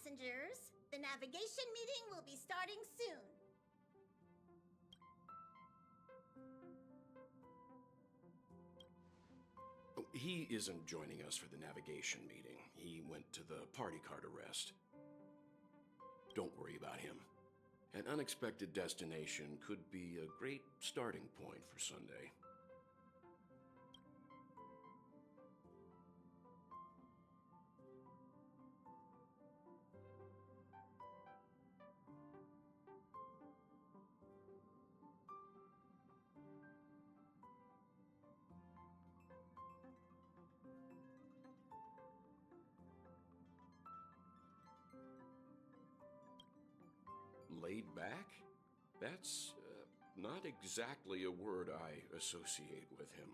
passengers. The navigation meeting will be starting soon. He isn't joining us for the navigation meeting. He went to the party card arrest. Don't worry about him. An unexpected destination could be a great starting point for Sunday. Laid back? That's not exactly a word I associate with him.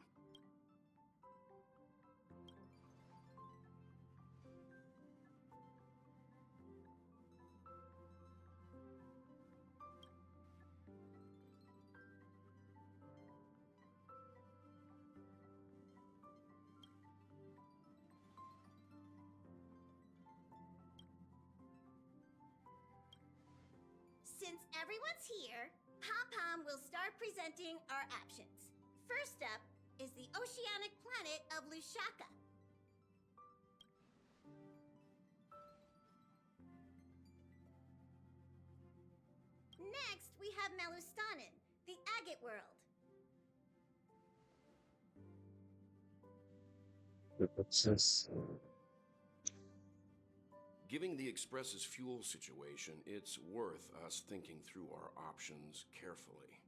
Since everyone's here, Pom-Pom will start presenting our options. First up is the oceanic planet of Lushaka. Next, we have Melustanin, the agate world. What's this? Given the Express's fuel situation, it's worth us thinking through our options carefully.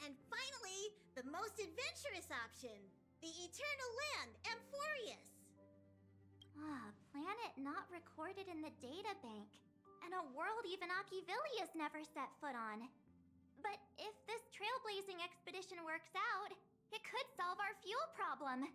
And finally, the most adventurous option, the eternal land, Amphorius. Planet not recorded in the databank, and a world even Akivilius never set foot on. But if this trailblazing expedition works out, it could solve our fuel problem.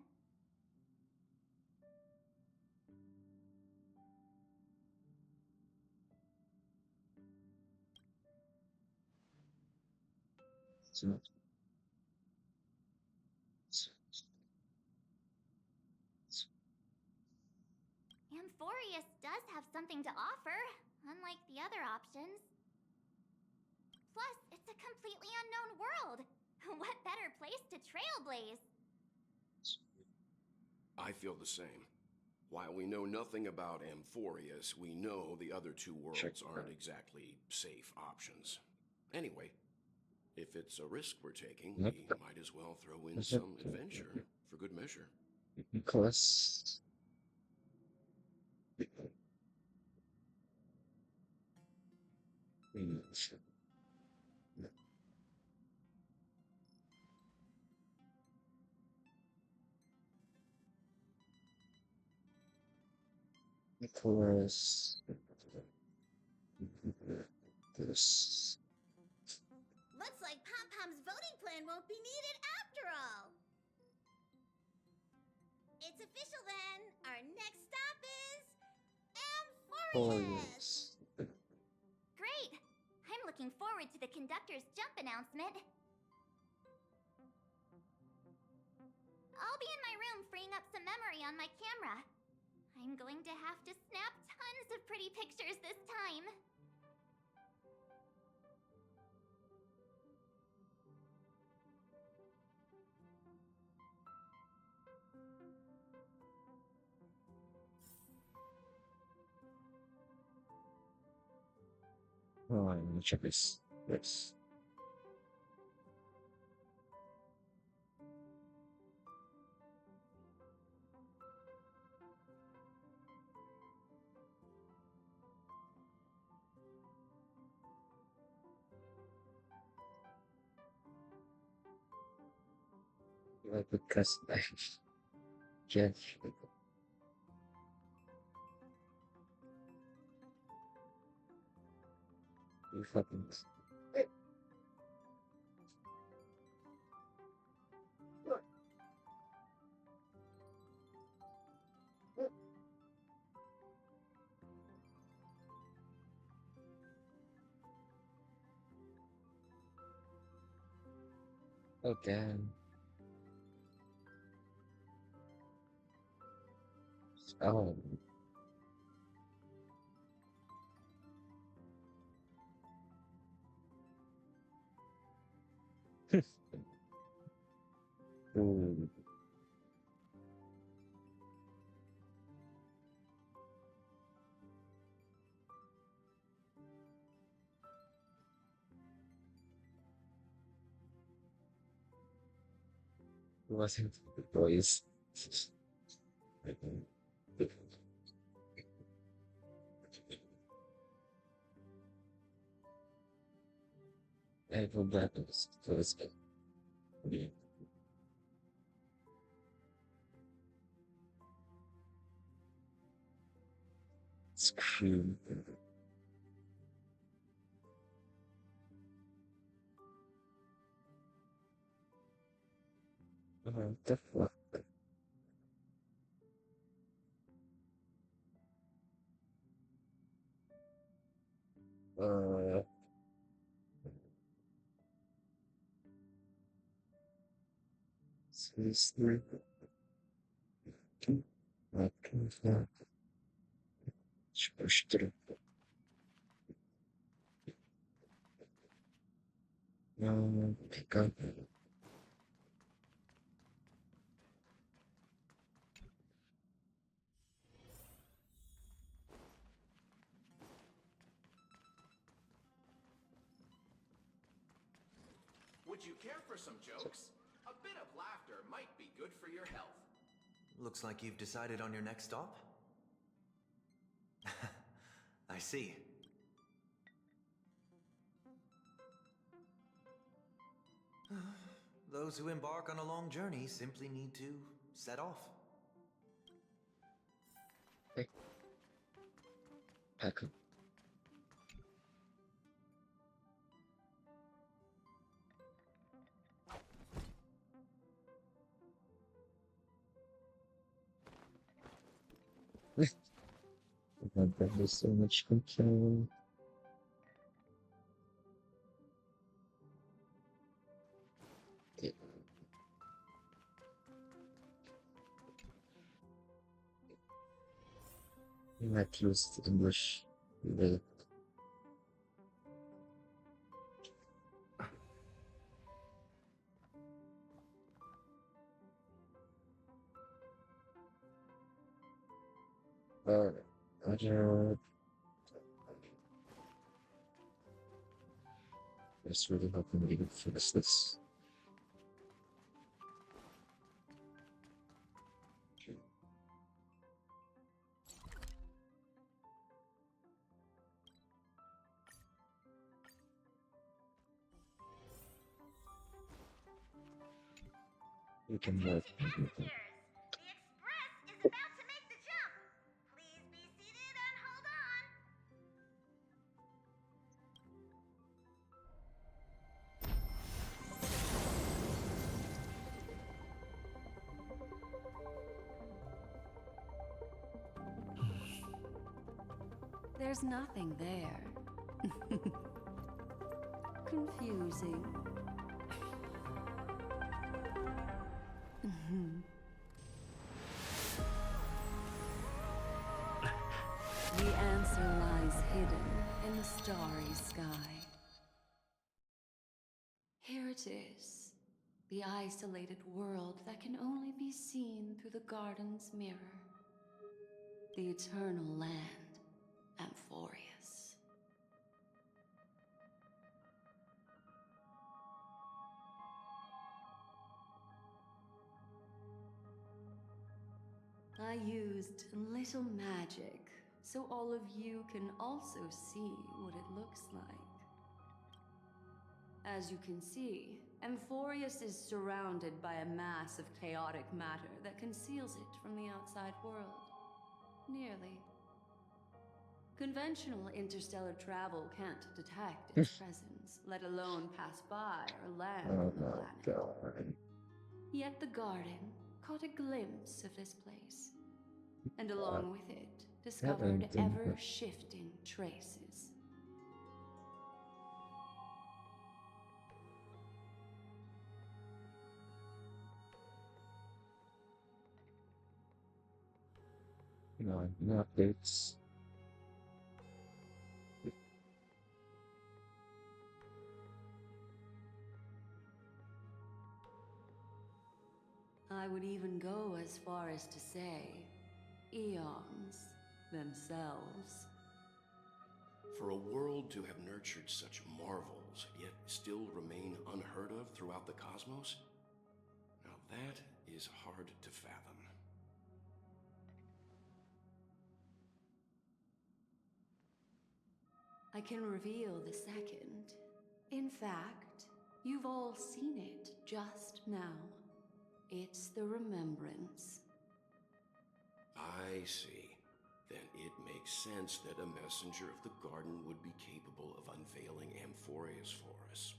Amphorius does have something to offer, unlike the other options. Plus, it's a completely unknown world. What better place to trailblaze? I feel the same. While we know nothing about Amphorius, we know the other two worlds aren't exactly safe options. Anyway, if it's a risk we're taking, we might as well throw in some adventure for good measure. Nicholas. Nicholas. This. Looks like Pom-Pom's voting plan won't be needed after all. It's official then. Our next stop is Amphorius. Great! I'm looking forward to the conductor's jump announcement. I'll be in my room freeing up some memory on my camera. I'm going to have to snap tons of pretty pictures this time. Oh, I'm gonna check this. Yes. Like because I can't. You fucking. Okay. Oh. Ooh. It wasn't the boys. I go back to this. Screw. What the fuck? Uh, seriously? What the fuck? Что? No, pick up. Would you care for some jokes? A bit of laughter might be good for your health. Looks like you've decided on your next stop? I see. Those who embark on a long journey simply need to set off. Hey. Pack up. There's so much control. Okay. I might use the English. The other. Just really hoping we can finish this. We can work. Passengers, the express is about to make the jump. Please be seated and hold on. There's nothing there. Confusing. The answer lies hidden in the starry sky. Here it is, the isolated world that can only be seen through the garden's mirror. The eternal land, Amphorius. I used a little magic so all of you can also see what it looks like. As you can see, Amphorius is surrounded by a mass of chaotic matter that conceals it from the outside world. Nearly. Conventional interstellar travel can't detect its presence, let alone pass by or land Oh on the my planet. god. Yet the garden caught a glimpse of this place, and along with it, discovered ever-shifting traces. No updates. would even go as far as to say, eons themselves. For a world to have nurtured such marvels, yet still remain unheard of throughout the cosmos? Now that is hard to fathom. I can reveal the second. In fact, you've all seen it just now. It's the remembrance. I see. Then it makes sense that a messenger of the garden would be capable of unveiling Amphorius for us.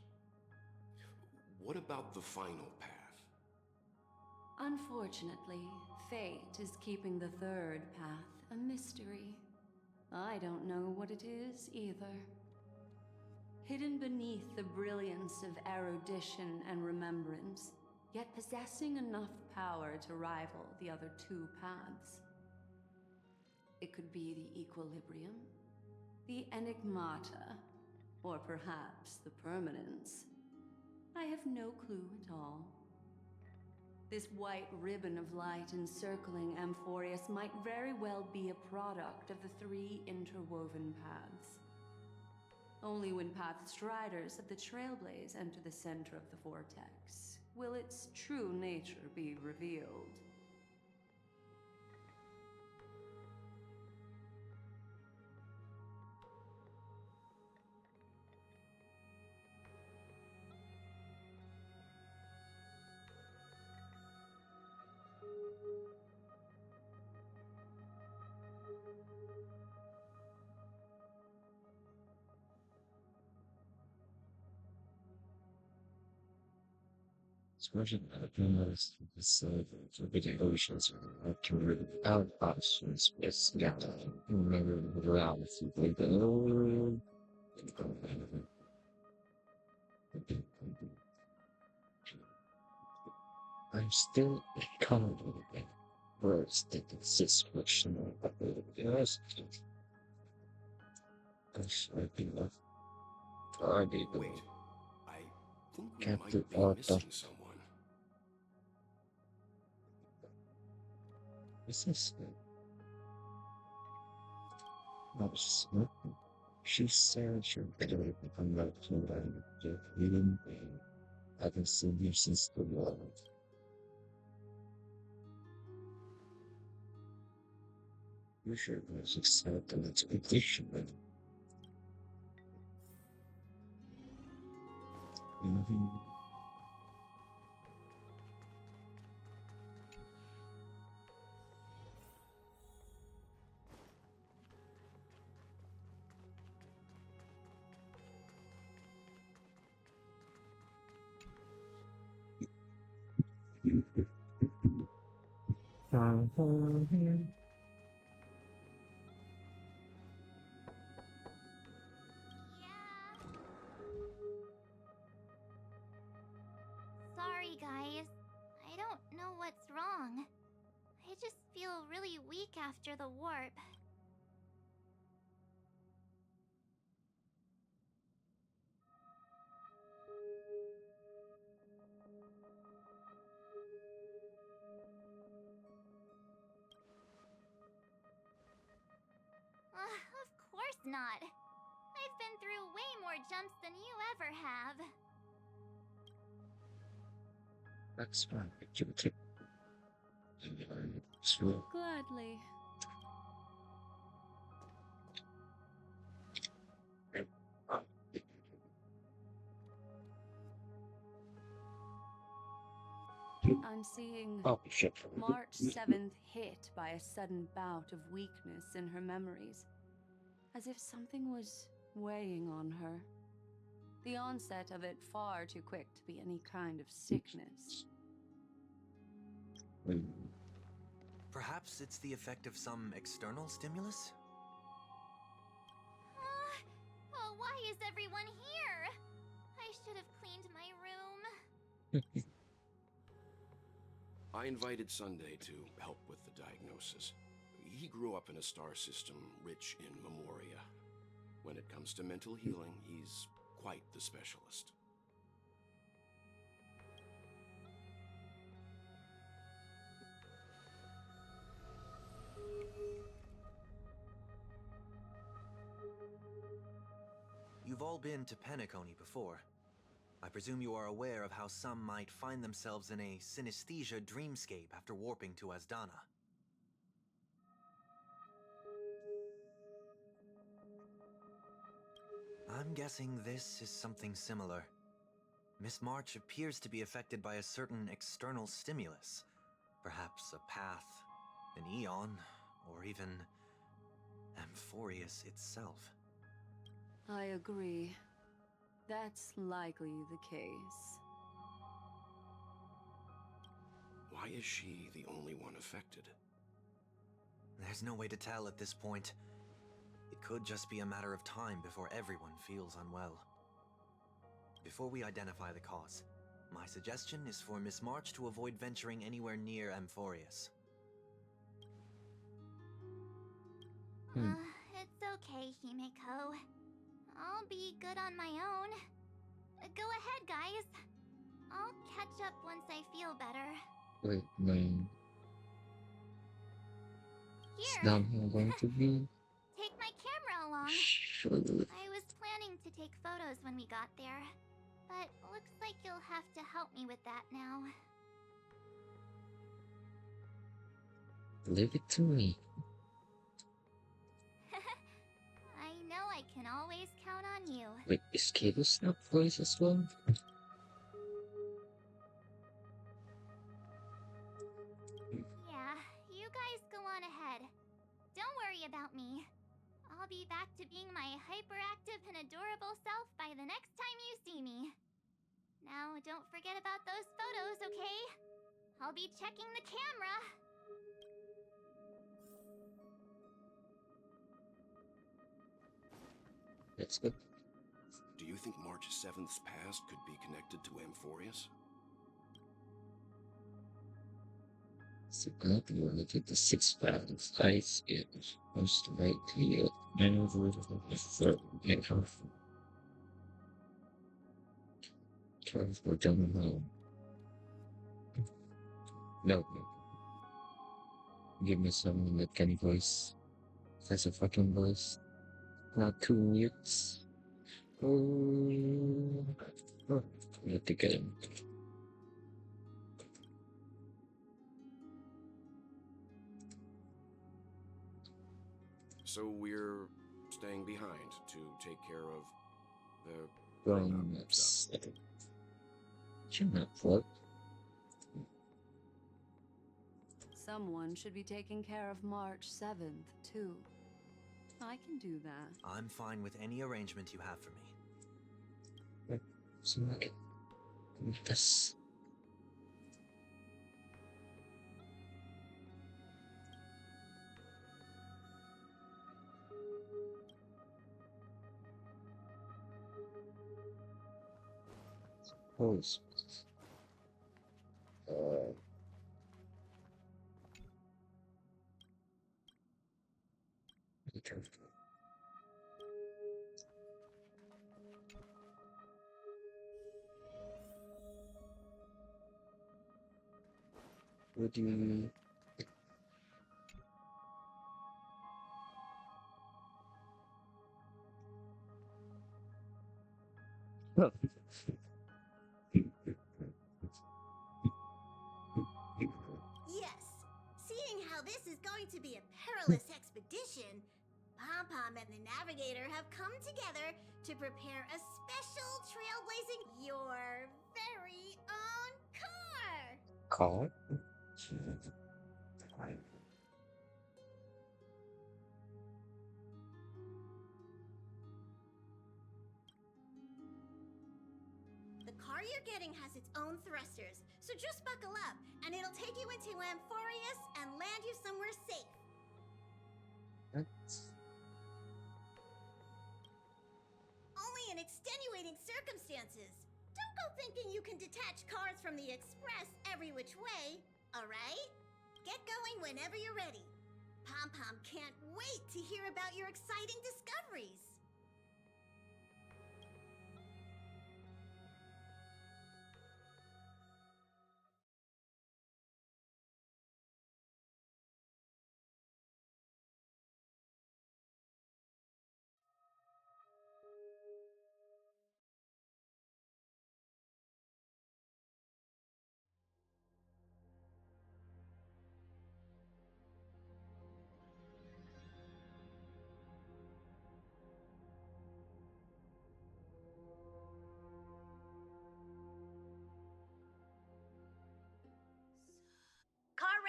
What about the final path? Unfortunately, fate is keeping the third path a mystery. I don't know what it is either. Hidden beneath the brilliance of erudition and remembrance, yet possessing enough power to rival the other two paths. It could be the equilibrium, the enigmata, or perhaps the permanence. I have no clue at all. This white ribbon of light encircling Amphorius might very well be a product of the three interwoven paths. Only when path striders of the Trailblaze enter the center of the vortex will its true nature be revealed. Especially because the big oceans are carried out options. It's got to remember the reality. I'm still confident words that exist fictional abilities. I should be left tardy. Wait, I think we Can't might do be all missing that. someone. This is not smoking. She said she'll better become like somebody that even haven't seen you since the war. You should was accept an expedition. Mm-hmm. Sorry, guys. I don't know what's wrong. I just feel really weak after the warp. Of course not. I've been through way more jumps than you ever have. That's fine. You take slow. Gladly. I'm seeing Oh shit. March 7th hit by a sudden bout of weakness in her memories, as if something was weighing on her. The onset of it far too quick to be any kind of sickness. Perhaps it's the effect of some external stimulus? Oh, why is everyone here? I should have cleaned my room. I invited Sunday to help with the diagnosis. He grew up in a star system rich in memoria. When it comes to mental healing, he's quite the specialist. You've all been to Penacony before. I presume you are aware of how some might find themselves in a synesthesia dreamscape after warping to Asdana. I'm guessing this is something similar. Miss March appears to be affected by a certain external stimulus. Perhaps a path, an eon, or even Amphorius itself. I agree. That's likely the case. Why is she the only one affected? There's no way to tell at this point. It could just be a matter of time before everyone feels unwell. Before we identify the cause, my suggestion is for Miss March to avoid venturing anywhere near Amphorius. It's okay, Himeko. I'll be good on my own. Go ahead, guys. I'll catch up once I feel better. Wait, man. It's Here, not how going to be. take my camera along. Sure. I was planning to take photos when we got there, but looks like you'll have to help me with that now. Leave it to me. I know I can always count on you. Wait, is Cable Snap voice as well? Yeah, you guys go on ahead. Don't worry about me. I'll be back to being my hyperactive and adorable self by the next time you see me. Now, don't forget about those photos, okay? I'll be checking the camera. That's good. Do you think March 7th's past could be connected to Amphorius? So glad we were looking at the 6 pounds ice in most right here. And over the third and half. Transport down the home. No. Give me someone that can voice. That's a fucking voice. Not 2 mutes. Oh, I have to get him. So we're staying behind to take care of the Grown-ups. You're not what? Someone should be taking care of March 7th, too. I can do that. I'm fine with any arrangement you have for me. So I can do this. Suppose. Be careful. Would you... Huh. Yes, seeing how this is going to be a perilous expedition, Pom-Pom and the Navigator have come together to prepare a special trailblazing your very own car. Call? The car you're getting has its own thrusters, so just buckle up, and it'll take you into Amphorius and land you somewhere safe. That's... Only in extenuating circumstances. Don't go thinking you can detach cars from the Express every which way, alright? Get going whenever you're ready. Pom-Pom can't wait to hear about your exciting discoveries.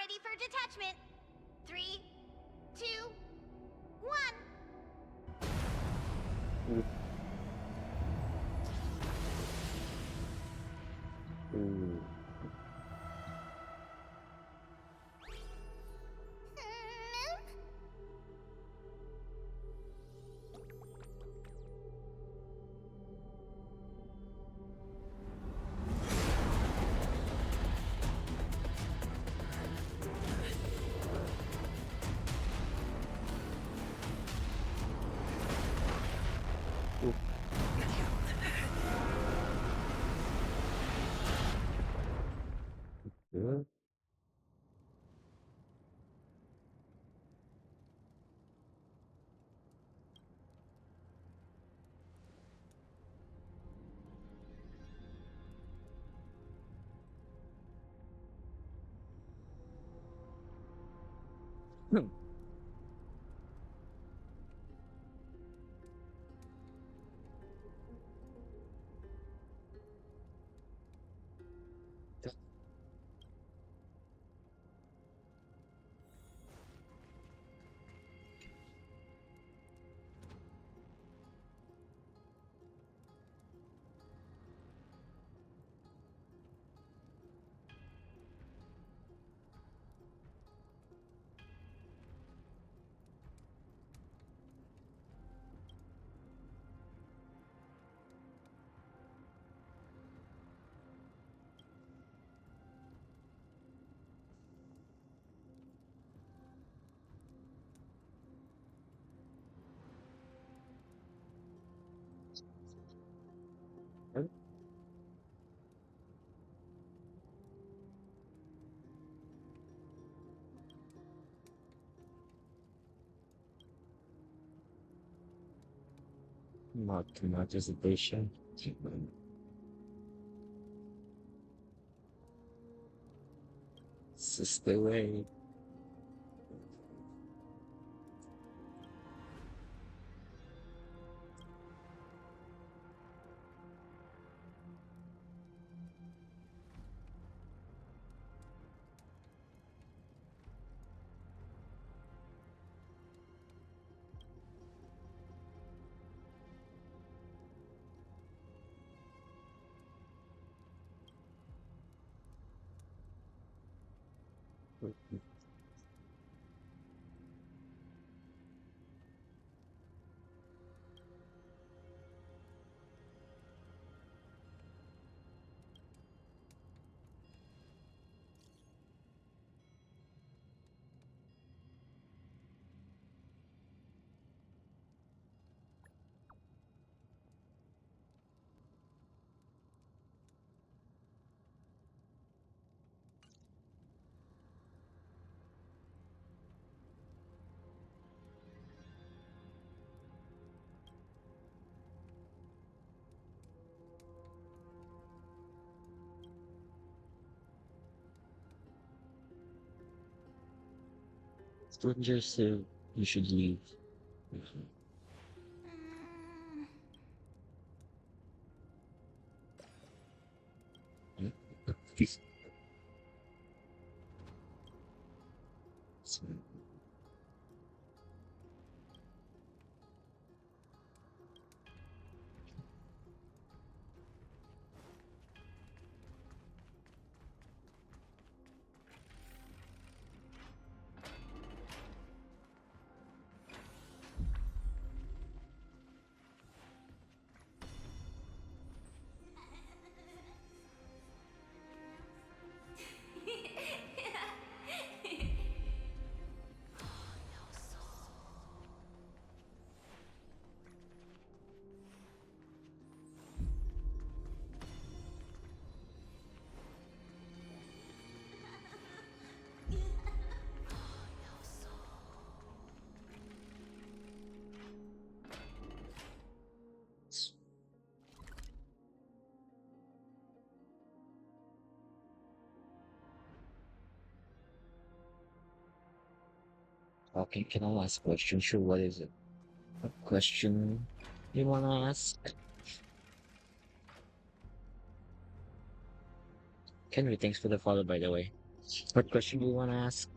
ready for detachment. 3, 2, 1. Ooh. Yeah. Hmm. Not too much hesitation. This is the way. Strangers say you should leave. Okay, can I ask a question? Sure, what is it? A question you wanna ask? Henry, thanks for the follow, by the way. What question do you want to ask?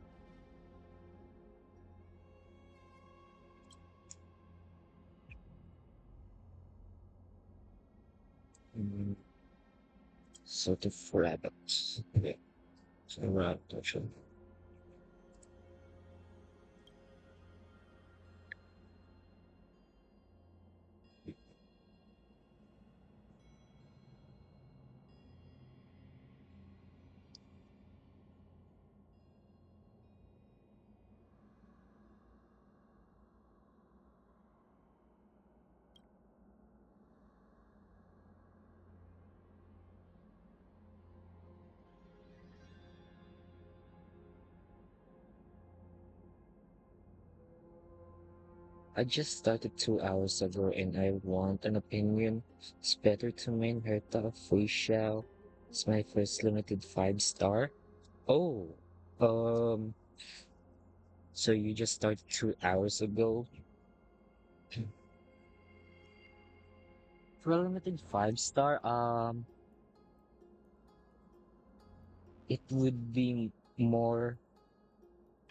Mm, sort of rabbits. Yeah, so rabbit actually. I just started 2 hours ago and I want an opinion. It's better to main Herta Free Shell. It's my first limited 5 star. Oh, um, so you just started 2 hours ago. For a limited 5 star, it would be more,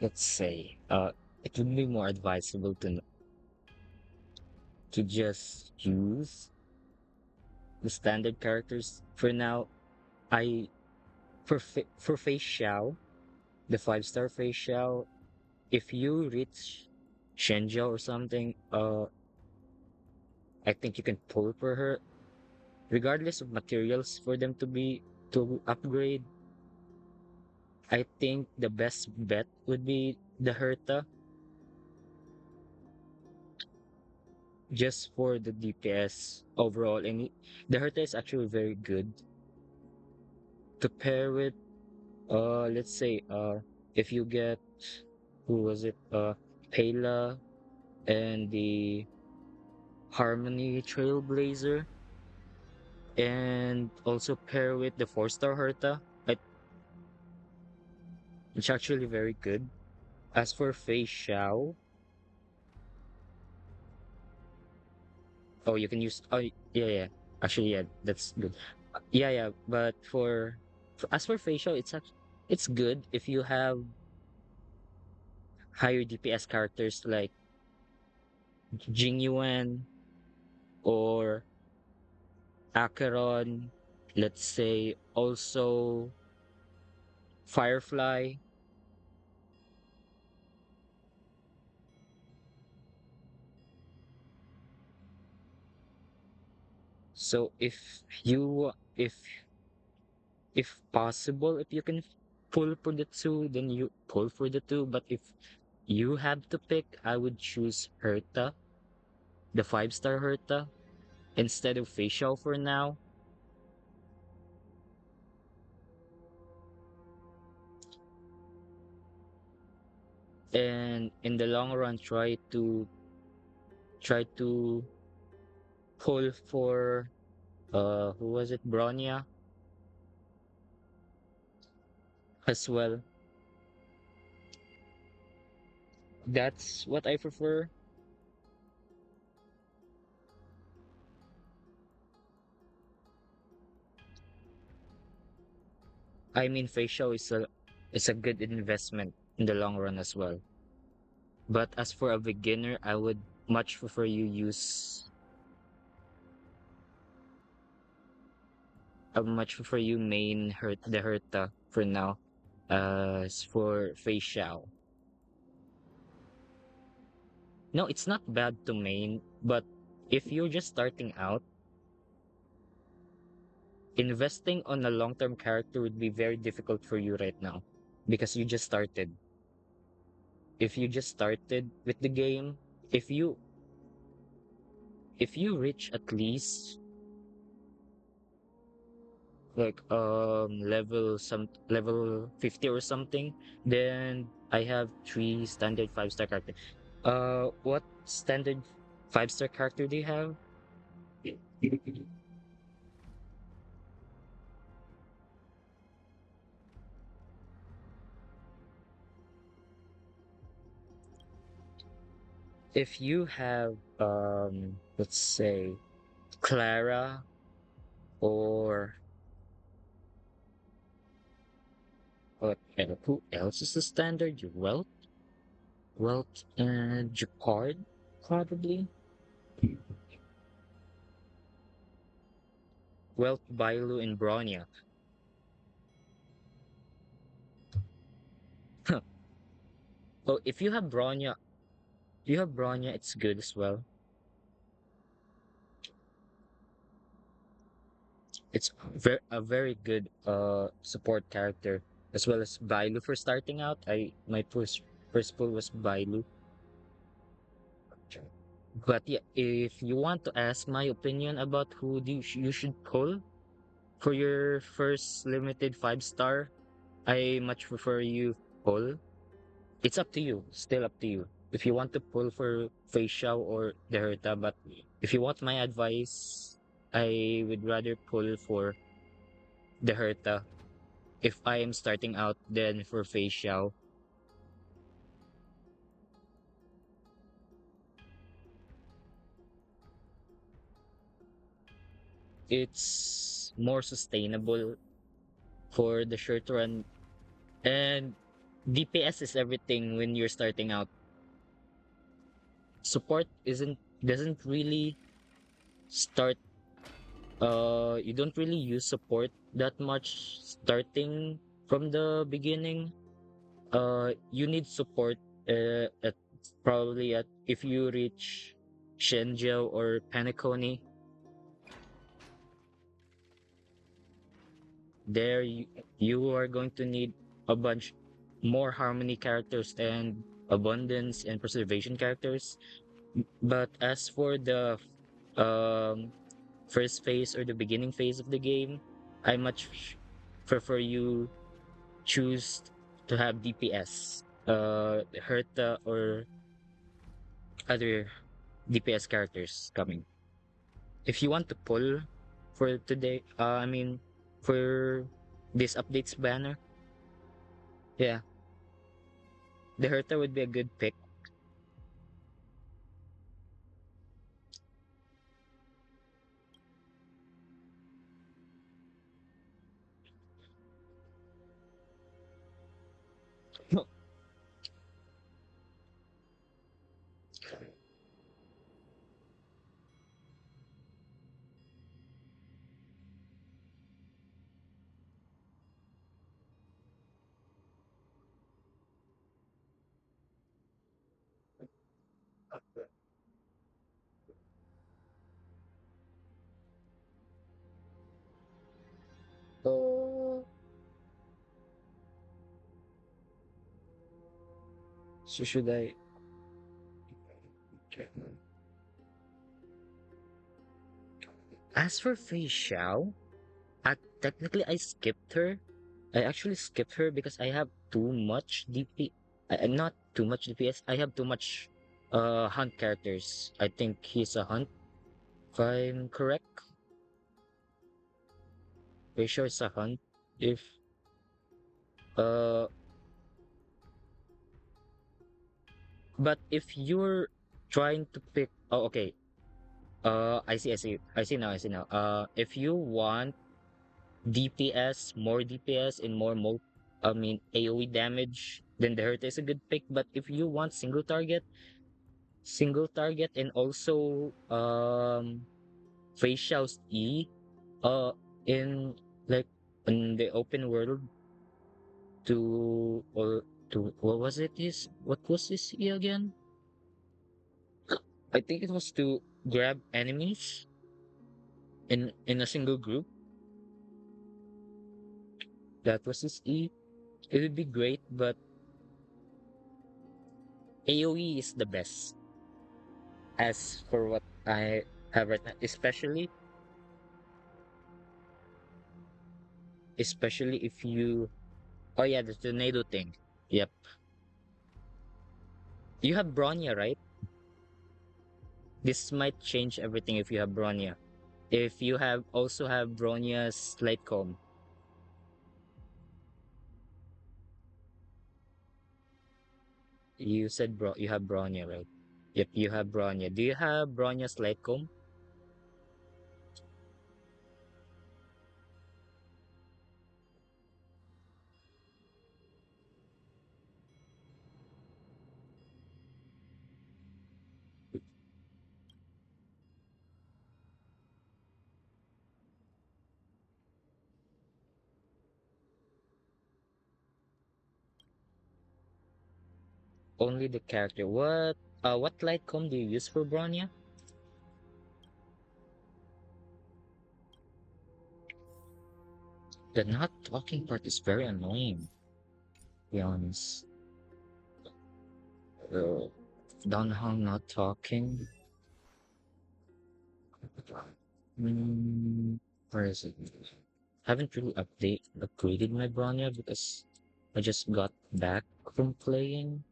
let's say, it would be more advisable to just use the standard characters for now. I for Face Xiao, the 5 star Face Xiao, if you reach Shenzhou or something, I think you can pull for her, regardless of materials for them to upgrade. I think the best bet would be the Herta, just for the DPS overall. And the Herta is actually very good to pair with. Let's say, if you get, who was it? Pela and the Harmony Trailblazer, and also pair with the 4 star Herta. It's actually very good. As for Fei Xiao, oh, you can use. Oh, yeah, yeah. Actually, yeah, that's good. Yeah, yeah. But as for Fei Xiao, it's good if you have higher DPS characters like Jing Yuan or Acheron. Let's say also Firefly. So if possible, if you can pull for the two, then you pull for the two. But if you have to pick, I would choose Herta, the 5 star Herta, instead of Facial for now. And in the long run, try to pull for who was it, Bronya as well. That's what I prefer. I mean, Facial is a good investment in the long run as well. But as for a beginner, I would much prefer you main the Herta for now. As for Facial, no, it's not bad to main, but if you're just starting out, investing on a long-term character would be very difficult for you right now because you just started. If you just started with the game, if you if you reach at least like level 50 or something, then I have three standard 5 star character. What standard 5 star character do you have? If you have let's say Clara or And who else is the standard? Your Wealth and Jacquard, probably. Wealth, Bailu, and Bronya. Oh, if you have Bronya, it's good as well. It's a very good support character as well as Bailu for starting out. My first pull was Bailu. But yeah, if you want to ask my opinion about who you should pull for your first limited 5-star, I much prefer you pull. It's up to you, still up to you. If you want to pull for Fei Xiao or the Herta, but if you want my advice, I would rather pull for the Herta if I am starting out than for Fei Xiao. It's more sustainable for the short run, and DPS is everything when you're starting out. Support doesn't really start you don't really use support that much starting from the beginning. You need support at probably at if you reach Shenjiao or Penacony. There you are going to need a bunch more harmony characters and abundance and preservation characters. But as for the um first phase or the beginning phase of the game, I much prefer you choose to have DPS, Herta or other DPS characters coming. If you want to pull for today, for this updates banner, yeah, the Herta would be a good pick. Oh, so should I? As for Fei Xiao, technically I skipped her. I actually skipped her because I have too much DP. Not too much DPS. I have too much hunt characters. I think he's a hunt, if I'm correct. Pretty sure it's a hunt. If uh, but if you're trying to pick, oh okay. I see now. If you want DPS, more DPS and AOE damage, then the Hurt is a good pick. But if you want single target and also Facial's E in like in the open world to what was it is what was this E again? I think it was to grab enemies in a single group. That was his E. It would be great, but AoE is the best as for what I have right now, especially if you oh yeah, the tornado thing. Yep. You have Bronya, right? This might change everything if you have Bronya. If you have Bronya's light comb. You said you have Bronya, right? Yep, you have Bronya. Do you have Bronya's light comb? Only the character. What light comb do you use for Bronya? The not talking part is very annoying, to be honest. Uh, Donghong not talking. Hmm, where is it? Haven't really upgraded my Bronya because I just got back from playing.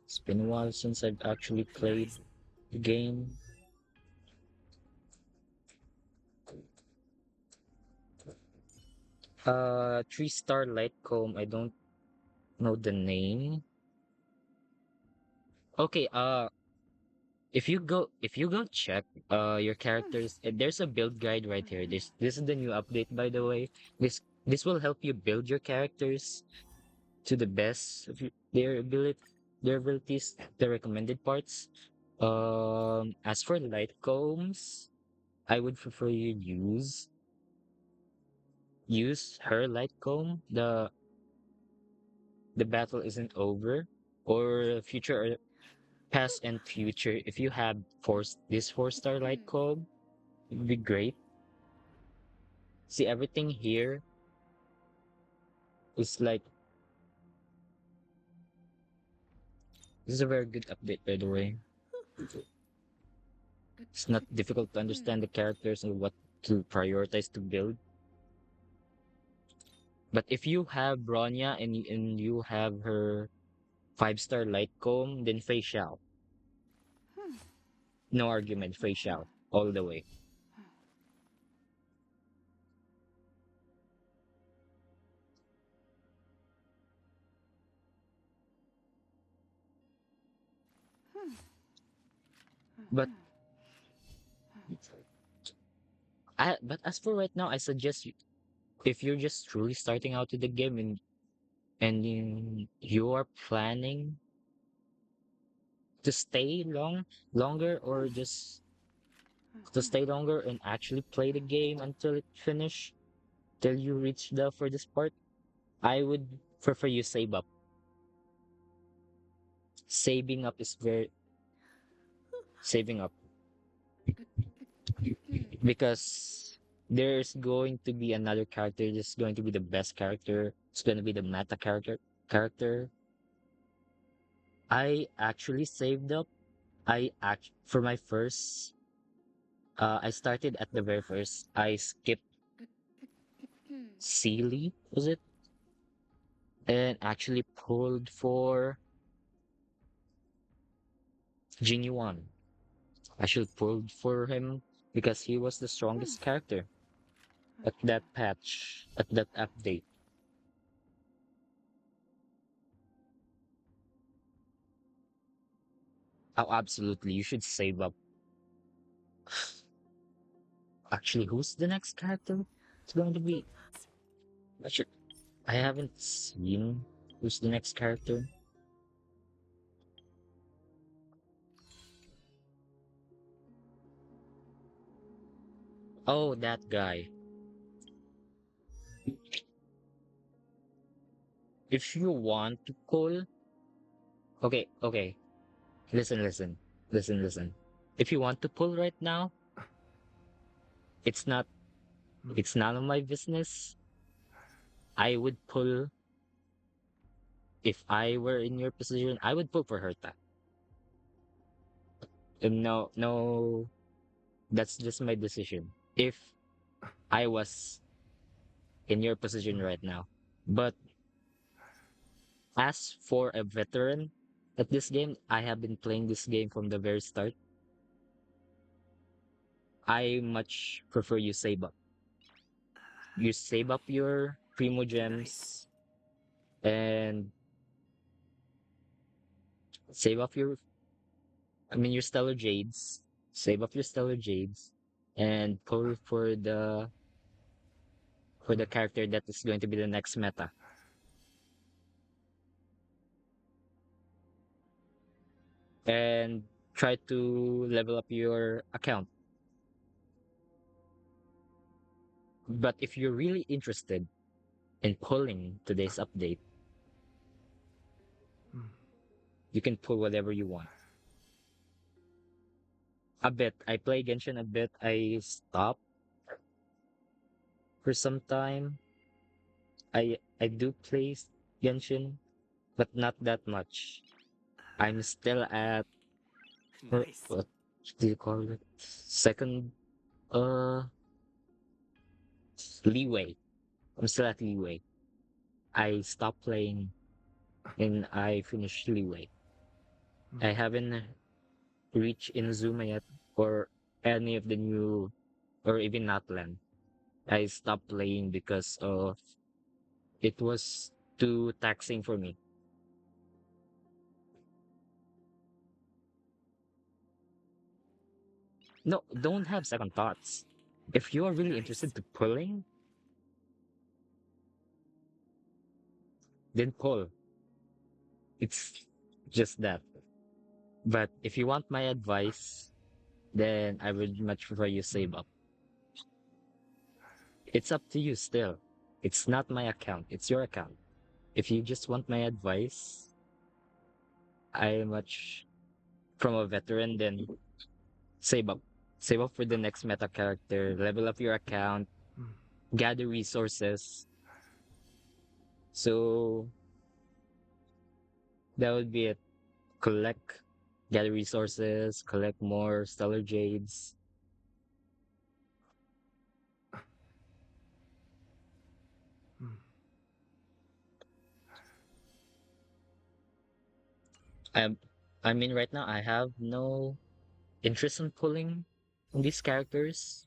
It's been a while since I've actually played Nice. the game. 3-star light comb. I don't know the name. Okay, if you go check your characters, there's a build guide right here. This is the new update, by the way. This will help you build your characters to the best of their abilities, the recommended parts. As for light combs, I would prefer you use her light comb. The battle isn't over, or future or past and future. If you have this 4-star light comb, it'd be great. See, everything here is like this is a very good update, by the way. It's not difficult to understand the characters and what to prioritize to build. But if you have Bronya and you have her 5-star light comb, then Fei Xiao. No argument, Fei Xiao. All the way. But but as for right now, I suggest you, if you're just truly starting out with the game and you are planning to stay longer, or just to stay longer and actually play the game until it finish, till you reach the furthest part, I would prefer you save up. Saving up is very saving up because there's going to be another character. This is going to be the best character. It's going to be the meta character. I actually saved up. For my first. I started at the very first. I skipped Sealy, was it? And actually pulled for Jinyuan. I should pulled for him because he was the strongest character at that patch, at that update. Oh, absolutely. You should save up. Actually, who's the next character? It's going to be. I should. I haven't seen who's the next character. Oh, that guy. If you want to pull. Okay, okay. Listen. If you want to pull right now, it's not. It's none of my business. I would pull. If I were in your position, I would pull for Herta. No, no, that's just my decision. If I was in your position right now. But as for a veteran at this game, I have been playing this game from the very start. I much prefer you save up. You save up your Primo Nice. gems and save up your Stellar Jades. Save up your Stellar Jades and pull for the character that is going to be the next meta. And try to level up your account. But if you're really interested in pulling today's update. You can pull whatever you want. A bit. I play Genshin a bit. I stopped for some time. I do play Genshin, but not that much. I'm still at Nice. what do you call it? Second uh leeway. I'm still at leeway. I stopped playing and I finished leeway. I haven't reached Inazuma yet or any of the new or even Natlan. I stopped playing because of it was too taxing for me. No, don't have second thoughts. If you are really Nice. interested to pulling, then pull. It's just that. But if you want my advice, then I would much prefer you save up. It's up to you still. It's not my account, it's your account. If you just want my advice, I much from a veteran, then save up. Save up for the next meta character, level up your account, gather resources. So that would be it. Collect, gather resources, collect more stellar jades. I'm, I mean, right now I have no interest in pulling these characters.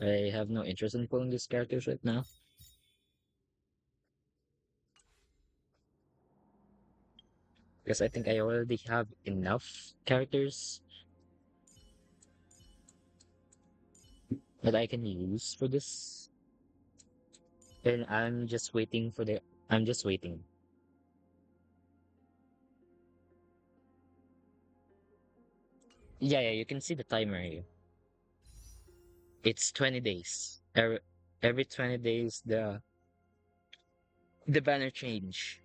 I have no interest in pulling these characters right now. Because I think I already have enough characters that I can use for this. And I'm just waiting for the. I'm just waiting. Yeah, you can see the timer here. It's 20 days. Every 20 days, the banner change.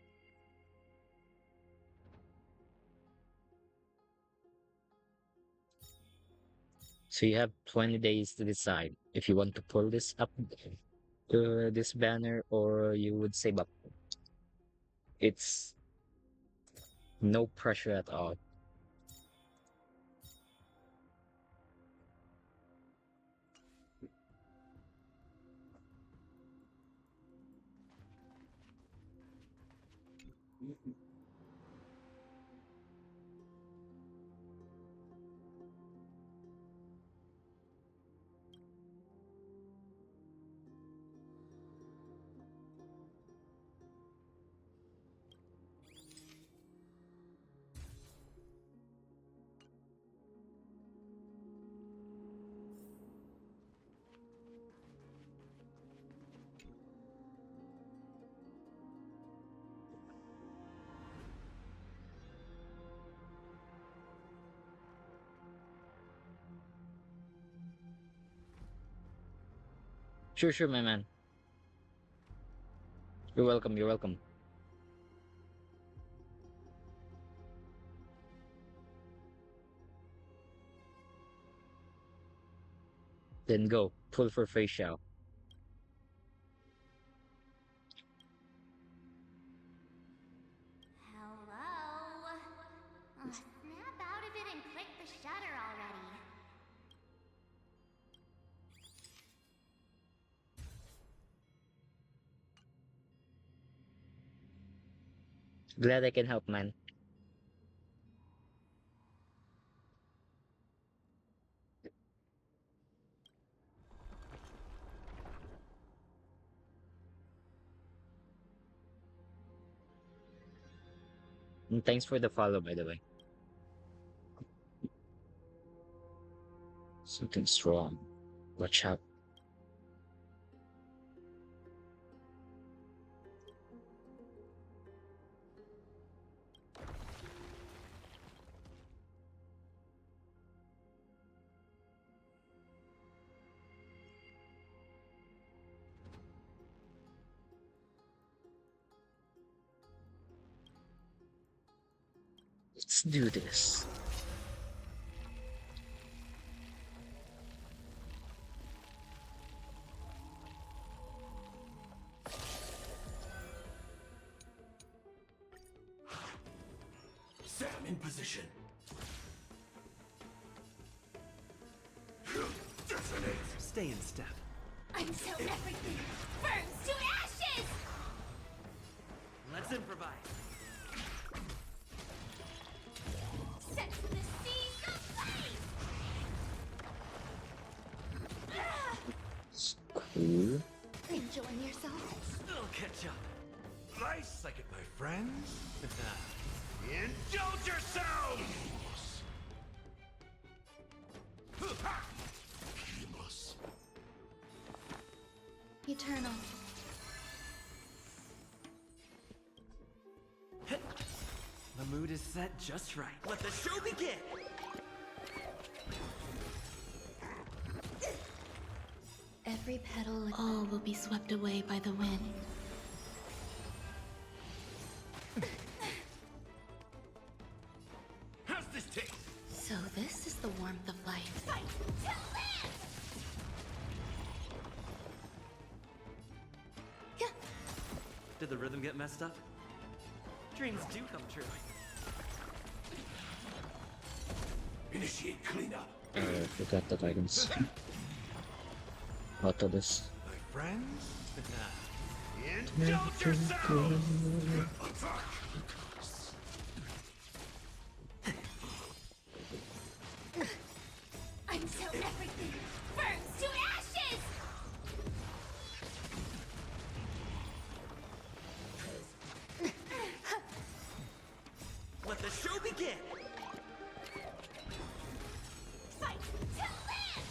So you have 20 days to decide if you want to pull this up, this banner, or you would save up. It's no pressure at all. Sure, my man. You're welcome. You're welcome. Then go pull for Fei Xiao. Hello? Snap out of it and click the shutter already. Glad I can help, man. And thanks for the follow, by the way. Something's wrong. Watch out. Let's do this. Sam in position. Detonate. Stay in step. Until everything burns to ashes! Let's improvise. Set the seas aflame! Cool. Enjoying yourself? I'll catch up. Nice like it, my friends. Indulge yourselves! Eternal. The mood is set just right. Let the show begin! Every petal, all will be swept away by the wind. How's this taste? So this is the warmth of life. Fight to live! Did the rhythm get messed up? Dreams do come true. Initiate cleanup. I forgot that I can auto this. My friends? Indulge yourselves! Attack! Until everything burns to ashes! Let the show begin! Fight to live!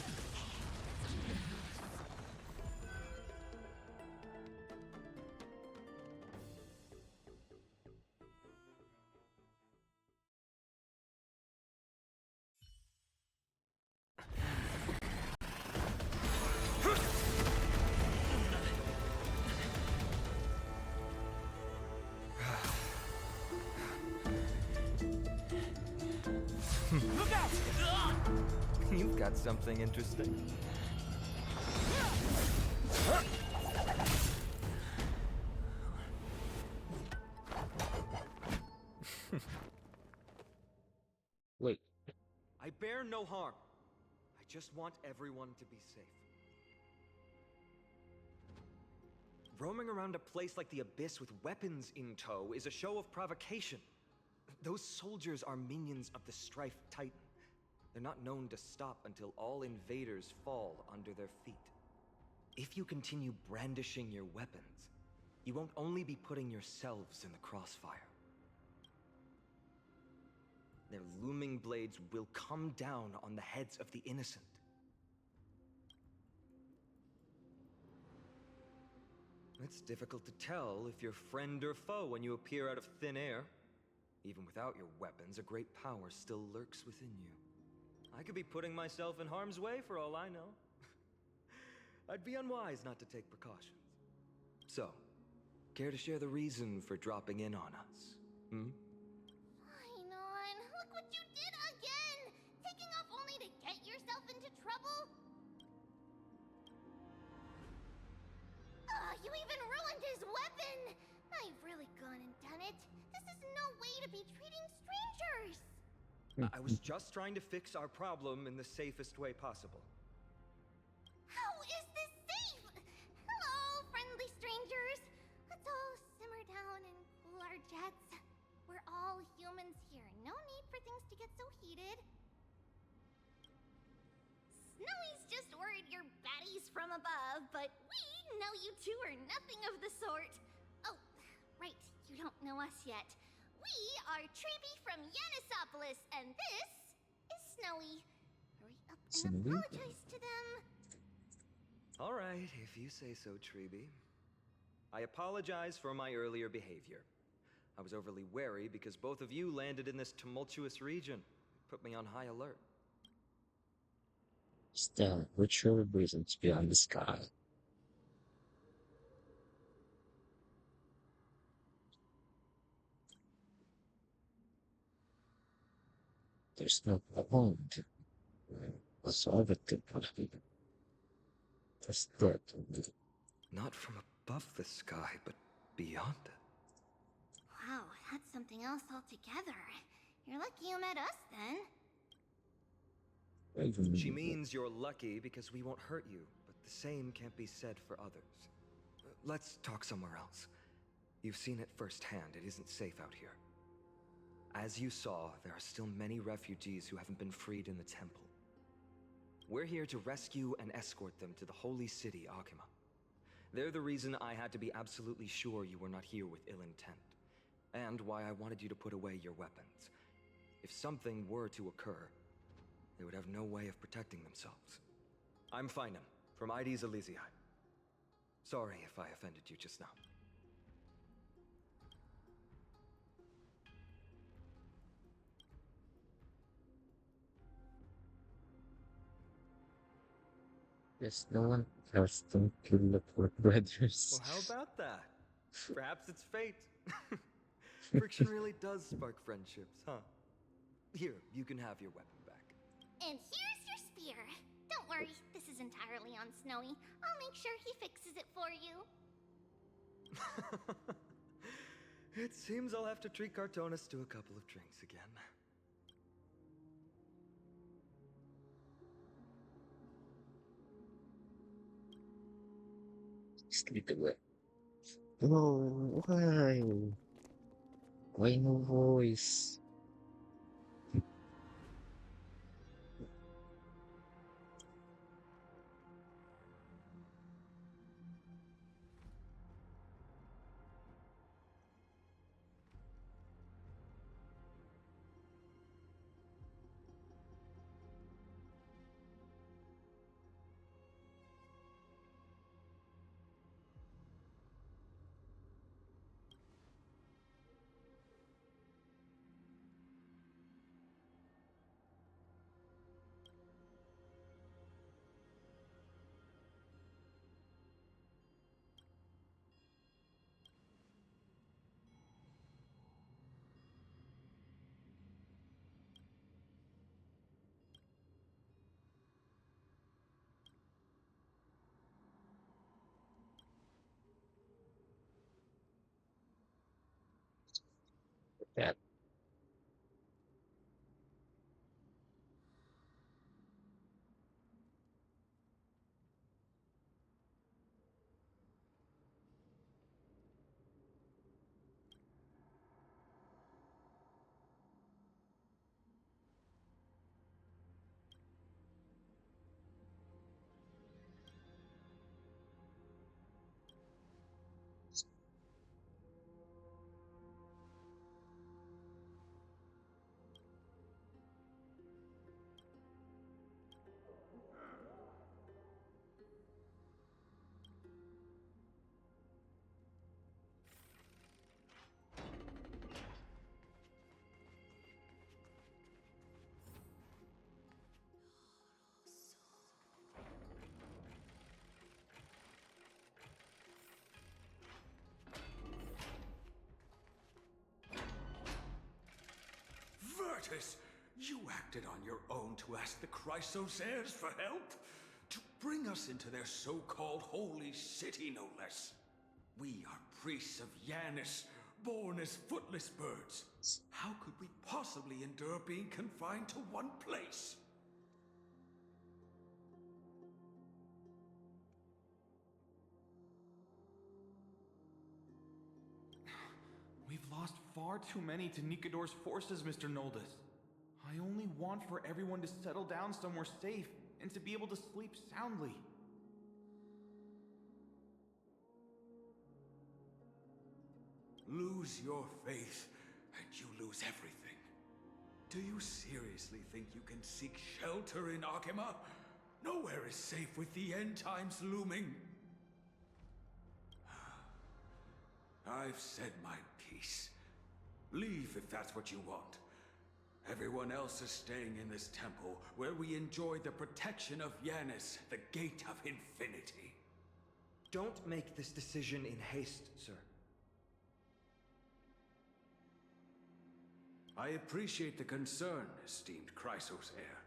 Look out! You've got something interesting. Wait, I bear no harm. I just want everyone to be safe. Roaming around a place like the Abyss with weapons in tow is a show of provocation. Those soldiers are minions of the Strife Titan. They're not known to stop until all invaders fall under their feet. If you continue brandishing your weapons, you won't only be putting yourselves in the crossfire. Their looming blades will come down on the heads of the innocent. It's difficult to tell if you're friend or foe when you appear out of thin air. Even without your weapons, a great power still lurks within you. I could be putting myself in harm's way for all I know. I'd be unwise not to take precautions. So, care to share the reason for dropping in on us? Hmm? Fine on. Look what you did again! Taking off only to get yourself into trouble? You even ruined his weapon! I've really gone and done it. This is no way to be treating strangers! I was just trying to fix our problem in the safest way possible. How is this safe? Hello, friendly strangers. Let's all simmer down and cool our jets. We're all humans here. No need for things to get so heated. Snowy's just worried you're baddies from above, but we know you two are nothing of the sort. Oh, right, you don't know us yet. We are Treeby from Yanisopolis, and this is Snowy. Hurry up and Snowy? apologize to them. All right, if you say so, Treeby. I apologize for my earlier behavior. I was overly wary because both of you landed in this tumultuous region. Put me on high alert. still, ritual reasons beyond the sky. There's no point. Solve it. That's dead. Not from above the sky, but beyond it. Wow, that's something else altogether. You're lucky you met us then. She means you're lucky because we won't hurt you, but the same can't be said for others. Let's talk somewhere else. You've seen it firsthand, it isn't safe out here. As you saw, there are still many refugees who haven't been freed in the temple. We're here to rescue and escort them to the holy city, Akima. They're the reason I had to be absolutely sure you were not here with ill intent, and why I wanted you to put away your weapons. If something were to occur, they would have no way of protecting themselves. I'm Feinem, from ID's Elysiae. Sorry if I offended you just now. There's no one else to kill the poor brothers. Well, how about that? Perhaps it's fate. Friction really does spark friendships, huh? Here, you can have your weapon back. And here's your spear. Don't worry, this is entirely on Snowy. I'll make sure he fixes it for you. It seems I'll have to treat Cartonis to a couple of drinks again. Sleep away. Oh, why? Why no voice? That Virtus, you acted on your own to ask the Chrysos heirs for help? To bring us into their so-called holy city, no less. We are priests of Yanis, born as footless birds. How could we possibly endure being confined to one place? We've lost far too many to Nikador's forces, Mr. Noldus. I only want for everyone to settle down somewhere safe and to be able to sleep soundly. Lose your faith, and you lose everything. Do you seriously think you can seek shelter in Akima? Nowhere is safe with the end times looming. I've said my piece. Leave if that's what you want. Everyone else is staying in this temple, where we enjoy the protection of Yanis, the Gate of Infinity. Don't make this decision in haste, sir. I appreciate the concern, esteemed Chrysos heir.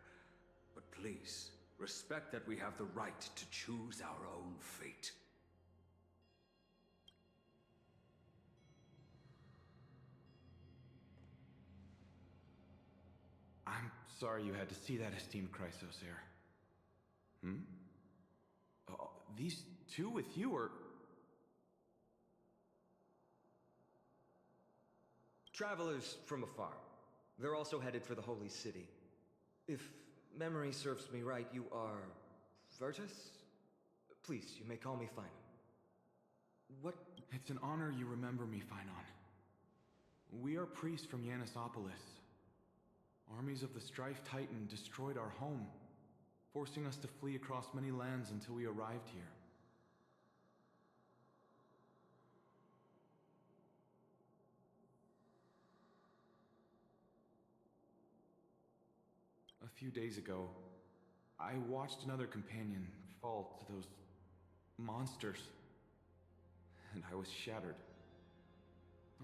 But please, respect that we have the right to choose our own fate. I'm sorry you had to see that, esteemed Chrysos heir. These two with you are... Travelers from afar. They're also headed for the Holy City. If memory serves me right, you are... Virtus? Please, you may call me Finon. What... It's an honor you remember me, Finon. We are priests from Yanisopolis. Armies of the Strife Titan destroyed our home, forcing us to flee across many lands until we arrived here. A few days ago, I watched another companion fall to those monsters, and I was shattered.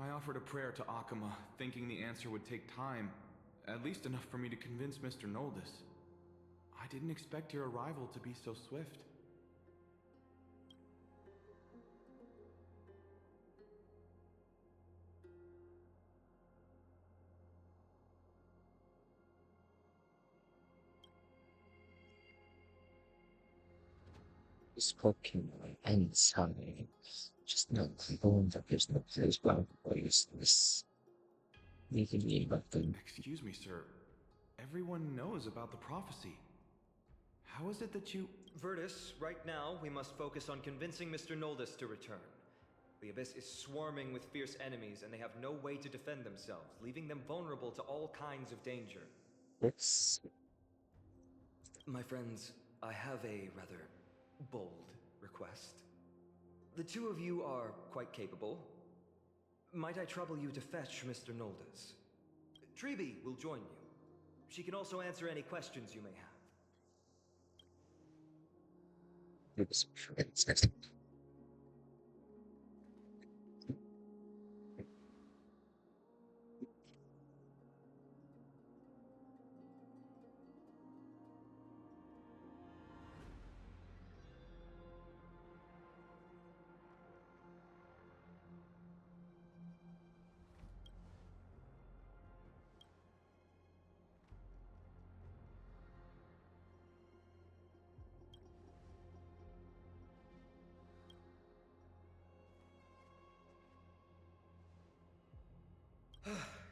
I offered a prayer to Akama, thinking the answer would take time, at least enough for me to convince Mr. Noldus. I didn't expect your arrival to be so swift. Spoken and sounding. Just not known that there's no place bound for this. Making me button. Excuse me, sir. Everyone knows about the prophecy. How is it that you... Virtus, right now, we must focus on convincing Mr. Noldus to return. The Abyss is swarming with fierce enemies, and they have no way to defend themselves, leaving them vulnerable to all kinds of danger. Let's... My friends, I have a rather bold request. The two of you are quite capable. Might I trouble you to fetch Mr. Noldus? Treeby will join you. She can also answer any questions you may have.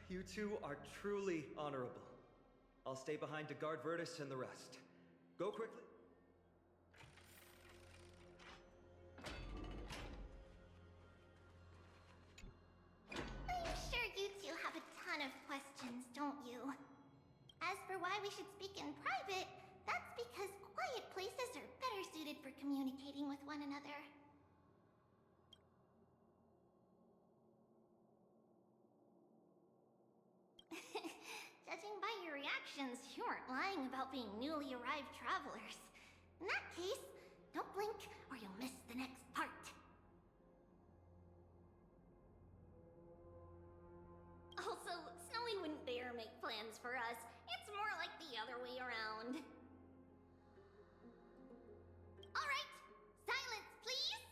You two are truly honorable. I'll stay behind to guard Virtus and the rest. Go quickly. I'm sure you two have a ton of questions, don't you? As for why we should speak in private, that's because quiet places are better suited for communicating with one another. Judging by your reactions, you aren't lying about being newly arrived travelers. In that case, don't blink or you'll miss the next part. Also, Snowy wouldn't dare make plans for us. It's more like the other way around. Alright, silence please!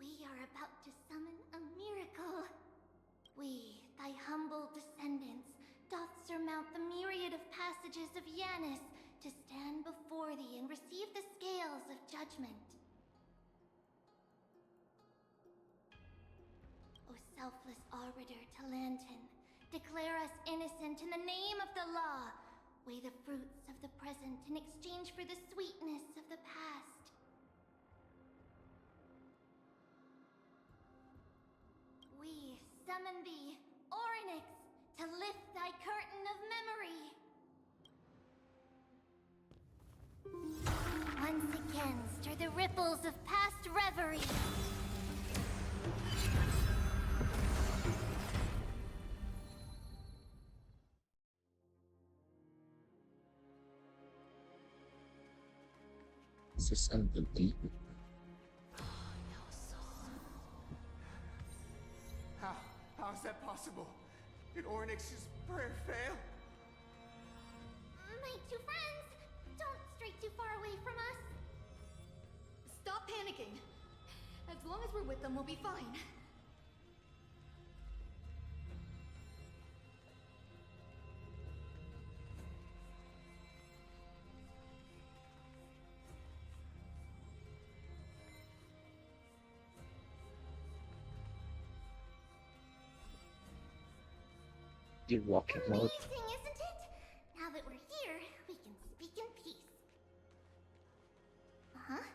We are about to summon a miracle. We, thy humble descendants, doth surmount the myriad of passages of Yanis to stand before thee and receive the scales of judgment. O selfless arbiter Talantin, declare us innocent in the name of the law. Weigh the fruits of the present in exchange for the sweetness of the past. We summon thee, Orynyx, to lift thy curtain of memory. Once again, stir the ripples of past reverie. This is unbelievable. How is that possible? Did Ornyx's prayer fail? My two friends, don't stray too far away from us. Stop panicking. As long as we're with them, we'll be fine. The walking mode. Amazing, isn't it? Now that we're here, we can speak in peace. Huh?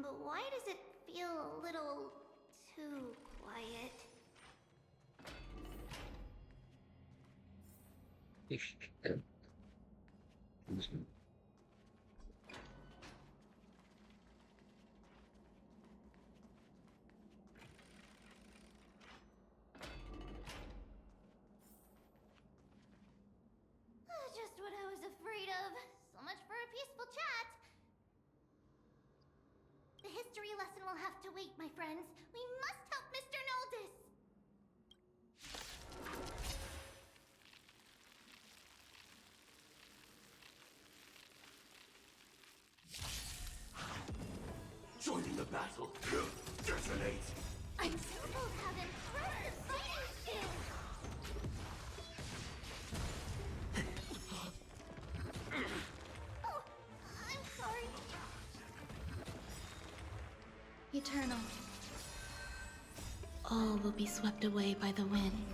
But why does it feel a little too quiet? Just what I was afraid of. So much for a peaceful chat. The history lesson will have to wait, my friends. We must help Mr. Noldis. Joining the battle. Detonate! I'm supposed to have impressive fighting skills. Oh, I'm sorry. Eternal. All will be swept away by the wind.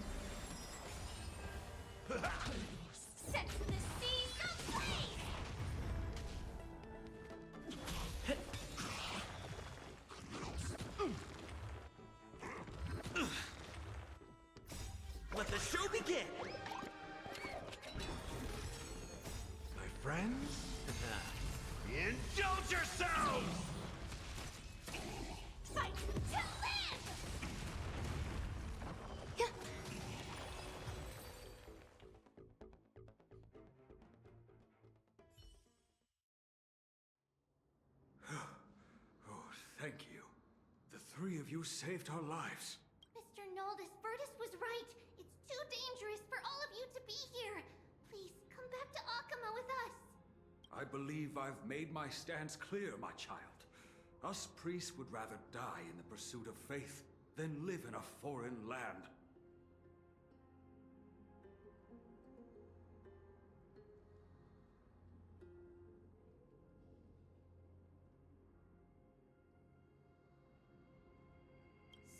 Set the seas ablaze! Let the show begin! My friends? Indulge yourselves! Fight to live! Oh, thank you. The three of you saved our lives. Mr. Noldis, Virtus was right. It's too dangerous for all of you to be here. Please, come back to Akama with us. I believe I've made my stance clear, my child. Us priests would rather die in the pursuit of faith than live in a foreign land.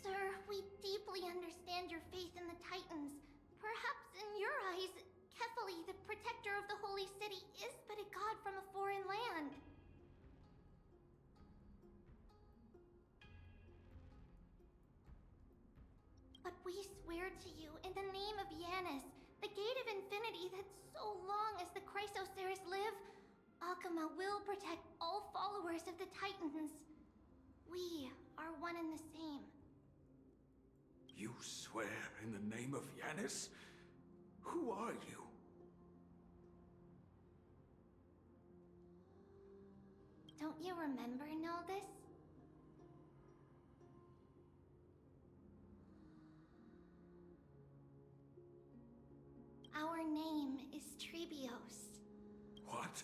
Sir, we deeply understand your faith in the Titans. Perhaps in your eyes, Kefali, the protector of the holy city, is but a god from a foreign land. But we swear to you, in the name of Yanis, the gate of infinity that so long as the Chrysoceres live, Akama will protect all followers of the Titans. We are one and the same. You swear in the name of Yanis? Who are you? Don't you remember, Noldis? Our name is Trebios. What?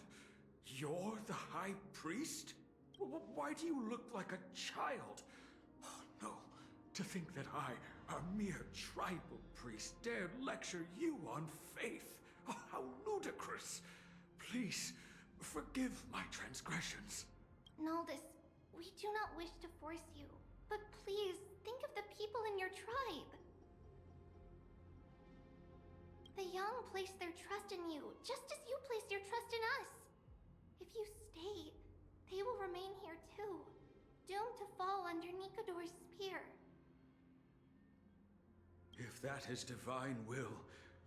You're the High Priest? Why do you look like a child? Oh, no. To think that I, a mere tribal priest, dared lecture you on faith. Oh, how ludicrous. Please, forgive my transgressions. Noldis, we do not wish to force you, but please think of the people in your tribe. The young place their trust in you, just as you place your trust in us. If you stay, they will remain here too, doomed to fall under Nikodor's spear. If that is divine will,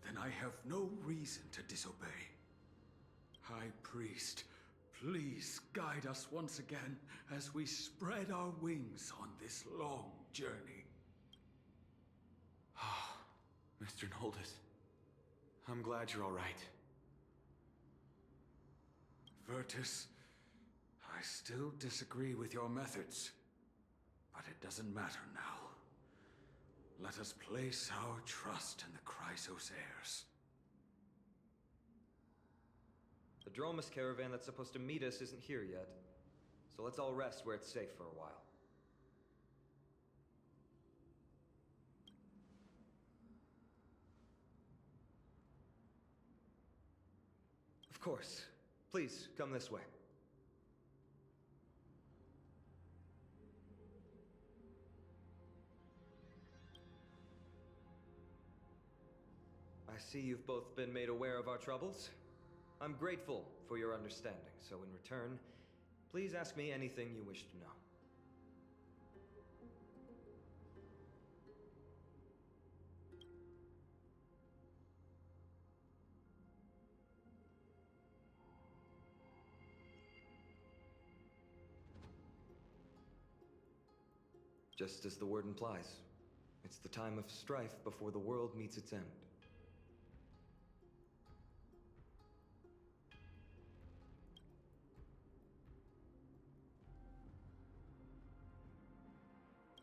then I have no reason to disobey. High Priest, please guide us once again as we spread our wings on this long journey. Mr. Noldis, I'm glad you're all right. Virtus, I still disagree with your methods, but it doesn't matter now. Let us place our trust in the Chrysos heirs. The Dromus caravan that's supposed to meet us isn't here yet, so let's all rest where it's safe for a while. Of course. Please, come this way. I see you've both been made aware of our troubles. I'm grateful for your understanding, so in return, please ask me anything you wish to know. Just as the word implies, it's the time of strife before the world meets its end.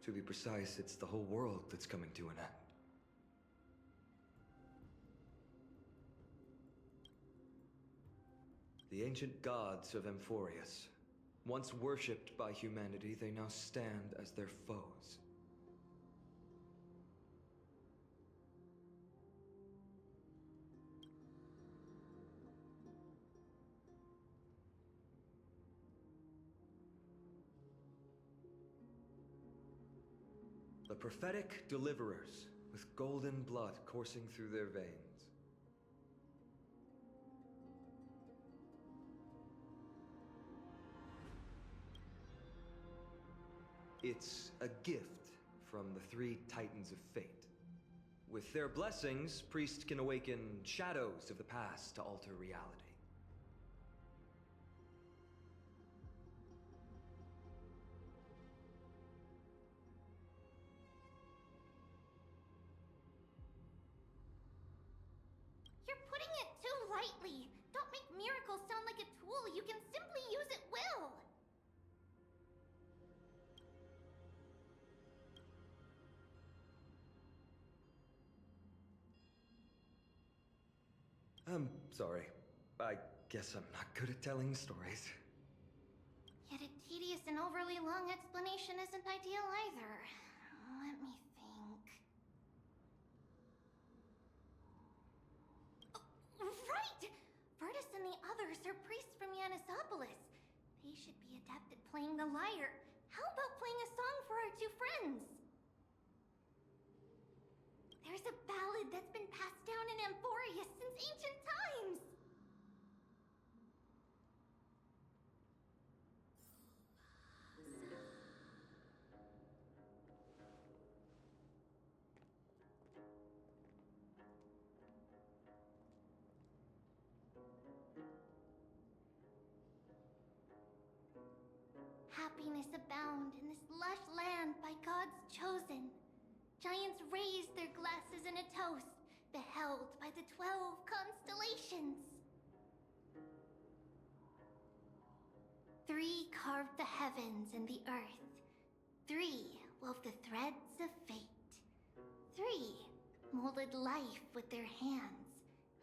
To be precise, it's the whole world that's coming to an end. The ancient gods of Amphorius, once worshipped by humanity, they now stand as their foes. The prophetic deliverers, with golden blood coursing through their veins. It's a gift from the three Titans of Fate. With their blessings, priests can awaken shadows of the past to alter reality. You're putting it too lightly. Don't make miracles sound like a tool you can simply use at will. I'm sorry. I guess I'm not good at telling stories. Yet a tedious and overly long explanation isn't ideal either. Let me think. Oh, right! Virtus and the others are priests from Yanisopolis. They should be adept at playing the lyre. How about playing a song for our two friends? There's a ballad that's been passed down in Amphorius since ancient times! Happiness abound in this lush land by God's chosen. Giants raise their glasses in a toast, beheld by the 12 constellations. 3 carved the heavens and the earth. 3 wove the threads of fate. 3 molded life with their hands,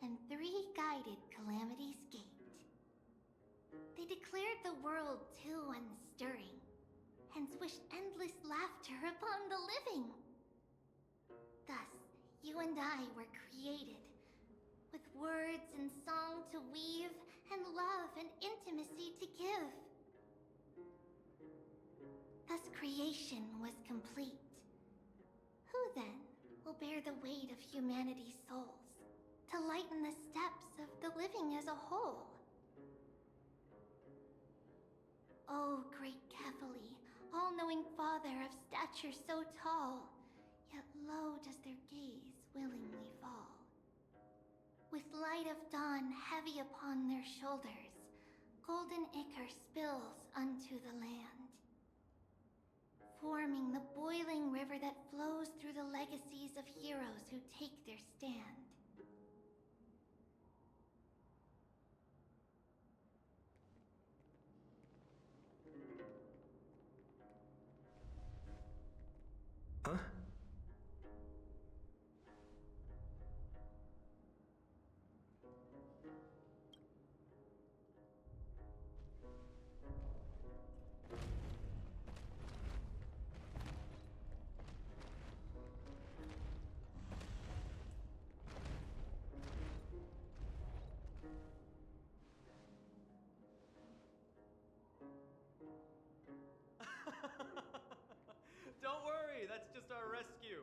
and 3 guided Calamity's gate. They declared the world too unstirring, hence wished endless laughter upon the living. Thus, you and I were created, with words and song to weave, and love and intimacy to give. Thus creation was complete. Who then will bear the weight of humanity's souls, to lighten the steps of the living as a whole? O great Kefali, all-knowing father of stature so tall, yet low does their gaze willingly fall. With light of dawn heavy upon their shoulders, golden ichor spills unto the land, forming the boiling river that flows through the legacies of heroes who take their stand. Huh? that's just our rescue.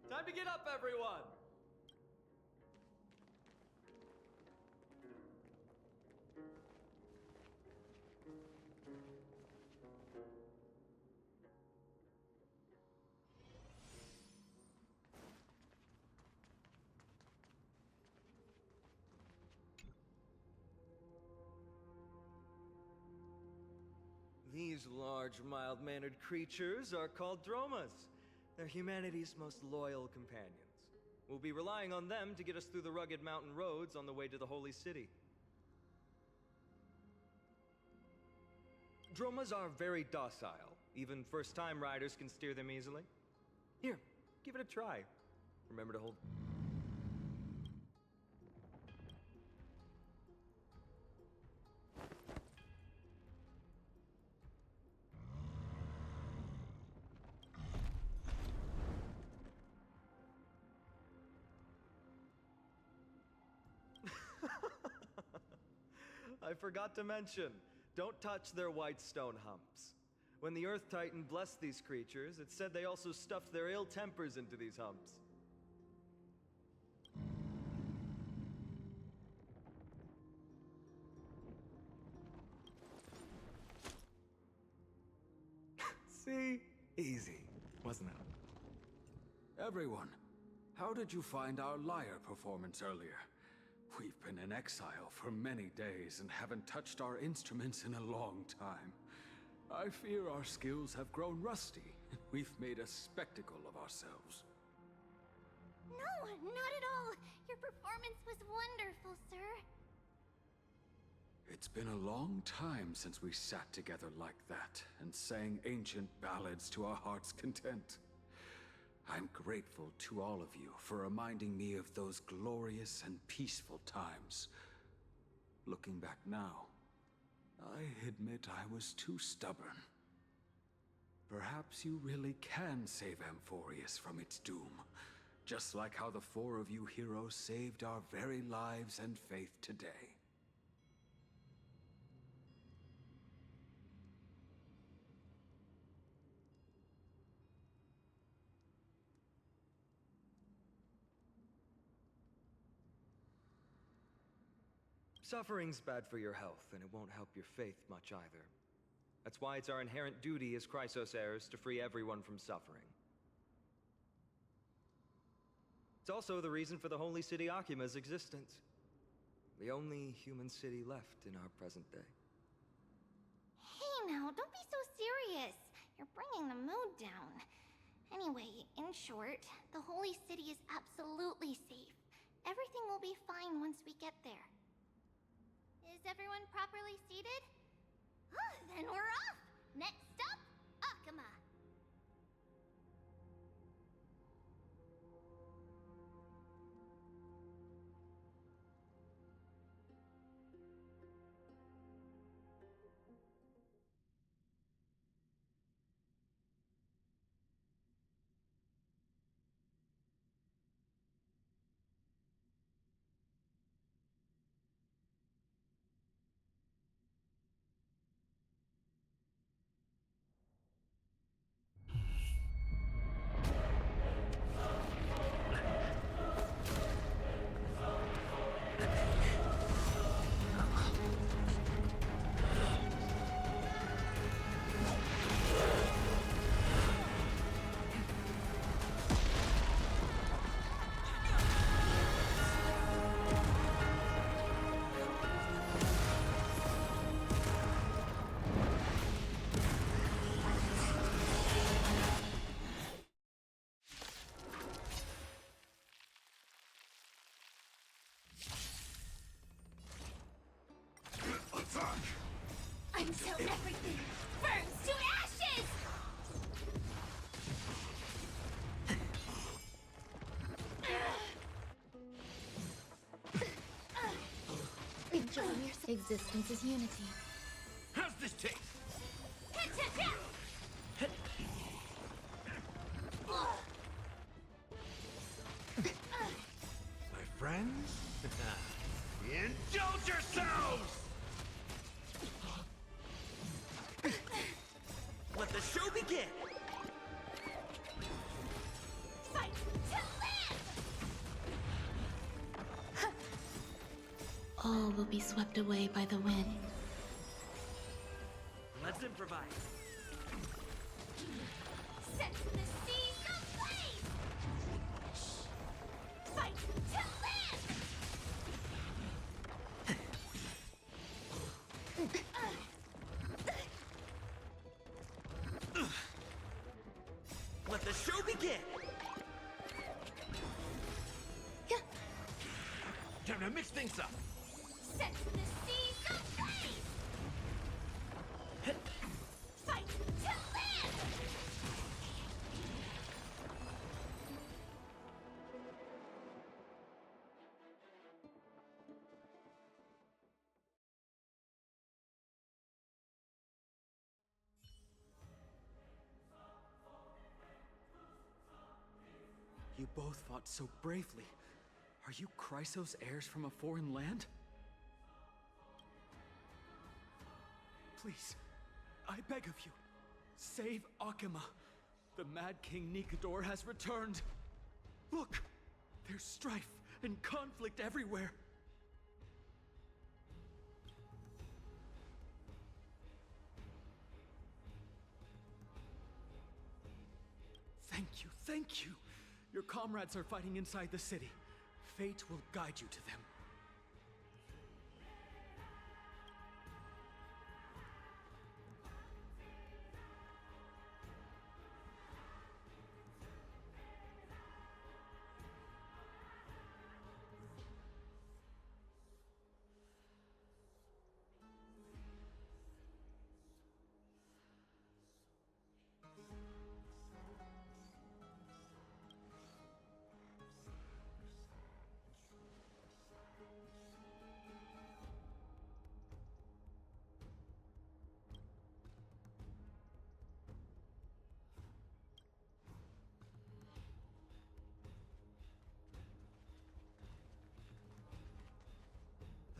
Time to get up, everyone! These large, mild-mannered creatures are called dromas. They're humanity's most loyal companions. We'll be relying on them to get us through the rugged mountain roads on the way to the Holy City. Dromas are very docile. Even first-time riders can steer them easily. Here, give it a try. Remember to hold... I forgot to mention, don't touch their white stone humps. When the Earth Titan blessed these creatures, it said they also stuffed their ill tempers into these humps. See? Easy, wasn't it? Everyone, how did you find our lyre performance earlier? We've been in exile for many days and haven't touched our instruments in a long time. I fear our skills have grown rusty. We've made a spectacle of ourselves. No, not at all. Your performance was wonderful, sir. It's been a long time since we sat together like that and sang ancient ballads to our heart's content. I'm grateful to all of you for reminding me of those glorious and peaceful times. Looking back now, I admit I was too stubborn. Perhaps you really can save Amphorius from its doom, just like how the four of you heroes saved our very lives and faith today. Suffering's bad for your health, and it won't help your faith much either. That's why it's our inherent duty as Chrysos heirs to free everyone from suffering. It's also the reason for the Holy City Akima's existence. The only human city left in our present day. Hey now, don't be so serious. You're bringing the mood down. Anyway, in short, the Holy City is absolutely safe. Everything will be fine once we get there. Is everyone properly seated? Then we're off! Next stop, Akama! Until everything burns to ashes! Enjoy your existence is unity. How's this taste? My friends? Indulge yourselves! Let the show begin! will be swept away by the wind. Let's improvise. Set the seas ablaze! Fight to live! Let the show begin! Time to mix things up! Set the seas ablaze! Fight to live! You both fought so bravely. Are you Chrysos heirs from a foreign land? Please, I beg of you, save Akima. The Mad King Nikador has returned. Look, there's strife and conflict everywhere. Thank you. Your comrades are fighting inside the city. Fate will guide you to them.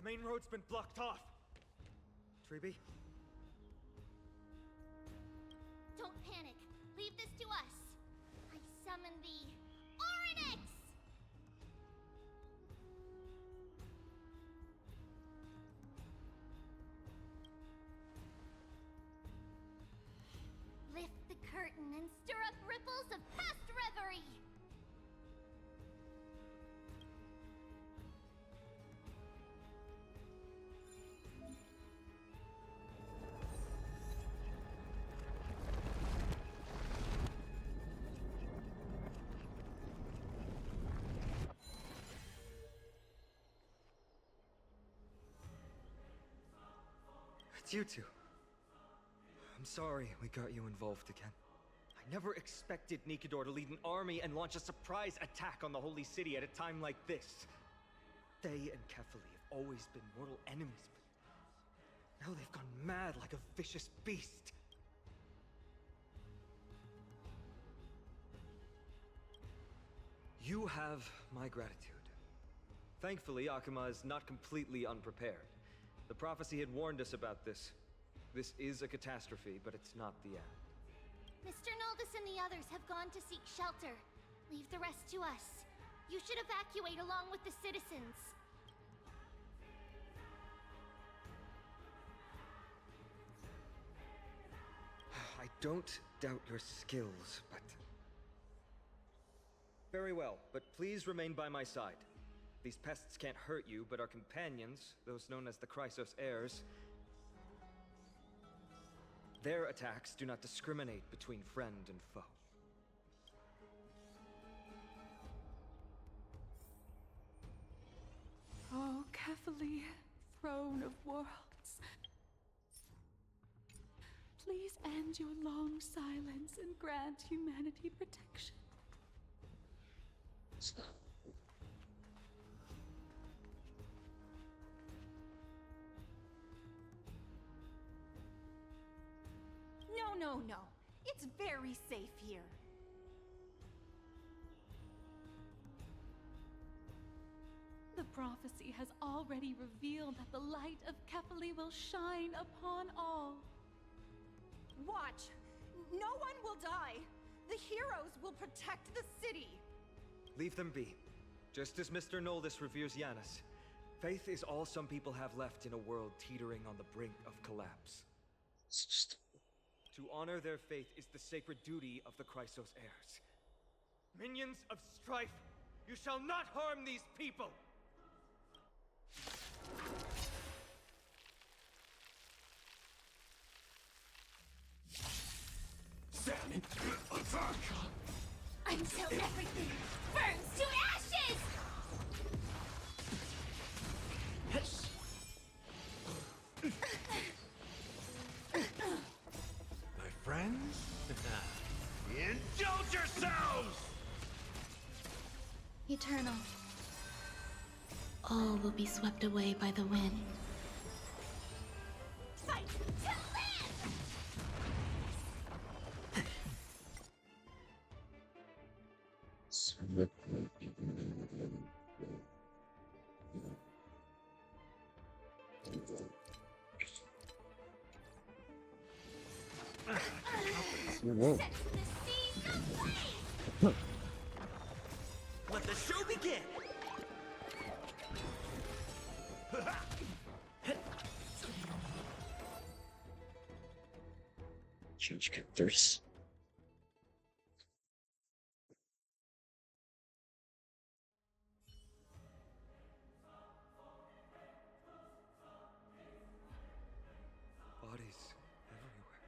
The main road's been blocked off. Treeby? Don't panic. Leave this to us. I summon the Oryx! Lift the curtain and stir up ripples of past reverie. It's you two. I'm sorry we got you involved again. I never expected Nikador to lead an army and launch a surprise attack on the Holy City at a time like this. They and Kefali have always been mortal enemies, but now they've gone mad like a vicious beast. You have my gratitude. Thankfully, Akima is not completely unprepared. The prophecy had warned us about this. This is a catastrophe, but it's not the end. Mr. Noldus and the others have gone to seek shelter. Leave the rest to us. You should evacuate along with the citizens. I don't doubt your skills, but... Very well, but please remain by my side. These pests can't hurt you, but our companions, those known as the Chrysos heirs, their attacks do not discriminate between friend and foe. Oh, Kefali, throne of worlds. Please end your long silence and grant humanity protection. No. It's very safe here. The prophecy has already revealed that the light of Kefali will shine upon all. Watch! No one will die! The heroes will protect the city! Leave them be. Just as Mr. Noldus reveres Yanis, Faith is all some people have left in a world teetering on the brink of collapse. It's just To honor their faith is the sacred duty of the Chrysos heirs. Minions of strife, you shall not harm these people! Salmon, attack! Until everything burns to ashes! My friends, indulge yourselves! Eternal. All will be swept away by the wind. Fight to live! sweet. Whoa. Set the seas aflame! Let the show begin! Change characters. Bodies everywhere.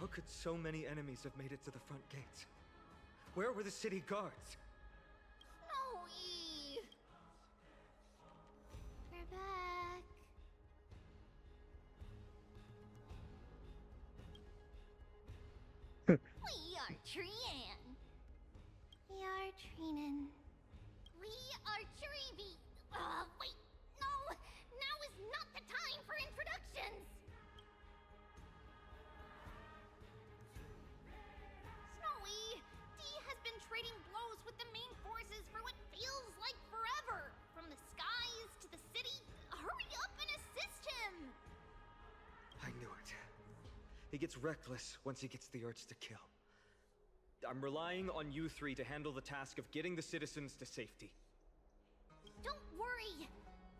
How could so many enemies have made it to the front gates? Where were the city guards? Snowy! We're back. We are Trian. We are Trinan. We are Treevy. Wait, no! Now is not the time for introductions! Snowy, Dee has been trading blows with the main forces for what feels like forever. From the skies to the city. Hurry up and assist him! I knew it. He gets reckless once he gets the urge to kill. I'm relying on you three to handle the task of getting the citizens to safety. Don't worry.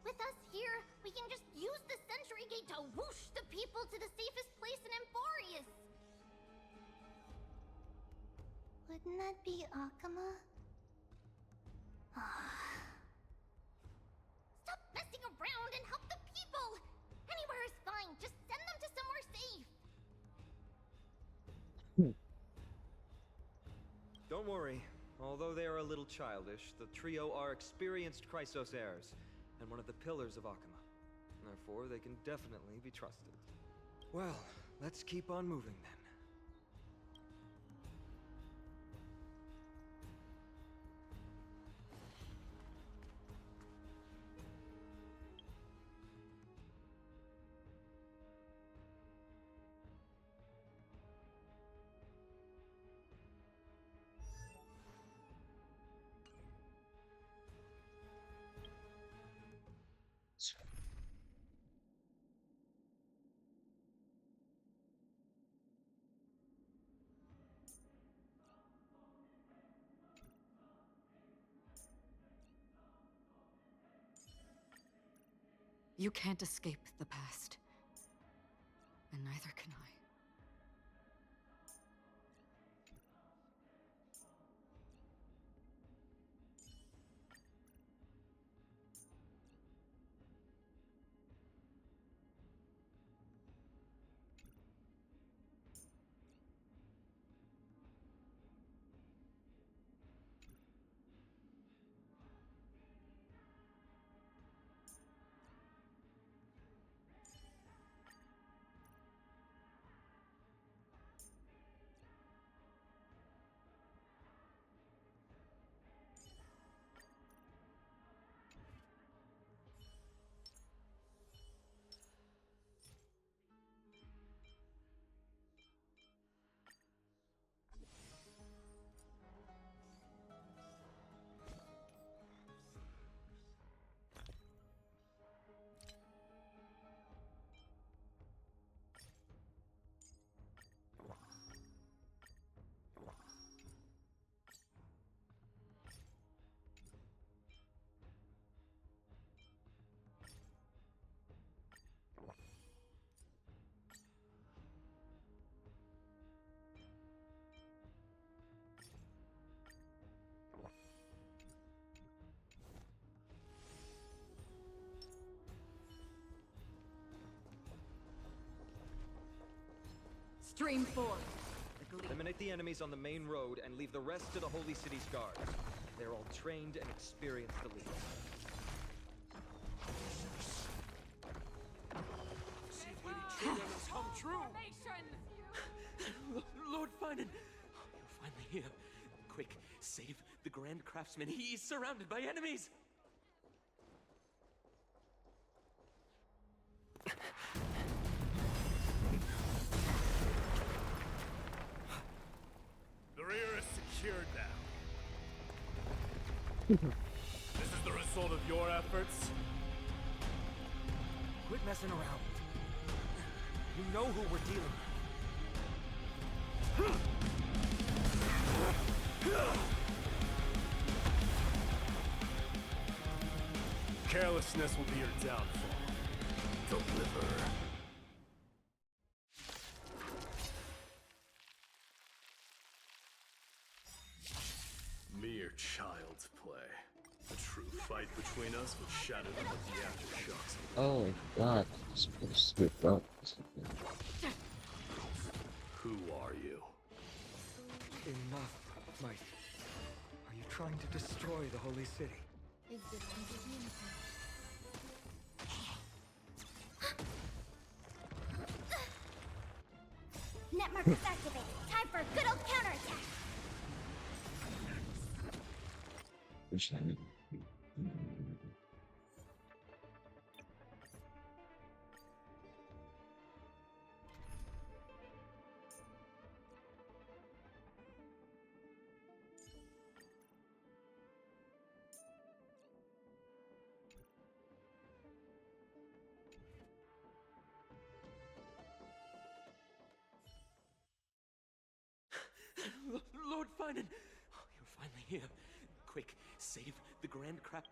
With us here, we can just use the Sentry Gate to whoosh the people to the safest place in Amphorius. Wouldn't that be Akama? Stop messing around and help the people! Anywhere is fine, just send them to somewhere safe. Don't worry. Although they are a little childish, the trio are experienced Chrysos heirs, and one of the pillars of Akama. Therefore, they can definitely be trusted. Well, let's keep on moving then. You can't escape the past. And neither can I. Stream forth. Eliminate the enemies on the main road and leave the rest to the Holy City's guards. They're all trained and experienced elites. See if Lady Triana's come true. Lord Finan, you're finally here. Quick, save the Grand Craftsman. He's surrounded by enemies. The rear is secured now. This is the result of your efforts? Quit messing around. You know who we're dealing with. Carelessness will be your downfall. Deliver. Mere child's play. The true fight between us will shatter them with the aftershocks. Oh god, supposed to be broke. Who are you? Enough, Mighty. Are you trying to destroy the Holy City? Net markers activated. Time for a good old counterattack. Lord Finan, you're finally here. Quick, save the Grand Crap.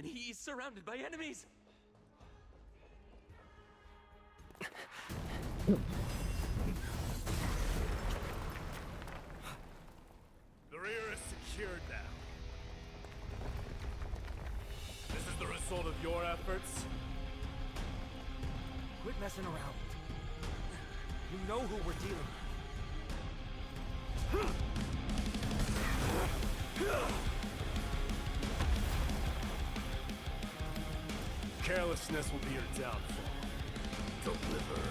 He's surrounded by enemies. The rear is secured now. This is the result of your efforts? Quit messing around. You know who we're dealing with. Carelessness will be your downfall. Deliver.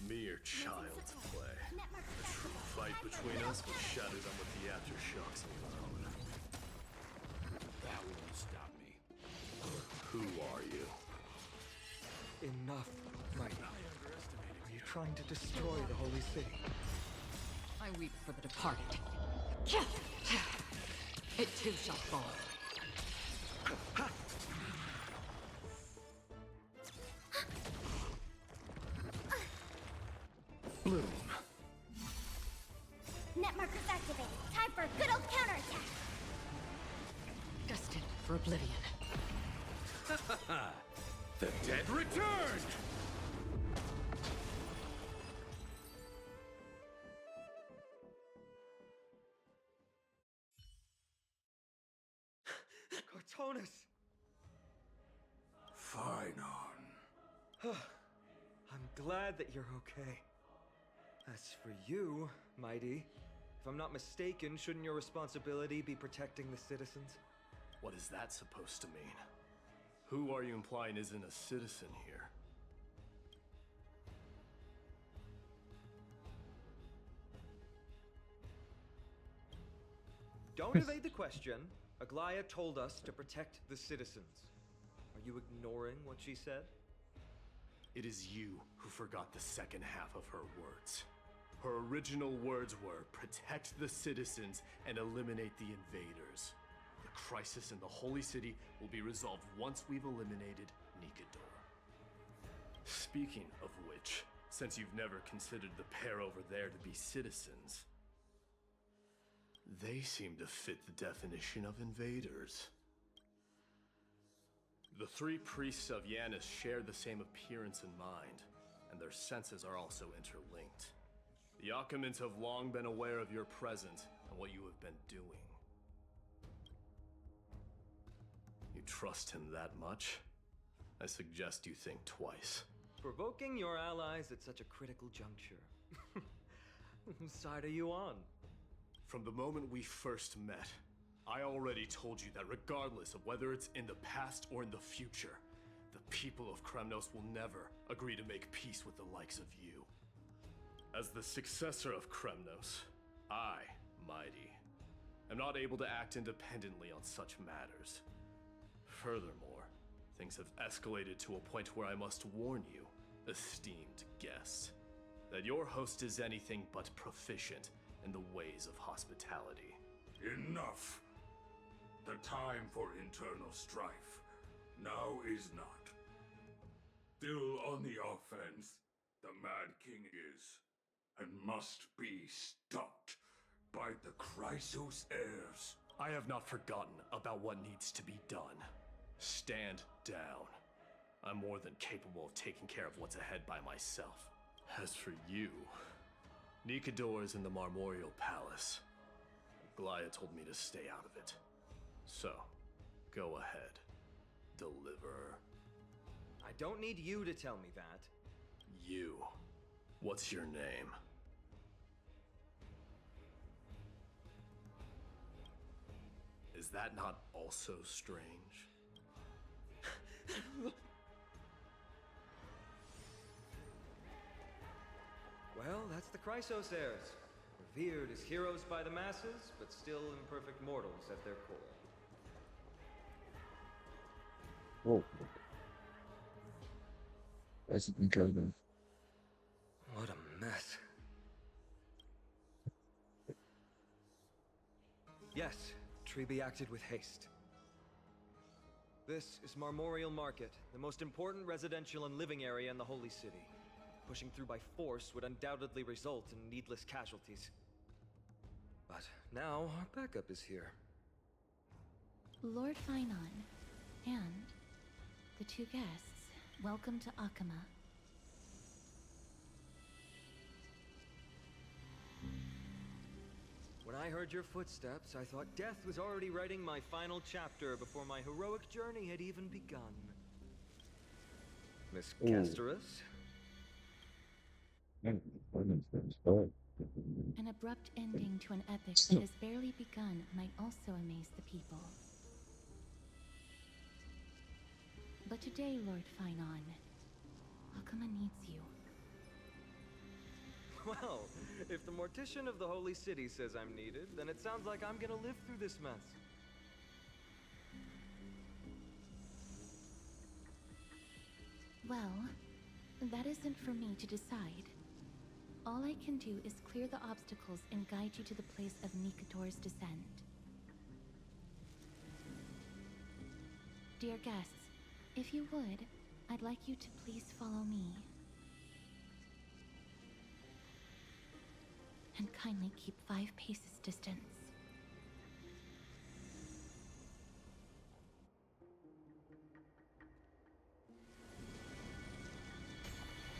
Mere child's play. The true fight between us will shatter them with the aftershocks alone. That won't stop me. Who are you? Enough, Mighty. Are you trying to destroy the Holy City? I weep for the departed. It too shall fall. Bloom. Net markers activated. Time for a good old counterattack. Destined for oblivion. The dead return! Cortonus! Finon. I'm glad that you're okay. As for you, Mighty, if I'm not mistaken, shouldn't your responsibility be protecting the citizens? What is that supposed to mean? Who are you implying isn't a citizen here? Don't evade the question. Aglaya told us to protect the citizens. Are you ignoring what she said? It is you who forgot the second half of her words. Her original words were, protect the citizens and eliminate the invaders. The crisis in the Holy City will be resolved once we've eliminated Nikador. Speaking of which, since you've never considered the pair over there to be citizens, they seem to fit the definition of invaders. The three priests of Yanis share the same appearance and mind, and their senses are also interlinked. The Akamans have long been aware of your presence and what you have been doing. You trust him that much? I suggest you think twice. Provoking your allies at such a critical juncture. Whose side are you on? From the moment we first met, I already told you that regardless of whether it's in the past or in the future, the people of Kremnos will never agree to make peace with the likes of you. As the successor of Kremnos, I, Mighty, am not able to act independently on such matters. Furthermore, things have escalated to a point where I must warn you, esteemed guest, that your host is anything but proficient in the ways of hospitality. Enough! The time for internal strife now is not. Still on the offense, the Mad King is, and must be stopped by the Chrysos heirs. I have not forgotten about what needs to be done. Stand down. I'm more than capable of taking care of what's ahead by myself. As for you, Nikador is in the Marmorial Palace. Glaya told me to stay out of it. So, go ahead. Deliver. I don't need you to tell me that. You. What's your name? Is that not also strange? Well, that's the Chrysos heirs. Revered as heroes by the masses, but still imperfect mortals at their core. Oh. That's incredible. What a mess. Yes, Treby acted with haste. This is Marmorial Market, the most important residential and living area in the Holy City. Pushing through by force would undoubtedly result in needless casualties. But now our backup is here. Lord Finon, and the two guests, welcome to Akama. When I heard your footsteps, I thought death was already writing my final chapter before my heroic journey had even begun. Miss Casterus? An abrupt ending to an epic that has barely begun might also amaze the people. But today, Lord Finon, Akama needs you. Well, if the Mortician of the Holy City says I'm needed, then it sounds like I'm gonna live through this mess. Well, that isn't for me to decide. All I can do is clear the obstacles and guide you to the place of Nikador's descent. Dear guests, if you would, I'd like you to please follow me. And kindly keep 5 paces distance.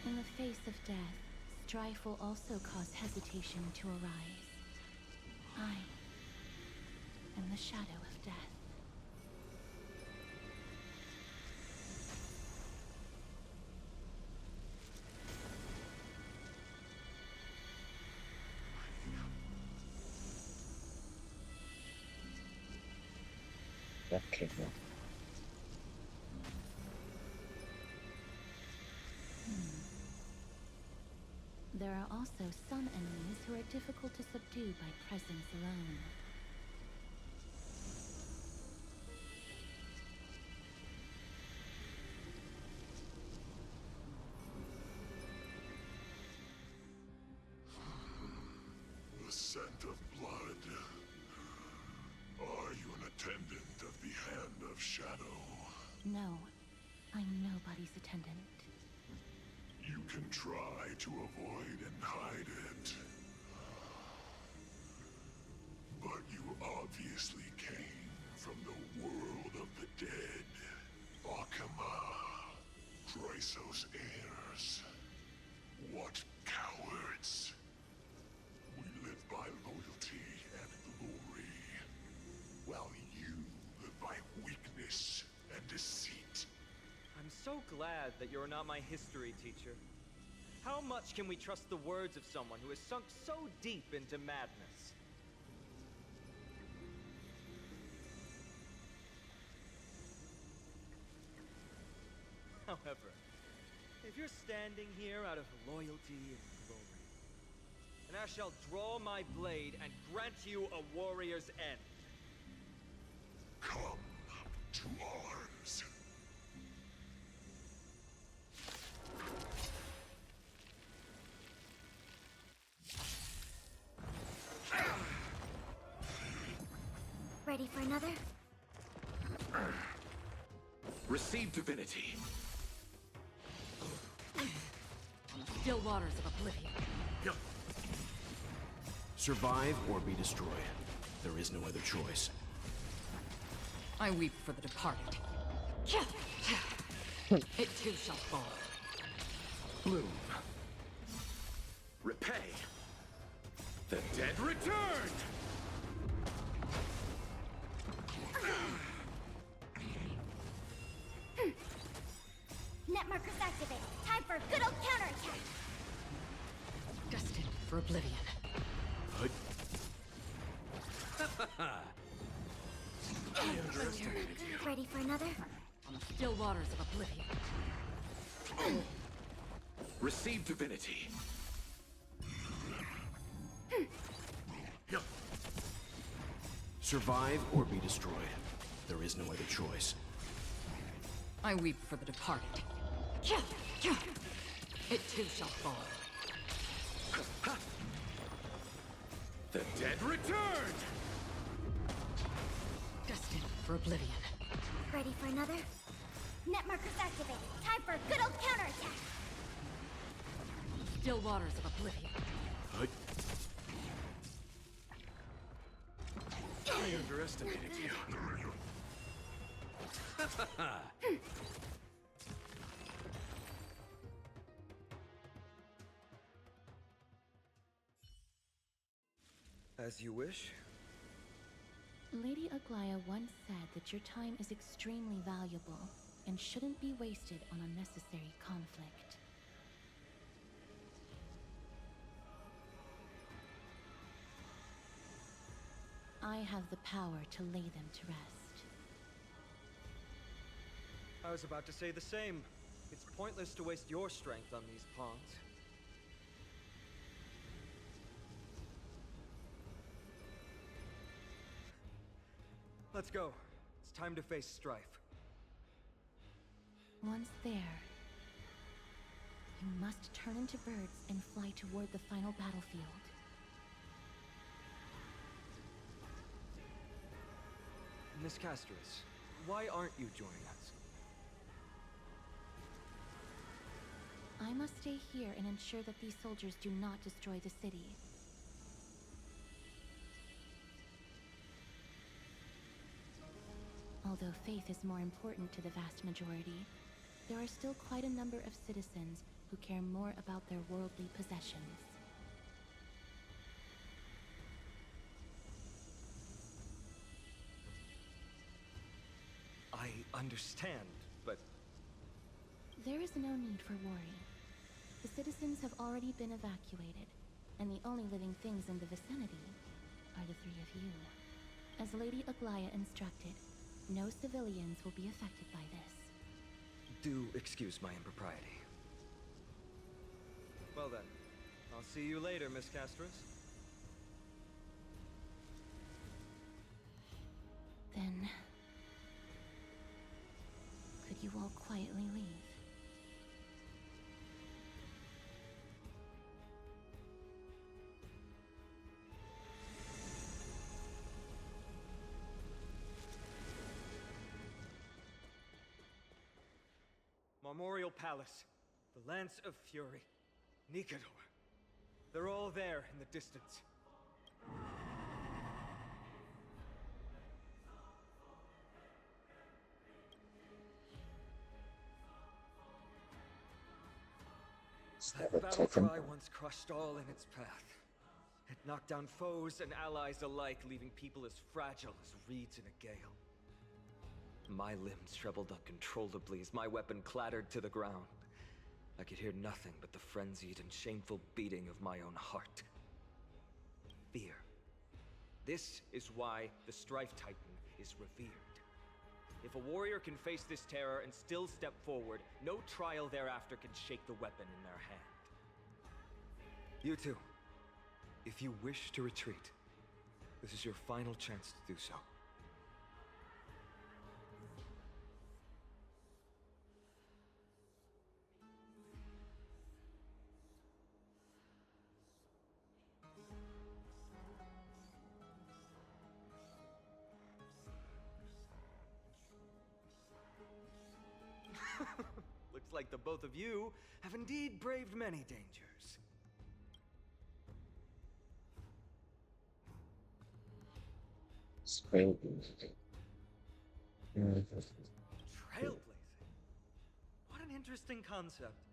In the face of death, strife will also cause hesitation to arise. I am the shadow of death. Okay. There are also some enemies who are difficult to subdue by presence alone. The scent of blood. Are you an attendant of the Hand of Shadow? No, I'm nobody's attendant. can try to avoid and hide it. But you obviously came from the world of the dead. Akama, Chrysos heirs. What cowards! We live by loyalty and glory, while you live by weakness and deceit. I'm so glad that you're not my history teacher. How much can we trust the words of someone who has sunk so deep into madness? However, if you're standing here out of loyalty and glory, then I shall draw my blade and grant you a warrior's end. Come to arms. Ready for another? Receive divinity. Still waters of oblivion. Survive or be destroyed. There is no other choice. I weep for the departed. It too shall fall. Bloom. Repay. The dead returned! Net markers activated. Time for a good old counterattack. Destined for oblivion. I underestimated you. Ready for another? Still waters of oblivion. Receive divinity. Survive or be destroyed. There is no other choice. I weep for the departed. It too shall fall. The dead returned! Destined for oblivion. Ready for another? Net markers activated. Time for a good old counterattack. Still waters of oblivion. I underestimated you. As you wish. Lady Aglaya once said that your time is extremely valuable and shouldn't be wasted on unnecessary conflict. I have the power to lay them to rest. I was about to say the same. It's pointless to waste your strength on these pawns. Let's go. It's time to face strife. Once there, you must turn into birds and fly toward the final battlefield. Miss Castris, why aren't you joining us? I must stay here and ensure that these soldiers do not destroy the city. Although faith is more important to the vast majority, there are still quite a number of citizens who care more about their worldly possessions. I understand, but... There is no need for worry. The citizens have already been evacuated, and the only living things in the vicinity are the three of you. As Lady Aglaya instructed, no civilians will be affected by this. Do excuse my impropriety. Well then, I'll see you later, Miss Castris. Then... could you all quietly leave? Memorial Palace. The Lance of Fury. Nikador. They're all there in the distance. That battle cry once crushed all in its path. It knocked down foes and allies alike, leaving people as fragile as reeds in a gale. My limbs trembled uncontrollably as my weapon clattered to the ground. I could hear nothing but the frenzied and shameful beating of my own heart. Fear. This is why the Strife Titan is revered. If a warrior can face this terror and still step forward, no trial thereafter can shake the weapon in their hand. You two, if you wish to retreat, this is your final chance to do so. Looks like the both of you have indeed braved many dangers. Trailblazing? What an interesting concept.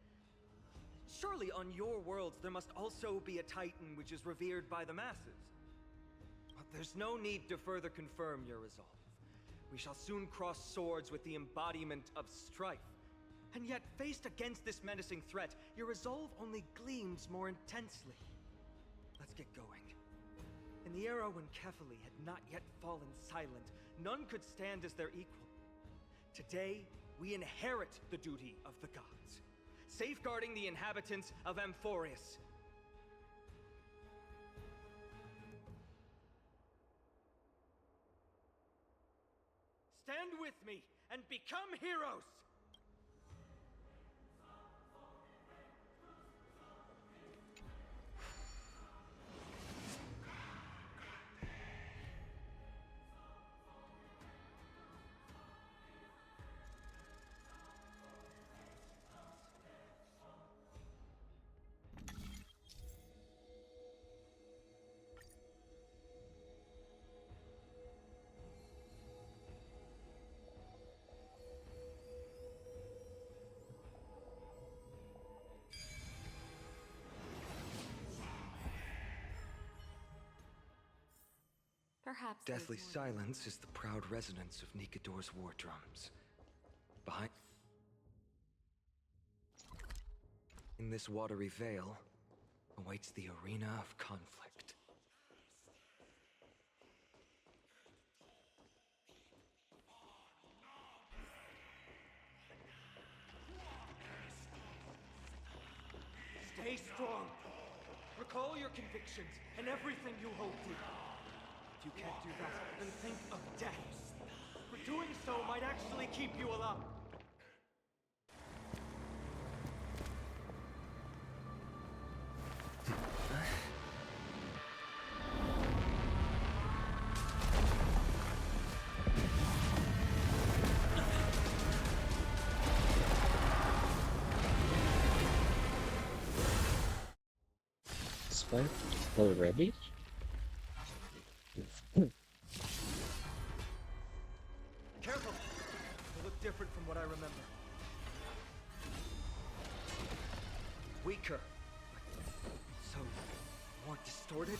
Surely on your worlds there must also be a Titan which is revered by the masses. But there's no need to further confirm your resolve. We shall soon cross swords with the embodiment of strife. And yet, faced against this menacing threat, your resolve only gleams more intensely. Let's get going. In the era when Kefali had not yet fallen silent, none could stand as their equal. Today, we inherit the duty of the gods, safeguarding the inhabitants of Amphorius. Stand with me and become heroes! Perhaps Deathly silence is the proud resonance of Nikador's war drums. Behind... In this watery veil awaits the arena of conflict. Stay strong. Recall your convictions and everything you hold dear. If you can't do that, then think of death. For doing so might actually keep you alive. Spike already? Careful! They look different from what I remember. Weaker. So, more distorted?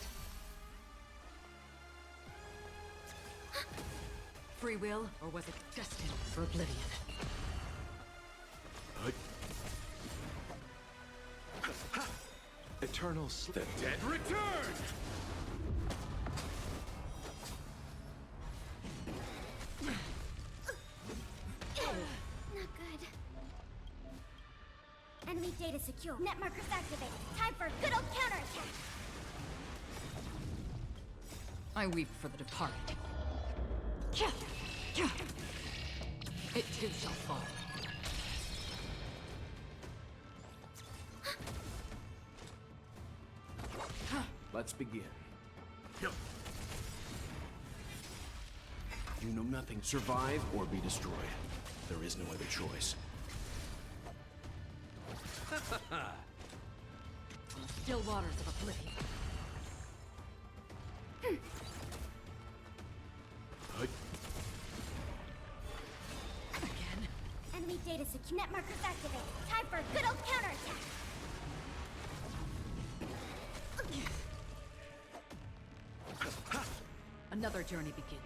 Free will, or was it destined for oblivion? Eternal sleep. The dead return! Not good. Enemy data secure. Net markers activated. Time for a good old counterattack. I weep for the departed. It too shall fall. Let's begin. You know nothing. Survive or be destroyed. There is no other choice. Still waters of oblivion. Again. Enemy data secure. Net markers activated. Time for a good old counterattack. Another journey begins.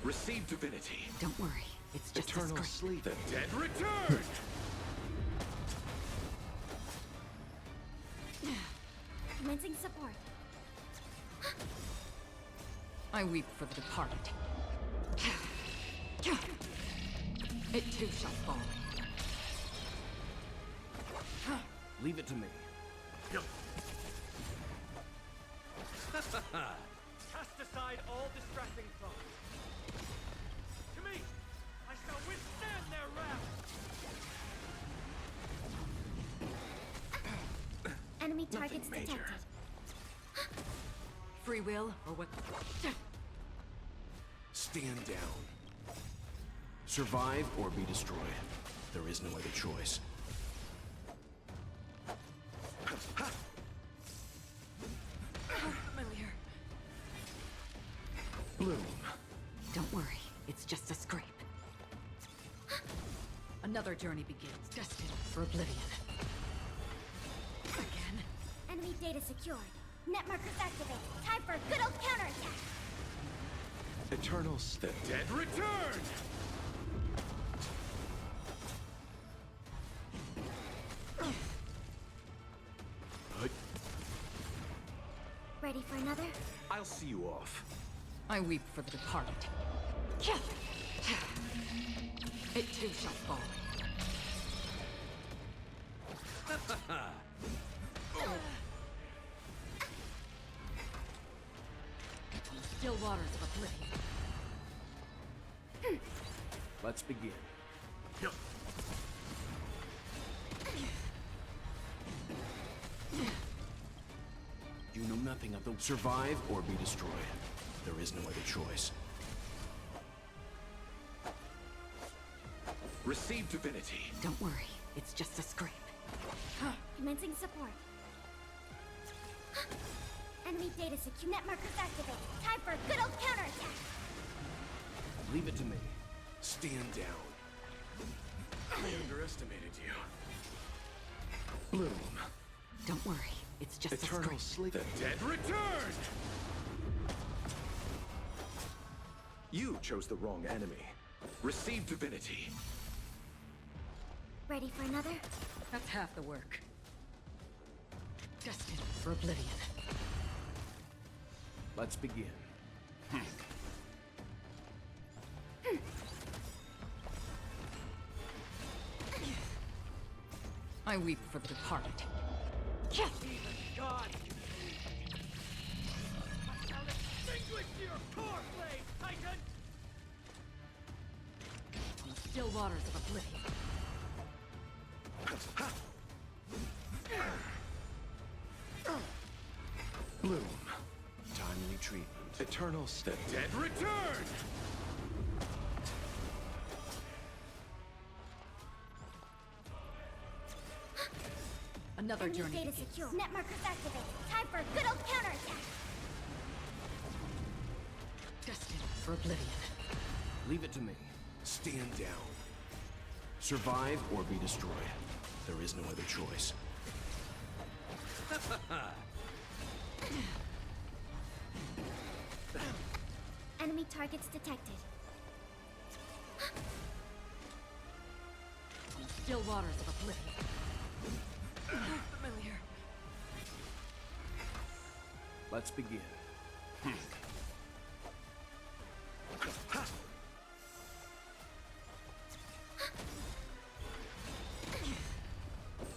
Receive divinity. Don't worry, it's just Eternal a sleep. The dead return! Commencing support. I weep for the departed. It too shall fall. Leave it to me. Cast aside all distracting thoughts. To me, I shall withstand their wrath. Enemy targets detected. Free will, or what? Stand down. Survive or be destroyed. There is no other choice. Familiar. Bloom. Don't worry, it's just a scrape. Another journey begins, destined for oblivion. Again. Enemy data secured. Net markers activated. Time for a good old counterattack. Eternal the dead return! Ready for another? I'll see you off. I weep for the departed. It too shall fall. Still waters of oblivion. Let's begin. You know nothing of the survive or be destroyed. There is no other choice. Receive divinity. Don't worry, it's just a scrape. Commencing support. Enemy data secure. Net markers activated. Time for a good old counterattack. Leave it to me. Stand down. I underestimated you. Bloom. Don't worry, it's just Eternal a sleep. The dead return! You chose the wrong enemy. Receive divinity. Ready for another? That's half the work. Destined for oblivion. Let's begin. I weep for the departed. Even God! I shall extinguish your core flame, Titan! Still waters of oblivion. Bloom. Timely treatment. Eternal the dead return! Another Enemy journey data begins. secure. Net markers activated. Time for a good old counterattack. Destined for oblivion. Leave it to me. Stand down. Survive or be destroyed. There is no other choice. Enemy targets detected. Still waters of oblivion. Familiar. Let's begin.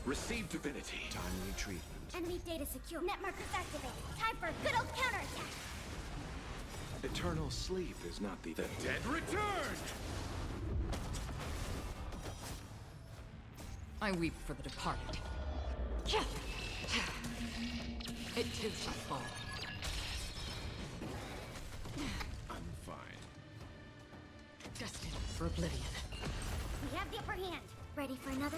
Receive divinity. Timely treatment. Enemy data secure. Net markers activated. Time for a good old counterattack. Eternal sleep is not the dead return! I weep for the departed. It too shall fall. I'm fine. Destined for for oblivion. We have the upper hand. Ready for another?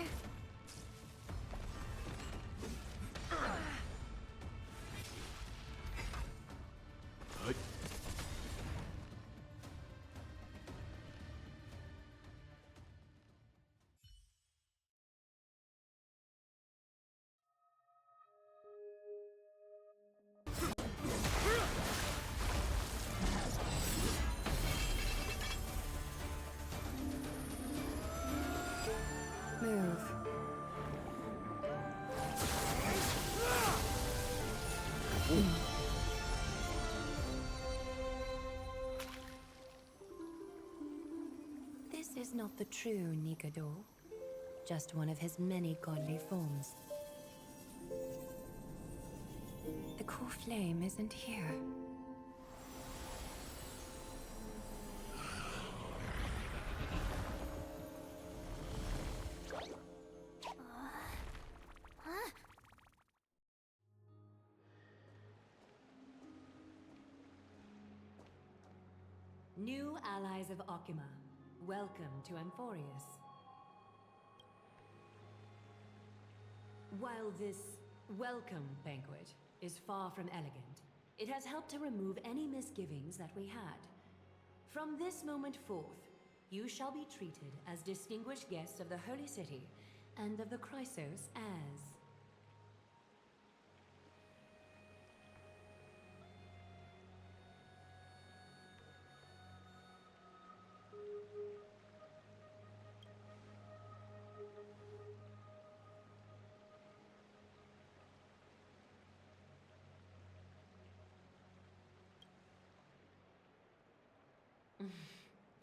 Move. This is not the true Nikador, just one of his many godly forms. The core flame isn't here. New allies of Okima, welcome to Amphorius. While this welcome banquet is far from elegant, it has helped to remove any misgivings that we had. From this moment forth, you shall be treated as distinguished guests of the Holy City and of the Chrysos as...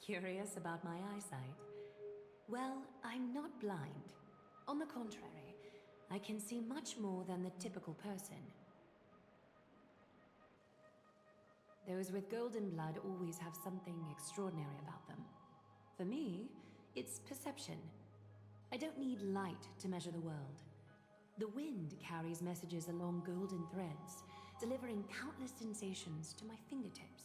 Curious about my eyesight? Well, I'm not blind. On the contrary, I can see much more than the typical person. Those with golden blood always have something extraordinary about them. For me, it's perception. I don't need light to measure the world. The wind carries messages along golden threads, delivering countless sensations to my fingertips.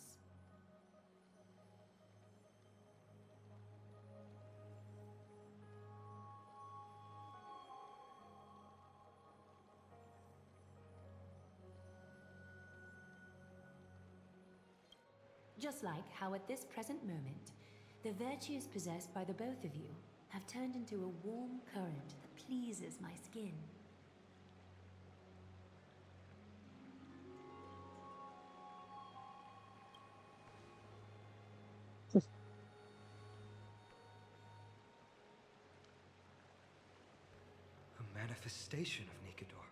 Just like how at this present moment, the virtues possessed by the both of you have turned into a warm current that pleases my skin. A manifestation of Nikador.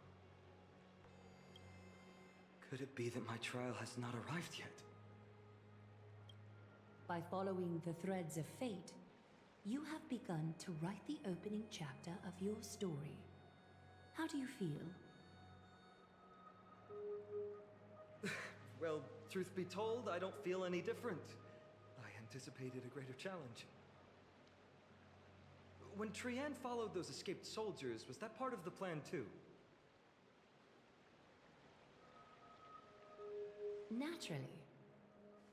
Could it be that my trial has not arrived yet? By following the threads of fate, you have begun to write the opening chapter of your story. How do you feel? Well, truth be told, I don't feel any different. I anticipated a greater challenge. When Trianne followed those escaped soldiers, was that part of the plan too? Naturally.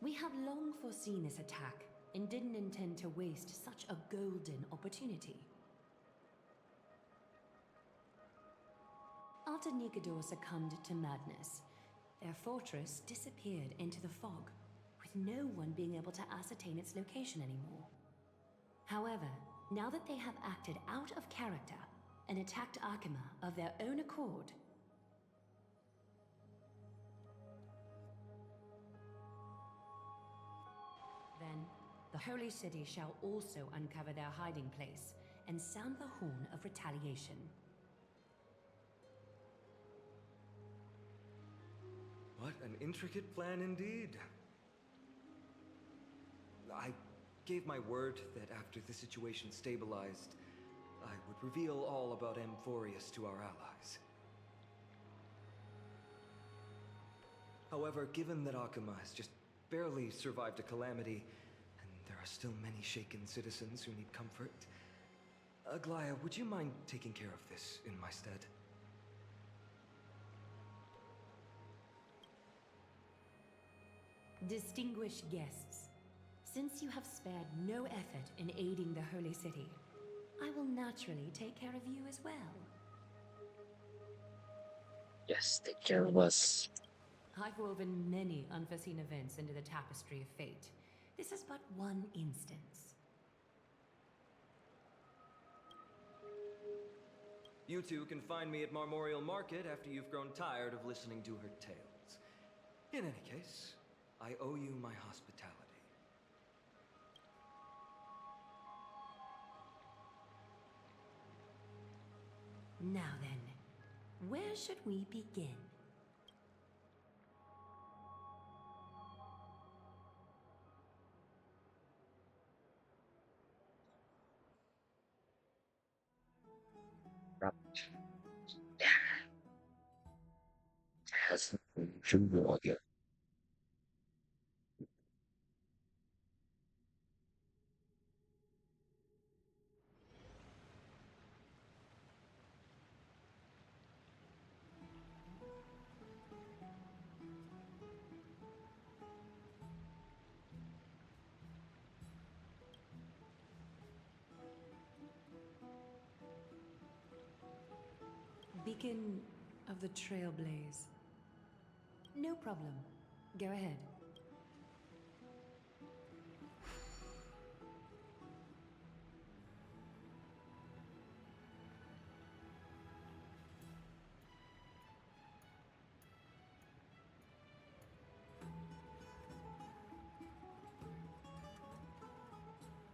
We have long foreseen this attack and didn't intend to waste such a golden opportunity. After Nikador succumbed to madness, their fortress disappeared into the fog, with no one being able to ascertain its location anymore. However, now that they have acted out of character and attacked Akima of their own accord, then, the Holy City shall also uncover their hiding place and sound the horn of retaliation. What an intricate plan indeed. I gave my word that after the situation stabilized, I would reveal all about Amphorius to our allies. However, given that Akima has just barely survived a calamity, and there are still many shaken citizens who need comfort, Aglaya, would you mind taking care of this in my stead? Distinguished guests, Since you have spared no effort in aiding the Holy City, I will naturally take care of you as well. Yes, take care of us. I've woven many unforeseen events into the tapestry of fate. This is but one instance. You two can find me at Marmorial Market after you've grown tired of listening to her tales. In any case, I owe you my hospitality. Now then, where should we begin? Has should go again. Beacon of the Trailblaze. No problem. Go ahead.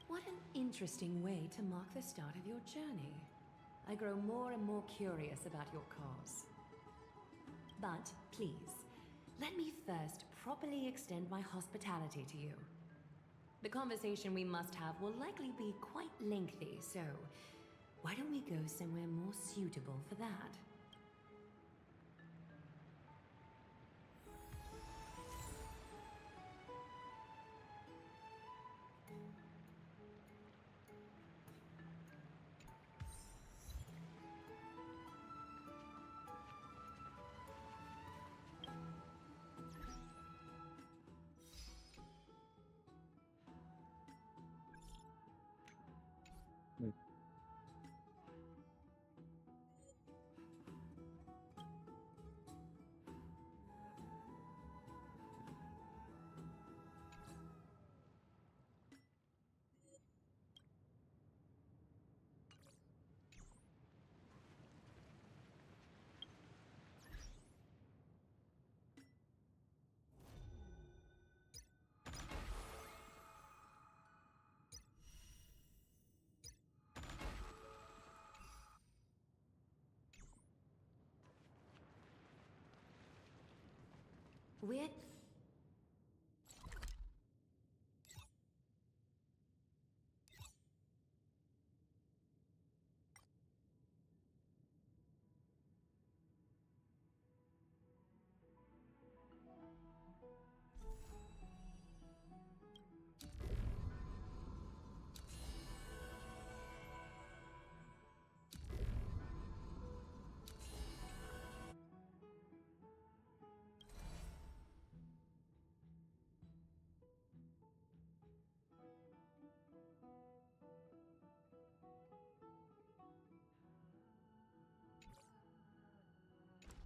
What an interesting way to mark the start of your journey. I grow more and more curious about your cause. But please, let me first properly extend my hospitality to you. The conversation we must have will likely be quite lengthy, so why don't we go somewhere more suitable for that? We're...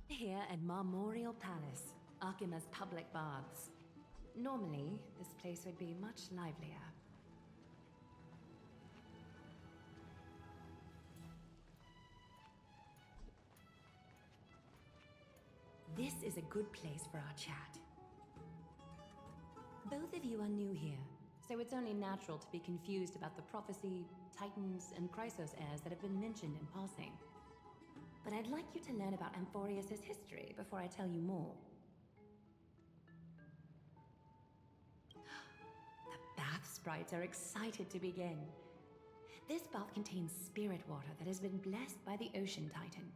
Here at Marmorial Palace, Akima's public baths. Normally, this place would be much livelier. This is a good place for our chat. Both of you are new here, so it's only natural to be confused about the prophecy, titans, and Chrysos heirs that have been mentioned in passing. But I'd like you to learn about Amphorius' history before I tell you more. The bath sprites are excited to begin. This bath contains spirit water that has been blessed by the Ocean Titan.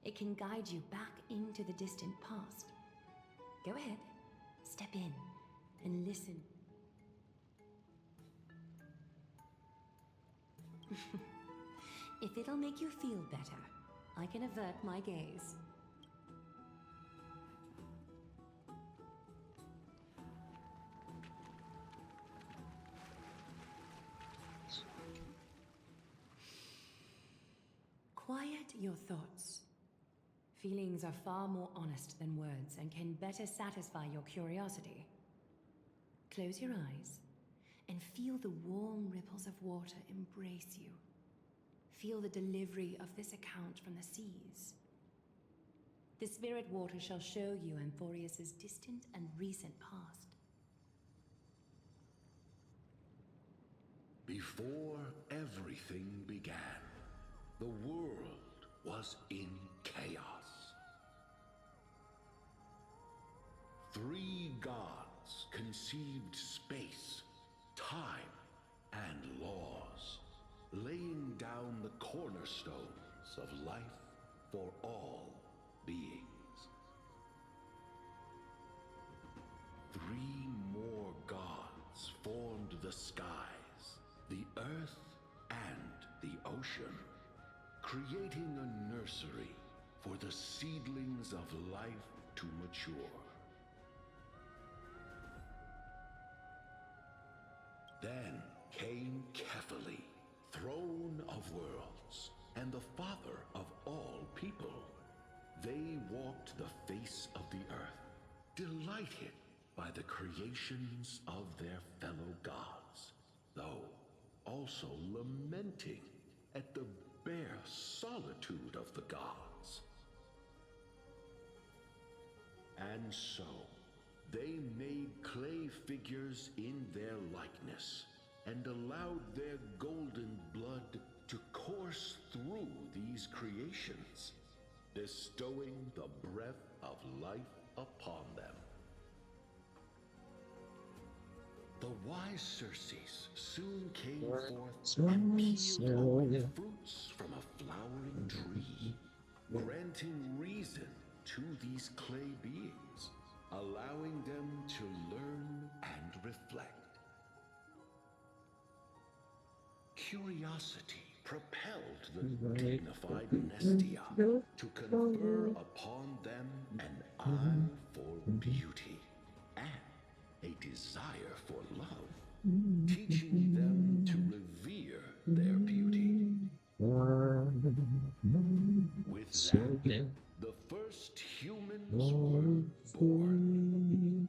It can guide you back into the distant past. Go ahead, step in, and listen. If it'll make you feel better, I can avert my gaze. your thoughts. Feelings are far more honest than words and can better satisfy your curiosity. Close your eyes and feel the warm ripples of water embrace you. Feel the delivery of this account from the seas. The spirit water shall show you Amphorius's distant and recent past. Before everything began, the world was in chaos. 3 gods conceived space, time, and laws, laying down the cornerstones of life for all beings. 3 more gods formed the skies, the earth, and the ocean, creating a nursery for the seedlings of life to mature. Then came Kefali, throne of worlds, and the father of all people. They walked the face of the earth, delighted by the creations of their fellow gods, though also lamenting at the bare solitude of the gods. And so, they made clay figures in their likeness, and allowed their golden blood to course through these creations, bestowing the breath of life upon them. The wise Circes soon came forth and peeled away fruits from a flowering tree, granting reason to these clay beings, allowing them to learn and reflect. Curiosity propelled the dignified Nestia to confer upon them an eye for beauty and a desire for love, teaching them to revere their beauty. With that, the first humans were born.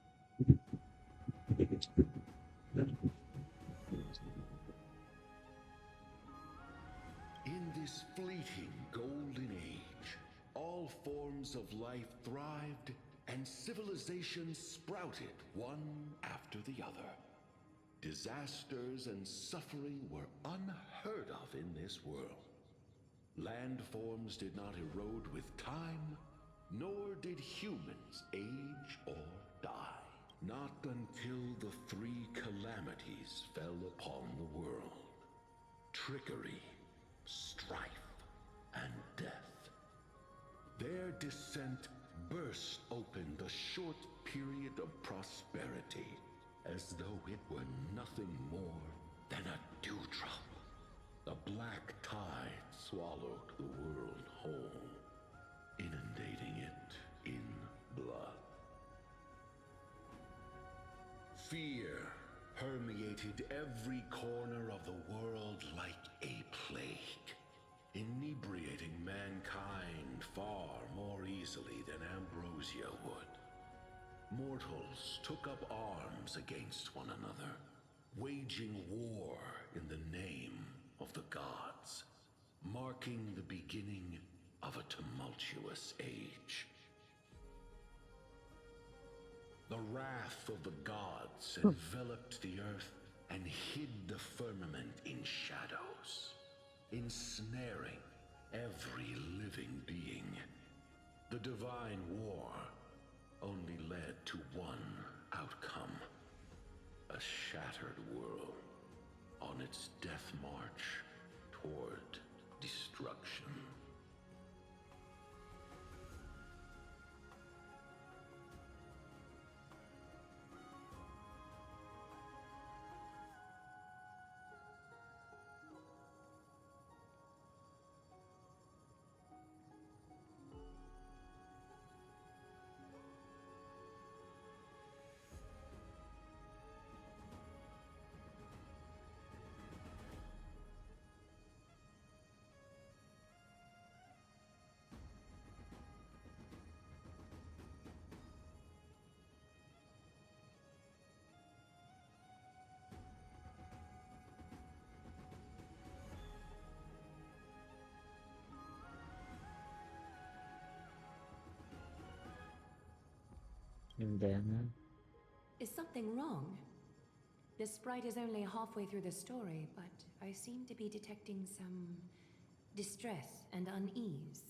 In this fleeting golden age, all forms of life thrived and civilizations sprouted one after the other. Disasters and suffering were unheard of in this world. Landforms did not erode with time, nor did humans age or die. Not until the 3 calamities fell upon the world: trickery, strife, and death. Their descent burst open the short period of prosperity, as though it were nothing more than a dewdrop. The black tide swallowed the world whole, inundating it in blood. Fear permeated every corner of the world like a plague, inebriating mankind far more easily than ambrosia would. Mortals took up arms against one another, waging war in the name of the gods, marking the beginning of a tumultuous age. The wrath of the gods enveloped the earth and hid the firmament in shadows, ensnaring every living being. The divine war only led to one outcome: a shattered world on its death march toward destruction. And then Is something wrong? The sprite is only halfway through the story, but I seem to be detecting some distress and unease.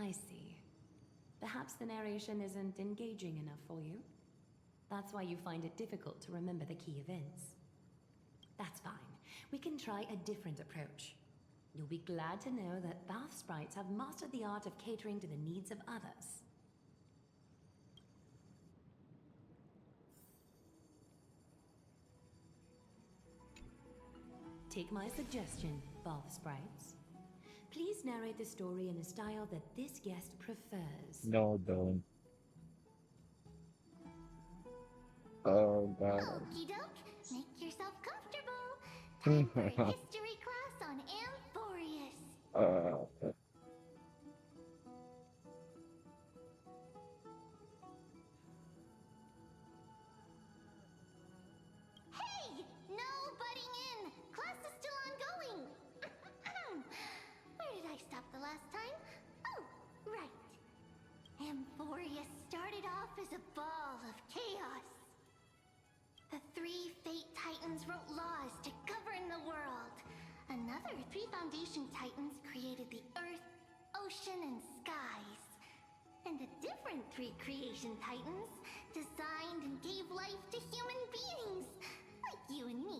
I see. Perhaps the narration isn't engaging enough for you. That's why you find it difficult to remember the key events. That's fine. We can try a different approach. You'll be glad to know that bath sprites have mastered the art of catering to the needs of others. Take my suggestion, bath sprites. Please narrate the story in a style that this guest prefers. no, don't. Oh god. Okie doke, make yourself comfortable. Time for a history class on Amphorius. Hey! No butting in! Class is still ongoing! Where did I stop the last time? Oh, right. Amphorius started off as a ball of chaos. The three Fate Titans wrote laws to govern the world. Another three Foundation Titans created the earth, ocean, and skies. And the different three Creation Titans designed and gave life to human beings, like you and me.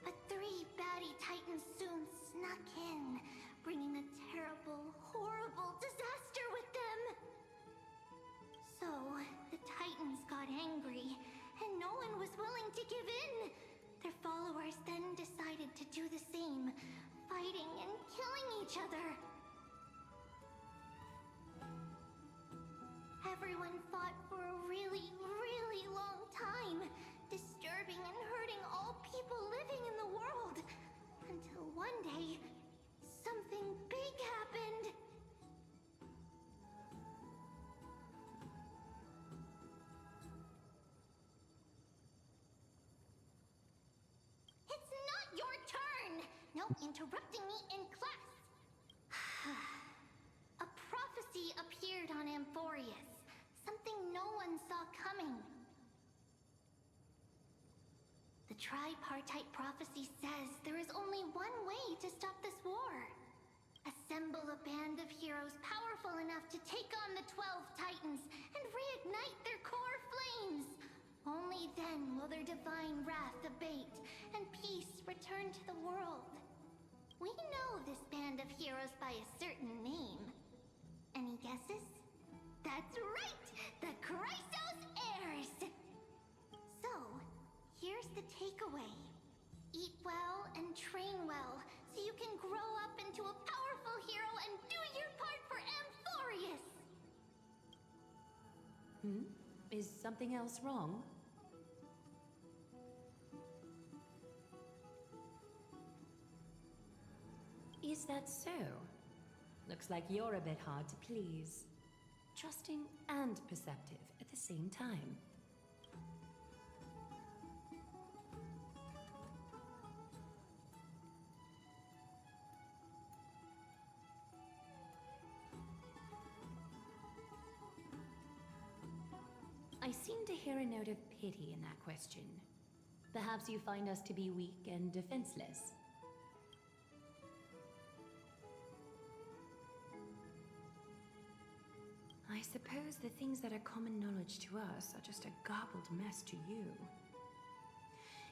But three baddie Titans soon snuck in, bringing a terrible, horrible disaster with them. So, the Titans got angry, and no one was willing to give in. Their followers then decided to do the same, fighting and killing each other. Everyone fought for a really, really long time, disturbing and hurting all people living in the world. Until one day, something big happened. It's not your turn! No interrupting me in class! A prophecy appeared on Amphorius. Something no one saw coming. The tripartite prophecy says there is only one way to stop this war. Assemble a band of heroes powerful enough to take on the 12 Titans and reignite their core flames. Only then will their divine wrath abate and peace return to the world. We know this band of heroes by a certain name. Any guesses? That's right! The Chrysos Heirs! So, here's the takeaway. Eat well and train well, so you can grow up into a powerful hero and do your part for Amphorius! Is something else wrong? Is that so? Looks like you're a bit hard to please. Trusting and perceptive at the same time. I seem to hear a note of pity in that question. Perhaps you find us to be weak and defenseless. I suppose the things that are common knowledge to us are just a garbled mess to you.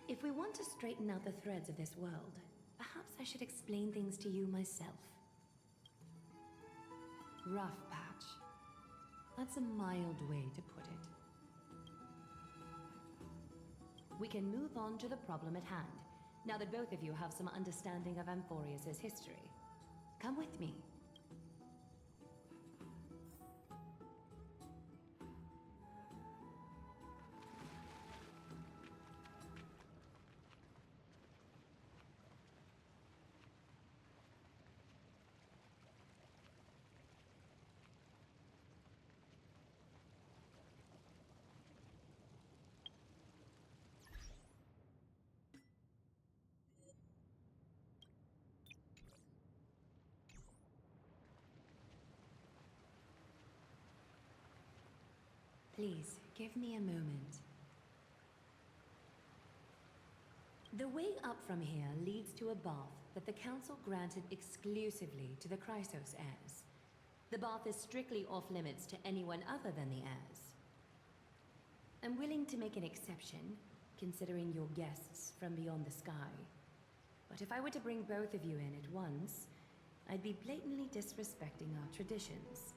If we want to straighten out the threads of this world, perhaps I should explain things to you myself. Rough patch. That's a mild way to put it. We can move on to the problem at hand, now that both of you have some understanding of Amphorius' history. Come with me. Please, give me a moment. The way up from here leads to a bath that the Council granted exclusively to the Chrysos heirs. The bath is strictly off-limits to anyone other than the heirs. I'm willing to make an exception, considering your guests from beyond the sky. But if I were to bring both of you in at once, I'd be blatantly disrespecting our traditions.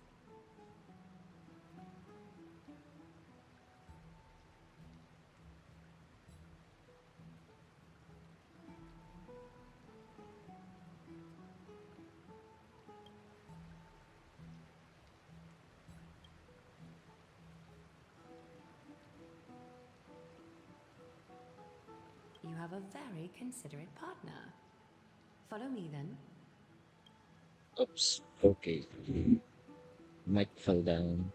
You have a very considerate partner. Follow me then. Oops. Okay. Might fell down.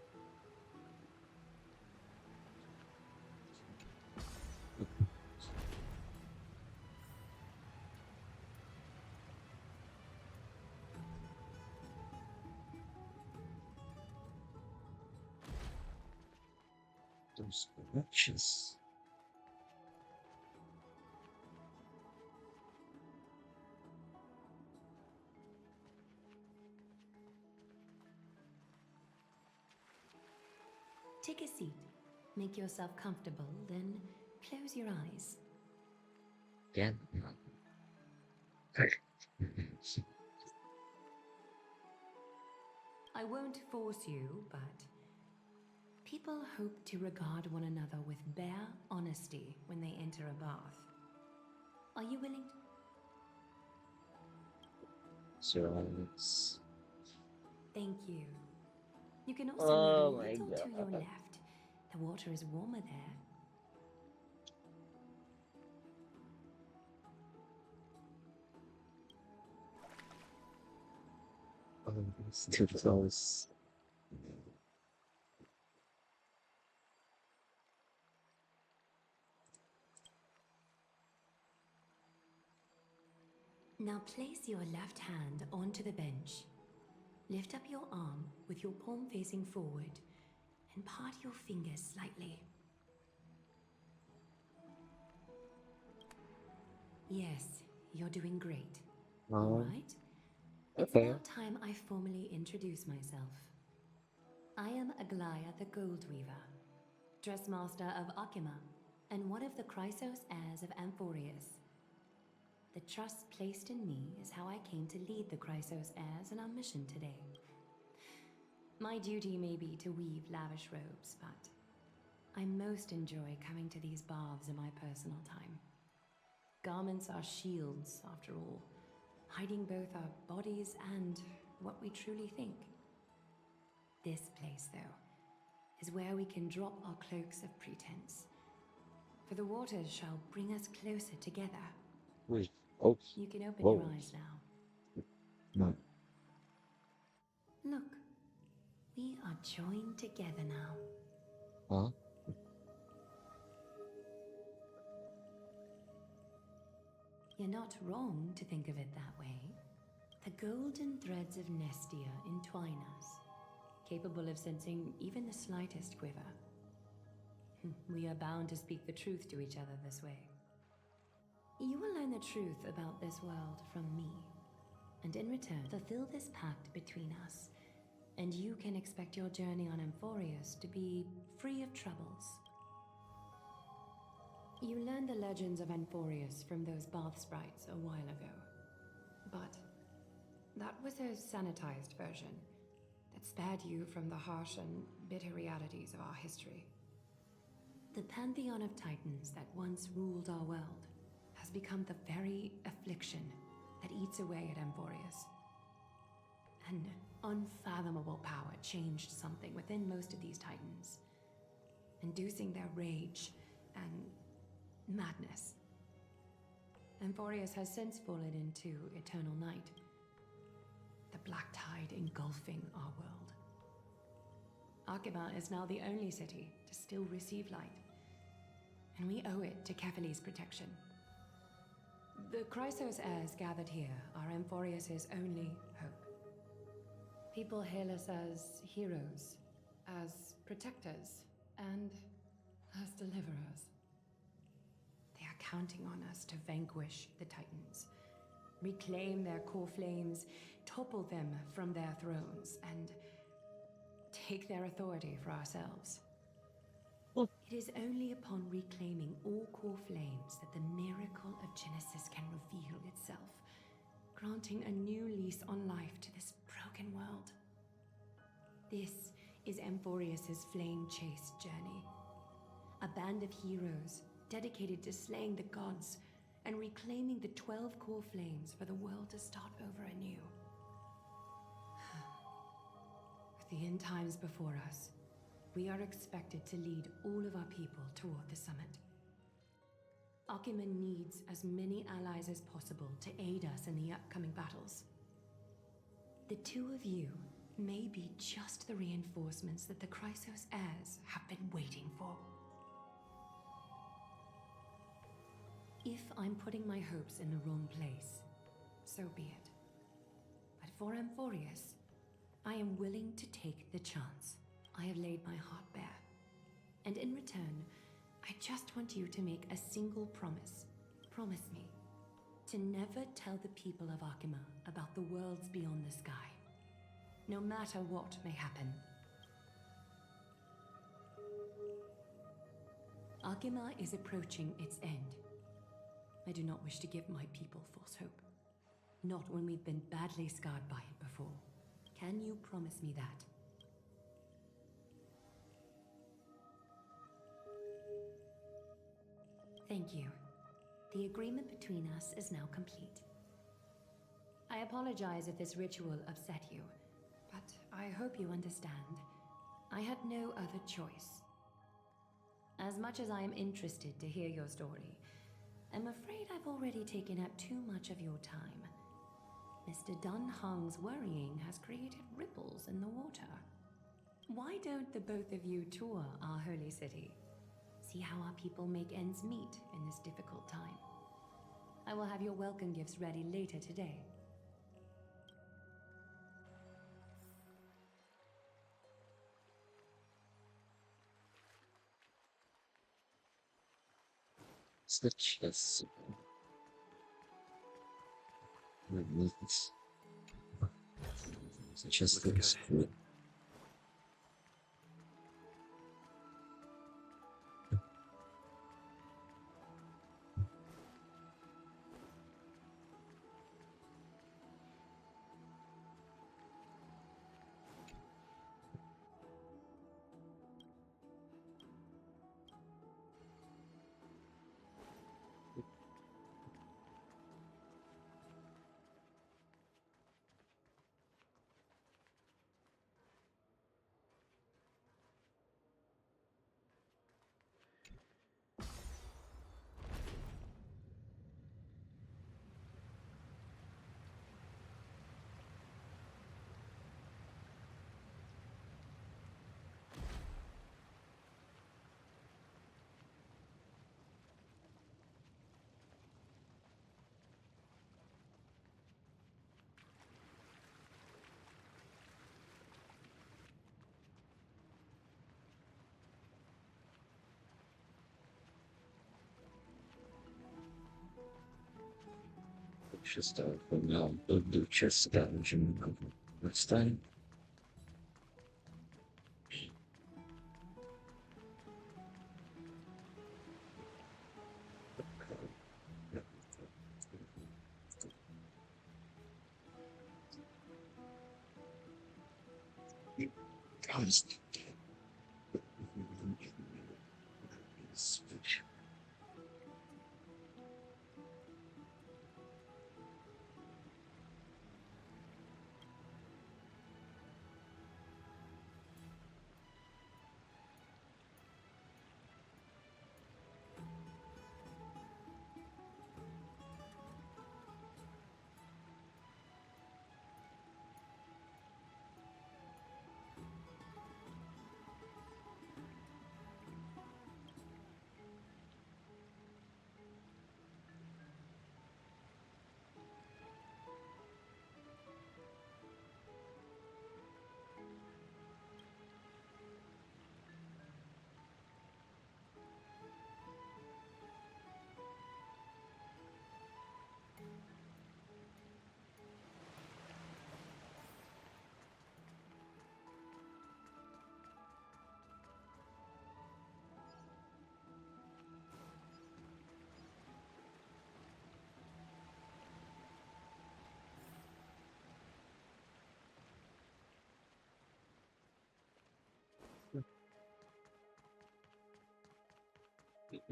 Those directions. Take a seat. Make yourself comfortable, then close your eyes. Again. I won't force you, but people hope to regard one another with bare honesty when they enter a bath. Are you willing to? Surroundings. Thank you. You can also Oh move a my little to your god. left. The water is warmer there. Oh, it's too close. Now place your left hand onto the bench. Lift up your arm with your palm facing forward and part your fingers slightly. Yes, you're doing great. All right? It's Okay. about time I formally introduce myself. I am Aglaya the Gold Weaver, Dressmaster of Akima, and one of the Chrysos heirs of Amphorius. The trust placed in me is how I came to lead the Chrysos heirs in our mission today. My duty may be to weave lavish robes, but I most enjoy coming to these baths in my personal time. Garments are shields, after all, hiding both our bodies and what we truly think. This place, though, is where we can drop our cloaks of pretense. For the waters shall bring us closer together. Wait. Oh. You can open Whoa. your eyes now. No. Look, we are joined together now. Huh? You're not wrong to think of it that way. The golden threads of Nestia entwine us, capable of sensing even the slightest quiver. We are bound to speak the truth to each other this way. You will learn the truth about this world from me, and in return, fulfill this pact between us, and you can expect your journey on Amphorius to be free of troubles. You learned the legends of Amphorius from those bath sprites a while ago, but that was a sanitized version that spared you from the harsh and bitter realities of our history. The pantheon of titans that once ruled our world has become the very affliction that eats away at Amphorius. An unfathomable power changed something within most of these titans, inducing their rage and madness. Amphorius has since fallen into eternal night, the black tide engulfing our world. Akima is now the only city to still receive light, and we owe it to Kefali's protection. The Chrysos heirs gathered here are Amphorius' only hope. People hail us as heroes, as protectors, counting on us to vanquish the Titans, reclaim their core flames, topple them from their thrones, and take their authority for ourselves. It is only upon reclaiming all core flames that the miracle of Genesis can reveal itself, granting a new lease on life to this broken world. This is Amphorius's flame chase journey. A band of heroes dedicated to slaying the gods and reclaiming the 12 core flames for the world to start over anew. With the end times before us, we are expected to lead all of our people toward the summit. Akima needs as many allies as possible to aid us in the upcoming battles. The two of you may be just the reinforcements that the Chrysos heirs have been waiting for. If I'm putting my hopes in the wrong place, so be it. But for Amphorius, I am willing to take the chance. I have laid my heart bare. And in return, I just want you to make a single promise. Promise me to never tell the people of Akima about the worlds beyond the sky, no matter what may happen. Akima is approaching its end. I do not wish to give my people false hope. Not when we've been badly scarred by it before. Can you promise me that? Thank you. The agreement between us is now complete. I apologize if this ritual upset you, but I hope you understand. I had no other choice. As much as I am interested to hear your story, I'm afraid I've already taken up too much of your time. Mr. Dunhung's worrying has created ripples in the water. Why don't the both of you tour our holy city? See how our people make ends meet in this difficult time. I will have your welcome gifts ready later today. It's the chest. It's just looks good. Just for now, we'll do chest scavenging next time.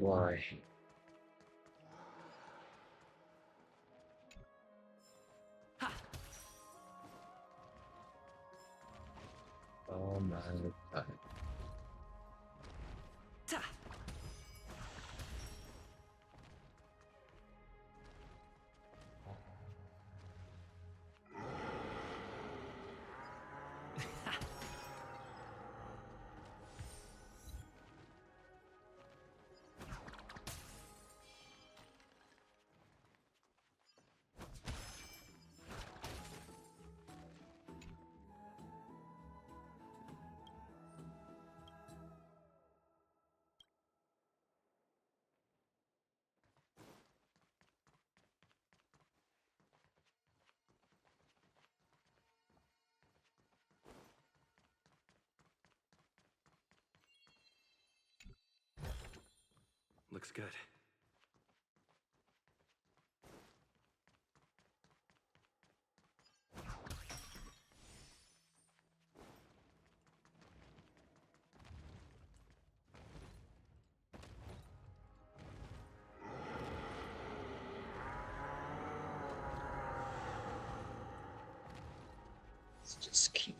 Why? Oh my god. Looks good. Let's just keep.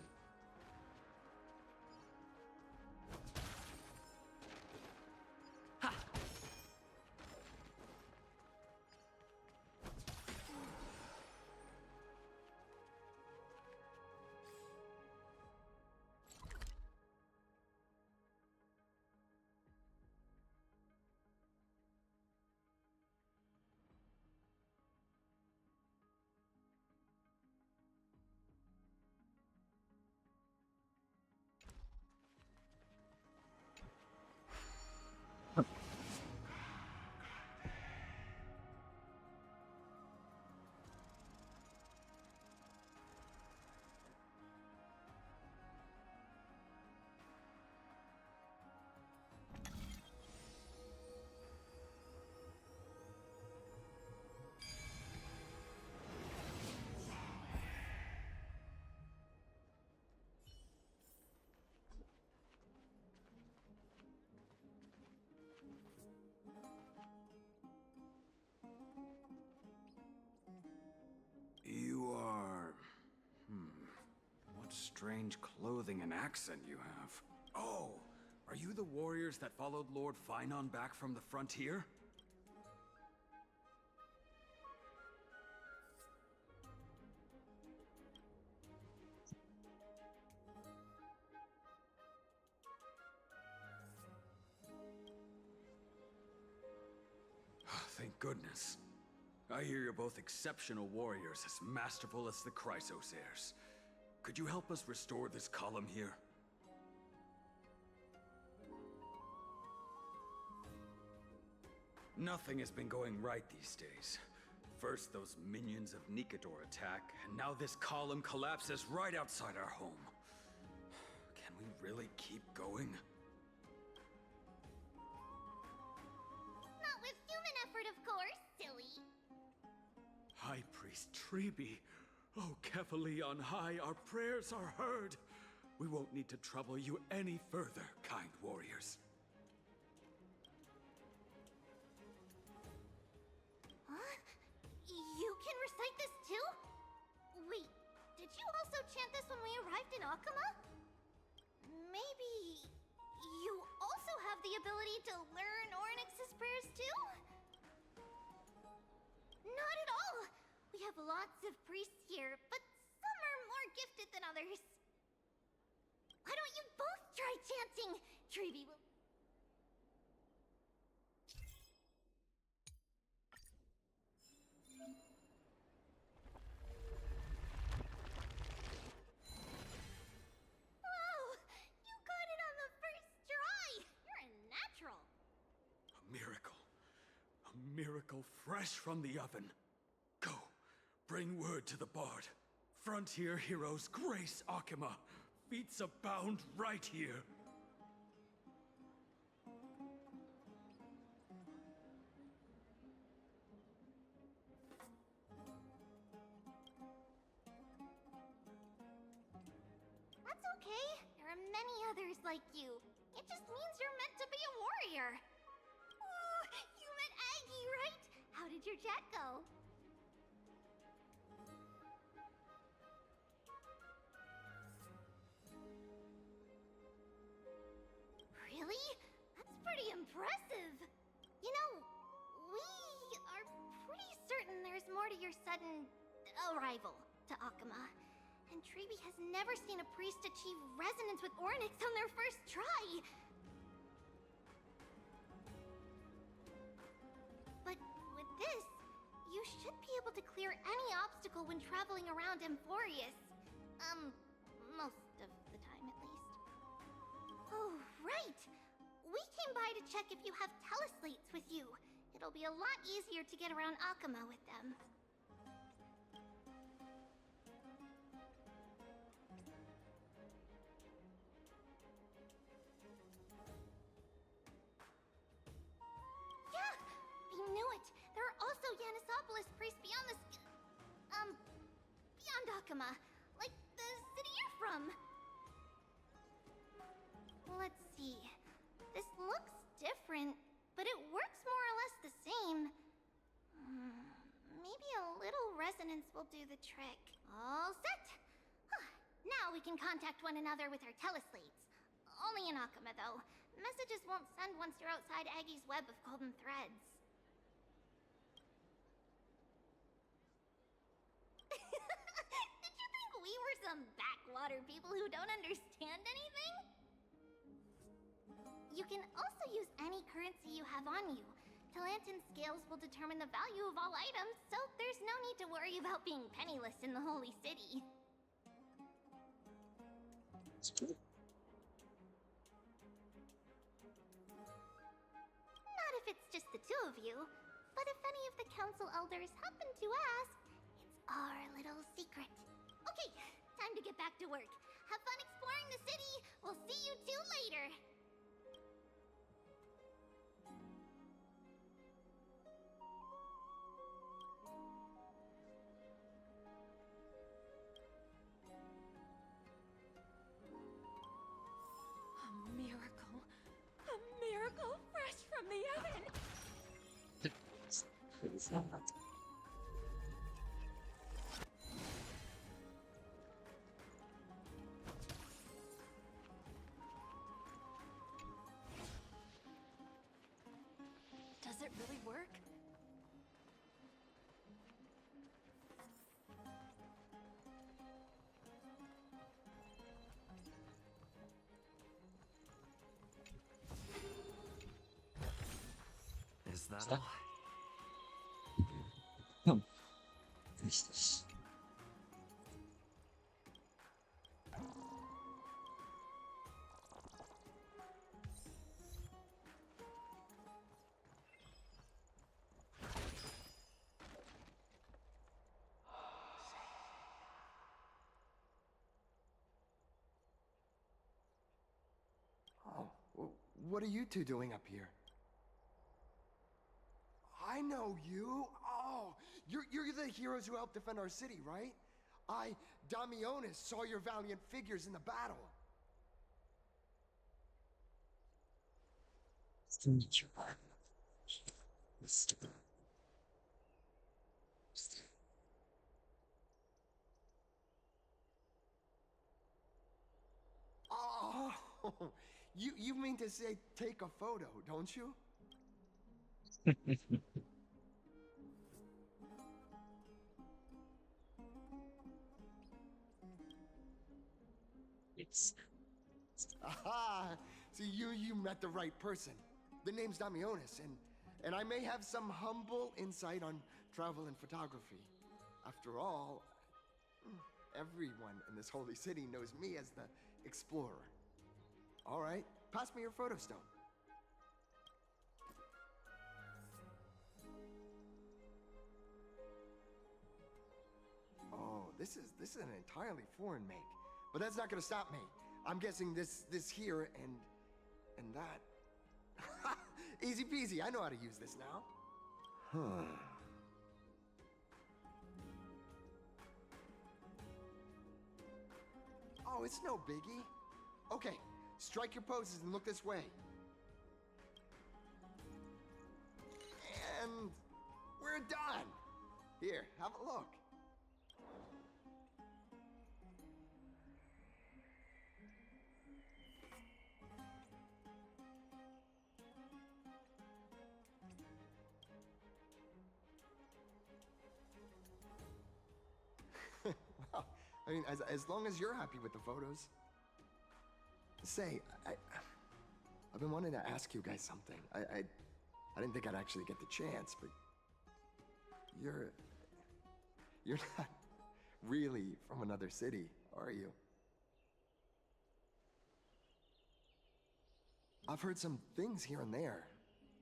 You are... What strange clothing and accent you have. Oh, are you the warriors that followed Lord Finon back from the frontier? Thank goodness. I hear you're both exceptional warriors, as masterful as the Chrysos heirs. Could you help us restore this column here? Nothing has been going right these days. First those minions of Nikador attack, and now this column collapses right outside our home. Can we really keep going? Not with human effort, of course, silly. High Priest Treeby. Oh, Kefali on high, our prayers are heard. We won't need to trouble you any further, kind warriors. Huh? You can recite this too? Wait, did you also chant this when we arrived in Akuma? Maybe you also have the ability to learn Ornyx's prayers too? Not at all! We have lots of priests here, but some are more gifted than others. Why don't you both try chanting? Treeby will... Wow! You got it on the first try! You're a natural! A miracle. A miracle fresh from the oven. Go, bring word to the bard. Frontier heroes grace Akuma. Feats abound right here. That's okay. There are many others like you. It just means you're meant to be a warrior. their sudden arrival to Akuma. And Treeby has never seen a priest achieve resonance with Ornyx on their first try. But with this, you should be able to clear any obstacle when traveling around Amphorius. Most of the time at least. Oh, right! We came by to check if you have teleslates with you. It'll be a lot easier to get around Akuma with them. Yeah! I knew it! There are also Yanisopolis priests beyond the beyond Akuma. Like the city you're from. Let's see. This looks different, but it works more or less the same. Maybe a little resonance will do the trick. All set! Now we can contact one another with our teleslates. Only in Akuma, though. Messages won't send once you're outside Aggie's web of golden threads. Did you think we were some backwater people who don't understand anything? You can also use any currency you have on you. Talantan scales will determine the value of all items, so there's no need to worry about being penniless in the Holy City. Not if it's just the two of you, but if any of the council elders happen to ask, it's our little secret. Okay, time to get back to work. Have fun exploring the city. We'll see you two later. A miracle fresh from the oven. Does it really work? Is that Stop. all? Finish this. What are you two doing up here? I know you. Oh, you're the heroes who helped defend our city, right? Damionis, saw your valiant figures in the battle. Nice to meet you. Oh, you mean to say take a photo, don't you? It's Aha! See, you met the right person. The name's Damionis, and I may have some humble insight on travel and photography. After all, everyone in this holy city knows me as the explorer. All right, pass me your photo stone. Oh, this is an entirely foreign make, but that's not gonna stop me. I'm guessing this here and that. Easy peasy. I know how to use this now. Huh. Oh, it's no biggie. Okay, strike your poses and look this way. And we're done. Here, have a look. I mean, as long as you're happy with the photos. Say, I've been wanting to ask you guys something. I didn't think I'd actually get the chance, but you're not really from another city, are you? I've heard some things here and there.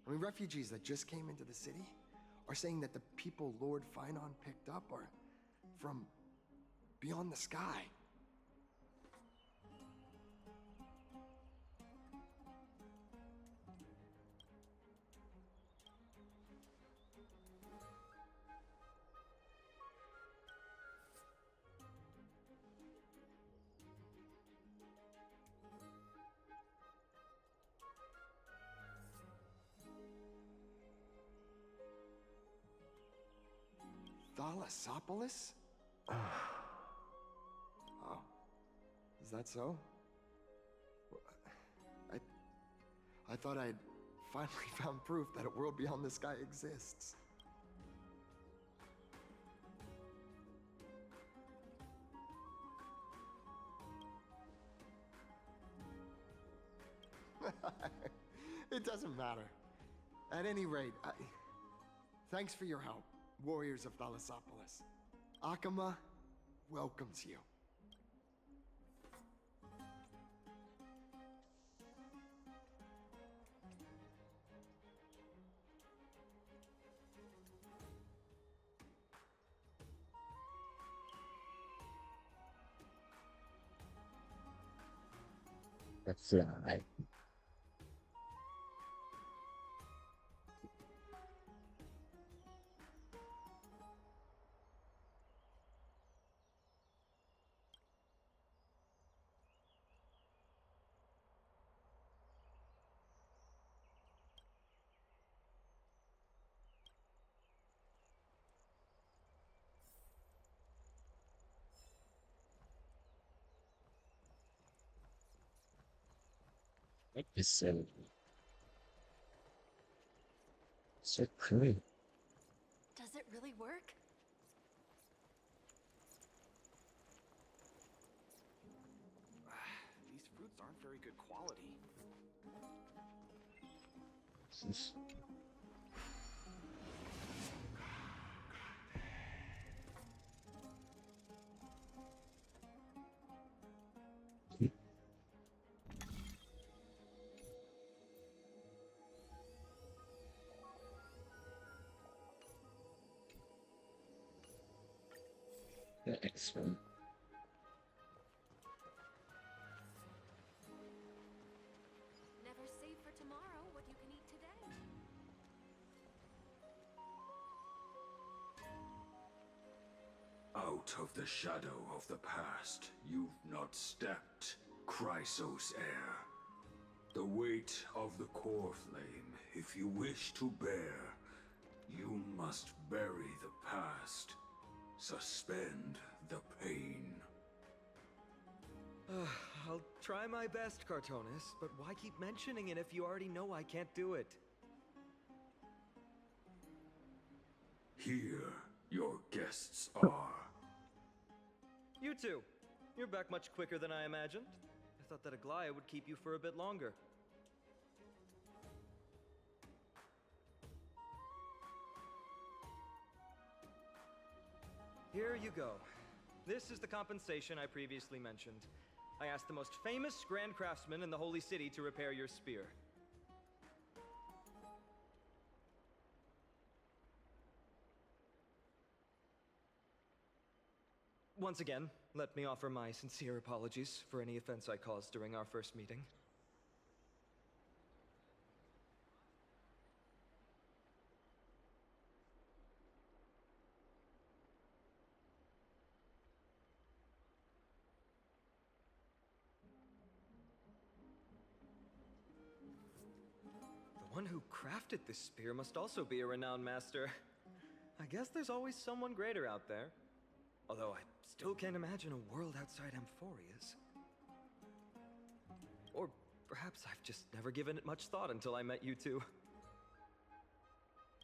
I mean, refugees that just came into the city are saying that the people Lord Finon picked up are from beyond the sky. Thalassopolis? Oh. Is that so? I thought I'd finally found proof that a world beyond the sky exists. It doesn't matter. At any rate, thanks for your help, warriors of Thalassopolis. Akama welcomes you. That's right. Like this so cool. Does it really work? These fruits aren't very good quality. Excellent. Never save for tomorrow what you can eat today. Out of the shadow of the past, you've not stepped, Chrysos heir. The weight of the core flame, if you wish to bear, you must bury the past. Suspend the pain. I'll try my best, Cartonis, but why keep mentioning it if you already know I can't do it? Here, your guests are. You two. You're back much quicker than I imagined. I thought that Aglaya would keep you for a bit longer. Here you go. This is the compensation I previously mentioned. I asked the most famous Grand Craftsman in the Holy City to repair your spear. Once again, let me offer my sincere apologies for any offense I caused during our first meeting. The one who crafted this spear must also be a renowned master. I guess there's always someone greater out there. Although I still can't imagine a world outside Amphorius. Or perhaps I've just never given it much thought until I met you two.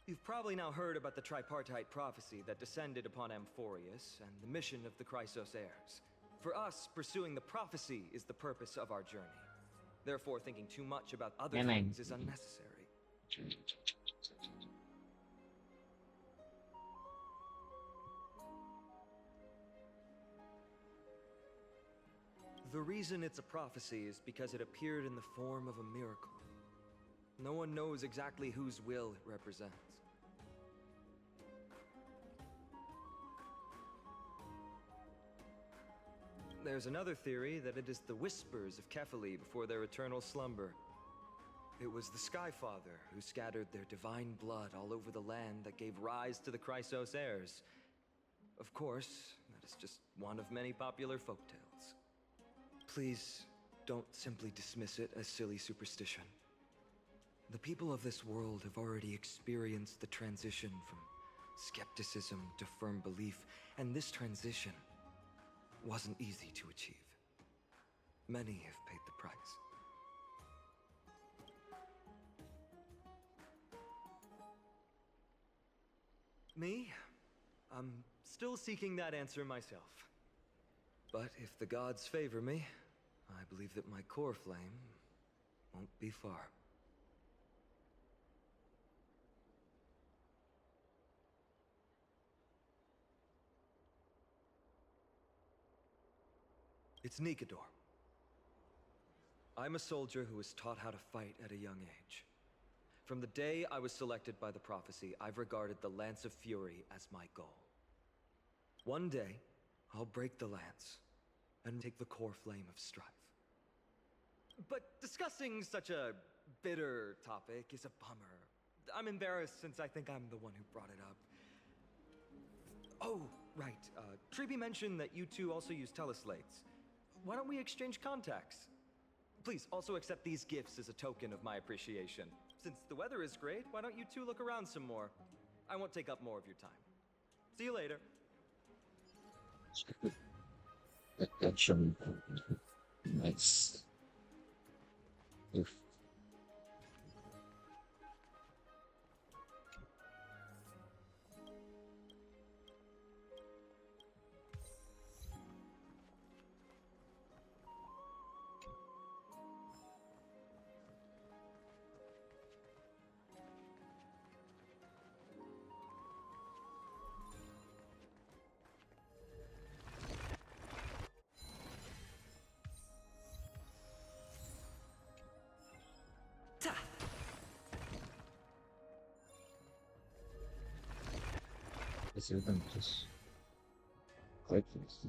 You've probably now heard about the tripartite prophecy that descended upon Amphorius and the mission of the Chrysos heirs. For us, pursuing the prophecy is the purpose of our journey. Therefore, thinking too much about other things is unnecessary. The reason it's a prophecy is because it appeared in the form of a miracle. No one knows exactly whose will it represents. There's another theory that it is the whispers of Kefali before their eternal slumber. It was the Skyfather who scattered their divine blood all over the land that gave rise to the Chrysos heirs. Of course, that is just one of many popular folktales. Please, don't simply dismiss it as silly superstition. The people of this world have already experienced the transition from skepticism to firm belief, and this transition wasn't easy to achieve. Many have paid the price. Me? I'm still seeking that answer myself. But if the gods favor me, I believe that my core flame won't be far. It's Nikador. I'm a soldier who was taught how to fight at a young age. From the day I was selected by the prophecy, I've regarded the Lance of Fury as my goal. One day, I'll break the lance and take the core flame of strife. But discussing such a bitter topic is a bummer. I'm embarrassed since I think I'm the one who brought it up. Oh, right. Treeby mentioned that you two also use teleslates. Why don't we exchange contacts? Please also accept these gifts as a token of my appreciation. Since the weather is great, why don't you two look around some more? I won't take up more of your time. See you later. Actually, nice. Oof. Let's see what I'm just quite fast.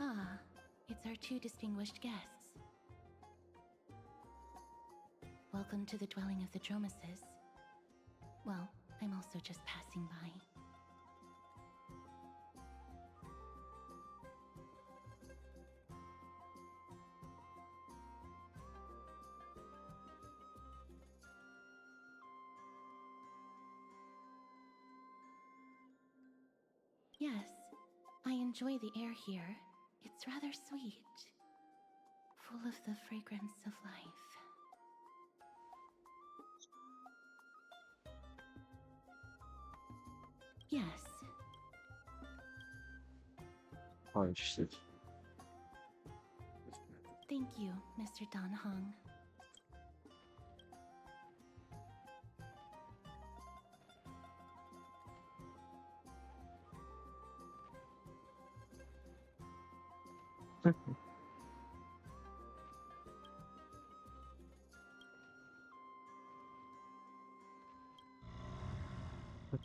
Ah, it's our two distinguished guests. Welcome to the dwelling of the Dromases. Well, I'm also just passing by. Yes, I enjoy the air here. It's rather sweet, full of the fragrance of life. Yes. Oh, interesting. Thank you, Mr. Dan Hong.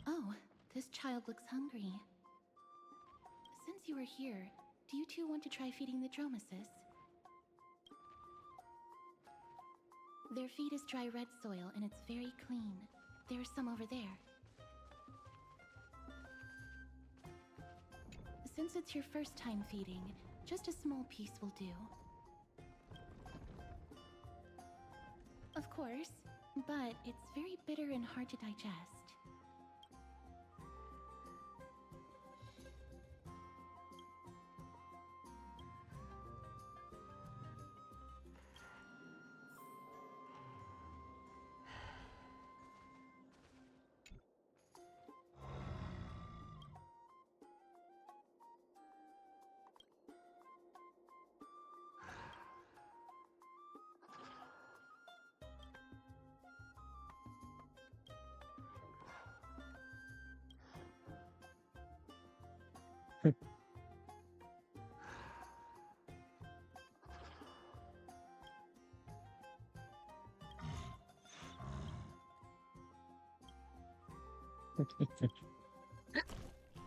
Oh, this child looks hungry. Since you are here, do you two want to try feeding the Dromases? Their feed is dry red soil and it's very clean. There's some over there. since it's your first time feeding, just a small piece will do. Of course, but it's very bitter and hard to digest.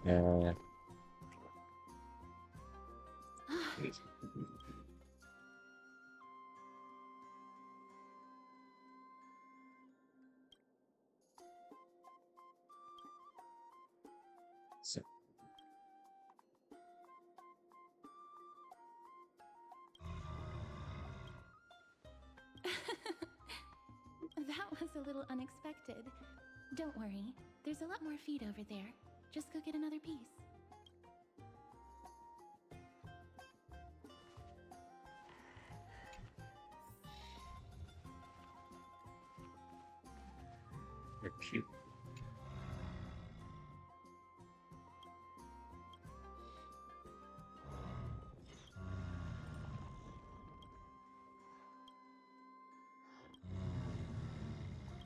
Uh, so, That was a little unexpected. Don't worry, there's a lot more feed over there. Just go get another piece. they're cute.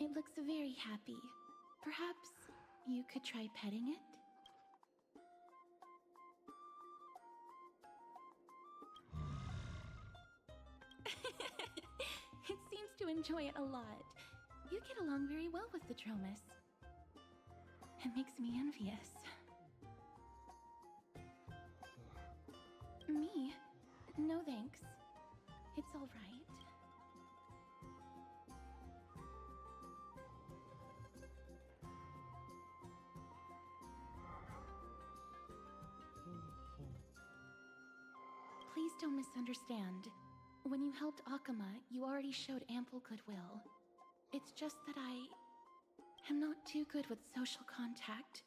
It looks very happy. Perhaps you could try petting it? It seems to enjoy it a lot. You get along very well with the Dromus. It makes me envious. Me? No thanks. It's all right. Please don't misunderstand. When you helped Akama, you already showed ample goodwill. It's just that I am not too good with social contact,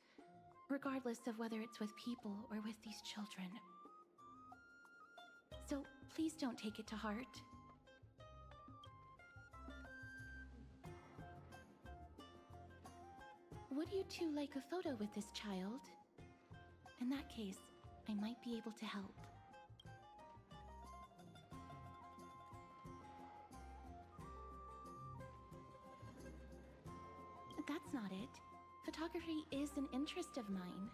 regardless of whether it's with people or with these children. So please don't take it to heart. Would you two like a photo with this child? In that case, I might be able to help. That's not it. Photography is an interest of mine.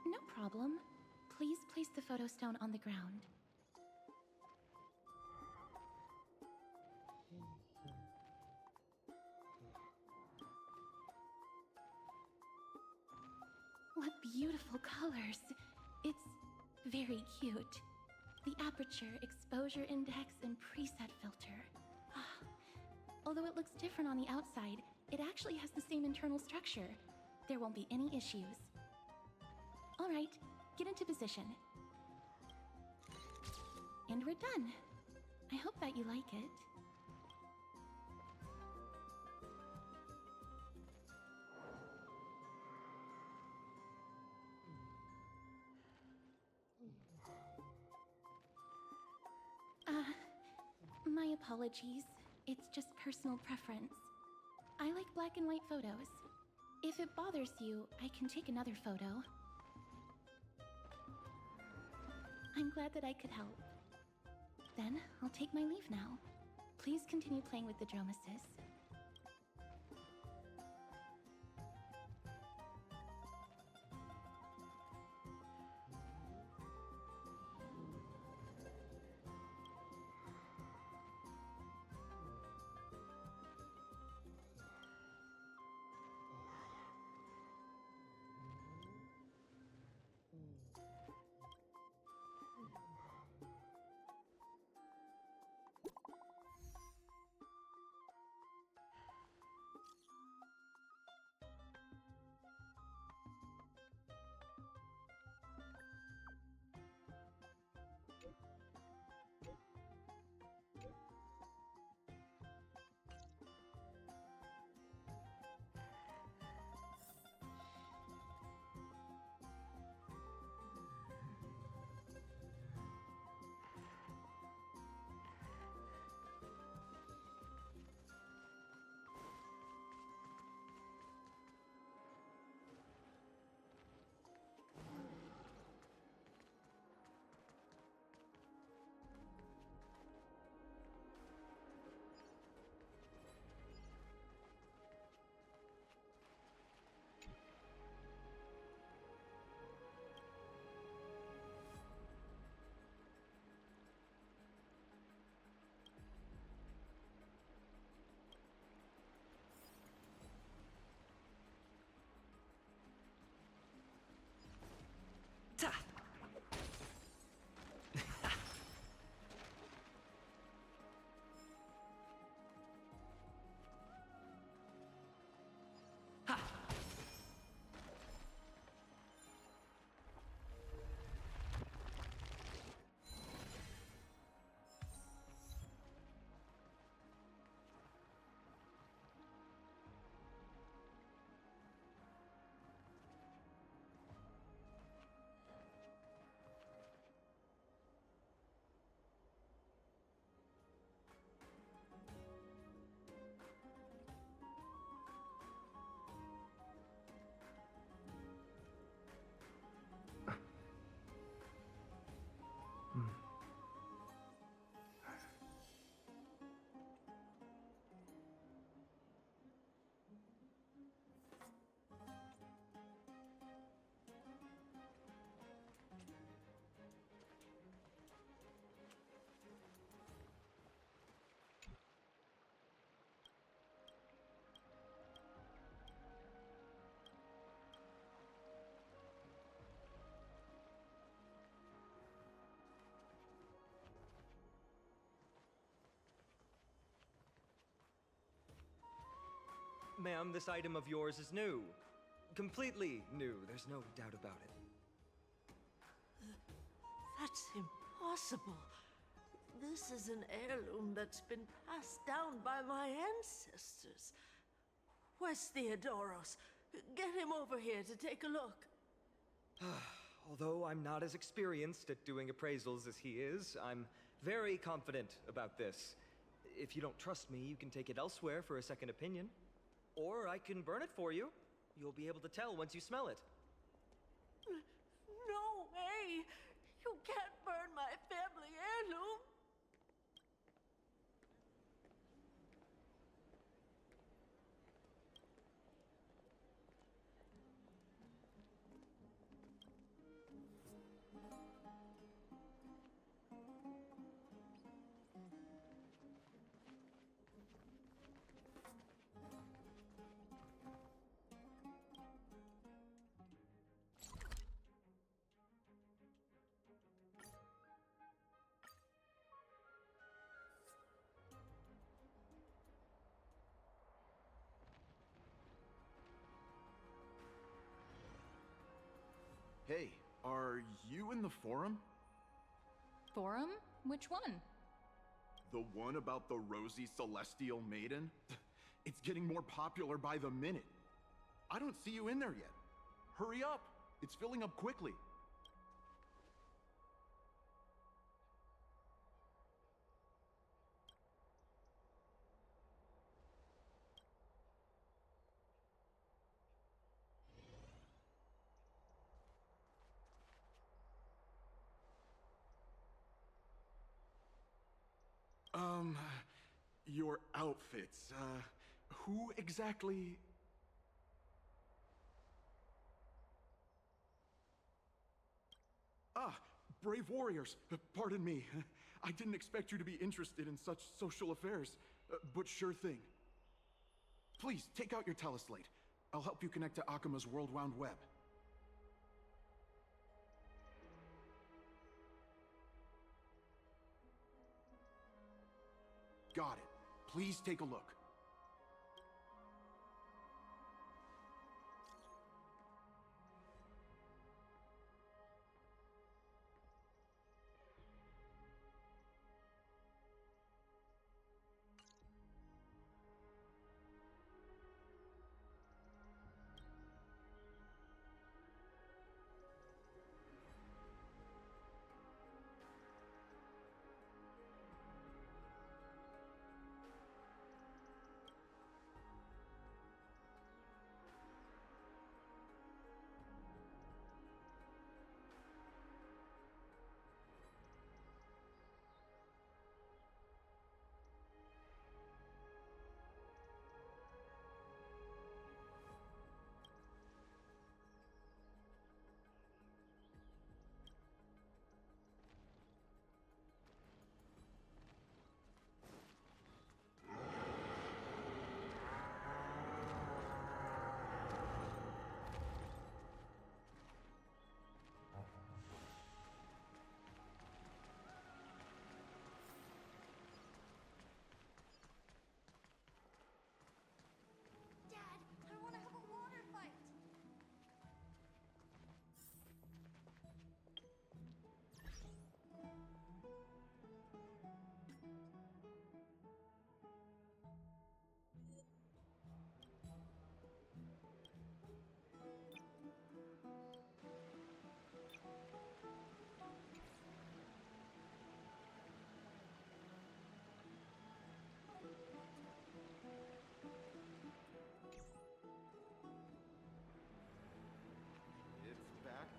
No problem. Please place the photo stone on the ground. What beautiful colors. It's very cute. The aperture, exposure index, and preset filter. Although it looks different on the outside, it actually has the same internal structure. There won't be any issues. All right, get into position. And we're done. I hope that you like it. My apologies. It's just personal preference. I like black and white photos. If it bothers you, I can take another photo. I'm glad that I could help. Then, I'll take my leave now. Please continue playing with the Dromuses. ma'am, this item of yours is new. Completely new, there's no doubt about it. That's impossible. This is an heirloom that's been passed down by my ancestors. Where's Theodoros? Get him over here to take a look. Although I'm not as experienced at doing appraisals as he is, I'm very confident about this. If you don't trust me, you can take it elsewhere for a second opinion. Or I can burn it for you. You'll be able to tell once you smell it. No way! You can't burn my family heirloom! Hey, are you in the forum? Forum? Which one? The one about the rosy celestial maiden? It's getting more popular by the minute. I don't see you in there yet. Hurry up! It's filling up quickly. Your outfits, who exactly... Ah, brave warriors, pardon me. I didn't expect you to be interested in such social affairs, but sure thing. Please, take out your teleslate. I'll help you connect to Akima's World Wound Web. Got it. Please take a look.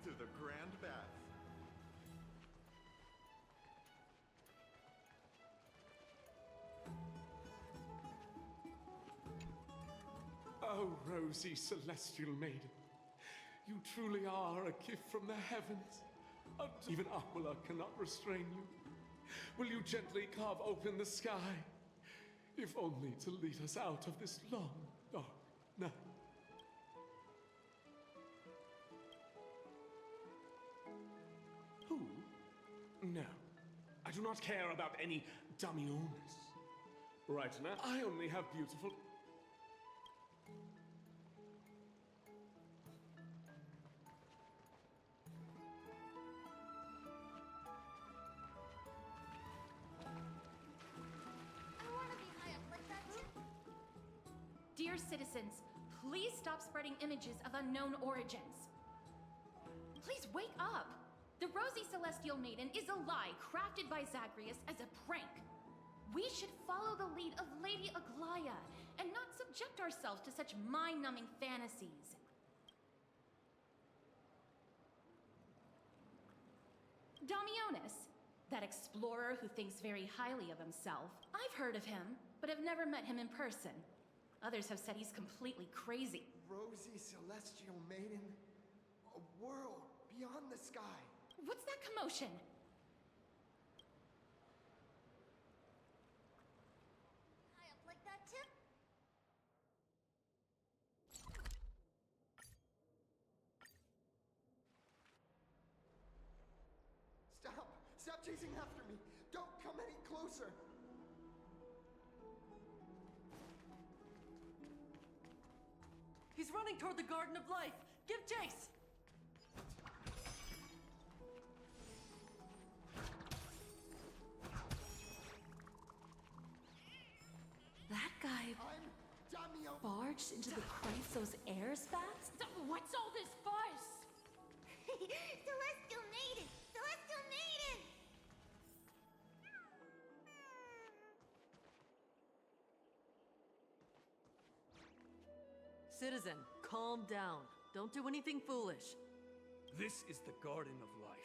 To the Grand Bath. Oh, rosy celestial maiden, you truly are a gift from the heavens. Even Aquila cannot restrain you. Will you gently carve open the sky, if only to lead us out of this long, dark night? Who? No, I do not care about any dummy owners. Right now, I only have beautiful... other citizens, please stop spreading images of unknown origins. Please wake up! The Rosy Celestial Maiden is a lie crafted by Zagreus as a prank. We should follow the lead of Lady Aglaya and not subject ourselves to such mind-numbing fantasies. Damionis, that explorer who thinks very highly of himself. I've heard of him, but have never met him in person. Others have said he's completely crazy. Rosy Celestial Maiden, a world beyond the sky. What's that commotion? High up like that, Tip? Stop! Stop chasing after me! Don't come any closer! He's running toward the Garden of Life. Give chase! That guy I'm Damio. barged into the Chrysos airs fast? What's all this fuss? Celestial Maiden! Celestial Maiden! Citizen, calm down. Don't do anything foolish. This is the Garden of Life,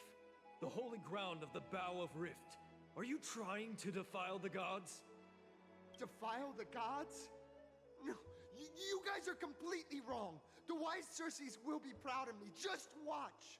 the holy ground of the Bow of Rift. Are you trying to defile the gods? Defile the gods? No, you guys are completely wrong. The wise Circes will be proud of me. Just watch.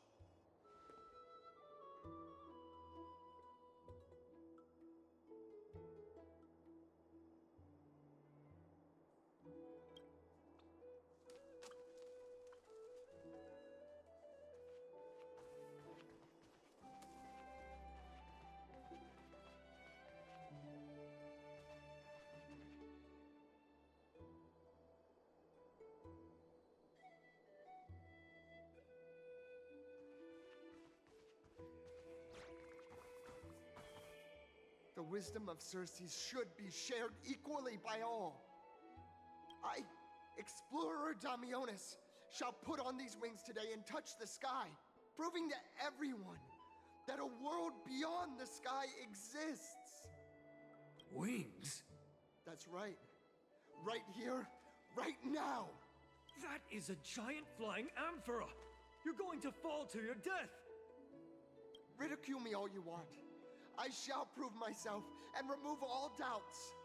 The wisdom of Circes should be shared equally by all. I, Explorer Damionis, shall put on these wings today and touch the sky, proving to everyone that a world beyond the sky exists. Wings? That's right. Right here, right now. That is a giant flying amphora! You're going to fall to your death! Ridicule me all you want. I shall prove myself and remove all doubts.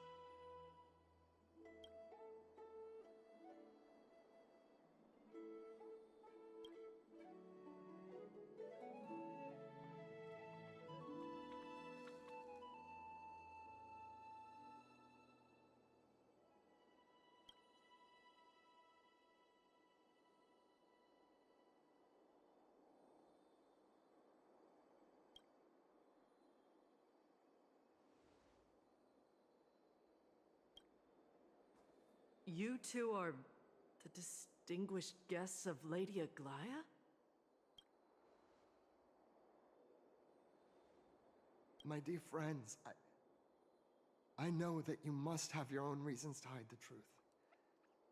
You two are the distinguished guests of Lady Aglaya? My dear friends, I know that you must have your own reasons to hide the truth.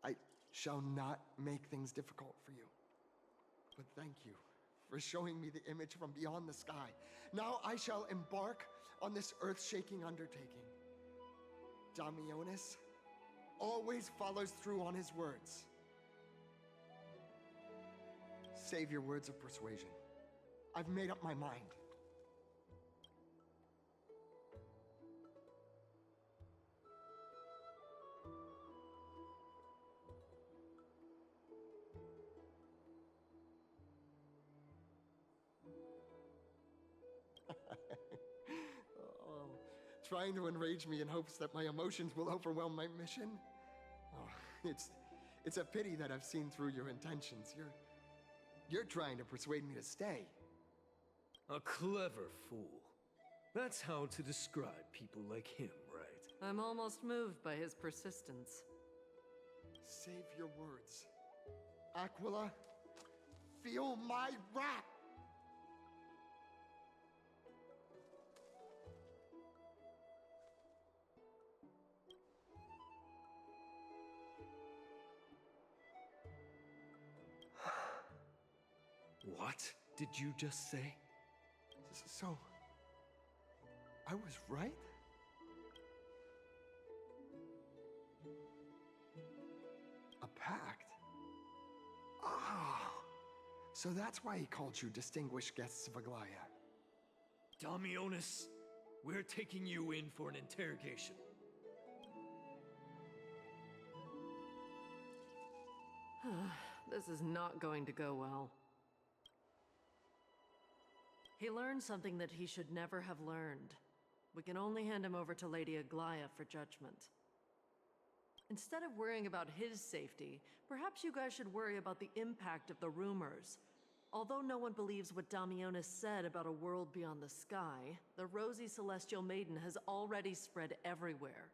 I shall not make things difficult for you. But thank you for showing me the image from beyond the sky. Now I shall embark on this earth-shaking undertaking. Damionis always follows through on his words. Save your words of persuasion. I've made up my mind. Oh, trying to enrage me in hopes that my emotions will overwhelm my mission? Oh, it's a pity that I've seen through your intentions. You're trying to persuade me to stay. A clever fool. That's how to describe people like him, right? I'm almost moved by his persistence. Save your words. Aquila, feel my wrath! did you just say? So, I was right? A pact? Ah, so that's why he called you distinguished guests of Aglaya. Damionis, we're taking you in for an interrogation. This is not going to go well. He learned something that he should never have learned. We can only hand him over to Lady Aglaya for judgment. Instead of worrying about his safety, perhaps you guys should worry about the impact of the rumors. Although no one believes what Damionis said about a world beyond the sky, the rosy celestial maiden has already spread everywhere.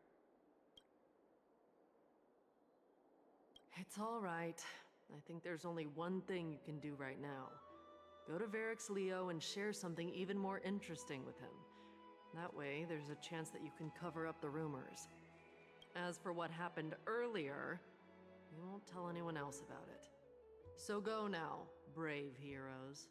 It's all right. I think there's only one thing you can do right now. Go to Varix Leo and share something even more interesting with him. That way, there's a chance that you can cover up the rumors. As for what happened earlier, you won't tell anyone else about it. So go now, brave heroes.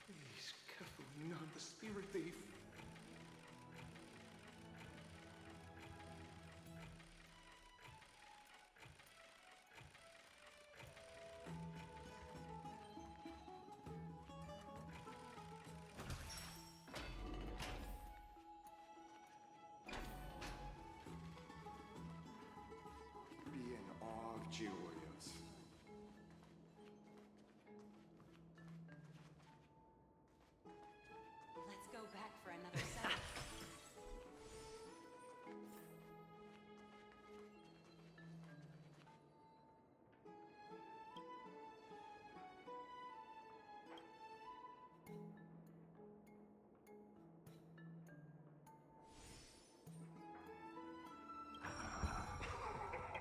Please, careful, not the spirit thief. Be in awe of Julius. Let's go back for another set.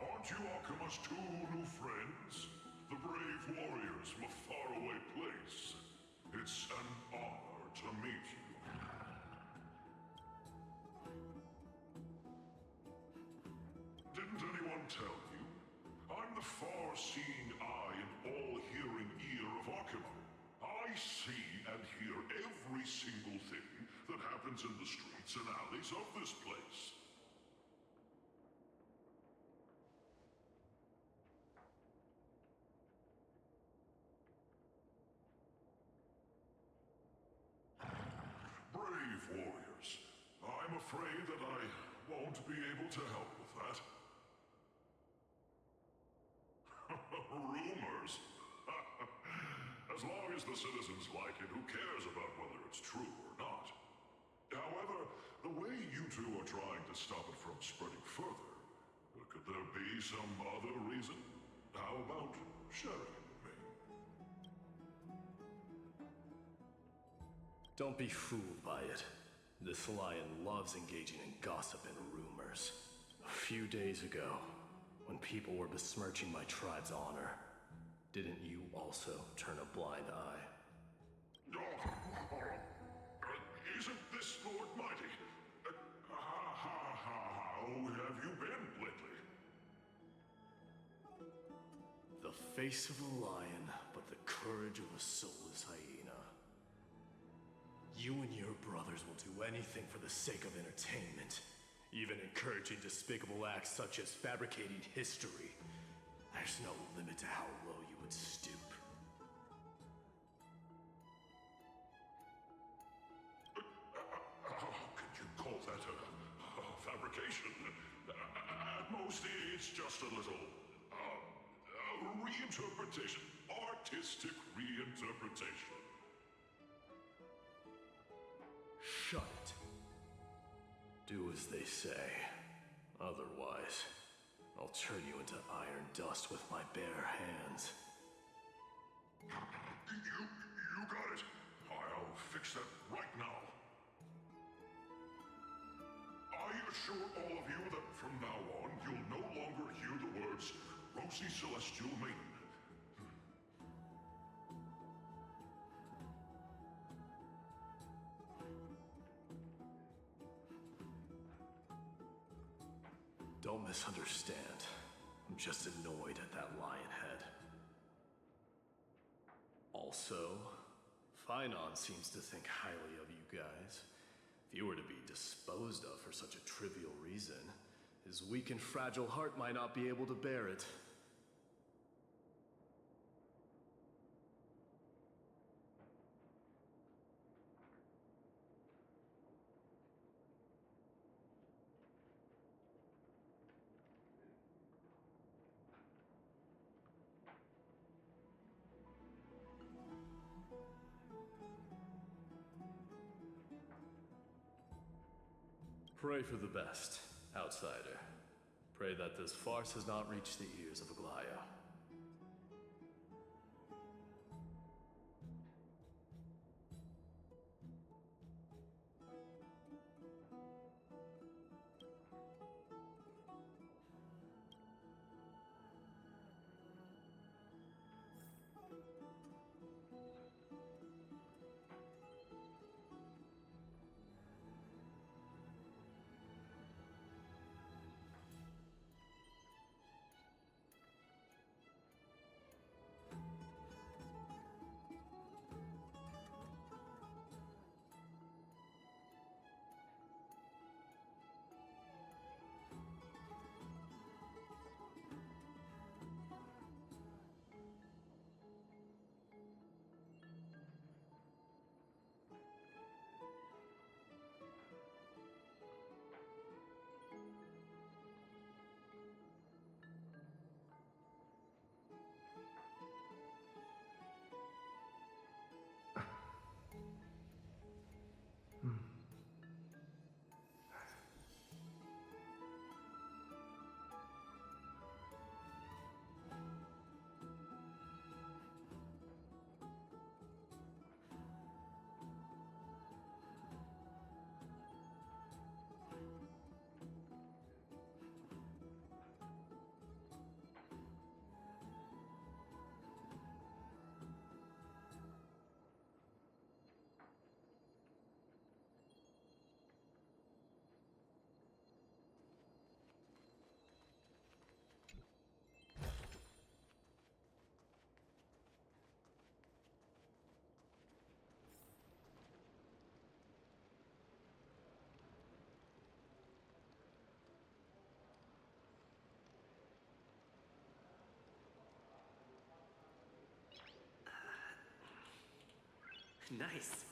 Aren't you Akima's two new friends? The brave warriors from a faraway place. It's an honor to meet you. Didn't anyone tell you? I'm the far-seeing eye and all-hearing ear of Akima. I see and hear every single thing that happens in the streets and alleys of this place. Brave warriors, I'm afraid that I won't be able to help with that? Rumors? As long as the citizens like it, who cares about whether it's true or not? However, the way you two are trying to stop it from spreading further, could there be some other reason? How about sharing it with me? Don't be fooled by it. This lion loves engaging in gossip and rumors. A few days ago, when people were besmirching my tribe's honor, didn't you also turn a blind eye? Isn't this Lord Mighty? How have you been lately? The face of a lion, but the courage of a soulless hyena. You and your brothers will do anything for the sake of entertainment, even encouraging despicable acts such as fabricating history. There's no limit to how low you would stoop. How could you call that a fabrication? At most, it's just a little reinterpretation. Artistic reinterpretation. Shut it. Do as they say. Otherwise, I'll turn you into iron dust with my bare hands. You got it. I'll fix that right now. I assure all of you that from now on, you'll no longer hear the words Rosy Celestial Maiden. Don't misunderstand. I'm just annoyed at that lion head. Also, Finon seems to think highly of you guys. If you were to be disposed of for such a trivial reason, his weak and fragile heart might not be able to bear it. Pray for the best, outsider. Pray that this farce has not reached the ears of Aglaya. Nice.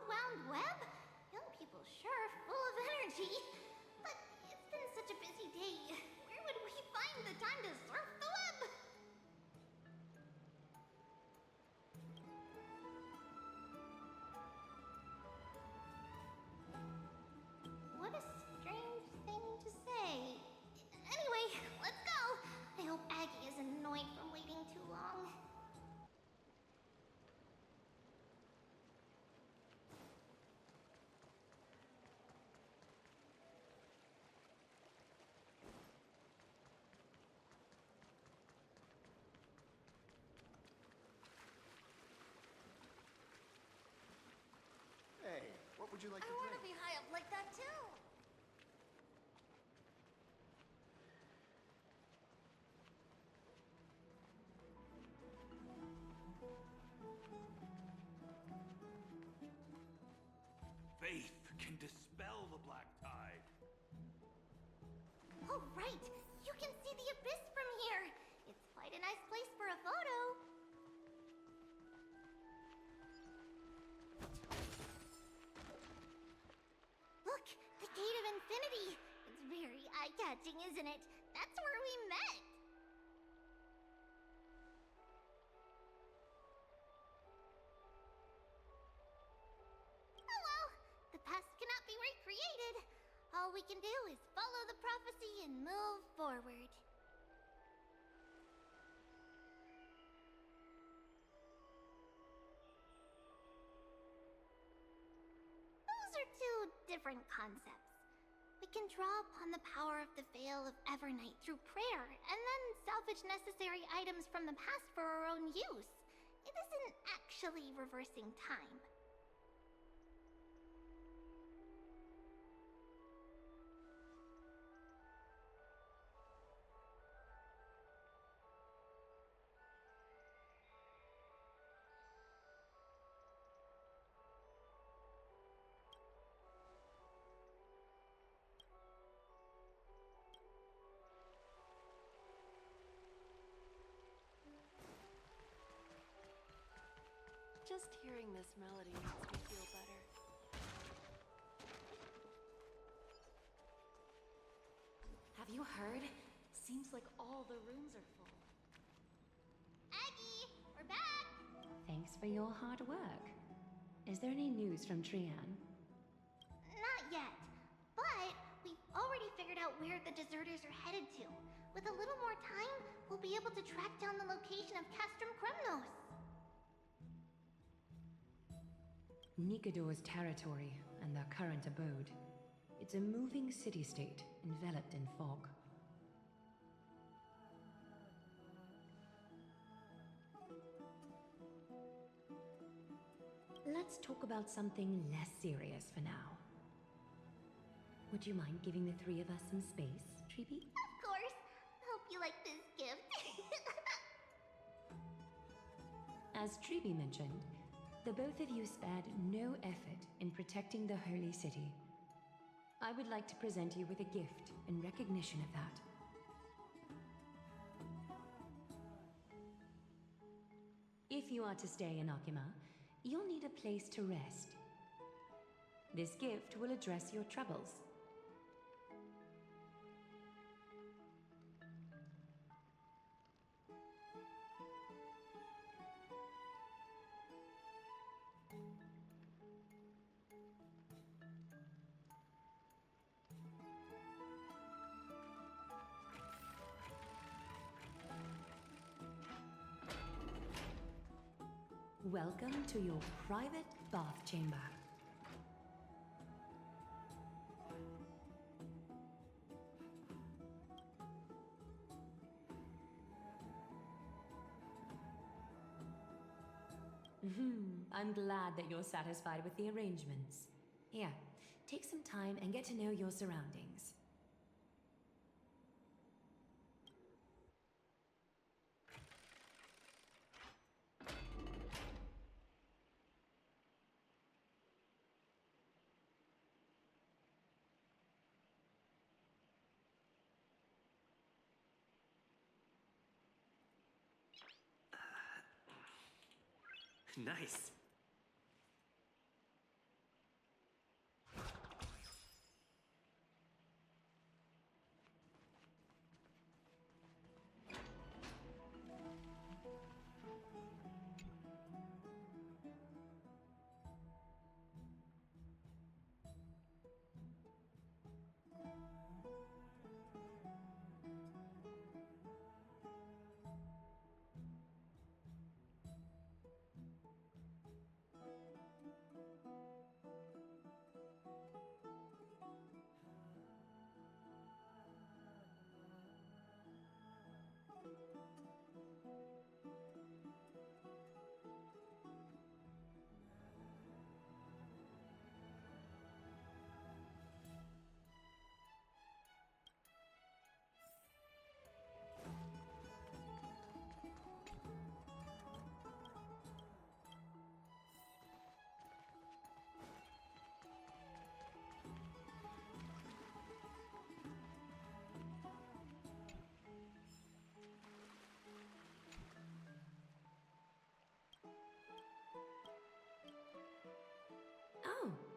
wound web? Young people sure are full of energy. But it's been such a busy day. Where would we find the time to surf the web? What a strange thing to say. Anyway, let's go. I hope Aggie isn't annoyed from waiting too long. Hey, what would you like I to want drink? to be high up like that too. Faith can dispel the black tide. Oh, right. You can see the abyss from here. It's quite a nice place for a photo. Look, the Gate of Infinity. It's very eye-catching, isn't it? That's where we met. Oh well, the past cannot be recreated. All we can do is follow the prophecy and move forward. Those are two different concepts. We can draw upon the power of the Veil of Evernight through prayer, and then salvage necessary items from the past for our own use. It isn't actually reversing time. Just hearing this melody makes me feel better. Have you heard? Seems like all the rooms are full. Aggie, we're back! Thanks for your hard work. Is there any news from Trian? Not yet, but we've already figured out where the deserters are headed to. With a little more time, we'll be able to track down the location of Castrum Kremnos. Nikador's territory and their current abode. It's a moving city-state enveloped in fog. Let's talk about something less serious for now. Would you mind giving the three of us some space, Treeby? Of course. Hope you like this gift. As Treeby mentioned, the both of you spared no effort in protecting the Holy City. I would like to present you with a gift in recognition of that. If you are to stay in Akima, you'll need a place to rest. This gift will address your troubles. Welcome to your private bath chamber. I'm glad that you're satisfied with the arrangements. Here, take some time and get to know your surroundings. Nice.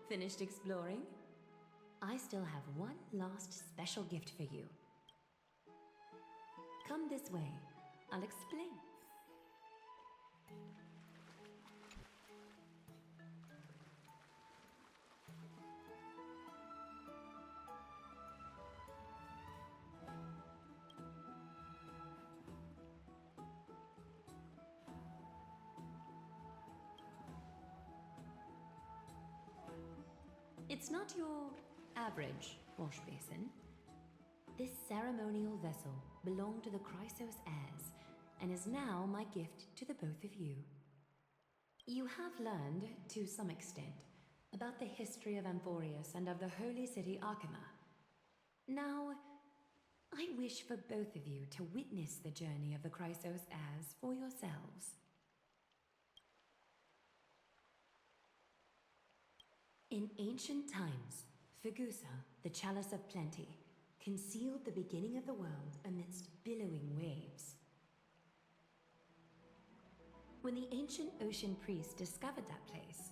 Finished exploring? I still have one last special gift for you. Come this way. I'll explain. It's not your average wash basin. This ceremonial vessel belonged to the Chrysos heirs and is now my gift to the both of you. You have learned, to some extent, about the history of Amphorius and of the holy city Arkema. Now, I wish for both of you to witness the journey of the Chrysos heirs for yourselves. In ancient times, Fegusa, the Chalice of Plenty, concealed the beginning of the world amidst billowing waves. When the ancient ocean priests discovered that place,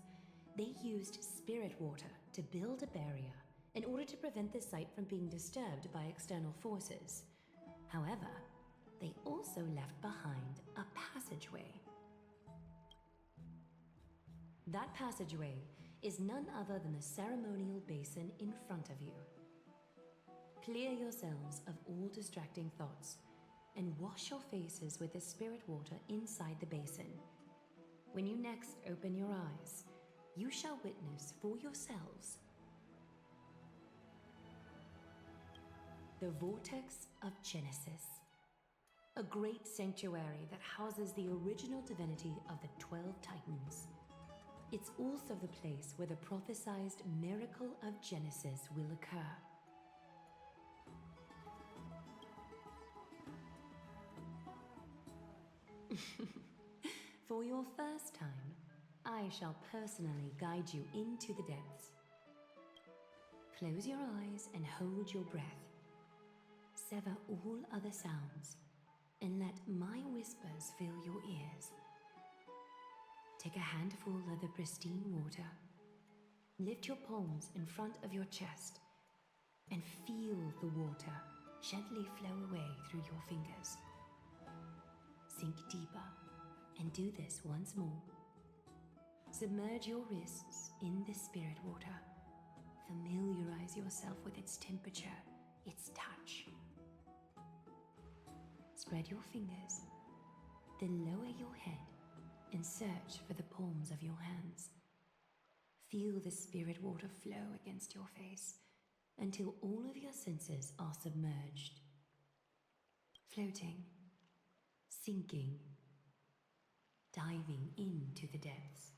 they used spirit water to build a barrier in order to prevent the site from being disturbed by external forces. However, they also left behind a passageway. That passageway is none other than the ceremonial basin in front of you. Clear yourselves of all distracting thoughts and wash your faces with the spirit water inside the basin. When you next open your eyes, you shall witness for yourselves the Vortex of Genesis, a great sanctuary that houses the original divinity of the 12 Titans. It's also the place where the prophesized miracle of Genesis will occur. For your first time, I shall personally guide you into the depths. Close your eyes and hold your breath. Sever all other sounds and let my whispers fill your ears. Take a handful of the pristine water. Lift your palms in front of your chest and feel the water gently flow away through your fingers. Sink deeper and do this once more. Submerge your wrists in the spirit water. Familiarize yourself with its temperature, its touch. Spread your fingers, then lower your head and search for the palms of your hands. Feel the spirit water flow against your face until all of your senses are submerged. Floating, sinking, diving into the depths.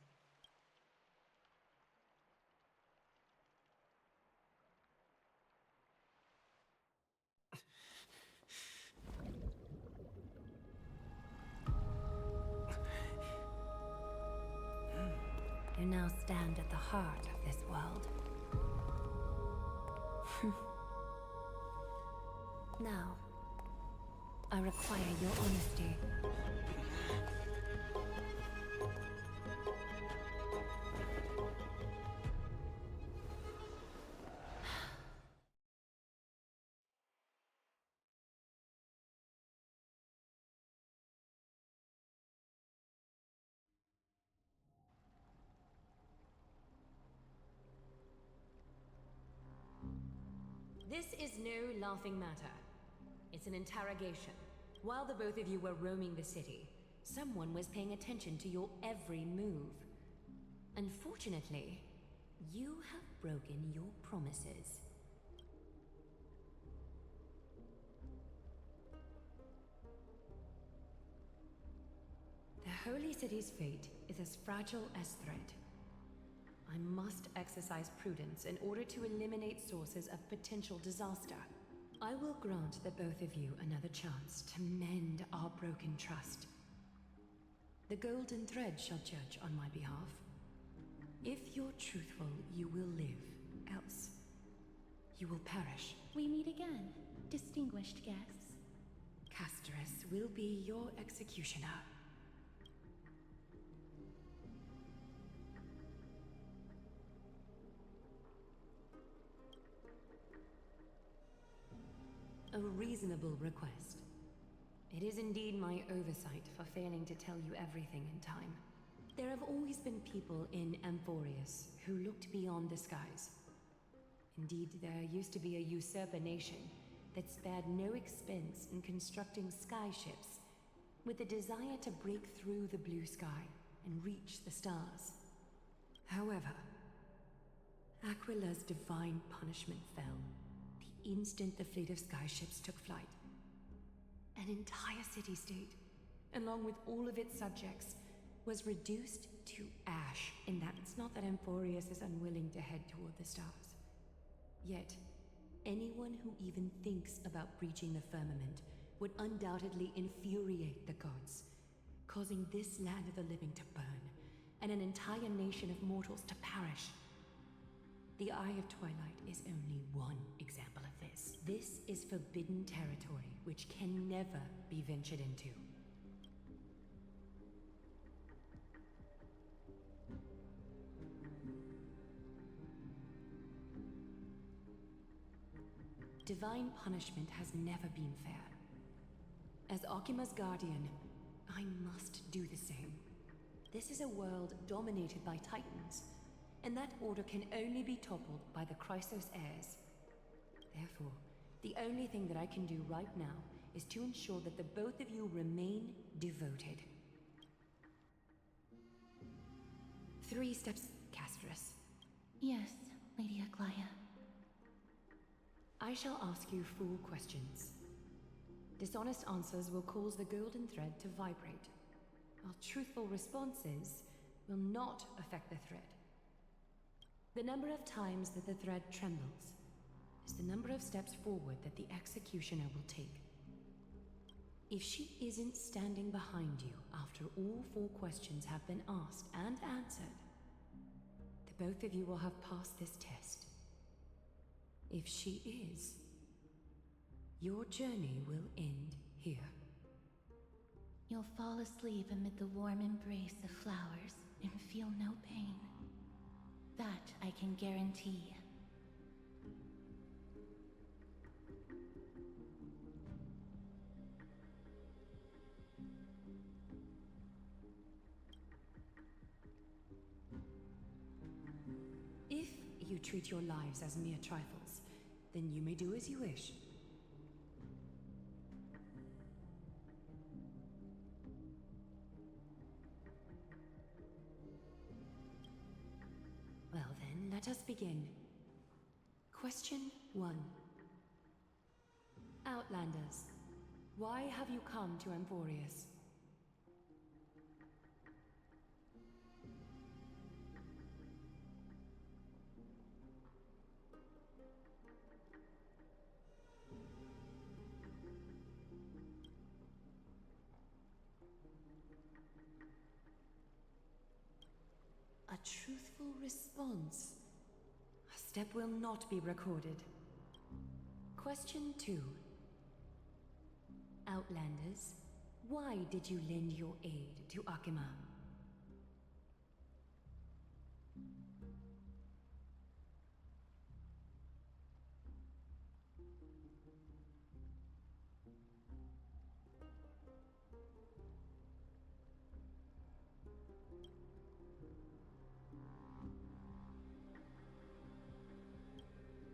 You now stand at the heart of this world. Now, I require your honesty. This is no laughing matter. It's an interrogation. While the both of you were roaming the city, someone was paying attention to your every move. Unfortunately, you have broken your promises. The Holy City's fate is as fragile as threat. I must exercise prudence in order to eliminate sources of potential disaster. I will grant the both of you another chance to mend our broken trust. The golden thread shall judge on my behalf. If you're truthful, you will live. Else, you will perish. We meet again, distinguished guests. Casterus will be your executioner. reasonable request. It is indeed my oversight for failing to tell you everything in time. There have always been people in Amphorius who looked beyond the skies. Indeed, there used to be a usurper nation that spared no expense in constructing skyships with the desire to break through the blue sky and reach the stars. However, Aquila's divine punishment fell the instant the fleet of skyships took flight. An entire city-state, along with all of its subjects, was reduced to ash, in that it's not that Amphorius is unwilling to head toward the stars. Yet, anyone who even thinks about breaching the firmament would undoubtedly infuriate the gods, causing this land of the living to burn, and an entire nation of mortals to perish. The Eye of Twilight is only one example of this. This is forbidden territory, which can never be ventured into. Divine punishment has never been fair. As Okima's guardian, I must do the same. This is a world dominated by Titans, and that order can only be toppled by the Chrysos heirs. Therefore, the only thing that I can do right now is to ensure that the both of you remain devoted. 3 steps, Castrus. Yes, Lady Aglaya. I shall ask you 4 questions. Dishonest answers will cause the golden thread to vibrate, while truthful responses will not affect the thread. The number of times that the thread trembles is the number of steps forward that the executioner will take. If she isn't standing behind you after all 4 questions have been asked and answered, the both of you will have passed this test. If she is, your journey will end here. You'll fall asleep amid the warm embrace of flowers and feel no pain. That I can guarantee. If you treat your lives as mere trifles, then you may do as you wish. Well then, let us begin. Question 1. Outlanders, why have you come to Amphorius? A truthful response. A step will not be recorded. Question 2. Outlanders, why did you lend your aid to Akima?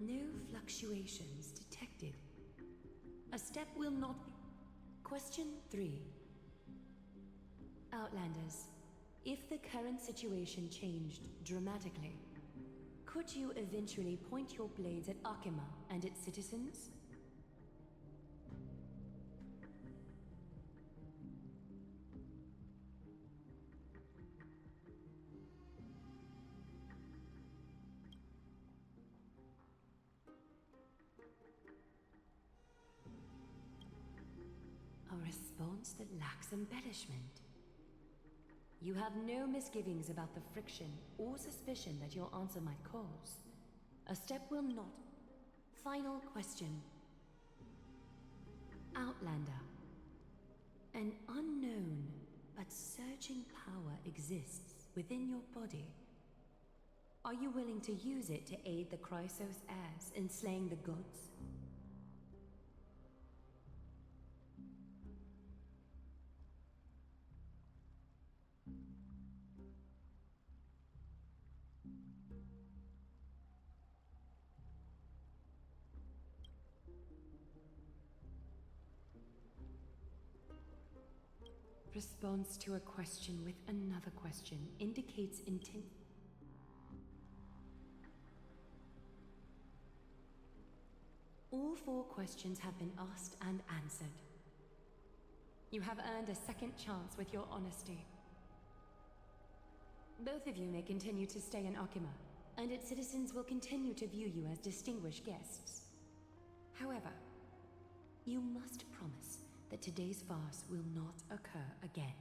No fluctuations detected. A step will not be... Question 3. Outlanders, if the current situation changed dramatically, could you eventually point your blades at Akima and its citizens? A response that lacks embellishment. You have no misgivings about the friction or suspicion that your answer might cause. A step will not. Final question. Outlander. An unknown but surging power exists within your body. Are you willing to use it to aid the Chrysos heirs in slaying the gods? response to a question with another question indicates intent. All 4 questions have been asked and answered. You have earned a second chance with your honesty. Both of you may continue to stay in Akima, and its citizens will continue to view you as distinguished guests. However, you must promise that today's farce will not occur again.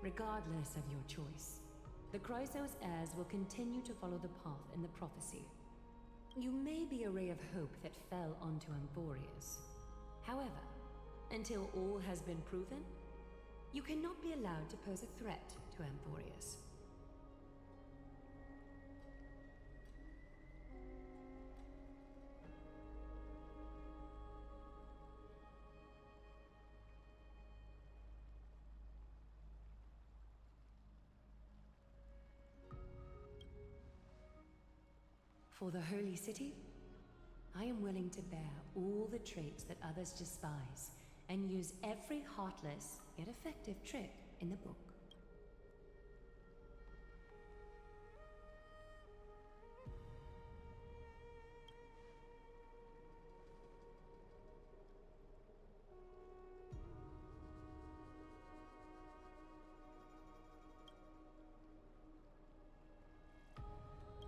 Regardless of your choice, the Chrysos heirs will continue to follow the path in the prophecy. You may be a ray of hope that fell onto Amphorius. However, until all has been proven, you cannot be allowed to pose a threat to Amphorius. For the Holy City, I am willing to bear all the traits that others despise and use every heartless yet effective trick in the book.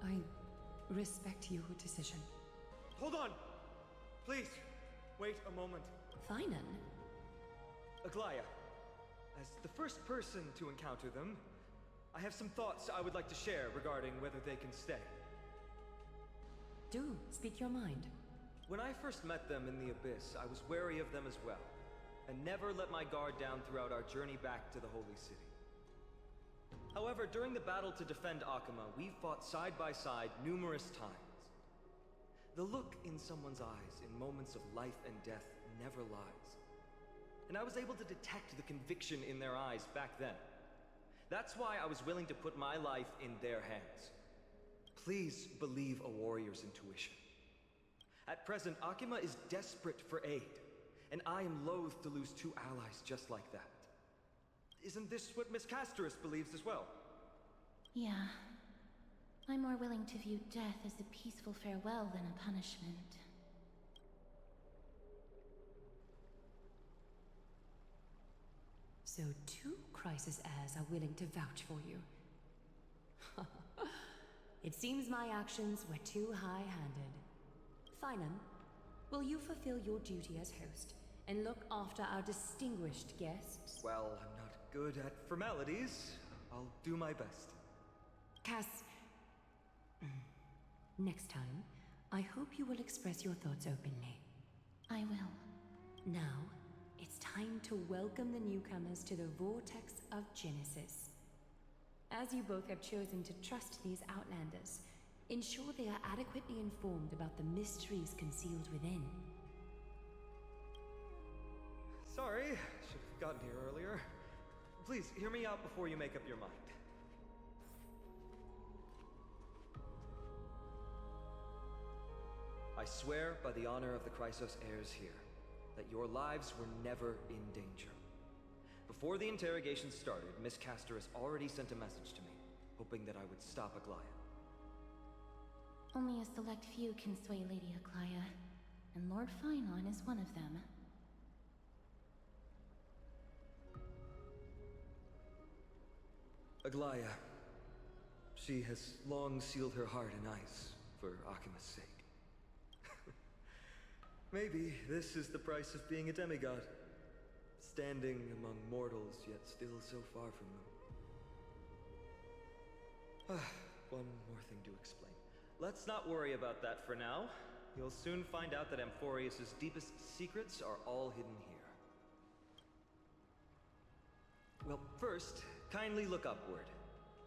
I respect your decision. Hold on! Please, wait a moment. Finan? Aglaya, as the first person to encounter them, I have some thoughts I would like to share regarding whether they can stay. Do speak your mind. When I first met them in the Abyss, I was wary of them as well, and never let my guard down throughout our journey back to the Holy City. However, during the battle to defend Akima, we fought side by side numerous times. The look in someone's eyes in moments of life and death never lies. And I was able to detect the conviction in their eyes back then. That's why I was willing to put my life in their hands. Please believe a warrior's intuition. At present, Akima is desperate for aid, and I am loath to lose 2 allies just like that. Isn't this what Miss Casterus believes as well? Yeah. I'm more willing to view death as a peaceful farewell than a punishment. So 2 Chrysos heirs are willing to vouch for you. It seems my actions were too high-handed. Finan, will you fulfill your duty as host and look after our distinguished guests? Well, I'm not good at formalities. I'll do my best. Cass... Next time, I hope you will express your thoughts openly. I will. Now, it's time to welcome the newcomers to the Vortex of Genesis. As you both have chosen to trust these Outlanders, ensure they are adequately informed about the mysteries concealed within. Sorry, should have gotten here earlier. Please, hear me out before you make up your mind. I swear by the honor of the Chrysos heirs here, that your lives were never in danger. Before the interrogation started, Miss Casterus already sent a message to me, hoping that I would stop Aglaya. Only a select few can sway Lady Aglaya, and Lord Finon is one of them. Aglaya. She has long sealed her heart in ice for Akima's sake. Maybe this is the price of being a demigod. Standing among mortals, yet still so far from them. One more thing to explain. Let's not worry about that for now. You'll soon find out that Amphorius' deepest secrets are all hidden here. Well, first, kindly look upward.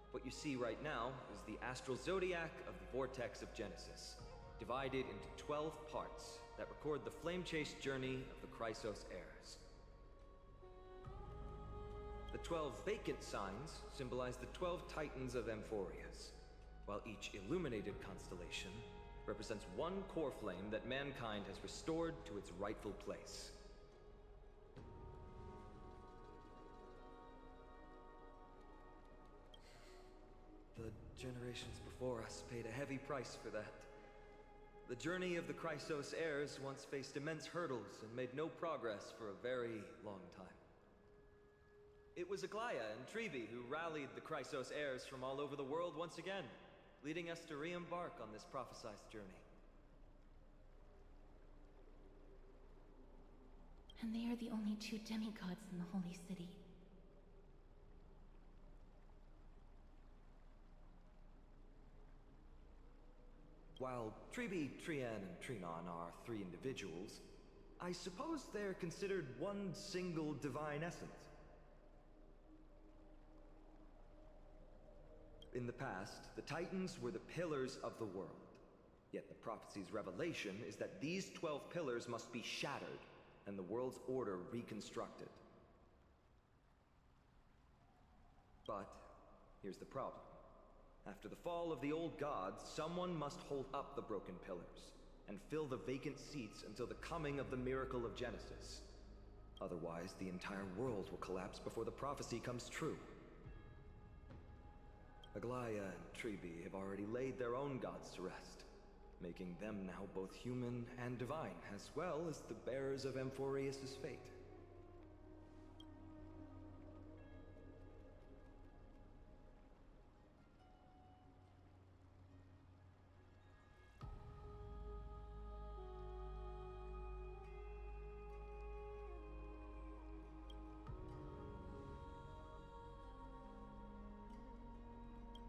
What you see right now is the astral zodiac of the Vortex of Genesis, divided into 12 parts that record the flame-chased journey of the Chrysos heirs. The 12 vacant signs symbolize the 12 titans of Amphorius. while each illuminated constellation represents one core flame that mankind has restored to its rightful place. The generations before us paid a heavy price for that. The journey of the Chrysos heirs once faced immense hurdles and made no progress for a very long time. It was Aglaya and Trebi who rallied the Chrysos heirs from all over the world once again, leading us to re-embark on this prophesized journey. And they are the only two demigods in the Holy City. While Trebi, Trian, and Trinon are three individuals, I suppose they're considered one single divine essence. In the past, the Titans were the pillars of the world. Yet the prophecy's revelation is that these 12 pillars must be shattered, and the world's order reconstructed. But here's the problem. After the fall of the old gods, someone must hold up the broken pillars and fill the vacant seats until the coming of the miracle of Genesis. Otherwise, the entire world will collapse before the prophecy comes true. Aglaya and Trebi have already laid their own gods to rest, making them now both human and divine, as well as the bearers of Amphorius' fate.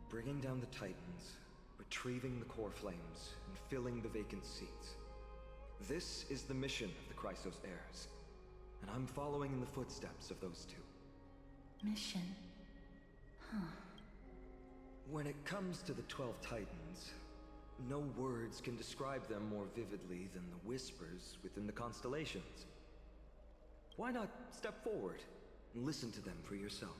Bringing down the Titans, retrieving the core flames, and filling the vacant seats. This is the mission of the Chrysos heirs, and I'm following in the footsteps of those two. Mission? Huh. When it comes to the 12 Titans, no words can describe them more vividly than the whispers within the constellations. Why not step forward and listen to them for yourselves?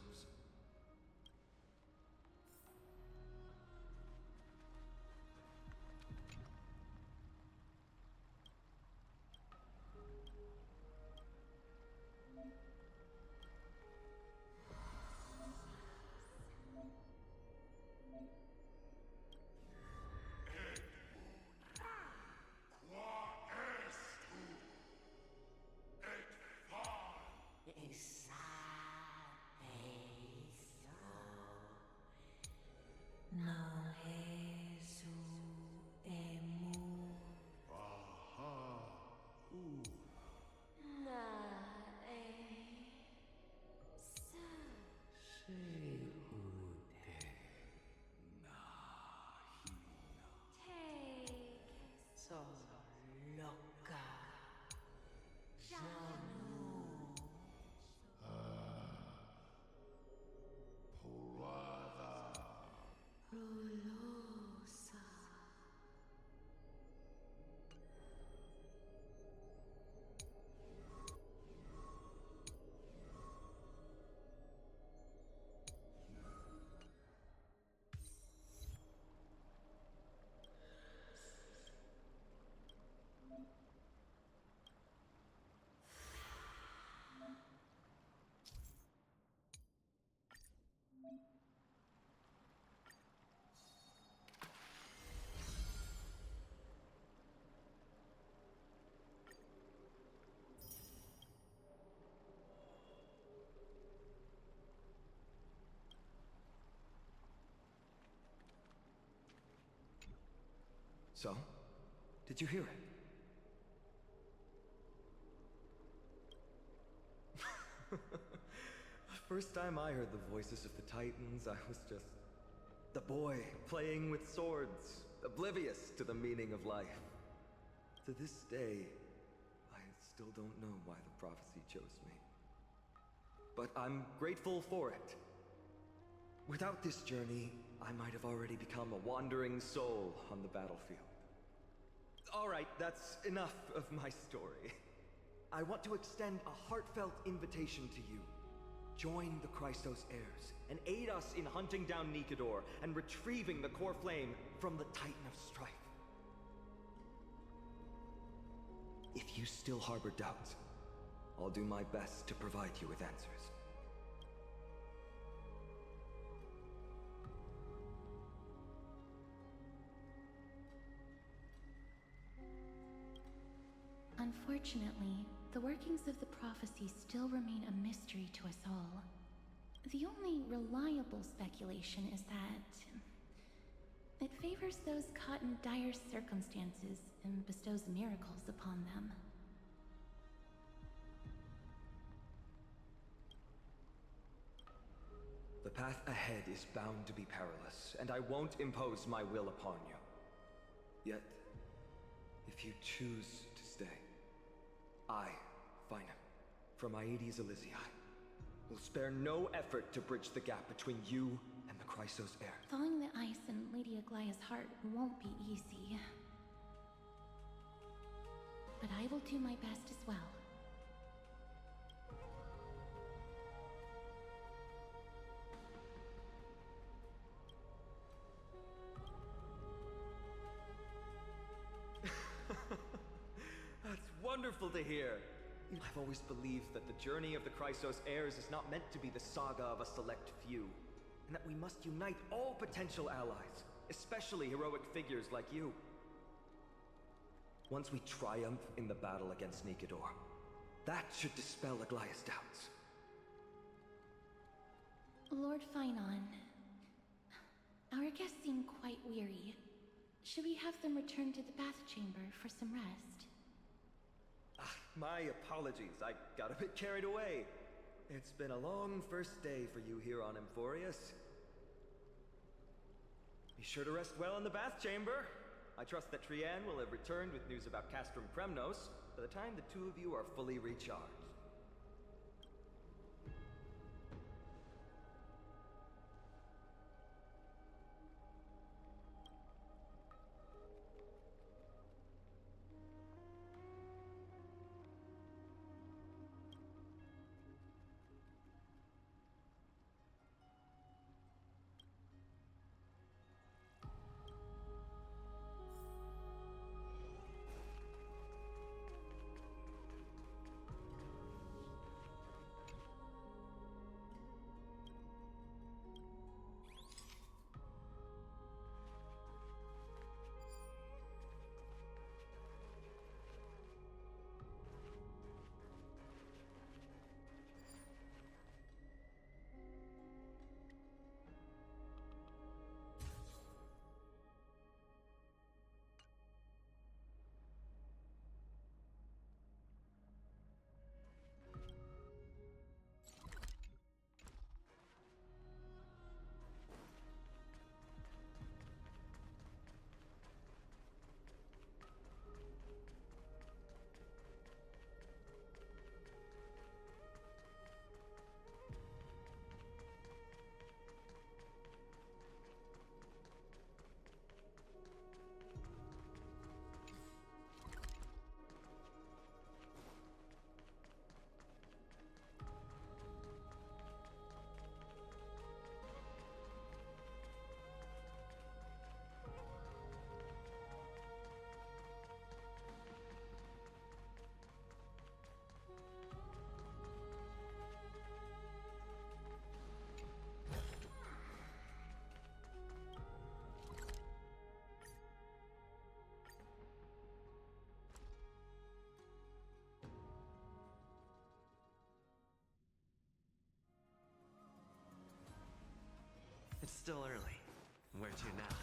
So, did you hear it? The first time I heard the voices of the Titans, I was just the boy playing with swords, oblivious to the meaning of life. To this day, I still don't know why the prophecy chose me. But I'm grateful for it. Without this journey, I might have already become a wandering soul on the battlefield. All right, that's enough of my story. I want to extend a heartfelt invitation to you. Join the Chrysos heirs and aid us in hunting down Nikedor and retrieving the core flame from the Titan of Strife. If you still harbor doubts, I'll do my best to provide you with answers. Unfortunately, the workings of the prophecy still remain a mystery to us all. The only reliable speculation is that it favors those caught in dire circumstances and bestows miracles upon them. The path ahead is bound to be perilous, and I won't impose my will upon you. Yet, if you choose to stay, I, Finam, from Aedes Elysiae, will spare no effort to bridge the gap between you and the Chrysos heir. Thawing the ice in Lady Aglaya's heart won't be easy. But I will do my best as well. That's wonderful to hear. I've always believed that the journey of the Chrysos heirs is not meant to be the saga of a select few, and that we must unite all potential allies, especially heroic figures like you. Once we triumph in the battle against Nikedor, that should dispel Aglaya's doubts. Lord Finon, our guests seem quite weary. Should we have them return to the bath chamber for some rest? My apologies, I got a bit carried away. It's been a long first day for you here on Emphorius. Be sure to rest well in the bath chamber. I trust that Trianne will have returned with news about Castrum Kremnos by the time the two of you are fully recharged. It's still early. Where to now?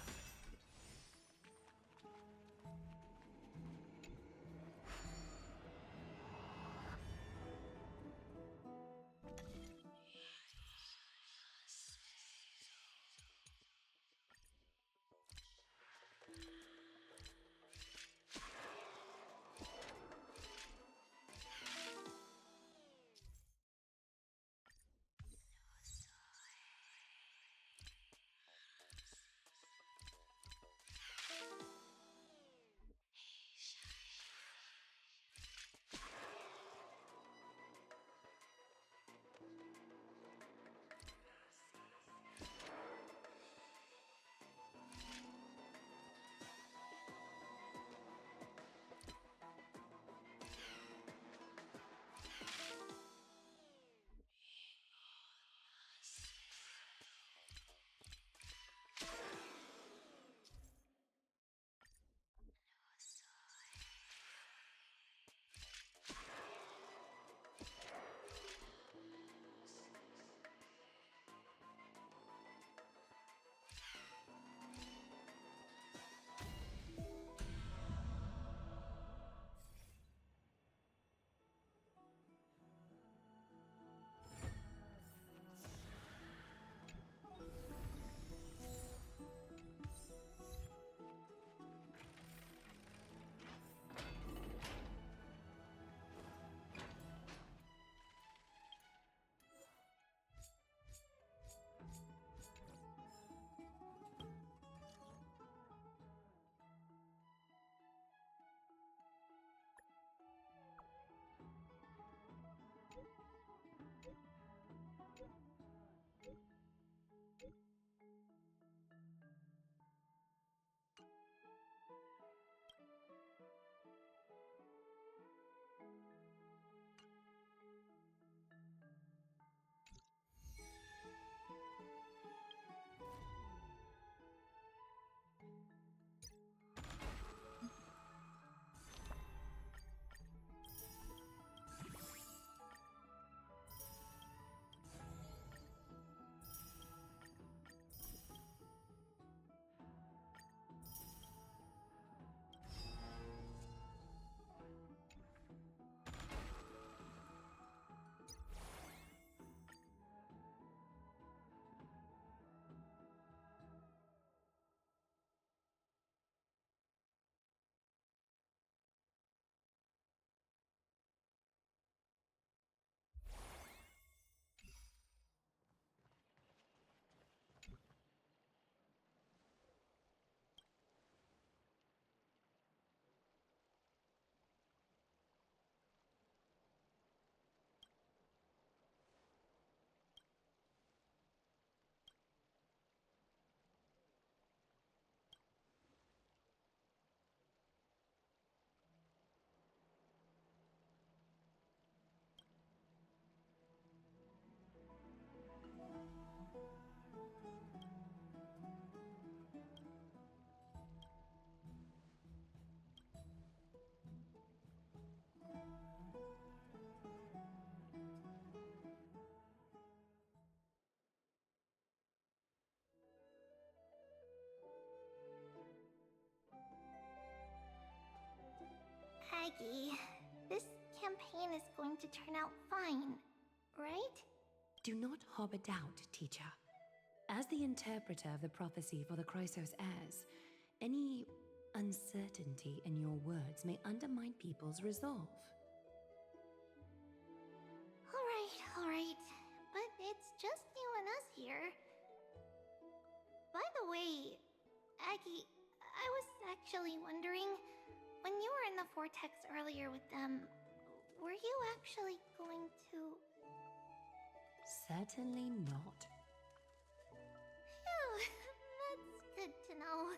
plan is going to turn out fine, right? Do not harbor doubt, teacher. As the interpreter of the prophecy for the Chrysos heirs, any uncertainty in your words may undermine people's resolve. Alright, but it's just you and us here. By the way, Aggie, I was actually wondering, when you were in the vortex earlier with them, were you actually going to... Certainly not. Phew, that's good to know.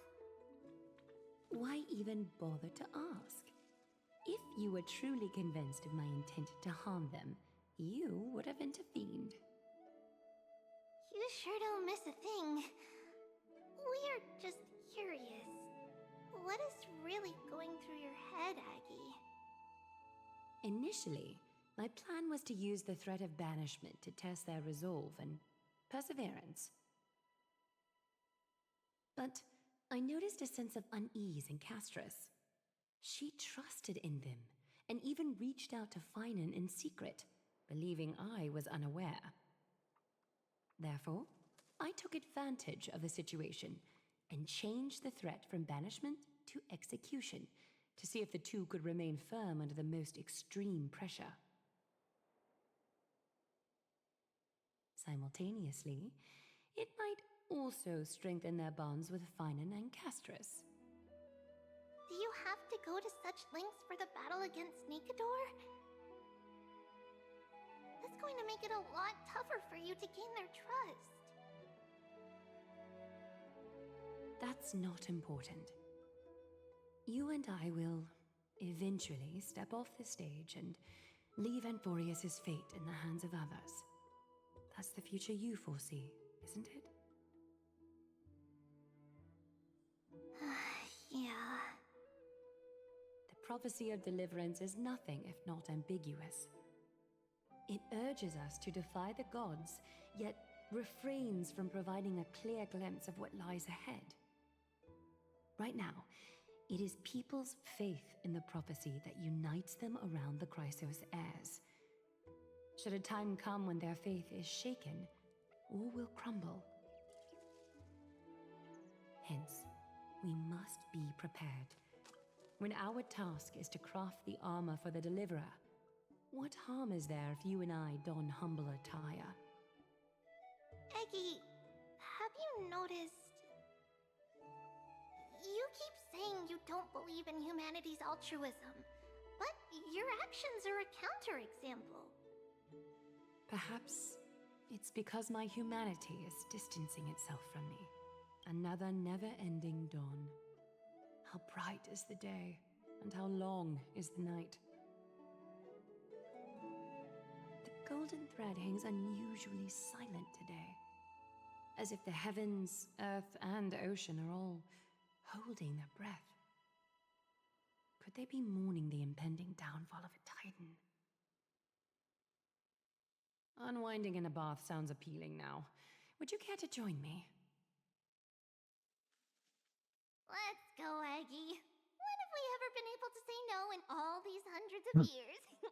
Why even bother to ask? If you were truly convinced of my intent to harm them, you would have intervened. You sure don't miss a thing. We're just curious. What is really going through your head, Aggie? Initially, my plan was to use the threat of banishment to test their resolve and perseverance. But I noticed a sense of unease in Castris. She trusted in them and even reached out to Finan in secret, believing I was unaware. Therefore, I took advantage of the situation and changed the threat from banishment to execution to see if the two could remain firm under the most extreme pressure. Simultaneously, it might also strengthen their bonds with Finan and Castris. Do you have to go to such lengths for the battle against Nikador? That's going to make it a lot tougher for you to gain their trust. That's not important. You and I will eventually step off the stage and leave Anthorius' fate in the hands of others. That's the future you foresee, isn't it? Yeah. The prophecy of deliverance is nothing if not ambiguous. It urges us to defy the gods, yet refrains from providing a clear glimpse of what lies ahead. Right now, it is people's faith in the prophecy that unites them around the Chrysos heirs. Should a time come when their faith is shaken, all will crumble. Hence, we must be prepared. When our task is to craft the armor for the Deliverer, what harm is there if you and I don humble attire? Eggie, have you noticed... You keep saying you don't believe in humanity's altruism, but your actions are a counterexample. Perhaps it's because my humanity is distancing itself from me. Another never-ending dawn. How bright is the day, and how long is the night. The golden thread hangs unusually silent today, as if the heavens, earth, and ocean are all holding their breath. Could they be mourning the impending downfall of a titan? Unwinding in a bath sounds appealing now. Would you care to join me? Let's go, Aggie. When have we ever been able to say no in all these hundreds of years?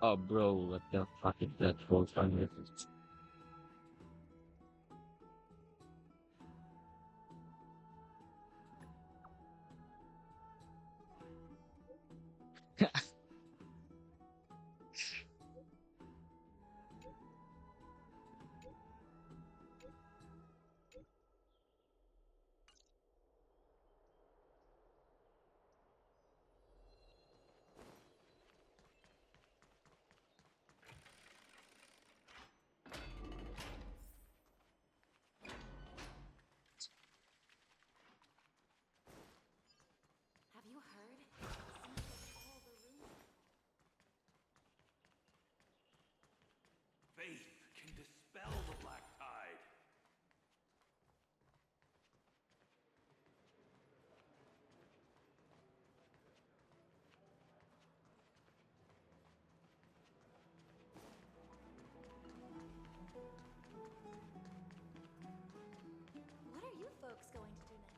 Oh, bro, what the fuck is that for fun? Have you heard? Faith can dispel the black tide. What are you folks going to do next?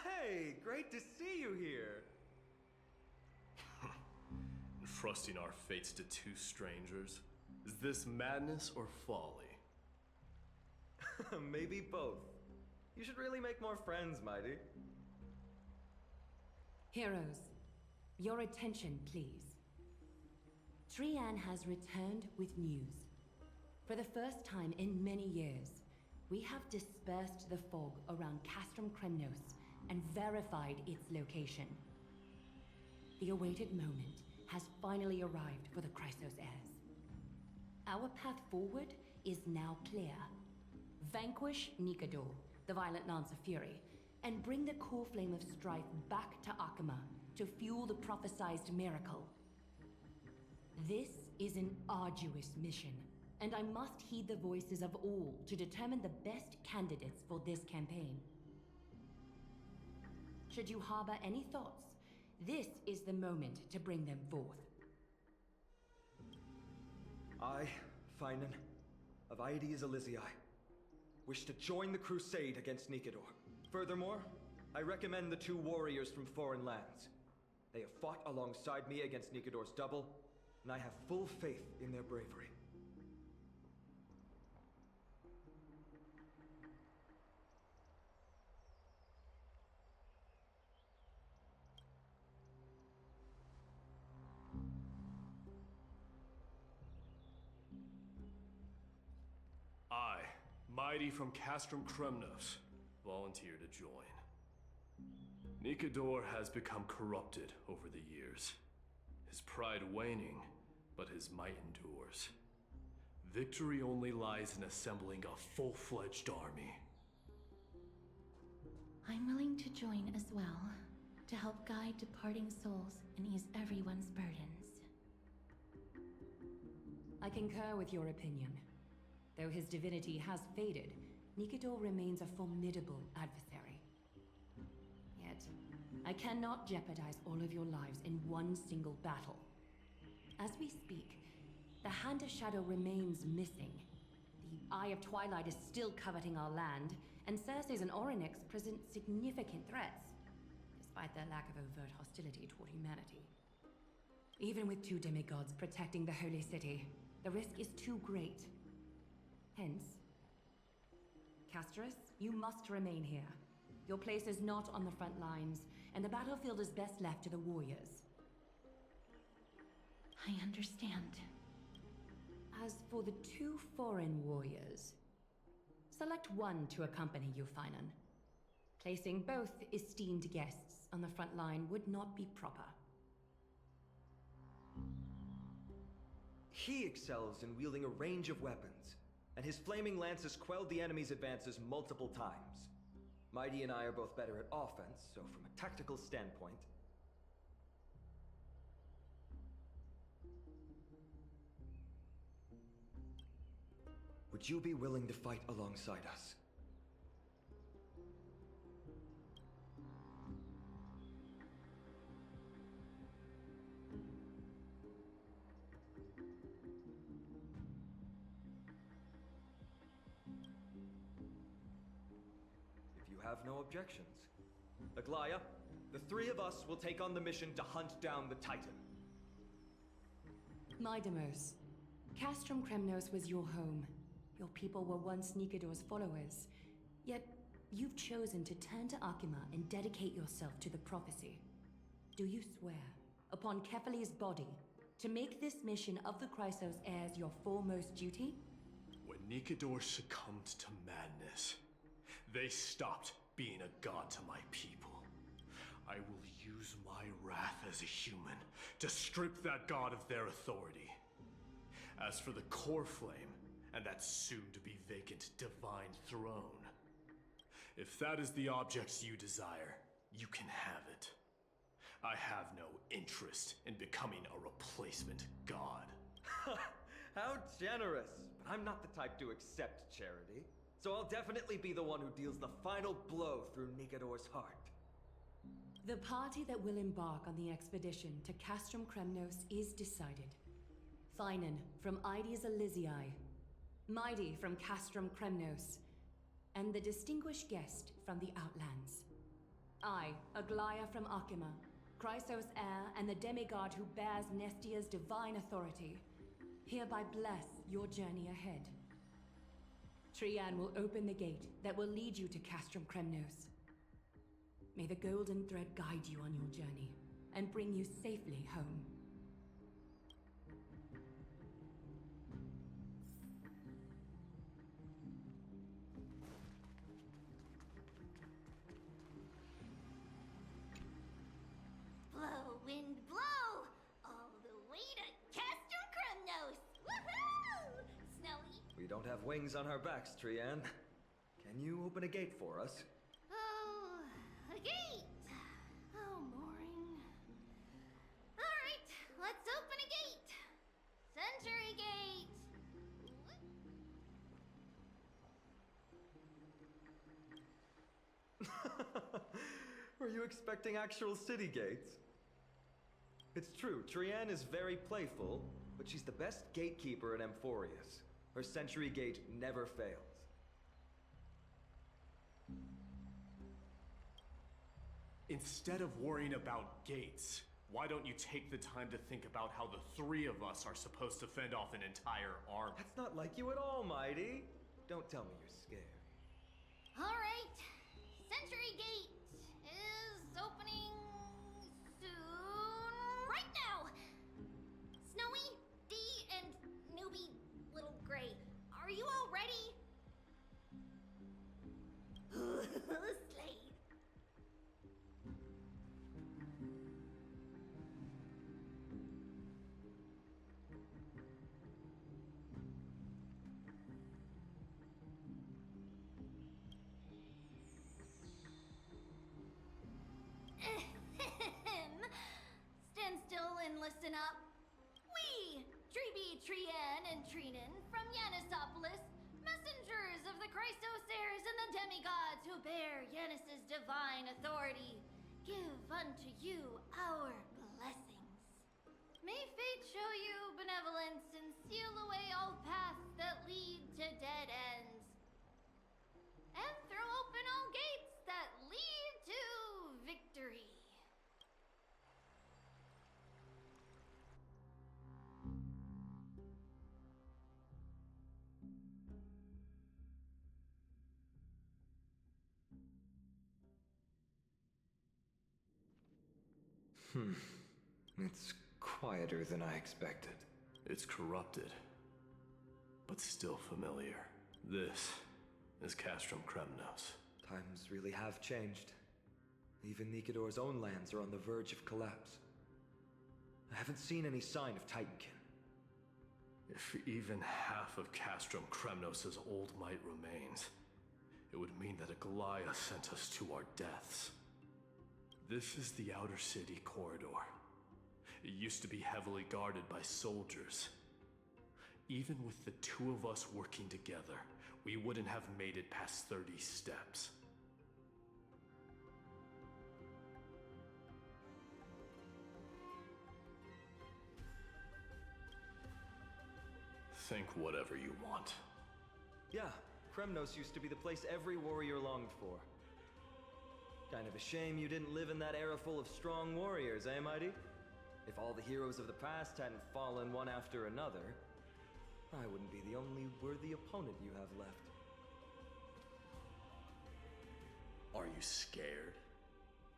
Hey, great to see you here. Entrusting our fates to two strangers? Is this madness or folly? Maybe both. You should really make more friends, Mighty. Heroes, your attention, please. Trian has returned with news. For the first time in many years, we have dispersed the fog around Castrum Kremnos and verified its location. The awaited moment has finally arrived for the Chrysos heirs. Our path forward is now clear. Vanquish Nikador, the violent Lance of Fury, and bring the core flame of strife back to Akama to fuel the prophesized miracle. This is an arduous mission, and I must heed the voices of all to determine the best candidates for this campaign. Should you harbor any thoughts, this is the moment to bring them forth. I, Finan, of Aedes Elysiae, wish to join the crusade against Nikador. Furthermore, I recommend the two warriors from foreign lands. They have fought alongside me against Nikador's double, and I have full faith in their bravery. I, Mighty from Castrum Kremnos, volunteer to join. Nikador has become corrupted over the years. His pride waning, but his might endures. Victory only lies in assembling a full-fledged army. I'm willing to join as well, to help guide departing souls and ease everyone's burdens. I concur with your opinion. Though his divinity has faded, Nikador remains a formidable adversary. Yet, I cannot jeopardize all of your lives in one single battle. As we speak, the Hand of Shadow remains missing. The Eye of Twilight is still coveting our land, and Circes and Orynyx present significant threats, despite their lack of overt hostility toward humanity. Even with two demigods protecting the Holy City, the risk is too great. Hence, Casterus, you must remain here. Your place is not on the front lines, and the battlefield is best left to the warriors. I understand. As for the two foreign warriors, select one to accompany you, Finan. Placing both esteemed guests on the front line would not be proper. He excels in wielding a range of weapons, and his flaming lances quelled the enemy's advances multiple times. Mighty and I are both better at offense, so from a tactical standpoint... Would you be willing to fight alongside us? If you have no objections. Aglaya, the three of us will take on the mission to hunt down the Titan. Midamos, Castrum Kremnos was your home. Your people were once Nikador's followers. Yet, you've chosen to turn to Akima and dedicate yourself to the prophecy. Do you swear, upon Kefali's body, to make this mission of the Chrysos heirs your foremost duty? When Nikador succumbed to madness, they stopped being a god to my people. I will use my wrath as a human to strip that god of their authority. As for the core flame, and that soon-to-be vacant divine throne, if that is the object you desire, you can have it. I have no interest in becoming a replacement god. How generous! But I'm not the type to accept charity, so I'll definitely be the one who deals the final blow through Nikador's heart. The party that will embark on the expedition to Castrum Kremnos is decided. Finan from Ides Elysiae, Mighty from Castrum Kremnos, and the distinguished guest from the Outlands. I, Aglaya from Akima, Chrysos heir and the demigod who bears Nestia's divine authority, hereby bless your journey ahead. Trian will open the gate that will lead you to Castrum Kremnos. May the golden thread guide you on your journey and bring you safely home. Blow, wind, blow! All the way to Castrum Kremnos! Woohoo! Snowy. We don't have wings on our backs, Trian. Can you open a gate for us? Oh, a gate! Oh, boring. Alright, let's open a gate! Century gate! Were you expecting actual city gates? It's true, Trian is very playful, but she's the best gatekeeper in Amphorius. Her century gate never fails. Instead of worrying about gates, why don't you take the time to think about how the three of us are supposed to fend off an entire army? That's not like you at all, Mighty. Don't tell me you're scared. Alright, Century Gate is opening soon. Right now! Snowy, Dee, and newbie Little Gray, are you all ready? Slade. Stand still and listen up. We, Treeby, Trian, and Trinan from Yanisopolis, messengers of the Chrysos heirs and the demigods who bear Yanis's divine authority, give unto you our blessings. May fate show you benevolence and seal away all paths that lead to dead ends. And throw open all gates that lead to victory. It's quieter than I expected. It's corrupted, but still familiar. This is Castrum Kremnos. Times really have changed. Even Nikador's own lands are on the verge of collapse. I haven't seen any sign of Titankin. If even half of Castrum Kremnos' old might remains, it would mean that a Goliath sent us to our deaths. This is the Outer City corridor. It used to be heavily guarded by soldiers. Even with the two of us working together, we wouldn't have made it past 30 steps. Think whatever you want. Yeah, Kremnos used to be the place every warrior longed for. Kind of a shame you didn't live in that era full of strong warriors, eh, Mighty? If all the heroes of the past hadn't fallen one after another, I wouldn't be the only worthy opponent you have left. Are you scared?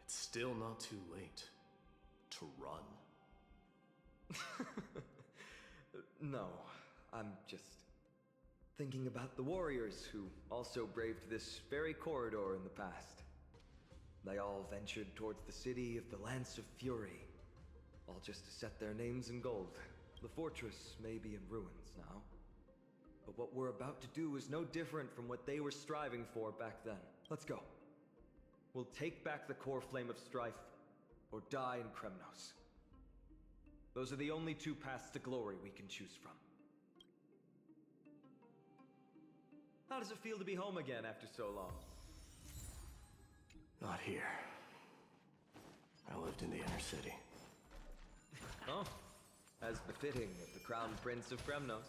It's still not too late to run. No, I'm just thinking about the warriors who also braved this very corridor in the past. They all ventured towards the city of the Lance of Fury, all just to set their names in gold. The fortress may be in ruins now, but what we're about to do is no different from what they were striving for back then. Let's go. We'll take back the core flame of strife, or die in Kremnos. Those are the only two paths to glory we can choose from. How does it feel to be home again after so long? Not here. I lived in the inner city. Oh, as befitting of the Crown Prince of Kremnos.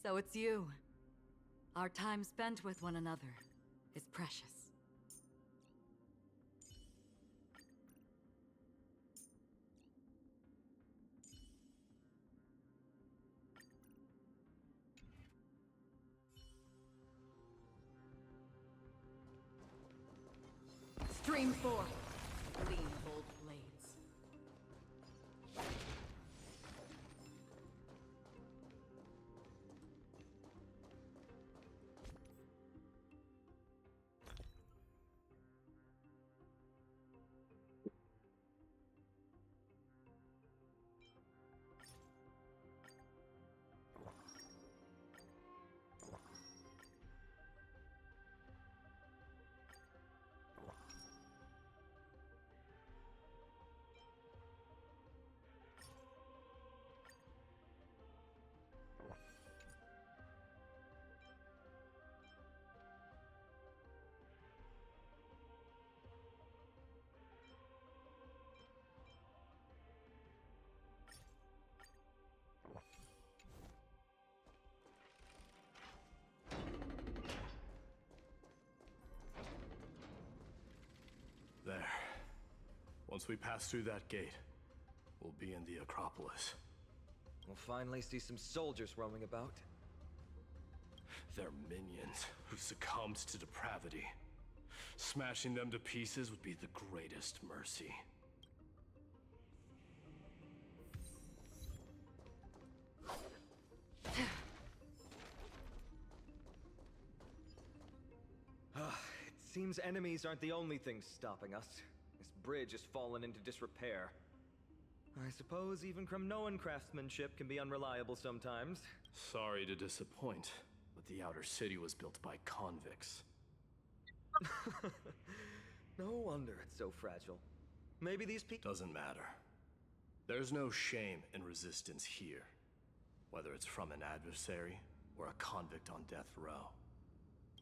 So it's you. Our time spent with one another is precious. Stream forth, lean bold blades. There. Once we pass through that gate, we'll be in the Acropolis. We'll finally see some soldiers roaming about. They're minions who succumbed to depravity. Smashing them to pieces would be the greatest mercy. It seems enemies aren't the only things stopping us. This bridge has fallen into disrepair. I suppose even Kremnoan craftsmanship can be unreliable sometimes. Sorry to disappoint, but the outer city was built by convicts. No wonder it's so fragile. Maybe these people... Doesn't matter. There's no shame in resistance here, whether it's from an adversary or a convict on death row.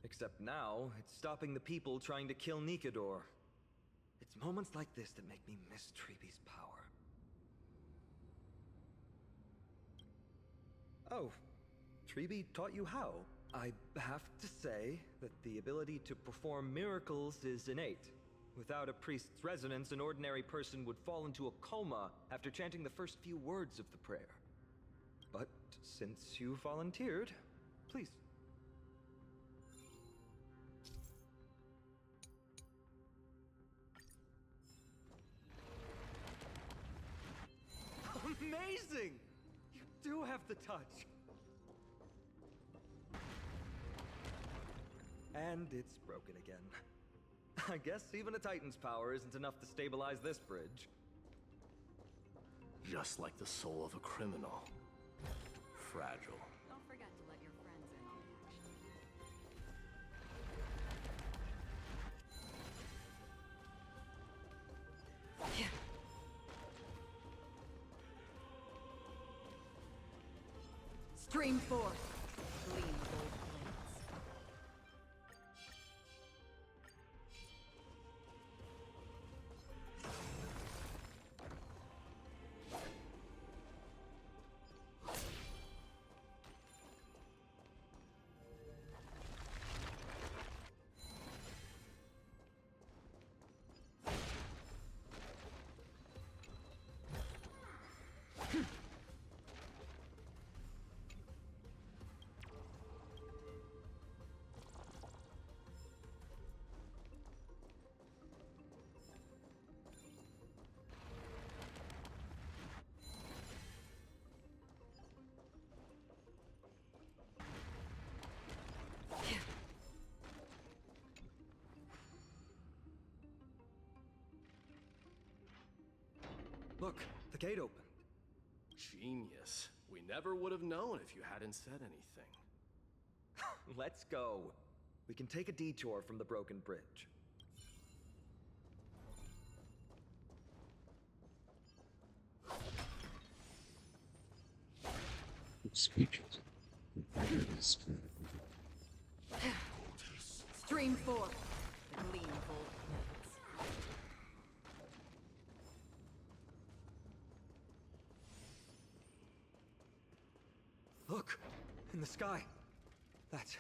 Except now, it's stopping the people trying to kill Nikador. It's moments like this that make me miss Treeby's power. Oh, Treeby taught you how. I have to say that the ability to perform miracles is innate. Without a priest's resonance, an ordinary person would fall into a coma after chanting the first few words of the prayer. But since you volunteered, please. Amazing! You do have the touch. And it's broken again. I guess even a Titan's power isn't enough to stabilize this bridge. Just like the soul of a criminal. Fragile. Don't forget to let your friends in on the action. Stream forth. Gleam gold blades. Look, the gate opened. Genius. We never would have known if you hadn't said anything. Let's go. We can take a detour from the broken bridge. Stream forth. The gleam gold blades. Look, in the sky. That's...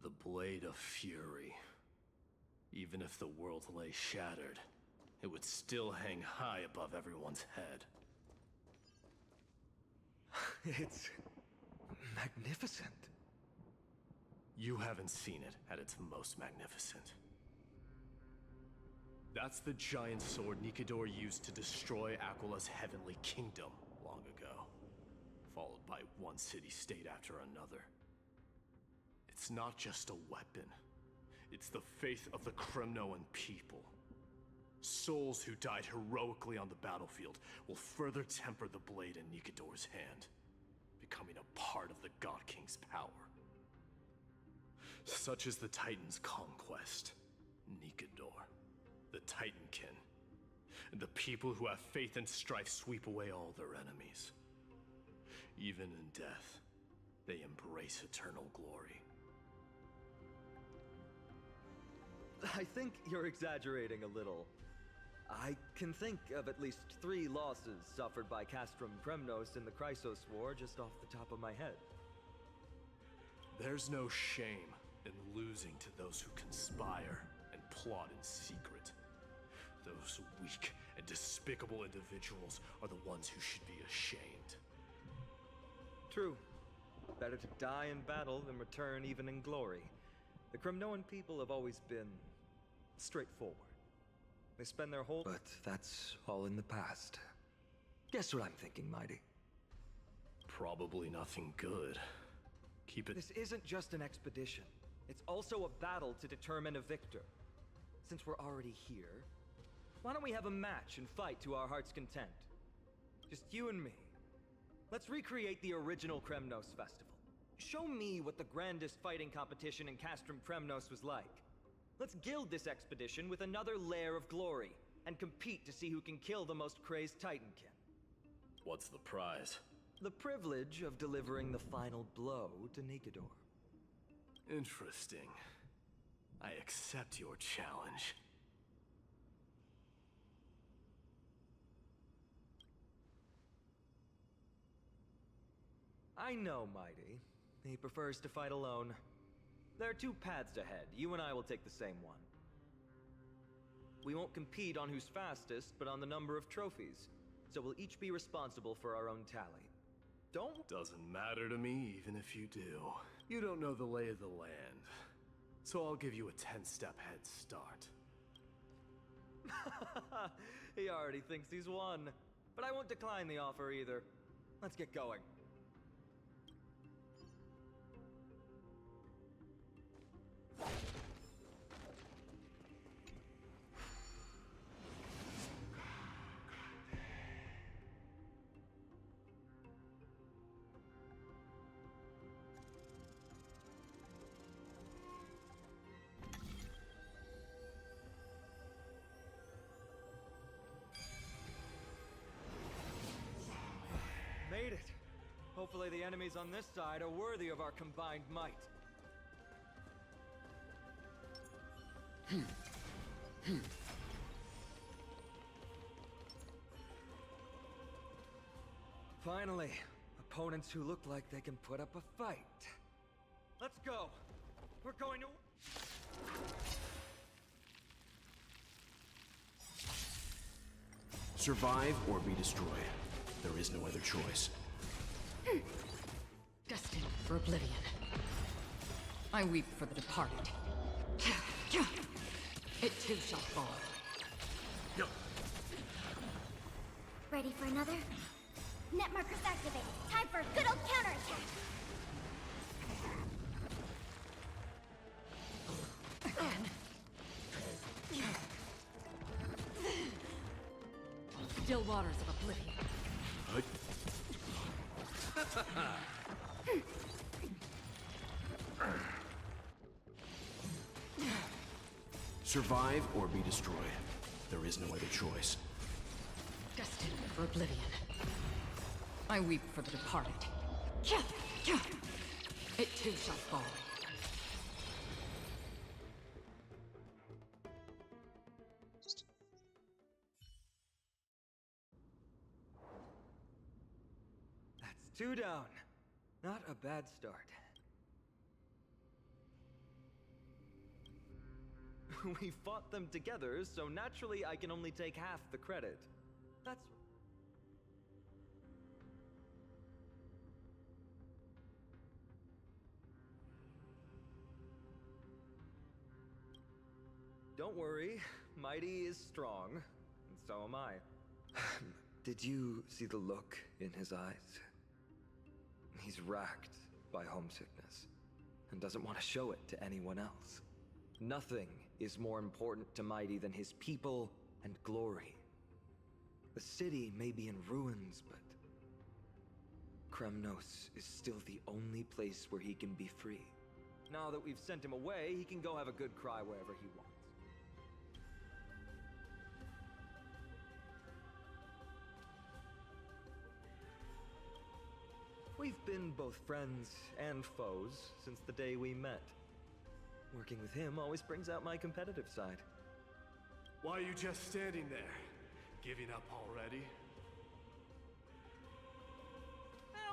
The Blade of Fury. Even if the world lay shattered, it would still hang high above everyone's head. It's... magnificent. You haven't seen it at its most magnificent. That's the giant sword Nikador used to destroy Aquala's heavenly kingdom long ago, followed by one city-state after another. It's not just a weapon. It's the faith of the Kremnoan people. Souls who died heroically on the battlefield will further temper the blade in Nikador's hand, becoming a part of the God King's power. Such is the Titan's conquest. Nikador, the Titankin, and the people who have faith and strife sweep away all their enemies. Even in death, they embrace eternal glory. I think you're exaggerating a little. I can think of at least 3 losses suffered by Castrum Kremnos in the Chrysos War just off the top of my head. There's no shame in losing to those who conspire and plot in secret. Those weak and despicable individuals are the ones who should be ashamed. True. Better to die in battle than return even in glory. The Kremnoan people have always been straightforward. They spend their whole... But that's all in the past. Guess what I'm thinking, Mighty? Probably nothing good. Keep it... This isn't just an expedition. It's also a battle to determine a victor. Since we're already here, why don't we have a match and fight to our heart's content? Just you and me. Let's recreate the original Kremnos festival. Show me what the grandest fighting competition in Castrum Kremnos was like. Let's gild this expedition with another layer of glory, and compete to see who can kill the most crazed Titankin. What's the prize? The privilege of delivering the final blow to Nikador. Interesting. I accept your challenge. I know Mighty. He prefers to fight alone. There are two paths ahead. You and I will take the same one. We won't compete on who's fastest, but on the number of trophies. So we'll each be responsible for our own tally. Doesn't matter to me, even if you do. You don't know the lay of the land. So I'll give you a 10-step head start. He already thinks he's won. But I won't decline the offer either. Let's get going. Made it! Hopefully the enemies on this side are worthy of our combined might. Finally, opponents who look like they can put up a fight. Let's go! We're going to... Survive or be destroyed. There is no other choice. Destined for oblivion. I weep for the departed. It too shall fall. Ready for another? Net markers activated. Time for a good old counterattack. Still waters of oblivion. Survive or be destroyed. There is no other choice. Destined for oblivion. I weep for the departed. It too shall fall. That's 2 down. Not a bad start. We fought them together, so naturally I can only take half the credit. That's... Don't worry, Mighty is strong, and so am I. Did you see the look in his eyes? He's racked by homesickness, and doesn't want to show it to anyone else. Nothing is more important to Mighty than his people and glory. The city may be in ruins, but Kremnos is still the only place where he can be free. Now that we've sent him away, he can go have a good cry wherever he wants. We've been both friends and foes since the day we met. Working with him always brings out my competitive side. Why are you just standing there? Giving up already?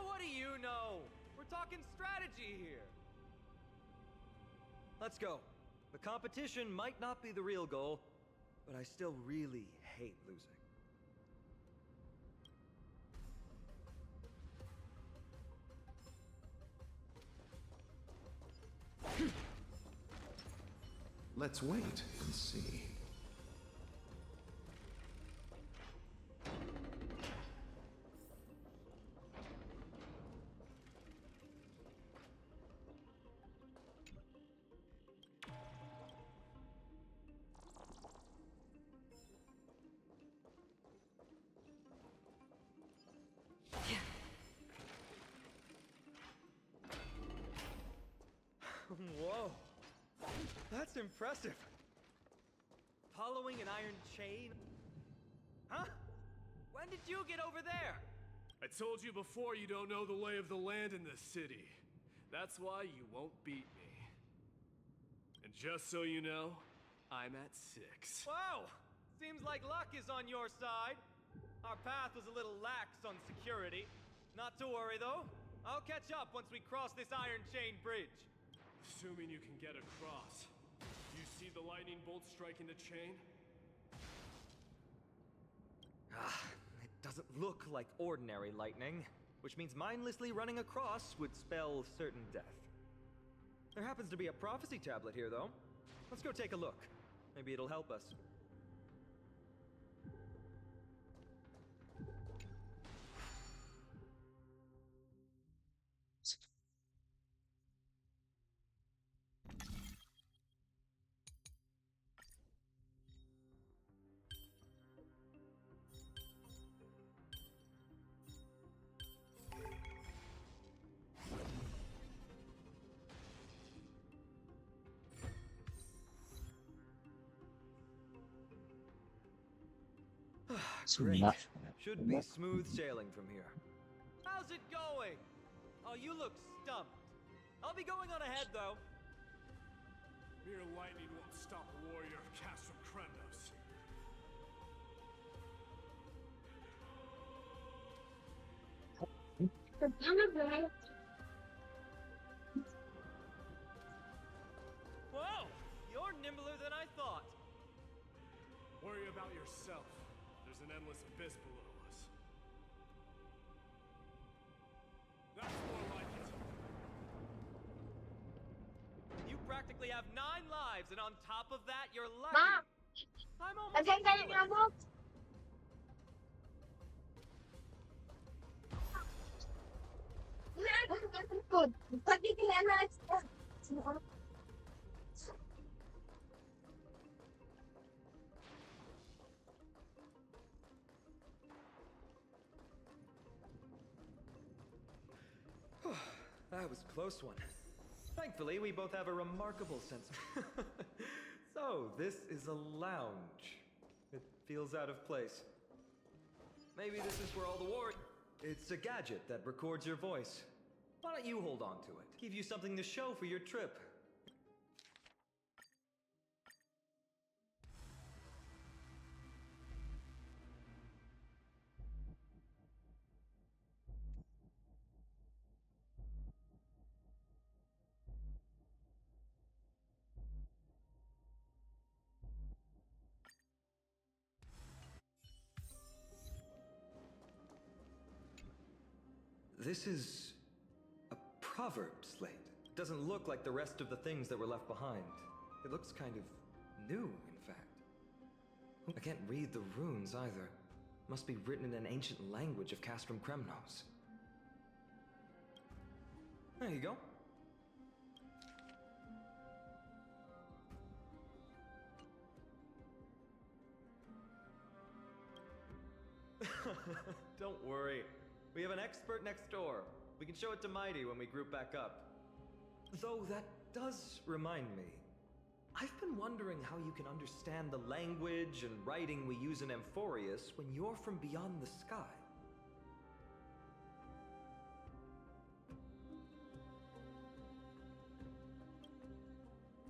What do you know? We're talking strategy here. Let's go. The competition might not be the real goal, but I still really hate losing. Let's wait and see. Whoa. That's impressive. Following an iron chain? Huh? When did you get over there? I told you before you don't know the lay of the land in this city. That's why you won't beat me. And just so you know, I'm at 6. Wow! Seems like luck is on your side. Our path was a little lax on security. Not to worry, though. I'll catch up once we cross this iron chain bridge. Assuming you can get across. You see the lightning bolt striking the chain? It doesn't look like ordinary lightning, which means mindlessly running across would spell certain death. There happens to be a prophecy tablet here, though. Let's go take a look. Maybe it'll help us. Great. Should be smooth sailing from here. How's it going? Oh, you look stumped. I'll be going on ahead, though. Mere lightning won't stop a warrior of Castrum Kremnos. Whoa! You're nimbler than I thought. Worry about yourself. There's an endless abyss below us. That's more like it. You practically have 9 lives, and on top of that, you're lucky. Mom! I'm almost Nasaan ka na mo? Pati kaya na That was a close one. Thankfully, we both have a remarkable sense of... So, this is a lounge. It feels out of place. Maybe this is where all the war... It's a gadget that records your voice. Why don't you hold on to it? Give you something to show for your trip. This is a proverb slate. It doesn't look like the rest of the things that were left behind. It looks kind of new, in fact. I can't read the runes either. Must be written in an ancient language of Castrum Kremnos. There you go. Don't worry. We have an expert next door. We can show it to Mighty when we group back up. Though that does remind me. I've been wondering how you can understand the language and writing we use in Amphorius when you're from beyond the sky.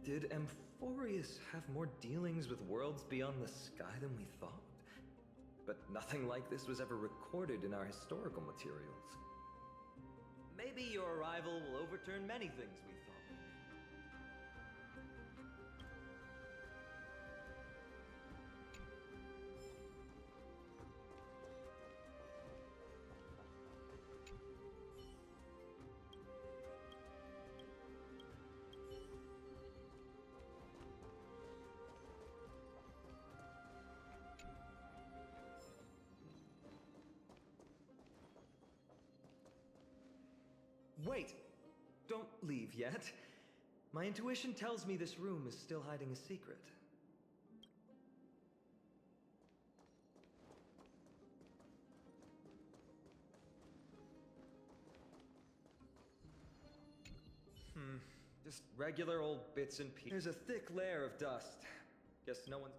Did Amphorius have more dealings with worlds beyond the sky than we thought? But nothing like this was ever recorded in our historical materials. Maybe your arrival will overturn many things we thought. Wait! Don't leave yet. My intuition tells me this room is still hiding a secret. Just regular old bits and pieces. There's a thick layer of dust. Guess no one's...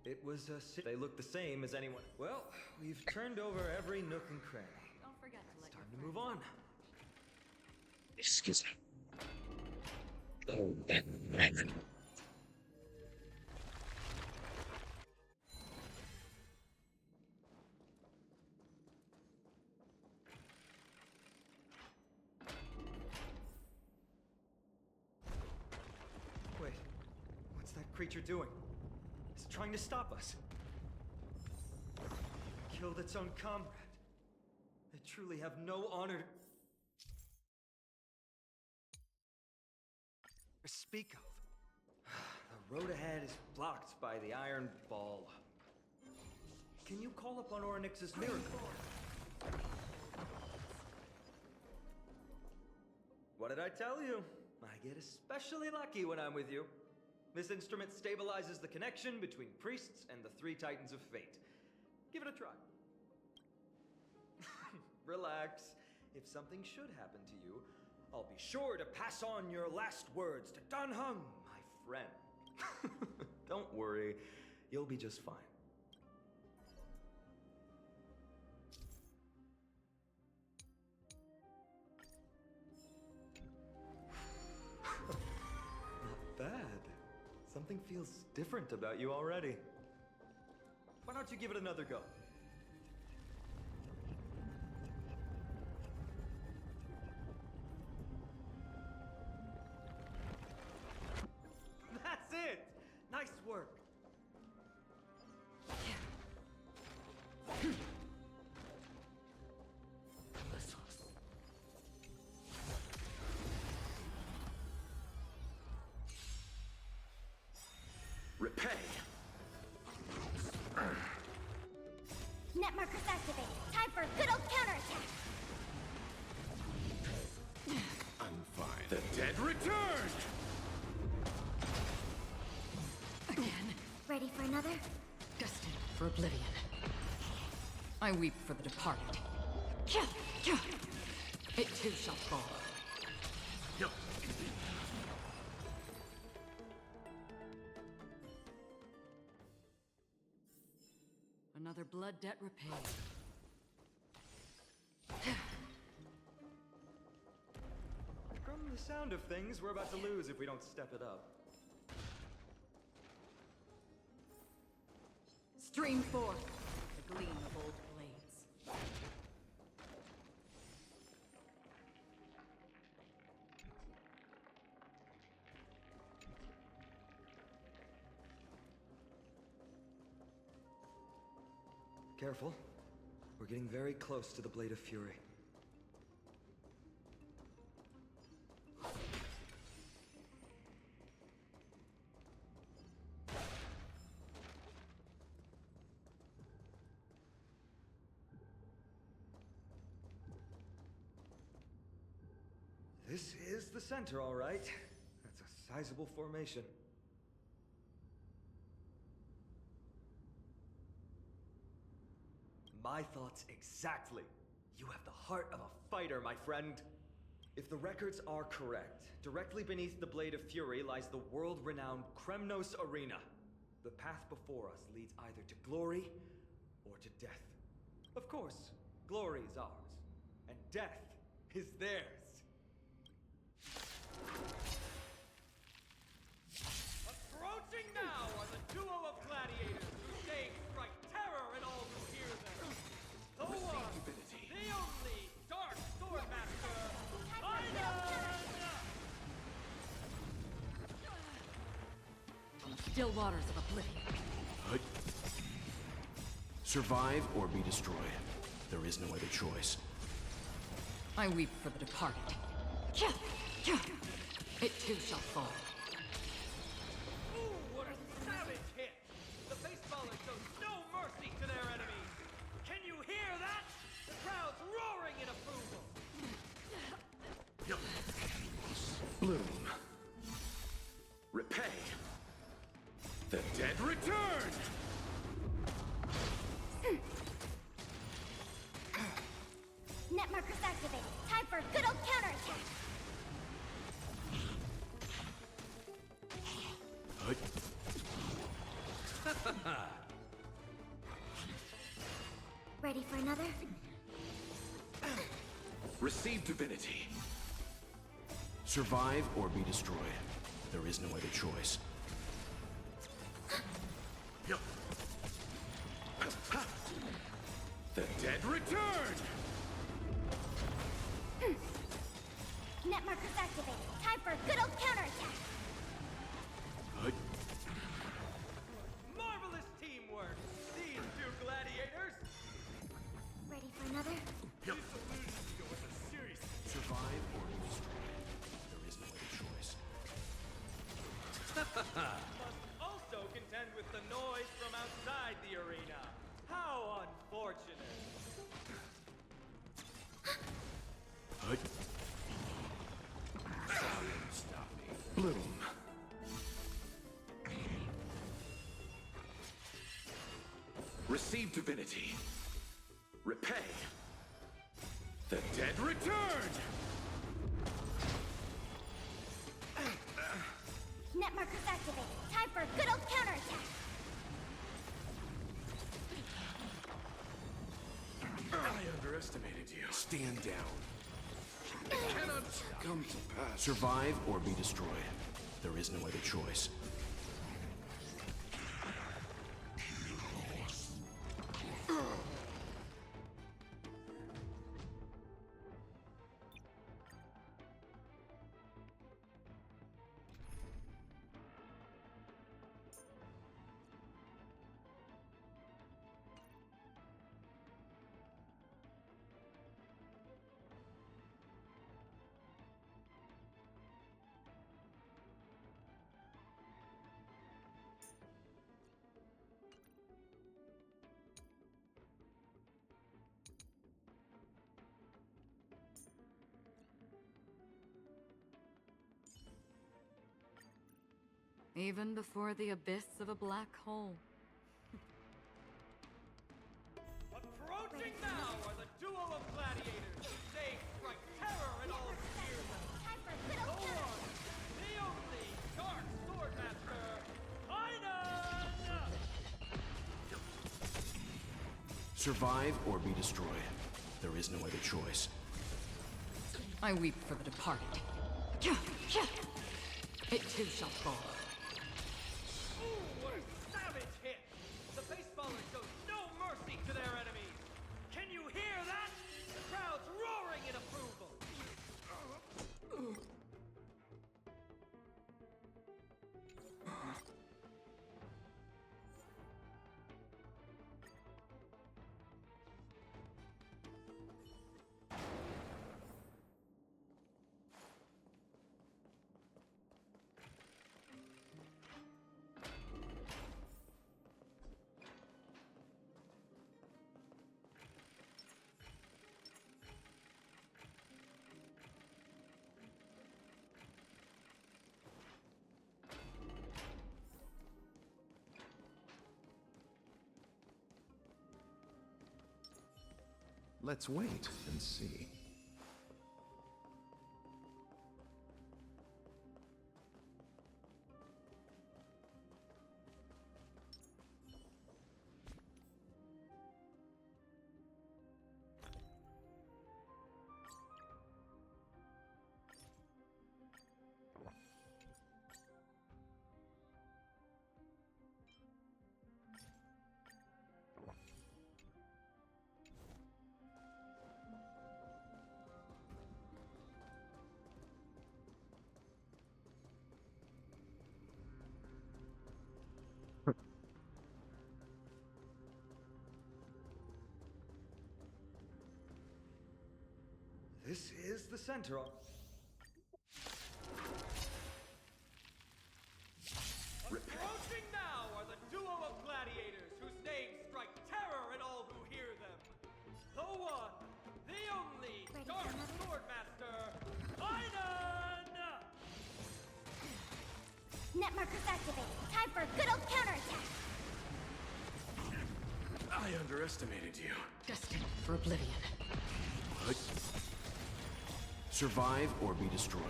It was a... They look the same as anyone... Well, we've turned over every nook and cranny. Don't forget to let Time to move on. Excuse me. creature doing? Is it trying to stop us? It killed its own comrade. They truly have no honor to speak of. The road ahead is blocked by the iron ball. Can you call upon Orynyx's miracle? What did I tell you? I get especially lucky when I'm with you. This instrument stabilizes the connection between priests and the three titans of fate. Give it a try. Relax. If something should happen to you, I'll be sure to pass on your last words to Dan Heng, my friend. Don't worry, you'll be just fine. Not bad. Something feels different about you already. Why don't you give it another go? That's it! Nice work! Repay! Net markers activated. Time for a good old counterattack. I'm fine. The dead return! Again. Ready for another? Destined for oblivion. I weep for the departed. It too shall fall. No. Another blood debt repaid. From the sound of things, we're about to lose if we don't step it up. Stream forth the gleam of old blades. Careful. We're getting very close to the Blade of Fury. This is the center, all right. That's a sizable formation. My thoughts exactly. You have the heart of a fighter, my friend. If the records are correct, directly beneath the Blade of Fury lies the world-renowned Kremnos Arena. The path before us leads either to glory or to death. Of course, glory is ours, and death is theirs. Approaching now are the duo of gladiators whose names strike terror in all who hear them. The one, the only Dark Swordmaster, Still waters of oblivion. Survive or be destroyed. There is no other choice. I weep for the departed. It too shall fall. Ooh, what a savage hit! The baseballers show no mercy to their enemies! Can you hear that? The crowd's roaring in approval! Bloom. Repay. The dead return! Net markers activated. Time for a good old counterattack. Ready for another? Receive divinity. Survive or be destroyed. There is no other choice. The dead return! Net markers activated. Time for a good old counterattack. That won't stop me. Bloom. Receive divinity. Repay. The dead returned! Net markers activated. Time for a good old counterattack. I underestimated you. Stand down. It cannot come to pass. Survive or be destroyed. There is no other choice. Even before the abyss of a black hole. Approaching now are the duo of gladiators. They strike terror in all who hear them. The one, the only Dark Swordmaster, Einon! Survive or be destroyed. There is no other choice. I weep for the departed. It too shall fall. Ooh, what a savage hit! The baseballer shows no mercy to their enemies. Can you hear that? The crowd's roaring in approval. Let's wait and see. This is the center of... Approaching now are the duo of gladiators whose names strike terror in all who hear them. The one, the only Dark Swordmaster, Einon! Net markers activated. Time for a good old counterattack. I underestimated you. Destined for oblivion. Survive or be destroyed.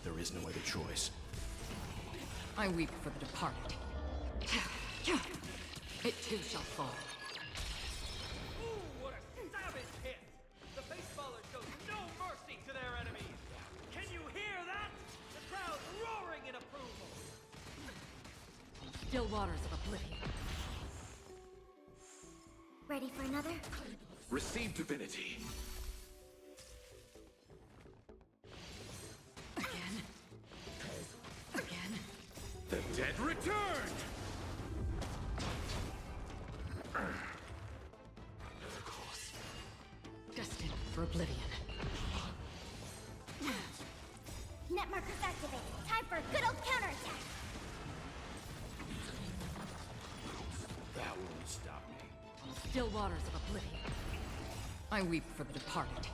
There is no other choice. I weep for the departed. It too shall fall. Ooh, what a savage hit! The baseballer shows no mercy to their enemies. Can you hear that? The crowd's roaring in approval. Still waters of oblivion. Ready for another? Receive divinity. The dead returned! Destined for oblivion. Net markers activated. Time for a good old counterattack. That won't stop me. Still waters of oblivion. I weep for the departed.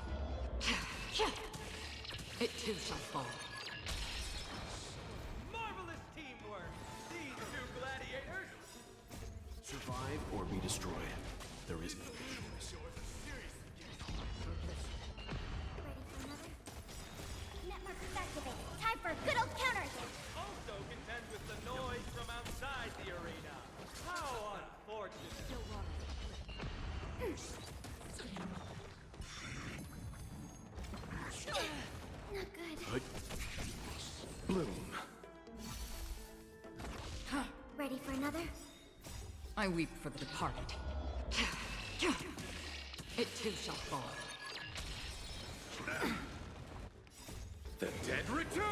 It too shall fall. Marvelous teamwork! These two gladiators! Survive or be destroyed. There is no choice. Netmarkers activated. Time for a good old counterattack. Also contend with the noise from outside the arena. How unfortunate. Not good. Bloom. Ready for another? I weep for the departed. It too shall fall. The dead return!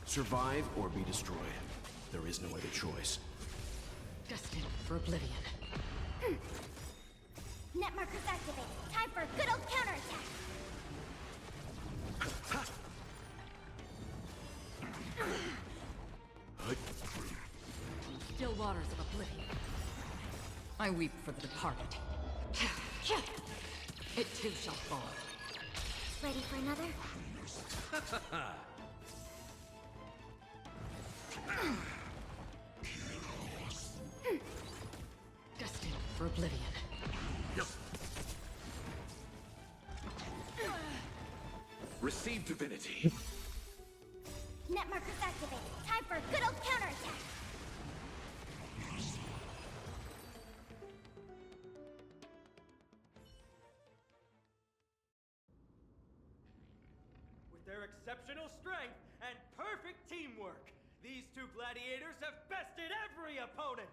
Survive or be destroyed. There is no other choice. Destined for oblivion. Netmarkers activated. Time for a good old counterattack. Still waters of oblivion. I weep for the departed. It too shall fall. Ready for another? Destined for oblivion. Receive divinity. Netmarkers activated. Time for a good old counterattack. With their exceptional strength and perfect teamwork, these two gladiators have bested every opponent!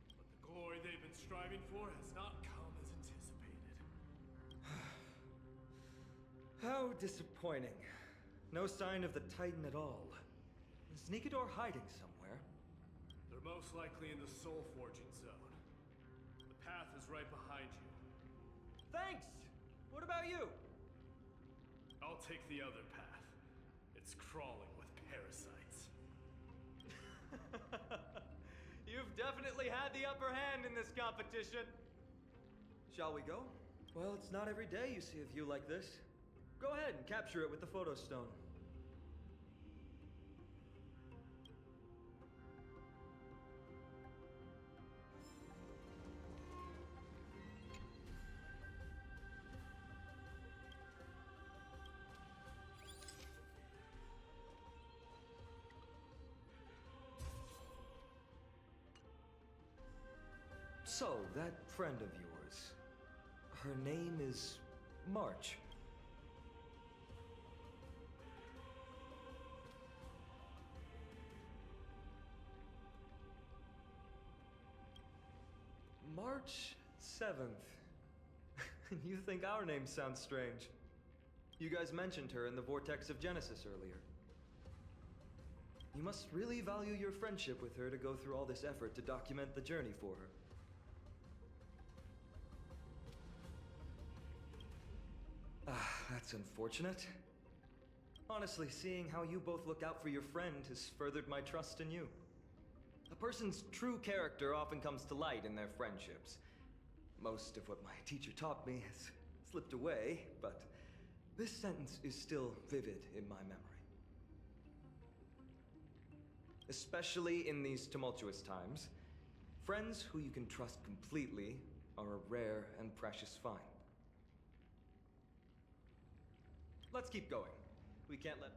But the glory they've been striving for has not come as anticipated. How disappointing. No sign of the Titan at all. Is Nikador hiding somewhere? They're most likely in the soul forging zone. The path is right behind you. Thanks! What about you? I'll take the other path. It's crawling with parasites. You've definitely had the upper hand in this competition. Shall we go? Well, it's not every day you see a view like this. Go ahead and capture it with the photo stone. So, that friend of yours, her name is March. March 7th. You think our names sound strange. You guys mentioned her in the Vortex of Genesis earlier. You must really value your friendship with her to go through all this effort to document the journey for her. That's unfortunate. Honestly, seeing how you both look out for your friend has furthered my trust in you. A person's true character often comes to light in their friendships. Most of what my teacher taught me has slipped away, but this sentence is still vivid in my memory. Especially in these tumultuous times, friends who you can trust completely are a rare and precious find. Let's keep going. We can't let...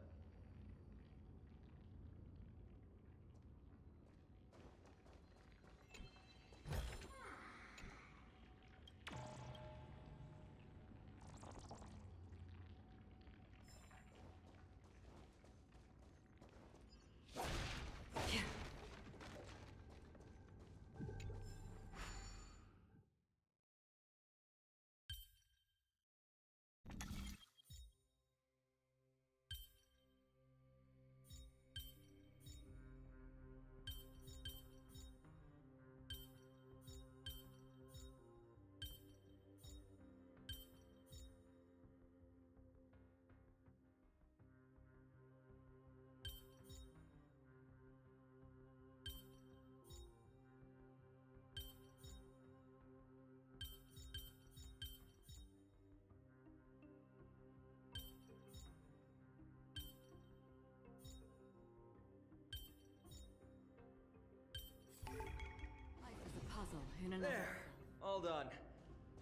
puzzle in another. There! All done.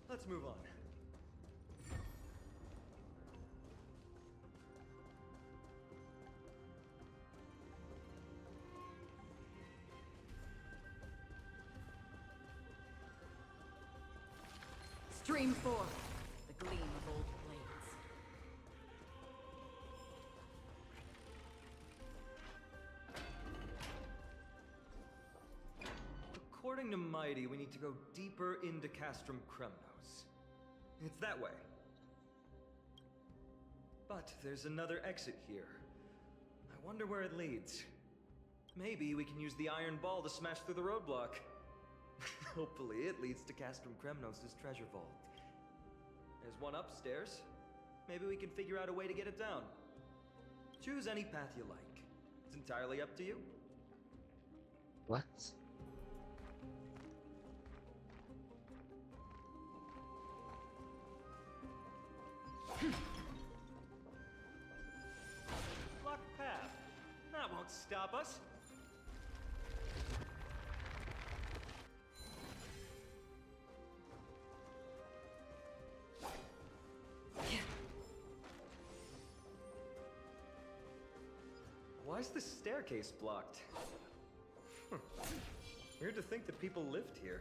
Let's move on. Stream forth the gleam of old blades. According to Mighty, we need to go deeper into Castrum Kremnos. It's that way. But there's another exit here. I wonder where it leads. Maybe we can use the iron ball to smash through the roadblock. Hopefully it leads to Castrum Kremnos' treasure vault. There's one upstairs. Maybe we can figure out a way to get it down. Choose any path you like. It's entirely up to you. What? Blocked path. That won't stop us. Why is the staircase blocked? Weird to think that people lived here.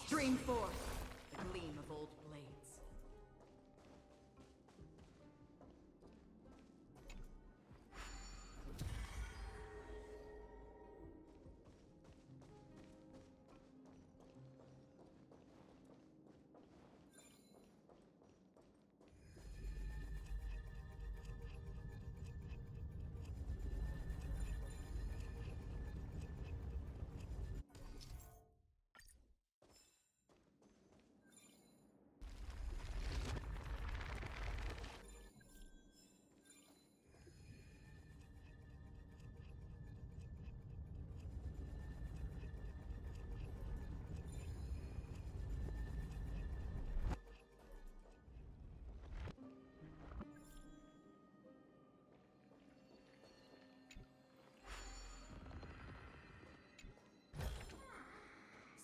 Stream forth the gleam of old blades.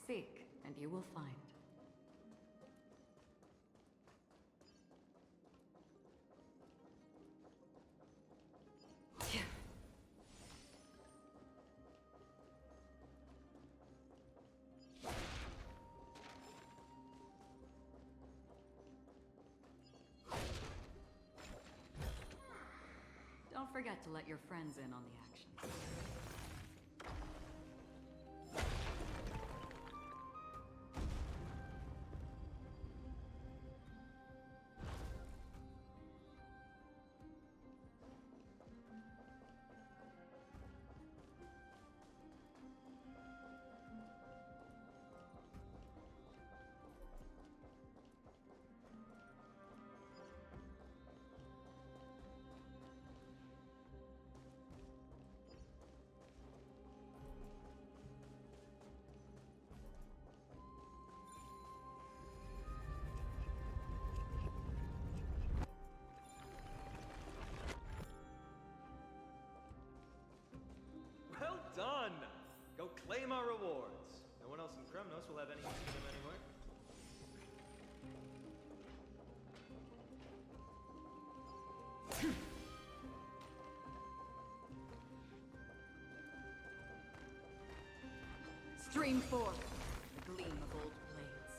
Seek, and you will find. Don't forget to let your friends in on the action. Well done! Go claim our rewards. No one else in Kremnos will have any use for them anyway. Stream forth the gleam of old blades.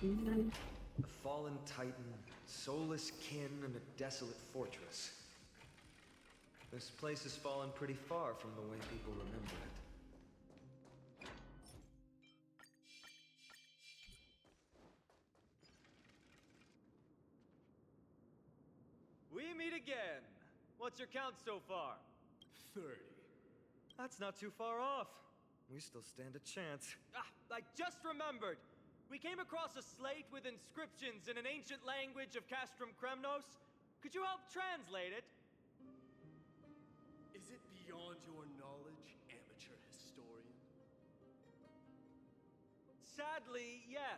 A fallen titan, soulless kin, and a desolate fortress. This place has fallen pretty far from the way people remember it. We meet again. What's your count so far? 30. That's not too far off. We still stand a chance. Ah, I just remembered. We came across a slate with inscriptions in an ancient language of Castrum Kremnos. Could you help translate it? Is it beyond your knowledge, amateur historian? Sadly, yes.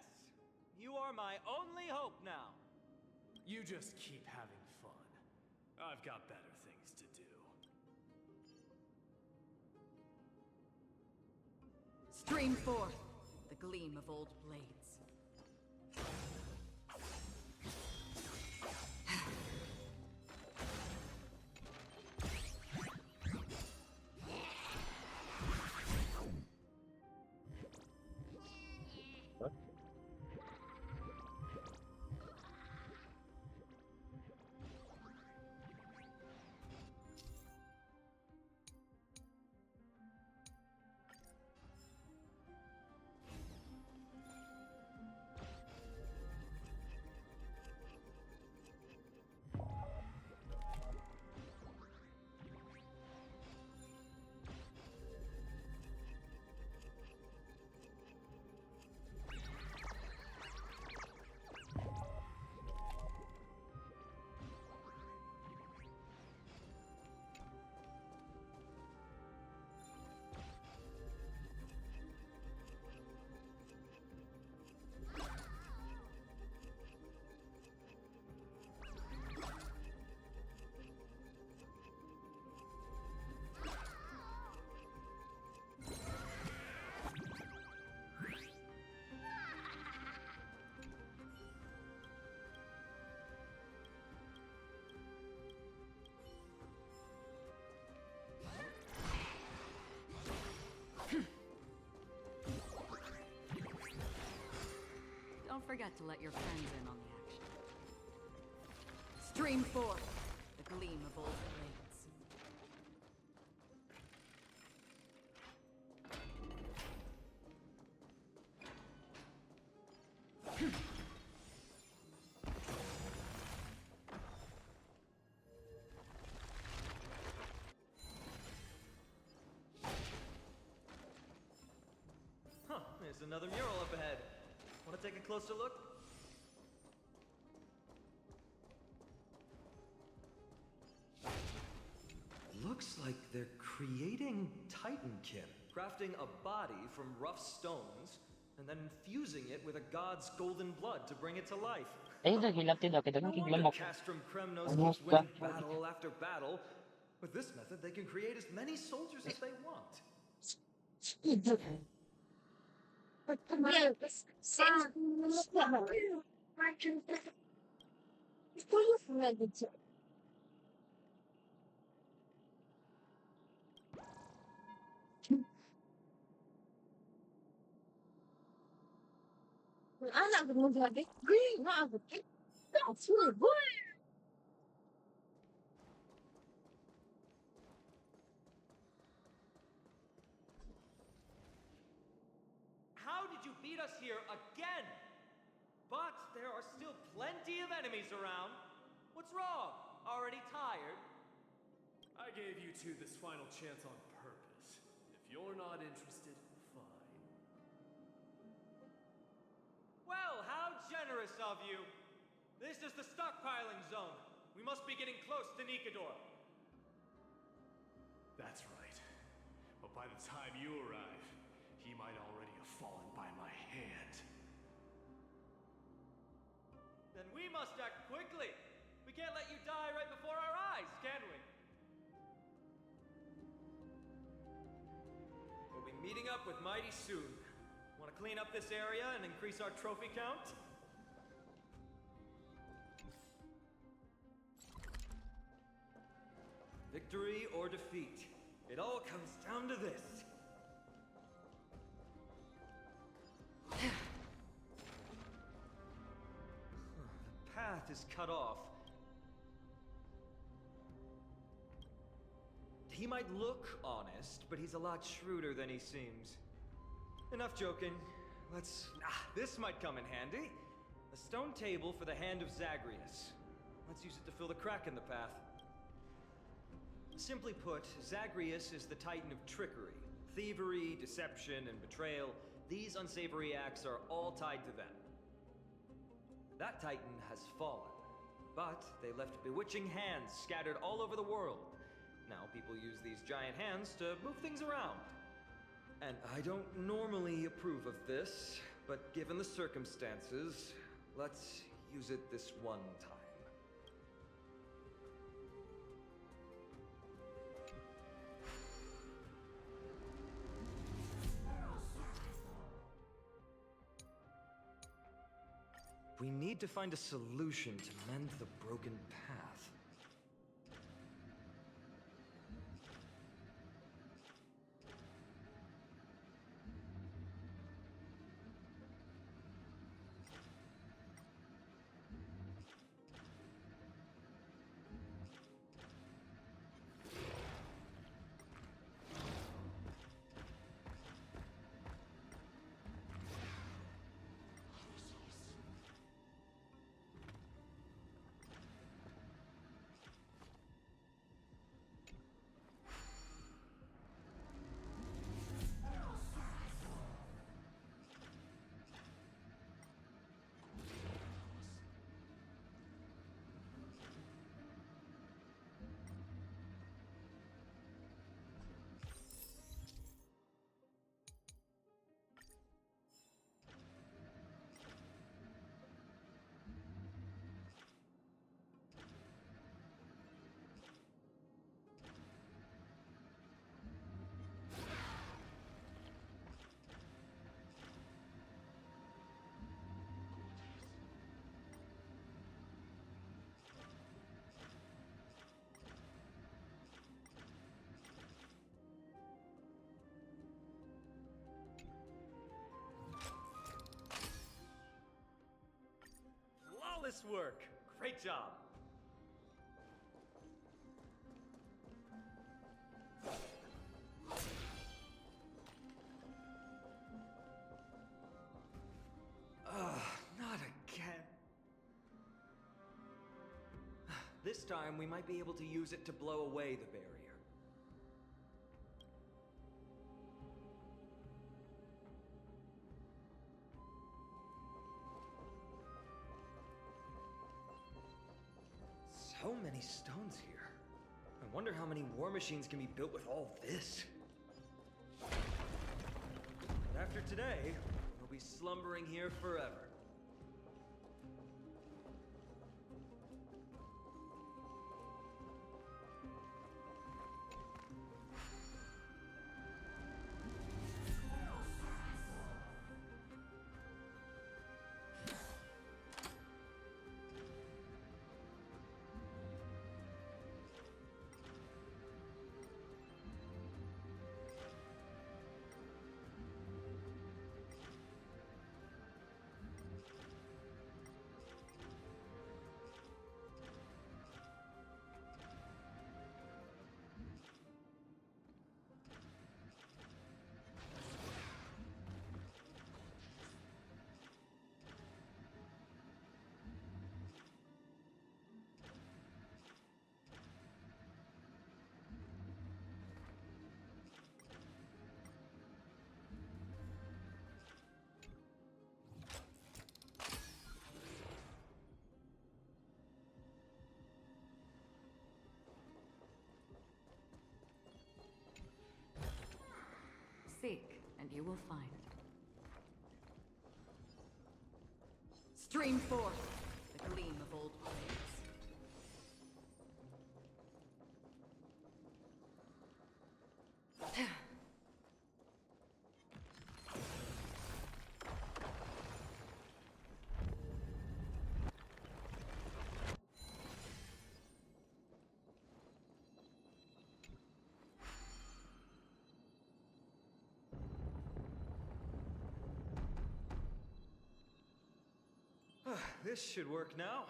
You are my only hope now. You just keep having fun. I've got better things to do. Stream forth the gleam of old blades. Don't forget to let your friends in on the action. Stream forth the gleam of old blades. Huh, there's another mural up ahead. Want to take a closer look? Looks like they're creating Titankin, crafting a body from rough stones, and then infusing it with a god's golden blood to bring it to life. Ay, nagilap din ako. No Dagang wonder kiglamok. Castrum Kremnos Ano keeps ka? winning battle after battle. With this method, they can create as many soldiers as they want. أنا أقدر مجابي قولي ما أقدر that's really good. How did you beat us here again? But there are still plenty of enemies around. What's wrong? Already tired? I gave you two this final chance on purpose. If you're not interested, fine. Well, how generous of you. This is the stockpiling zone. We must be getting close to Nikador. That's right. But by the time you arrive, he might already have fallen by my hand. Then we must act quickly. We can't let you die right before our eyes, can we? We'll be meeting up with Mighty soon. Want to clean up this area and increase our trophy count? Victory or defeat, it all comes down to this. path is cut off. He might look honest, but he's a lot shrewder than he seems. Enough joking. This might come in handy. A stone table for the hand of Zagreus. Let's use it to fill the crack in the path. Simply put, Zagreus is the titan of trickery. Thievery, deception, and betrayal. These unsavory acts are all tied to them. That titan has fallen, but they left bewitching hands scattered all over the world. Now people use these giant hands to move things around. And I don't normally approve of this, but given the circumstances, let's use it this one time. We need to find a solution to mend the broken path. Flawless work! Great job! Not again. This time, we might be able to use it to blow away the barrier. So many stones here. I wonder how many war machines can be built with all this. But after today, we'll be slumbering here forever. Seek, and you will find. Stream forth the gleam of old blades. This should work now.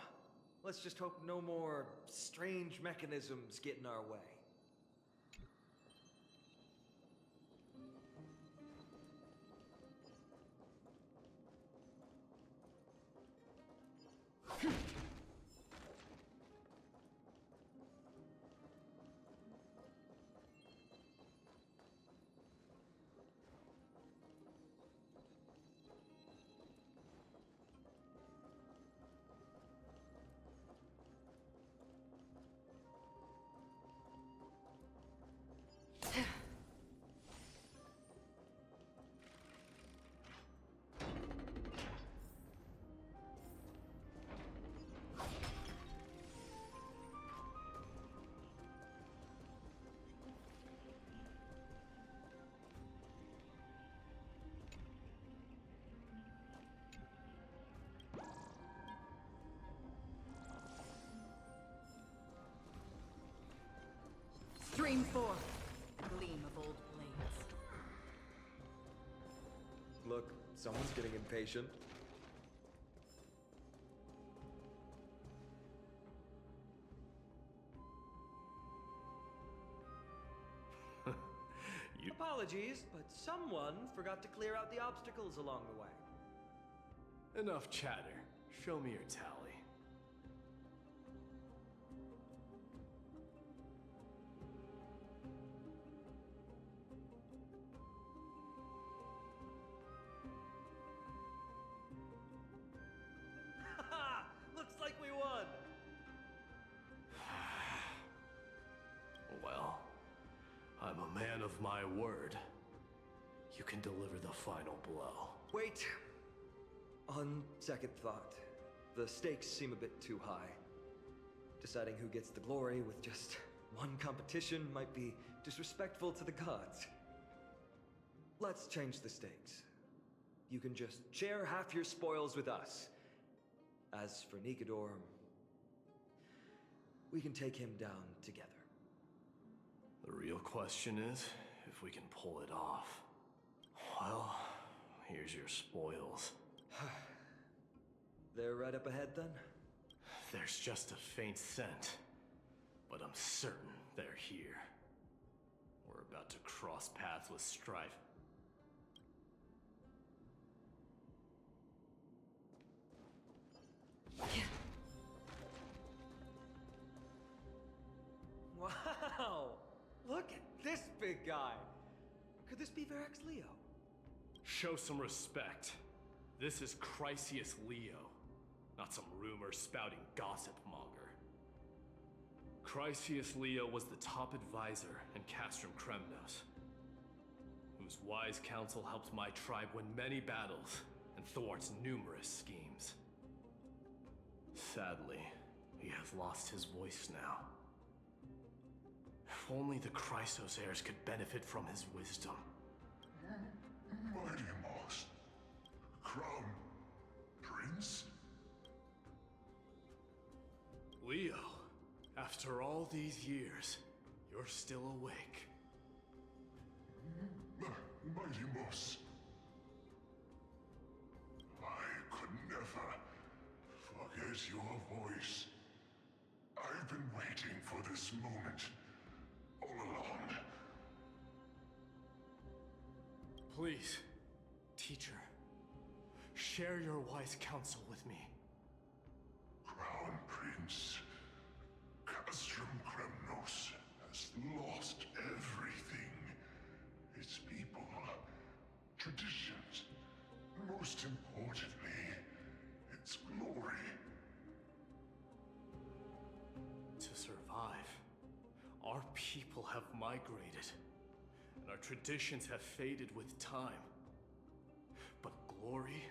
Let's just hope no more strange mechanisms get in our way. Stream forth, gleam of old blades. Look, someone's getting impatient. Apologies, but someone forgot to clear out the obstacles along the way. Enough chatter. Show me your tally. Looks like we won! Well, I'm a man of my word. You can deliver the final blow. Wait. On second thought, the stakes seem a bit too high. Deciding who gets the glory with just one competition might be disrespectful to the gods. Let's change the stakes. You can just share half your spoils with us. As for Nikador, we can take him down together. The real question is if we can pull it off. Well, here's your spoils. They're right up ahead then? There's just a faint scent, but I'm certain they're here. We're about to cross paths with strife. Wow! Look at this big guy! Could this be Varix Leo? Show some respect. This is Chrysius Leo, not some rumor-spouting gossip monger. Chrysius Leo was the top advisor in Castrum Kremnos, whose wise counsel helped my tribe win many battles and thwarts numerous schemes. Sadly, he has lost his voice now. If only the Chrysos heirs could benefit from his wisdom. Mighty Moss. Crown Prince? Leo, after all these years, you're still awake. Mighty Moss. I could never forget your voice. I've been waiting for this moment all along. Please, teacher, share your wise counsel with me. Crown Prince Castrum Kremnos has lost everything. Its people, traditions, most importantly, its glory. To survive, our people have migrated, and our traditions have faded with time. But glory,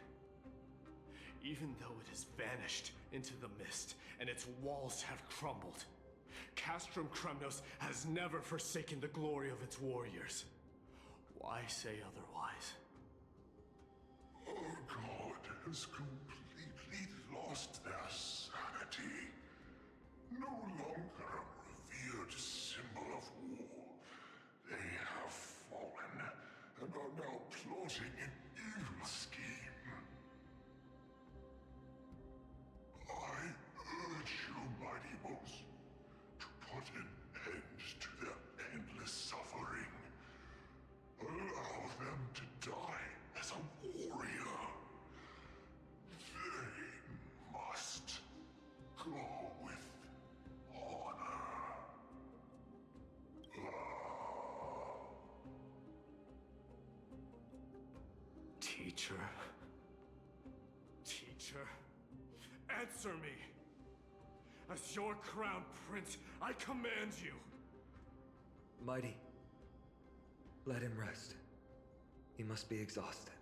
even though it has vanished into the mist and its walls have crumbled, Castrum Kremnos has never forsaken the glory of its warriors. Why say otherwise? Our god has completely lost their sanity. No longer a revered symbol of war. They have fallen and are now plotting an evil scheme. I urge you Teacher? Teacher? Answer me! As your crown prince, I command you! Mighty, let him rest. He must be exhausted.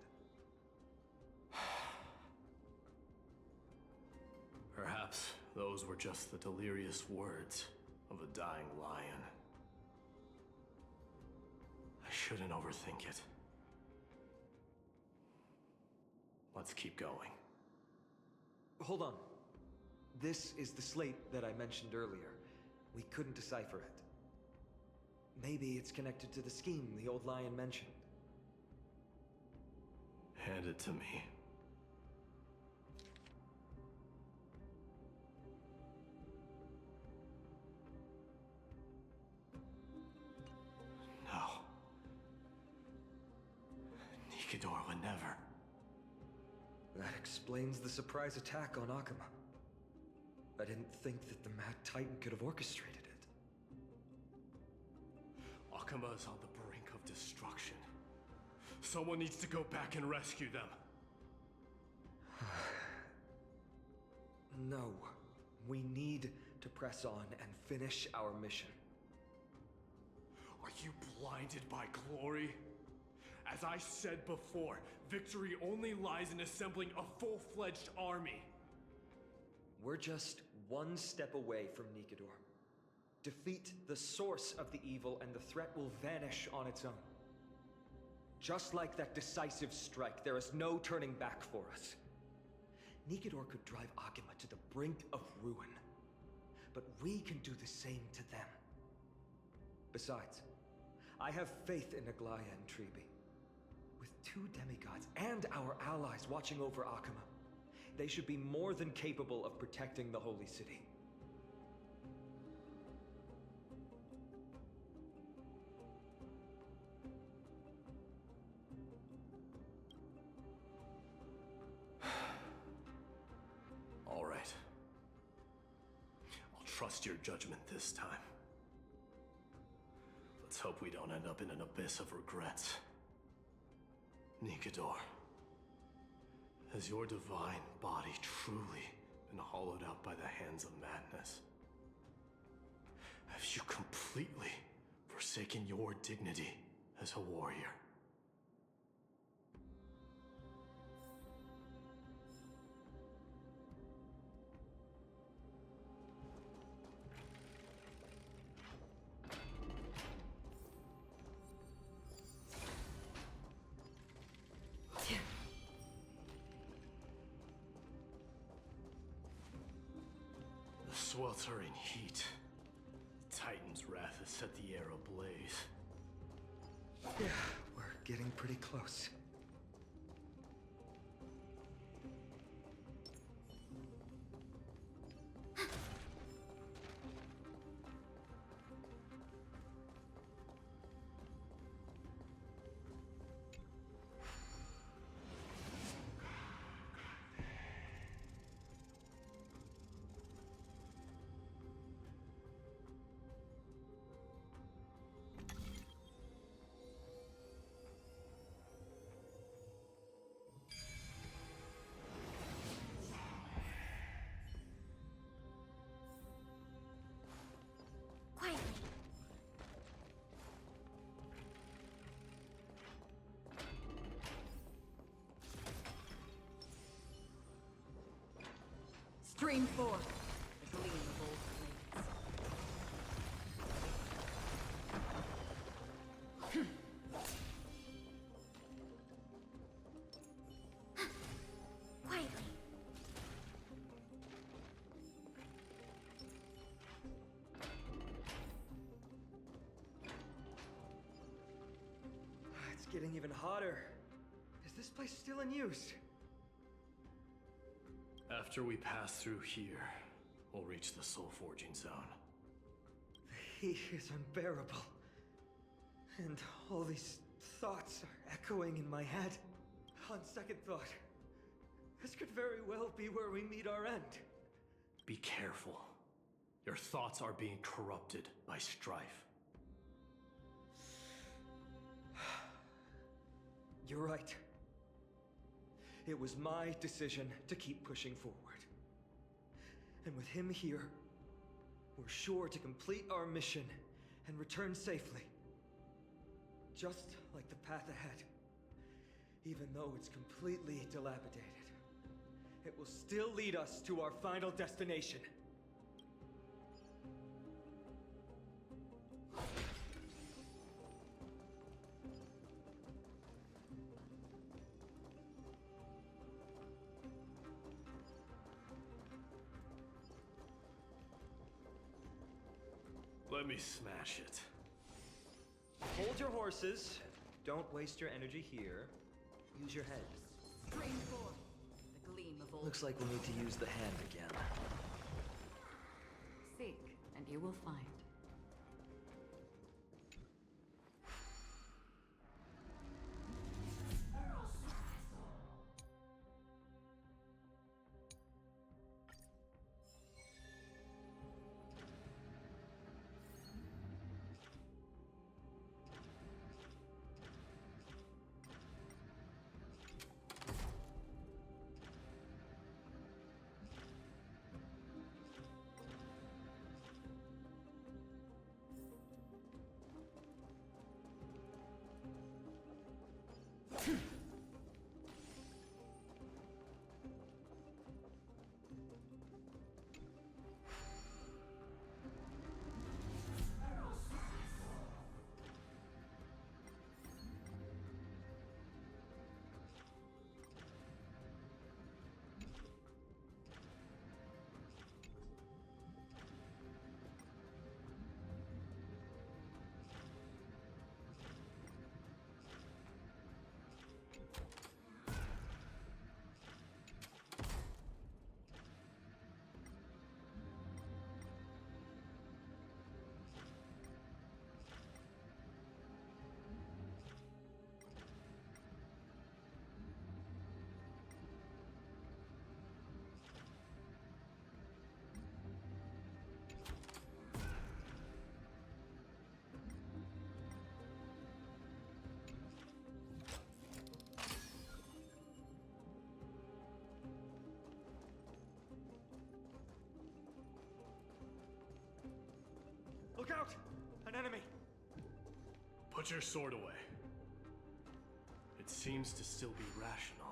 Perhaps those were just the delirious words of a dying lion. I shouldn't overthink it. Let's keep going. Hold on. This is the slate that I mentioned earlier. We couldn't decipher it. Maybe it's connected to the scheme the old lion mentioned. Hand it to me. No. Nikador would never. That explains the surprise attack on Akuma. I didn't think that the Mad Titan could have orchestrated it. Akuma is on the brink of destruction. Someone needs to go back and rescue them. No. We need to press on and finish our mission. Are you blinded by glory? As I said before, victory only lies in assembling a full-fledged army. We're just one step away from Nikador. Defeat the source of the evil and the threat will vanish on its own. Just like that decisive strike, there is no turning back for us. Nikador could drive Akuma to the brink of ruin, but we can do the same to them. Besides, I have faith in Aglaya and Tribi. With two demigods and our allies watching over Akuma, they should be more than capable of protecting the Holy City. All right. I'll trust your judgment this time. Let's hope we don't end up in an abyss of regrets. Nikador, has your divine body truly been hollowed out by the hands of madness? Have you completely forsaken your dignity as a warrior? The sweltering heat. The Titan's wrath has set the air ablaze. Yeah, we're getting pretty close. Quietly. Stream forth, the gleam of old blades. Quietly. It's getting even hotter. Is this place still in use? After we pass through here, we'll reach the soul forging zone. The heat is unbearable. And all these thoughts are echoing in my head. On second thought, this could very well be where we meet our end. Be careful. Your thoughts are being corrupted by strife. You're right. it was my decision to keep pushing forward. And with him here, we're sure to complete our mission and return safely. Just like the path ahead. Even though it's completely dilapidated, it will still lead us to our final destination. Let me smash it. Hold your horses. Don't waste your energy here. Use your head. Strange boy. The gleam of old. Looks like we'll need to use the hand again. Seek, and you will find. Look out! An enemy! Put your sword away. It seems to still be rational.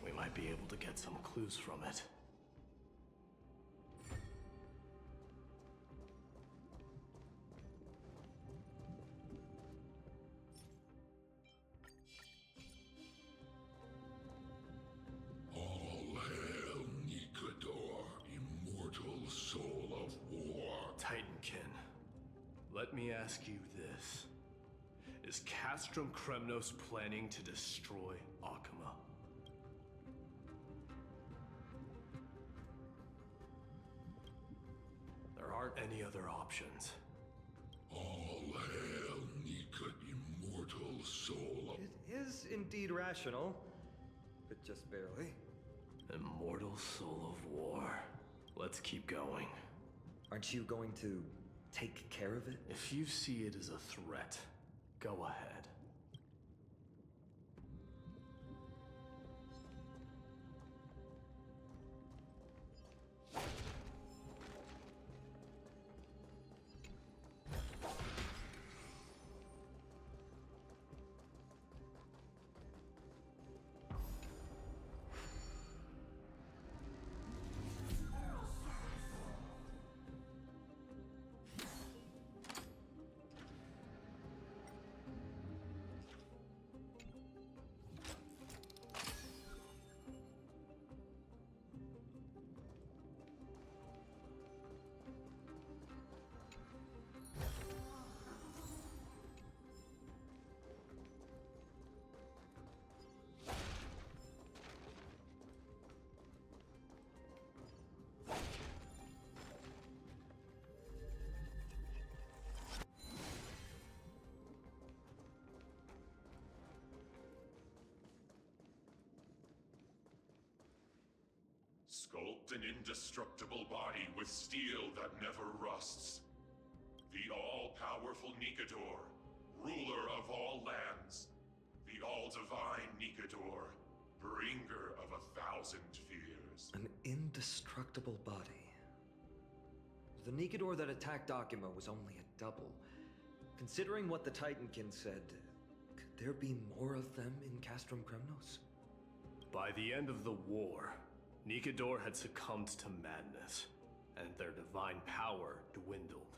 We might be able to get some clues from it. All hail Nikador, immortal soul of war. Titankin, let me ask you this. Is Castrum Kremnos planning to destroy Akuma? There aren't any other options. All hail indeed rational, but just barely. Immortal soul of war. Let's keep going. Aren't you going to take care of it? If you see it as a threat, go ahead. Sculpt an indestructible body with steel that never rusts. The all-powerful Nikador, ruler of all lands. The all-divine Nikador, bringer of 1,000 fears. An indestructible body. The Nikador that attacked Akima was only a double. Considering what the Titankin said, could there be more of them in Castrum Kremnos? By the end of the war, Nikador had succumbed to madness, and their divine power dwindled.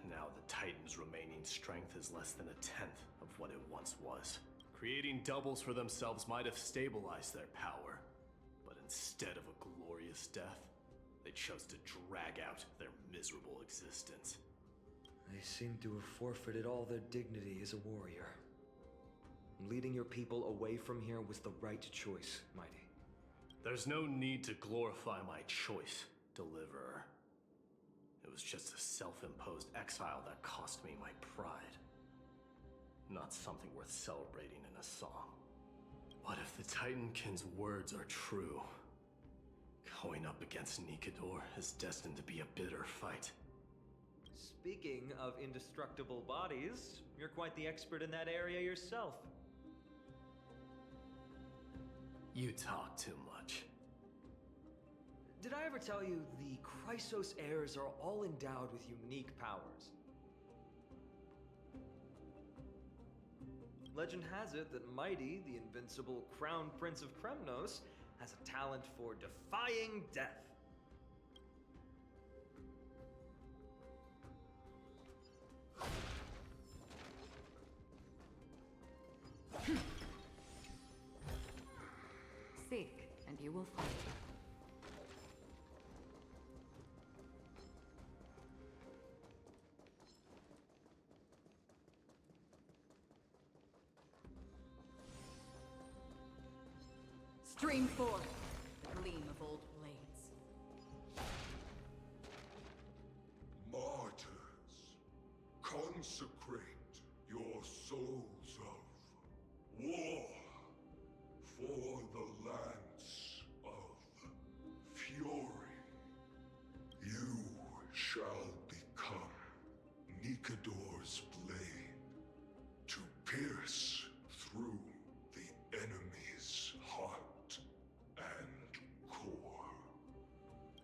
Now the Titan's remaining strength is less than 1/10 of what it once was. Creating doubles for themselves might have stabilized their power, but instead of a glorious death, they chose to drag out their miserable existence. They seem to have forfeited all their dignity as a warrior. Leading your people away from here was the right choice, Mighty. There's no need to glorify my choice, Deliverer. It was just a self-imposed exile that cost me my pride. Not something worth celebrating in a song. What if the Titankin's words are true? Going up against Nikador is destined to be a bitter fight. Speaking of indestructible bodies, you're quite the expert in that area yourself. You talk too much. Did I ever tell you the Chrysos heirs are all endowed with unique powers? Legend has it that Mighty, the invincible Crown Prince of Kremnos, has a talent for defying death. Seek, and you will find. Stream forth the gleam of old blades. Martyrs, consecrate your souls of war for the lance of fury. You shall become Nikador's blade to pierce through the enemy's heart and core.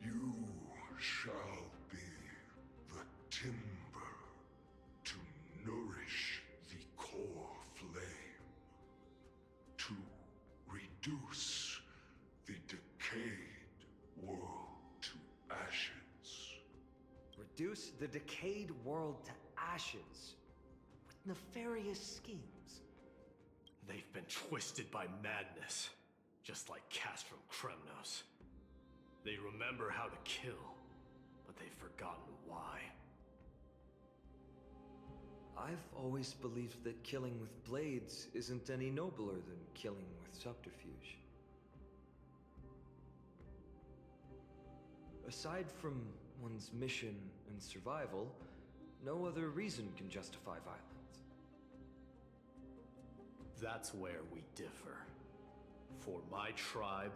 You shall be the timber to nourish the core flame, to reduce the decayed world to ashes. Reduce the decayed world to ashes with nefarious schemes. They've been twisted by madness, just like Castrum Kremnos. They remember how to kill, but they've forgotten why. I've always believed that killing with blades isn't any nobler than killing with subterfuge. Aside from one's mission and survival, no other reason can justify violence. That's where we differ. For my tribe,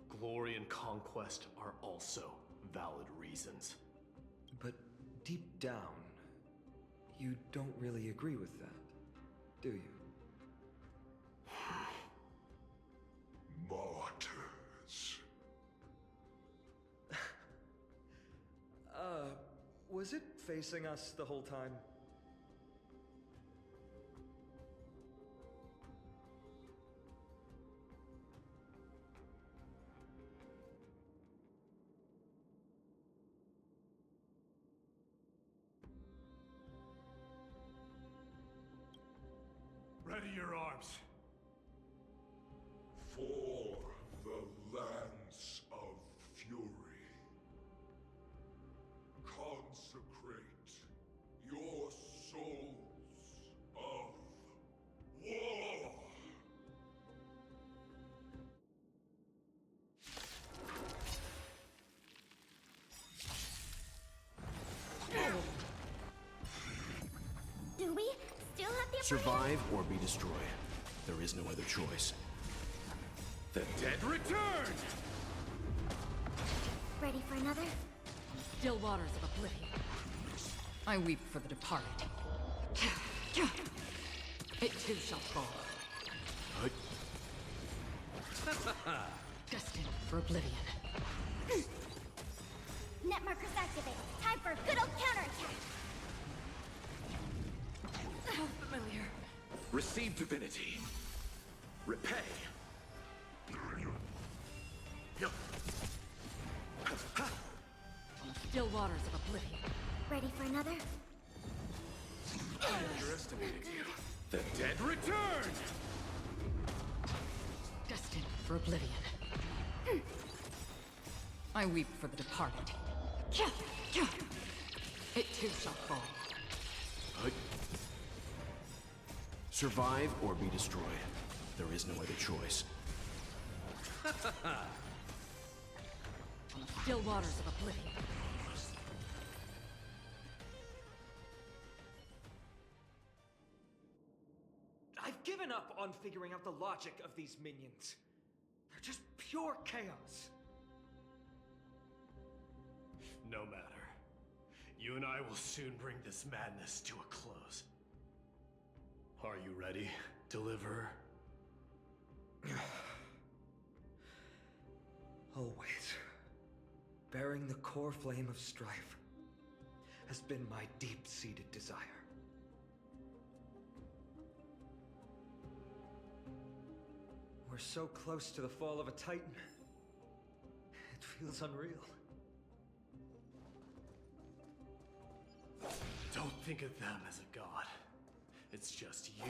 glory and conquest are also valid reasons. But deep down, you don't really agree with that, do you? Martyrs. Was it facing us the whole time? Ready your arms. For the lands of fury. Consecrate your souls of war. Do we still have the upper Survive or be destroyed. There is no other choice. The dead return! Ready for another? Still waters of oblivion. I weep for the departed. It too shall fall. Destined for oblivion. Net markers activated. Time for a good old counterattack. How familiar. Receive divinity. Repay. Still waters of oblivion. Ready for another? I underestimated you. The dead return! Destined for oblivion. I weep for the departed. It too shall fall. Survive or be destroyed. There is no other choice. Still waters of oblivion. I've given up on figuring out the logic of these minions. They're just pure chaos. No matter. You and I will soon bring this madness to a close. Are you ready, Deliverer? Always. Bearing the core flame of strife has been my deep-seated desire. We're so close to the fall of a Titan. It feels unreal. Don't think of them as a god. It's just you,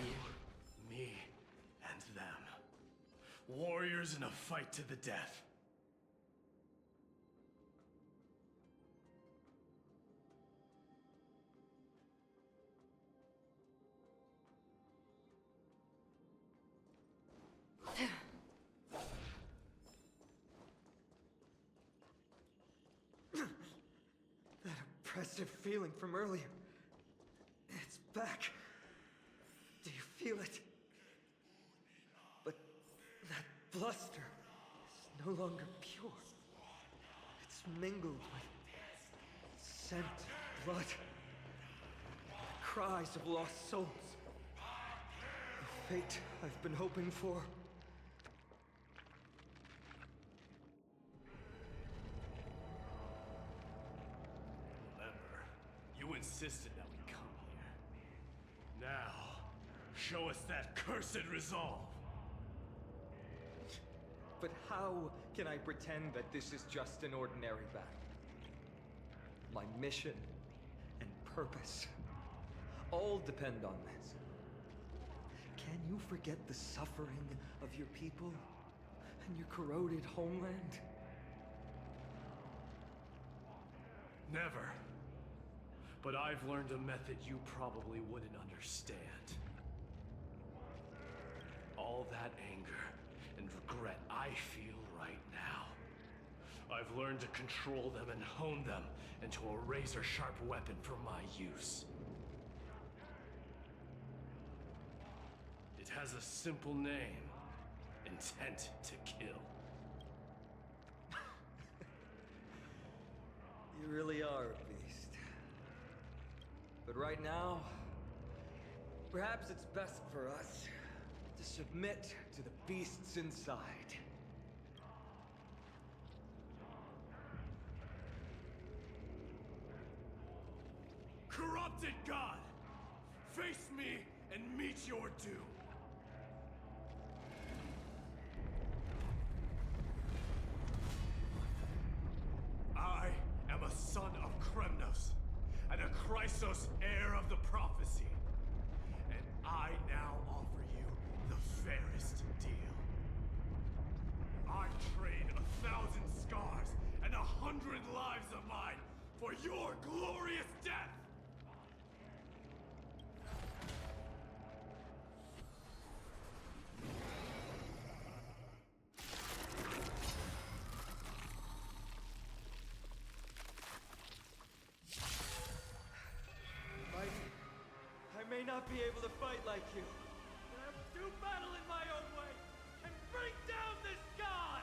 me, and them. Warriors in a fight to the death. That oppressive feeling from earlier. It's back. Do you feel it? But that bluster is no longer pure. It's mingled with scent, blood, cries of lost souls. The fate I've been hoping for. Remember, you insisted that we come here. Now, show us that cursed resolve. But how can I pretend that this is just an ordinary battle? My mission and purpose all depend on this. Can you forget the suffering of your people and your corroded homeland? Never. But I've learned a method you probably wouldn't understand. All that anger and regret I feel right now. I've learned to control them and hone them into a razor-sharp weapon for my use. It has a simple name. Intent to kill. You really are a beast. But right now, perhaps it's best for us to submit to the beasts inside. Corrupted God! Face me and meet your doom! I am a son of Kremnos, and a Chrysos heir of the prophecy. And I now offer you the fairest deal. I trade 1,000 scars and 100 lives of mine for your glorious death! I may not be able to fight like you. But I will do battle in my own way and bring down this god!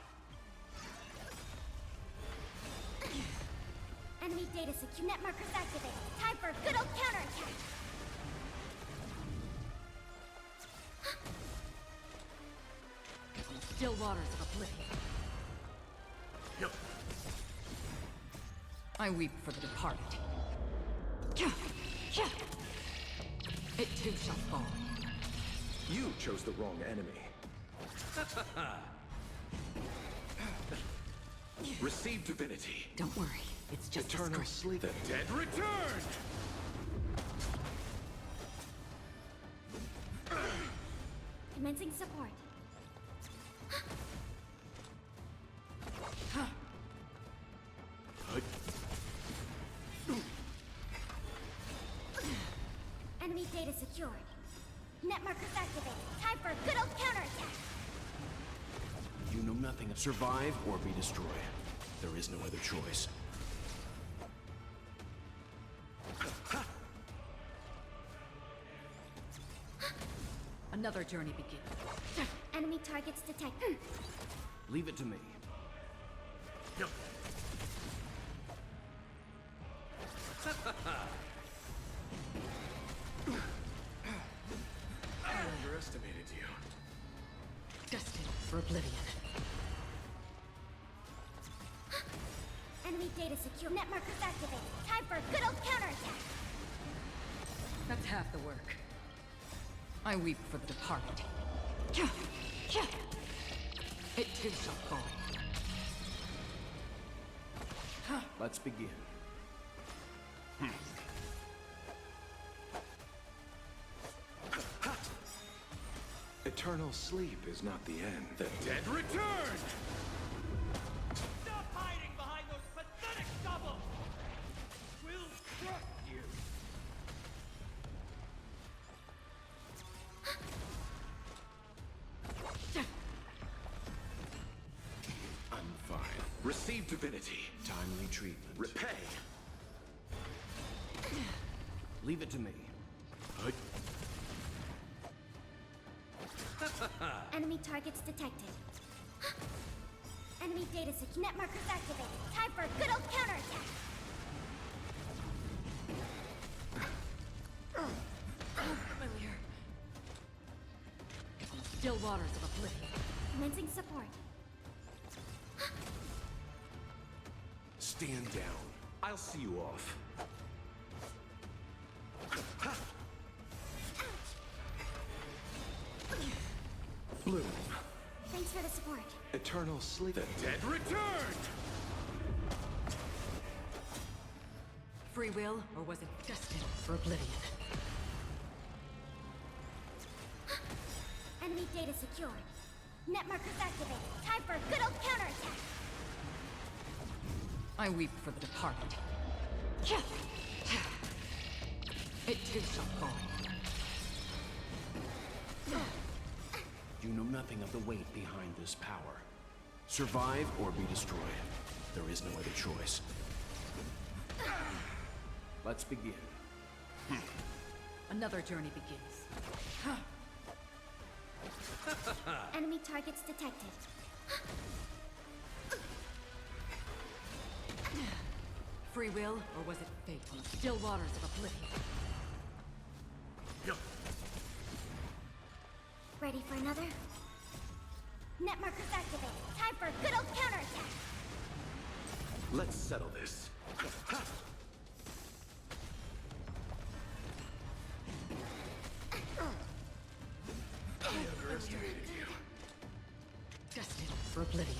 Enemy data secure. Net markers activated. Time for a good old counterattack. Still waters of oblivion. I weep for the departed. It too shall fall. You chose the wrong enemy. Receive divinity. Don't worry, it's just Eternal sleep. The dead return! Commencing support. Enemy data secured. Net markers activated. Time for a good old counterattack. You know nothing of survive or be destroyed. There is no other choice. Another journey begins. Enemy targets detected. Leave it to me. I underestimated you. Destined for oblivion. Enemy data secure. Net markers activated. Time for a good old counterattack. That's half the work. I weep for the departed. It too shall fall. Let's begin. Eternal sleep is not the end. The dead return! Stop hiding behind those pathetic doubles! We'll crush you! I'm fine. Receive divinity. Timely treatment. Repay. Leave it to me. Enemy targets detected. Enemy data secure. Net markers activated. Time for a good old counterattack. Familiar. Still waters of oblivion. Commencing support. Stand down. I'll see you off. Bloom. Thanks for the support. Eternal sleep. The dead return! Free will, or was it destined for oblivion? Enemy data secured. Net markers activated. Time for a good old counterattack. I weep for the departed. It too shall fall. You know nothing of the weight behind this power. Survive or be destroyed. There is no other choice. Let's begin. Another journey begins. Enemy targets detected. Free will, or was it fate on the still waters of oblivion? Ready for another? Net markers activated. Time for a good old counterattack. Let's settle this. I underestimated you. Destined for oblivion.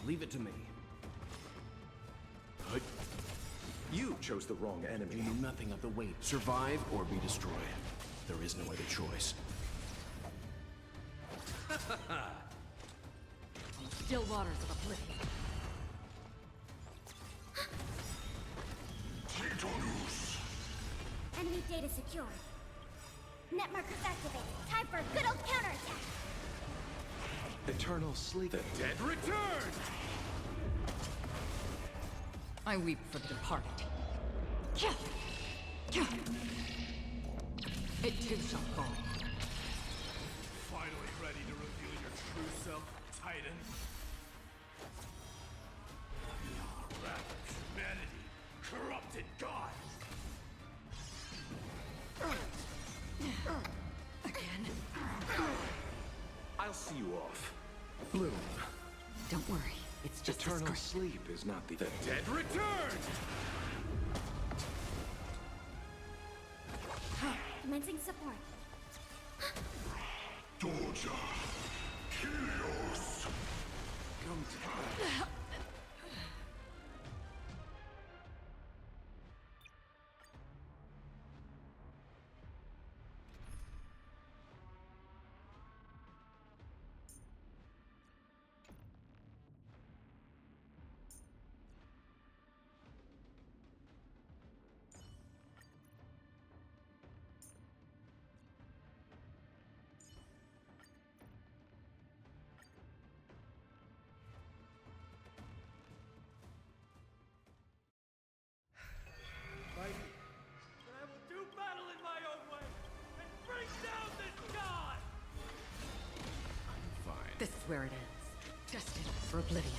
Leave it to me. You chose the wrong enemy. You know nothing of the weight. Survive or be destroyed. There is no other choice. On the still waters of oblivion. Enemy data secured. Net markers activated. Time for a good old counterattack. Eternal sleep. The dead return! I weep for the departed. It too shall fall. Finally ready to reveal your true self, Titan? The wrath of humanity, corrupted God! Again? I'll see you off. Bloom. Don't worry, it's just Eternal a script. sleep is not the... The dead return! Commencing support. Doja. Kilios. But I will do battle in my own way and bring down this god! Fine. This is where it ends. Destined for oblivion.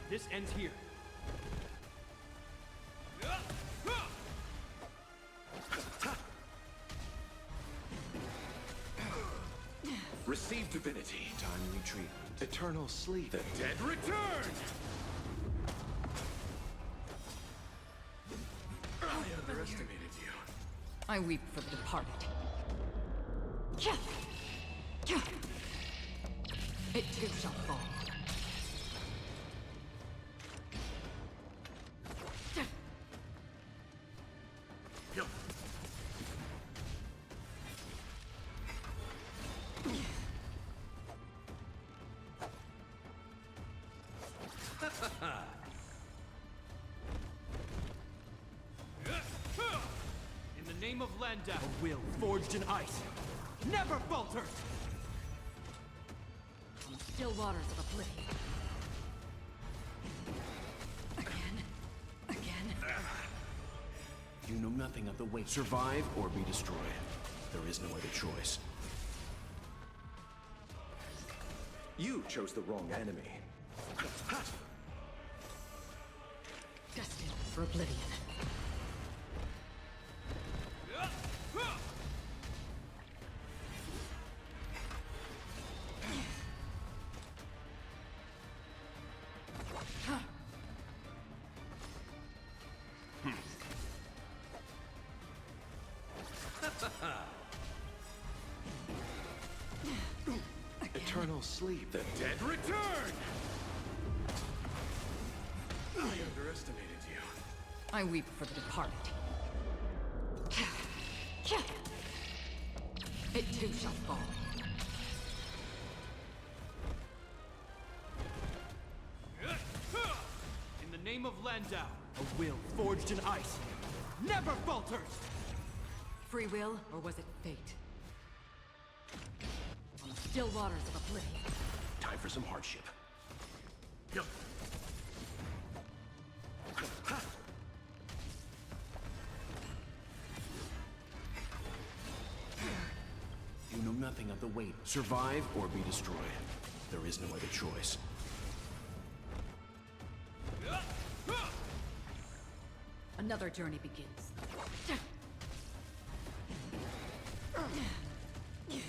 This ends here. Receive divinity. Timely treatment. Eternal sleep. The dead return! I underestimated you. I weep for the departed. It too shall fall. In the name of Landau, a will forged in ice never falters! On the still waters of oblivion. Again. You know nothing of the weight. Survive or be destroyed. There is no other choice. You chose the wrong enemy. Destined for oblivion. Eternal sleep. The dead return! I underestimated you. I weep for the departed. It too shall fall. In the name of Landau, a will forged in ice never falters! Free will, or was it fate? On the still waters of oblivion. Time for some hardship. nothing of the weight. Survive or be destroyed. There is no other choice. Another journey begins.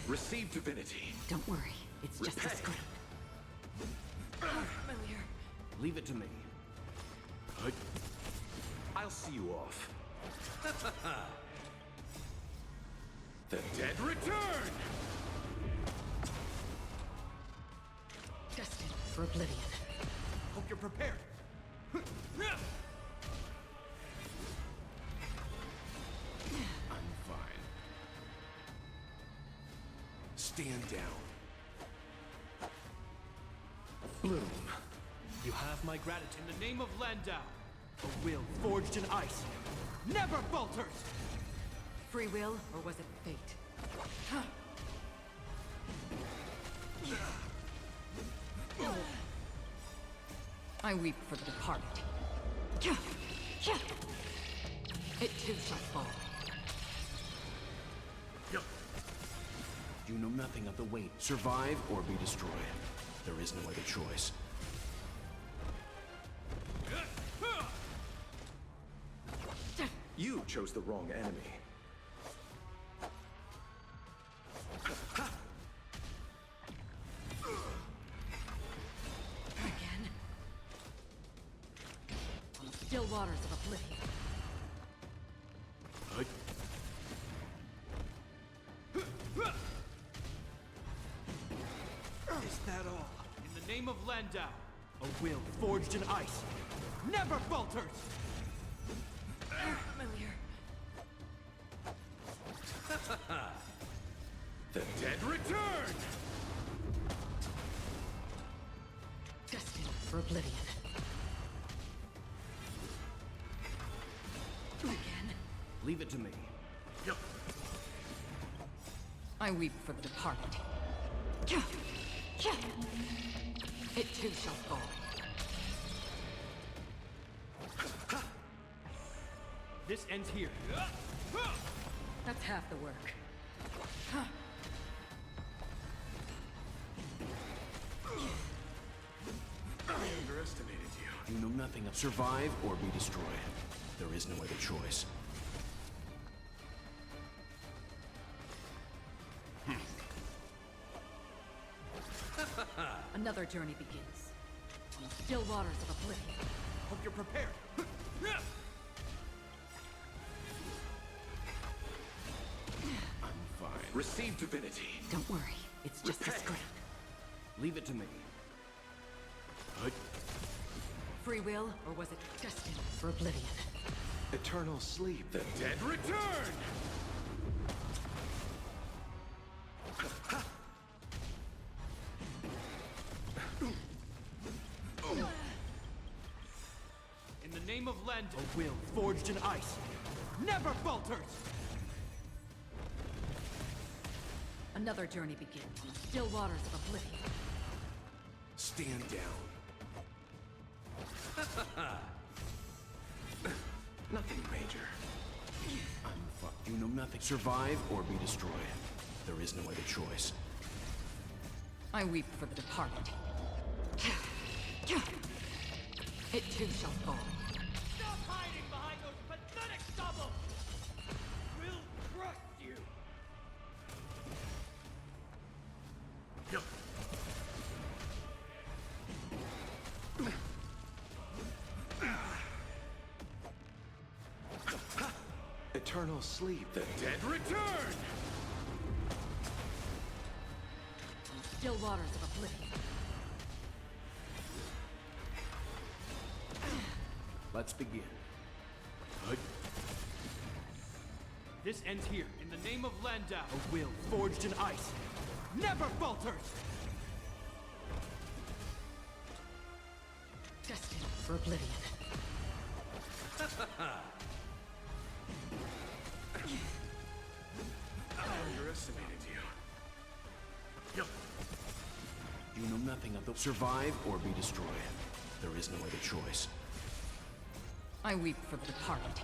Receive divinity. Don't worry, it's just a scrap. Familiar. Leave it to me. I'll see you off. The dead return! Destined for oblivion. Hope you're prepared. I'm fine. Stand down. Bloom. You have my gratitude in the name of Landau. A will forged in ice. Never falters! Free will, or was it fate? I weep for the departed. It too shall fall. You know nothing of the weight. Survive or be destroyed. There is no other choice. You chose the wrong enemy. Again. On the still waters of oblivion. Is that all? In the name of Landau. A will forged in ice. Never falters! Familiar. The dead return! Destined for oblivion. Again. Leave it to me. I weep for the departed. It too shall fall. This ends here. That's half the work. I underestimated you. You know nothing of survive or be destroyed. There is no other choice. Another journey begins. On the still waters of oblivion. Hope you're prepared. I'm fine. Receive divinity. Don't worry, it's just a scrap. Leave it to me. Free will, or was it destined for oblivion? Eternal sleep. The dead return! In the name of Landau. A will forged in ice. Never falters! Another journey begins. On the still waters of oblivion. Stand down. Nothing major. I'm fucked. You know nothing. Survive or be destroyed. There is no other choice. I weep for the departed. It too shall fall. Stop hiding behind those pathetic stubble! We'll trust you! Eternal sleep. The dead return! On the still waters of oblivion. Let's begin. This ends here. In the name of Landau. A will forged in ice. Never falters! Destined for oblivion. I underestimated you. You know nothing of the survive or be destroyed. There is no other choice. I weep for the departed.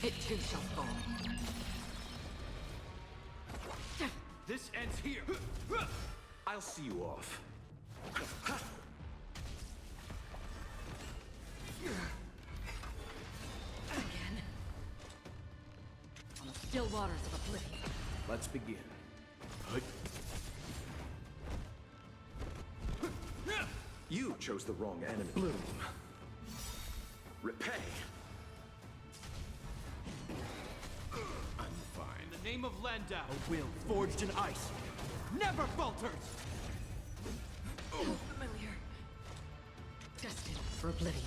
It too shall fall. This ends here. I'll see you off. Again. On the still waters of oblivion. Let's begin. You chose the wrong enemy. Bloom. Repay. I'm fine. In the name of Landau, a will forged in ice never falters! Familiar. Destined for oblivion.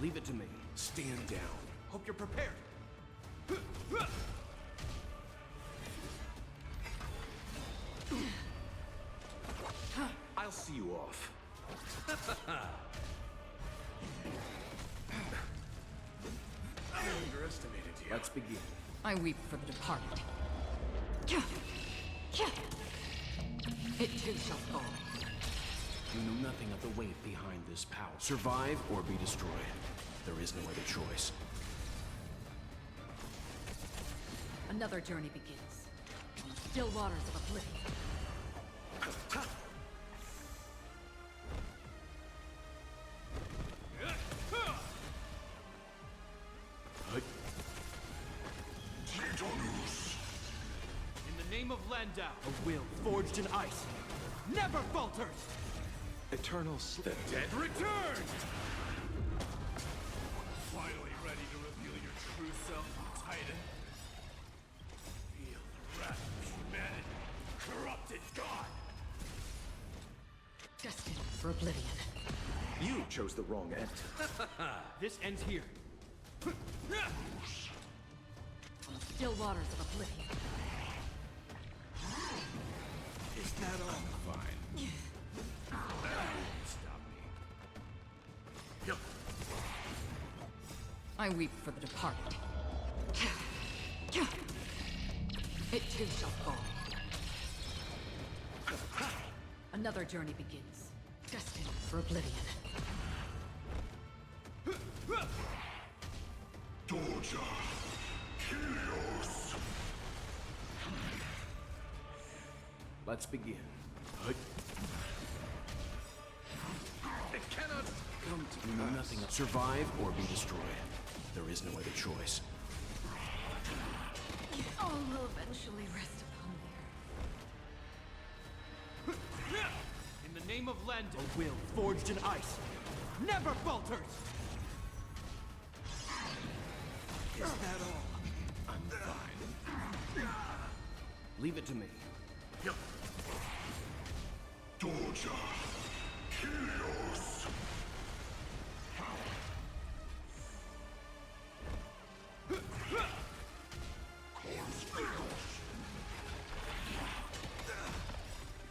Leave it to me. Stand down. Hope you're prepared. I'll see you off. I underestimated you. Let's begin. I weep for the departed. It too shall fall. You know nothing of the weight behind this power. Survive or be destroyed. There is no other choice. Another journey begins. On the still waters of oblivion. In the name of Landau, a will forged in ice never falters! Eternal The dead return! Finally ready to reveal your true self, Titan. Feel the wrath of humanity. Corrupted God! Destined for oblivion. You chose the wrong end. This ends here. On the still waters of oblivion. Is that all? Fine. Stop me. Yep. I weep for the departed. It too shall fall. Another journey begins. Destined for oblivion. Doja, Helios. Let's begin. It cannot come to You know nothing of survive or be destroyed. There is no other choice. All will eventually rest upon the earth. In the name of Landau, a will forged in ice never falters! Is that all? I'm fine. Leave it to me. Yep. Doja, Helios.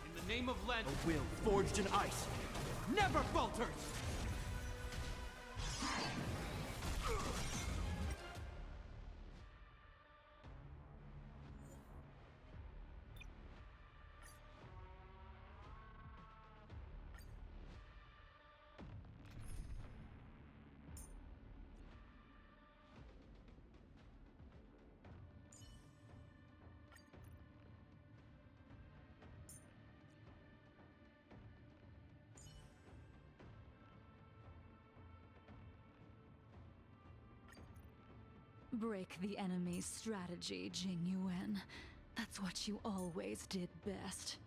In the name of Landau, a will forged in ice never falters! Break the enemy's strategy, Jing Yuan. That's what you always did best.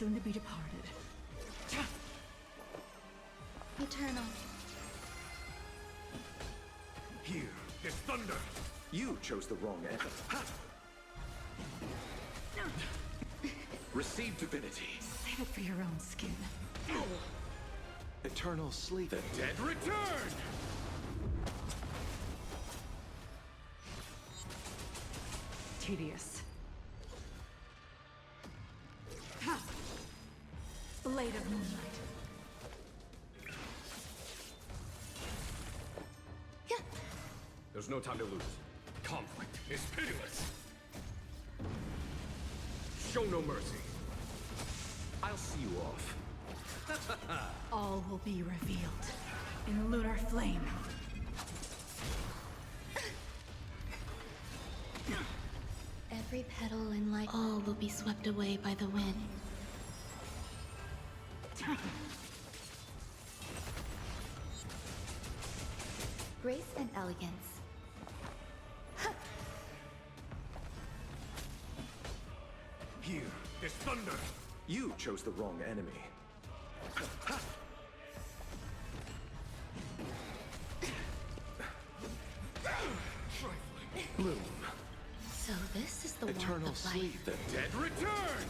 soon to be departed. Eternal. Here is thunder. You chose the wrong end. Receive divinity. Save it for your own skin. Eternal sleep. The dead return! Tedious. Ha! Blade of moonlight. There's no time to lose. Conflict is pitiless. Show no mercy. I'll see you off. All will be revealed in lunar flame. Every petal in light, all will be swept away by the wind. Grace and elegance. Here is thunder. You chose the wrong enemy. Bloom. So this is the Eternal warmth of life. sleep. The dead return.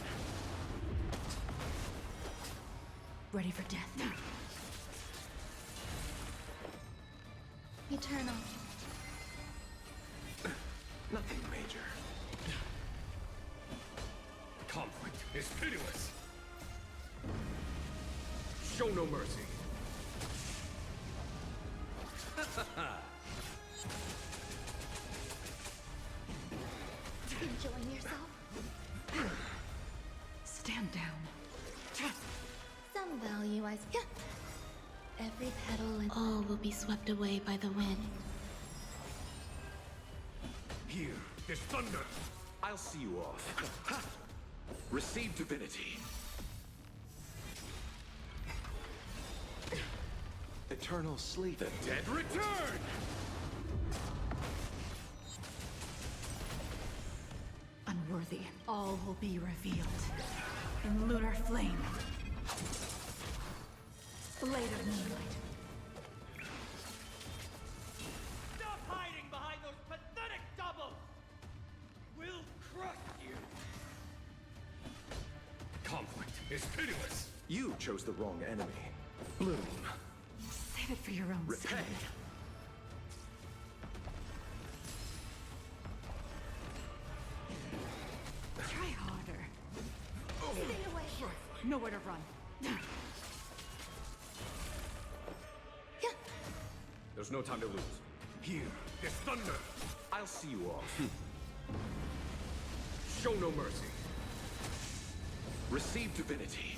Ready for death. Eternal. Nothing major. Conflict is pitiless. Show no mercy. Enjoying yourself? Stand down. Some value I... Every petal and all will be swept away by the wind. Here is thunder. I'll see you off. Receive divinity. Eternal sleep. The dead return! Unworthy. All will be revealed in lunar flame. Blade of moonlight. Stop hiding behind those pathetic doubles! We'll crush you! Conflict is pitiless. You chose the wrong enemy. Bloom. Save it for your own Repay. skin. Try harder. Stay away. Nowhere to run. There's no time to lose. Here is thunder. I'll see you off. Show no mercy. Receive divinity.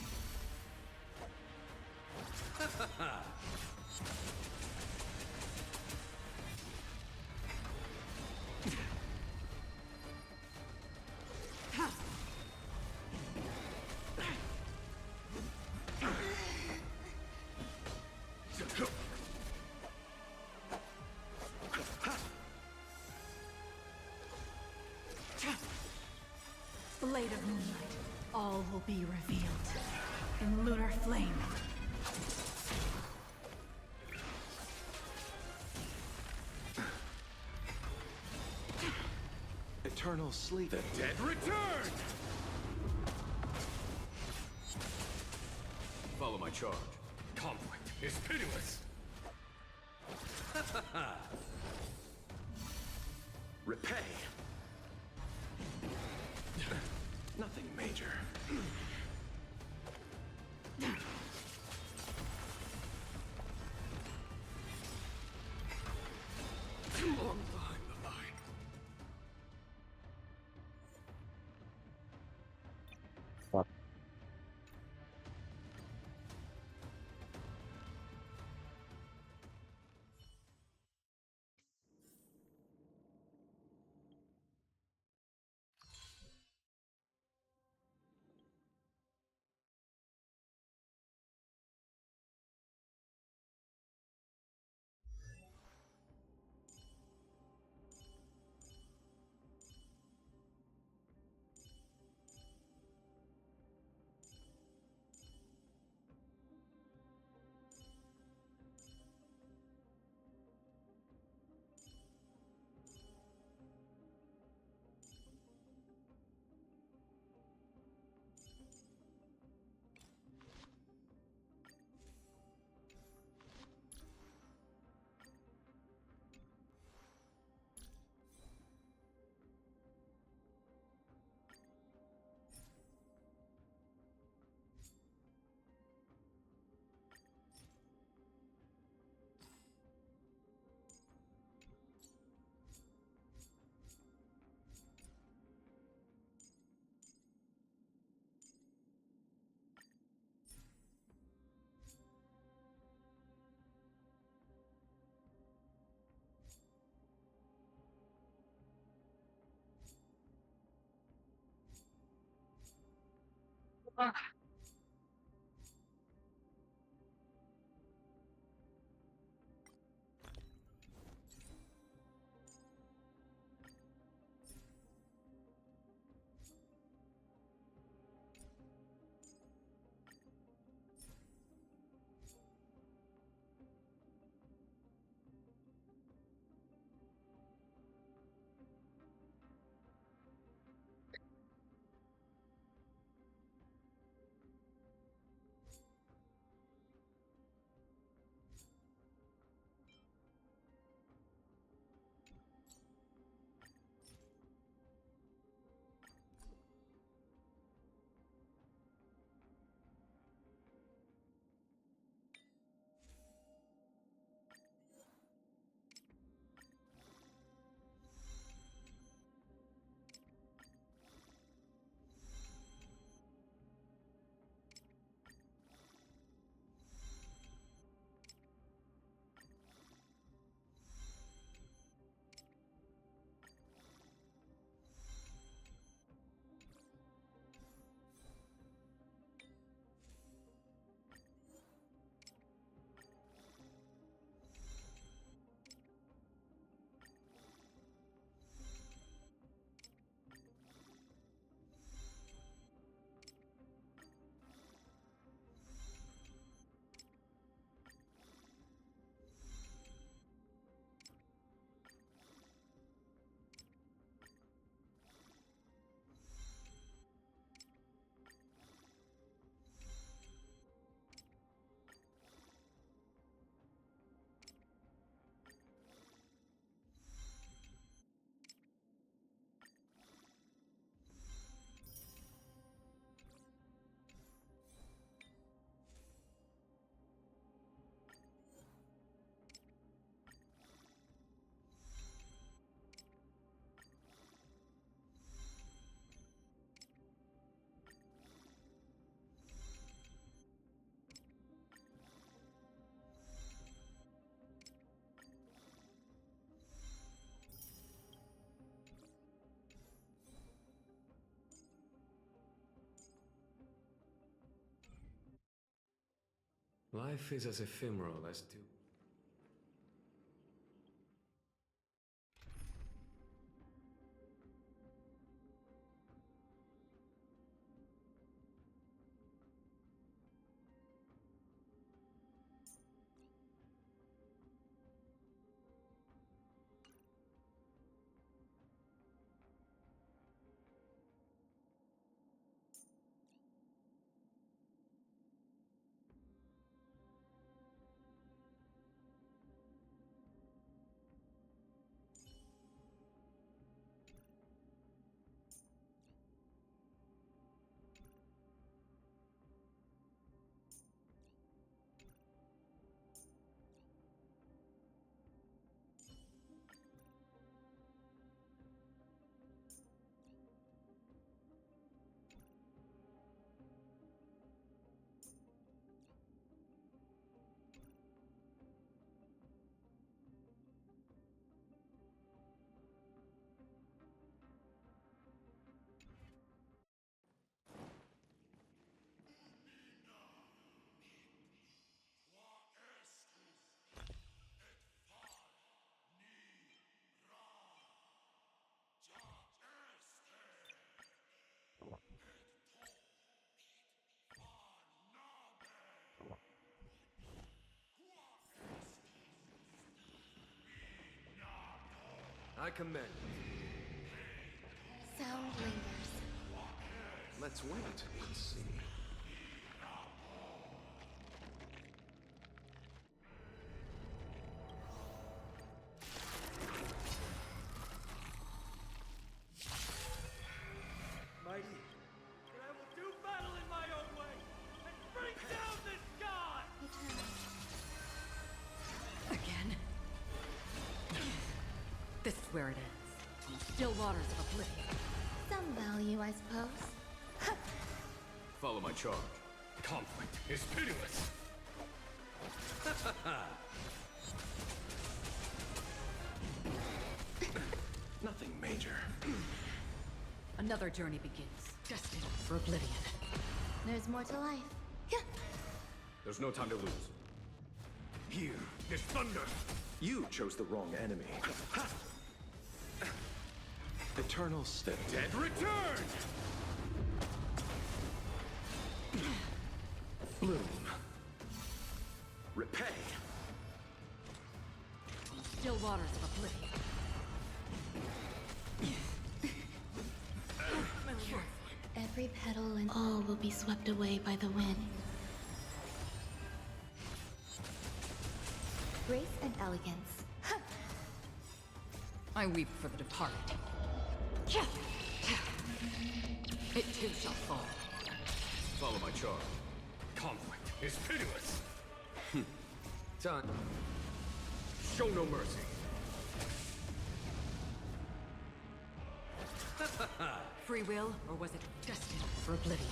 Blade of moonlight. All will be revealed in lunar flame. Eternal sleep. The dead return! Follow my charge. Conflict is pitiless. Repay. Nothing major. Come on behind the line. Fuck. Life is as ephemeral as two. I commend. Sound lingers. Let's wait and see. Mighty, and I will do battle in my own way and bring down this god! Again? This is where it ends. Still waters of oblivion. Some value, I suppose. Follow my charge. Conflict is pitiless. Nothing major. Another journey begins, destined for oblivion. There's more to life. There's no time to lose. Here is thunder! You chose the wrong enemy. Eternal The dead return! Bloom. Repay. Still waters of oblivion. Every petal and all will be swept away by the wind. Grace and elegance. I weep for the departed. It too shall fall. Follow my charge. Conflict is pitiless! Time. Show no mercy! Free will, or was it destined for oblivion?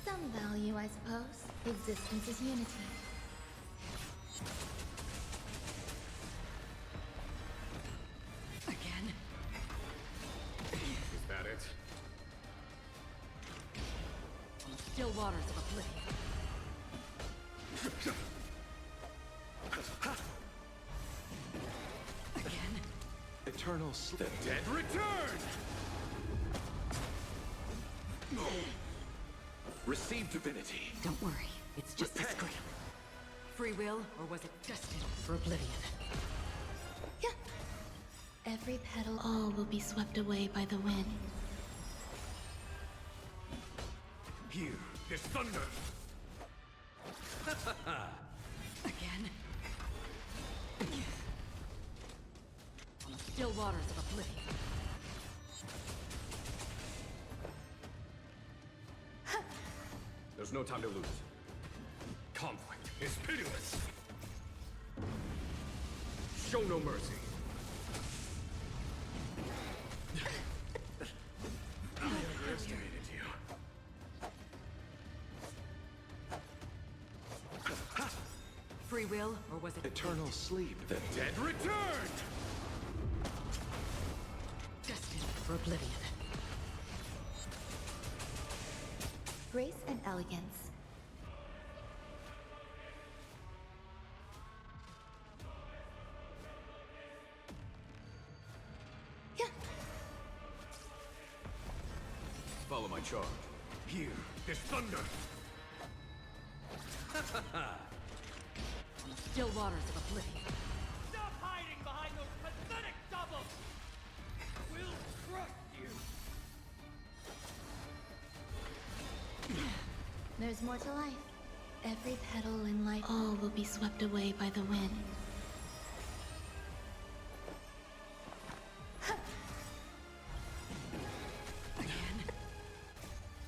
Some value, I suppose. Existence is unity. Again? Is that it? Still waters of oblivion. Again? Eternal sleep. The dead return! Receive divinity. Don't worry, it's just a scream. Free will, or was it destined for oblivion? Every petal, all will be swept away by the wind. Here is thunder! Again? Still waters of oblivion. There's no time to lose. Conflict is pitiless! Show no mercy! I underestimated you. Free will, or was it Eternal sleep. The dead return! destined for oblivion? Grace and elegance. Follow my charge. Here is thunder! Still waters of oblivion. Stop hiding behind those pathetic doubles! We'll crush you! There's more to life. Every petal in life, all will be swept away by the wind. Again?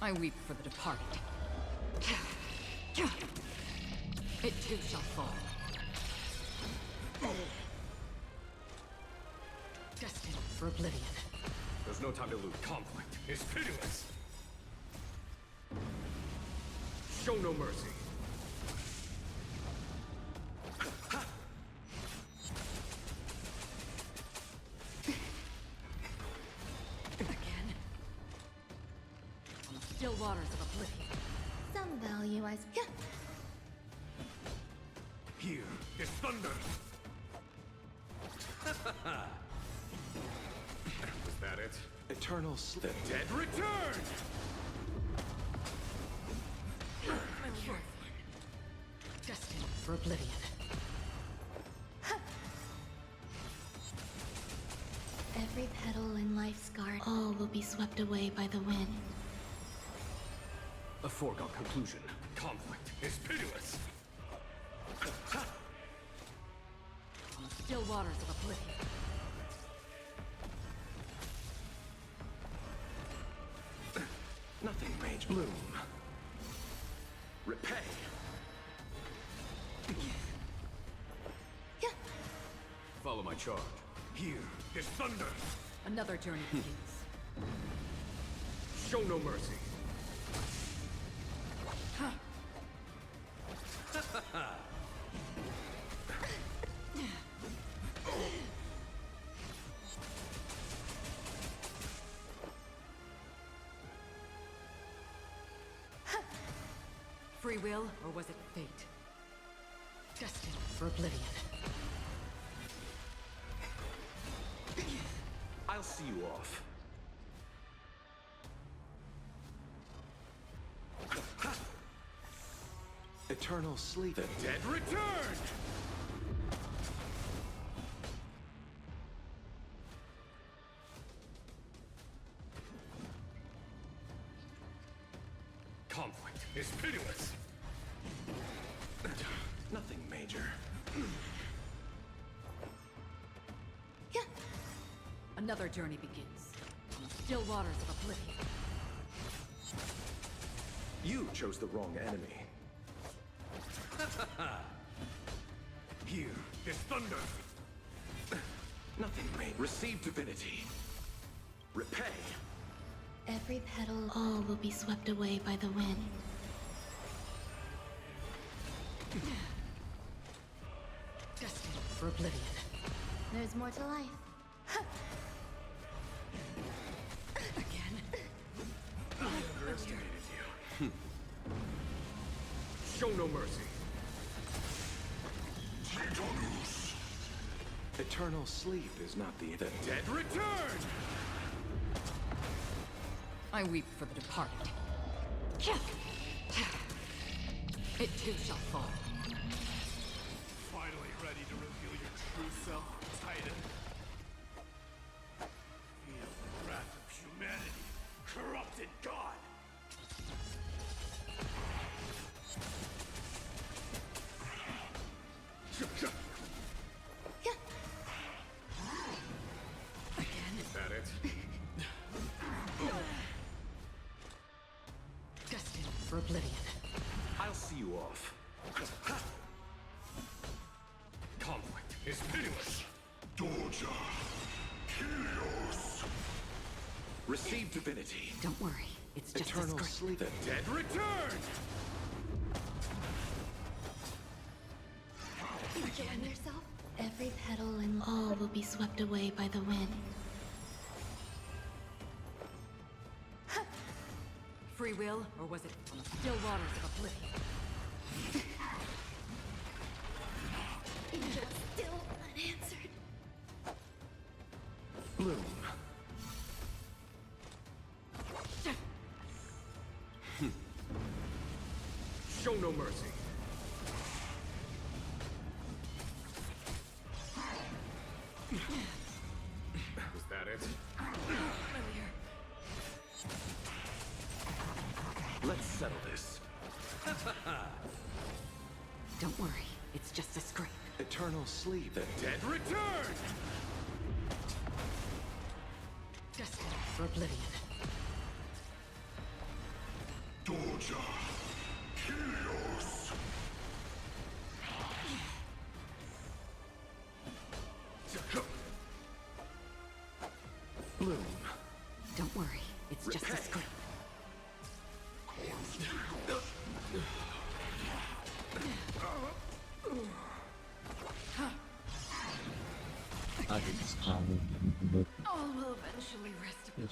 I weep for the departed. It too shall fall. Destined for oblivion. There's no time to lose. Conflict is pitiless! Show no mercy! Again? Still waters of oblivion. Some value, I suppose. Here is thunder! Was that it? Eternal sleep. The dead return! Destined for oblivion. Every petal in life's garden, all will be swept away by the wind. A foregone conclusion. Conflict is pitiless! Still waters of oblivion. Nothing rage. Bloom. Repay. Follow my charge. Here is thunder! Another journey begins. Show no mercy! Free will, or was it fate? Destined for oblivion. I'll see you off. Eternal sleep. The dead returned! Conflict is pitiless. Nothing major. Another journey begins. On the still waters of oblivion. You chose the wrong enemy. Here is thunder. Nothing major. Receive divinity. Repay. Every petal, all will be swept away by the wind. Destined for oblivion. There's more to life. I underestimated you. Show no mercy. Eternal sleep is not the dead return! I weep for the departed. It too shall fall. Finally ready to reveal your true self, Titan. Feel the wrath of humanity, corrupted God! Is that it? Destined for oblivion. I'll see you off. Conflict is pitiless. Dorja. Helios. Receive divinity. Don't worry, it's just Eternal a script. sleep. The dead return! Enjoying yourself? Every petal and all will be swept away by the wind. Free will, or was it on the still waters of oblivion? Angel still unanswered. Bloom. Show no mercy. Is that it? Let's settle this. Don't worry, it's just a scrape. Eternal sleep. The dead return! Destined for oblivion. Dorja. Helios. Bloom. Don't worry, it's just a Repay. scrape. I think it's All will eventually rest upon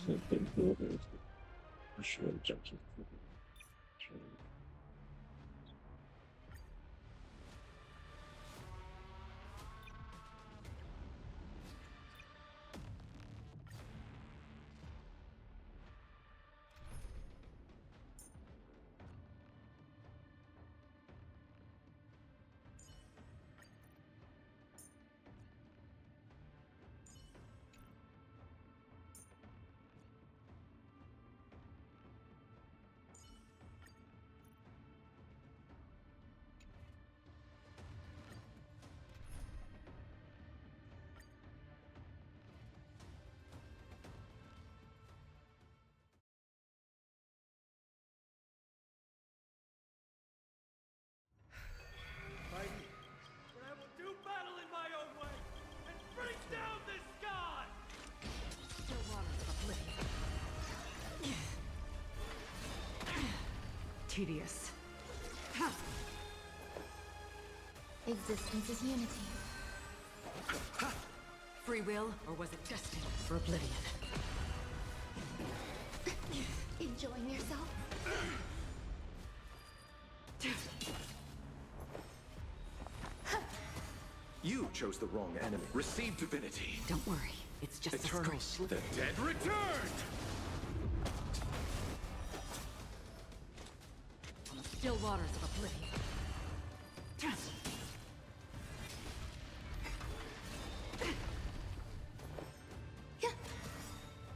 I will do battle in my own way and bring down this god! still waters of oblivion. Tedious. Existence is unity. Free will, or was it destined for oblivion? Enjoying yourself? You chose the wrong enemy. Receive divinity. Don't worry, it's just Eternal a sleep. The dead returned! On the still waters of oblivion.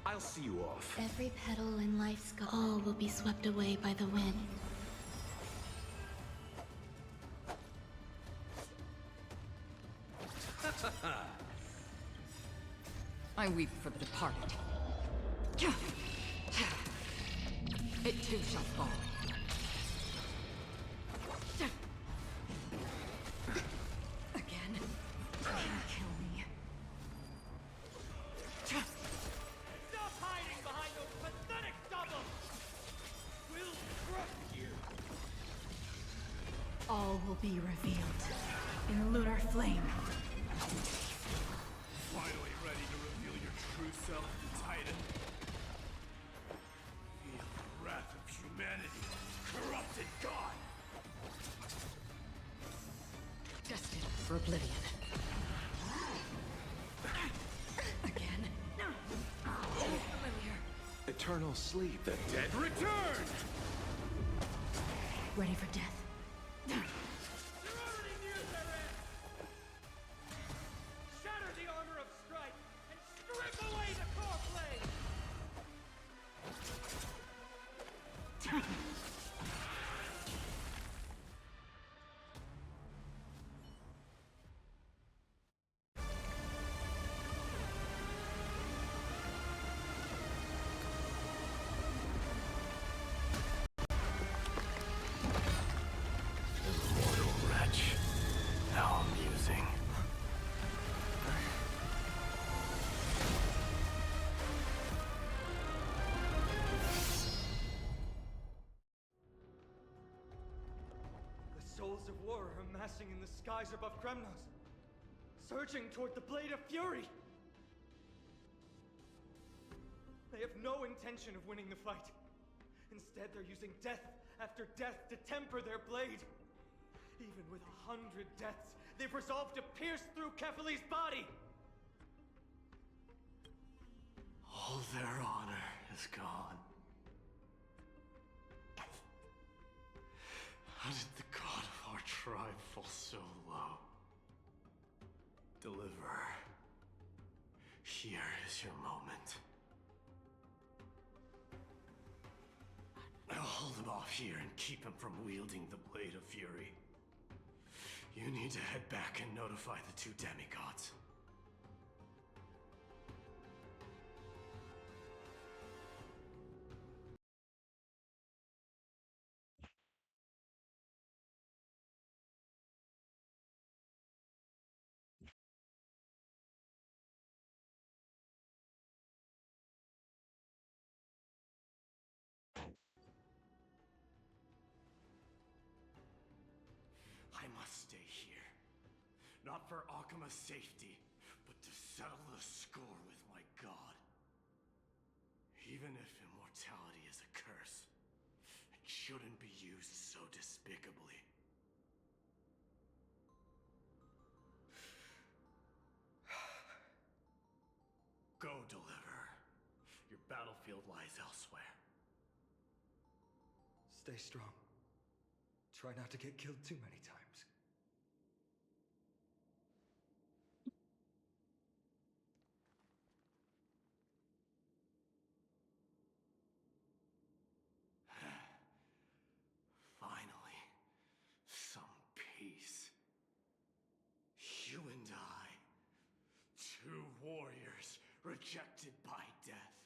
I'll see you off. Every petal in life's all will be swept away by the wind. I weep for the departed. It too shall fall. Again? Kill me. Stop hiding behind those pathetic doubles! We'll crush you! All will be revealed in lunar flame. Finally ready to reveal your true self, Titan. Feel the wrath of humanity, corrupted God! Destined for oblivion. Again. Familiar. Eternal sleep. The dead returned! Ready for death. Shatter the armor of strife and strip away the core blade! Immortal wretch. How amusing. The souls of war are amassing in the skies above Kremnos, surging toward the Blade of Fury! They have no intention of winning the fight. Instead, they're using death after death to temper their blade. Even with 100 deaths, they've resolved to pierce through Kefali's body! All their honor is gone. How did the god of our tribe fall so low? Deliverer, here is your moment. I'll hold him off here and keep him from wielding the Blade of Fury. You need to head back and notify the two demigods. I must stay here. Not for Akima's safety, but to settle the score with my god. Even if immortality is a curse, it shouldn't be used so despicably. Go, Deliverer. Your battlefield lies elsewhere. Stay strong. Try not to get killed too many times. Finally, some peace. You and I, two warriors rejected by death.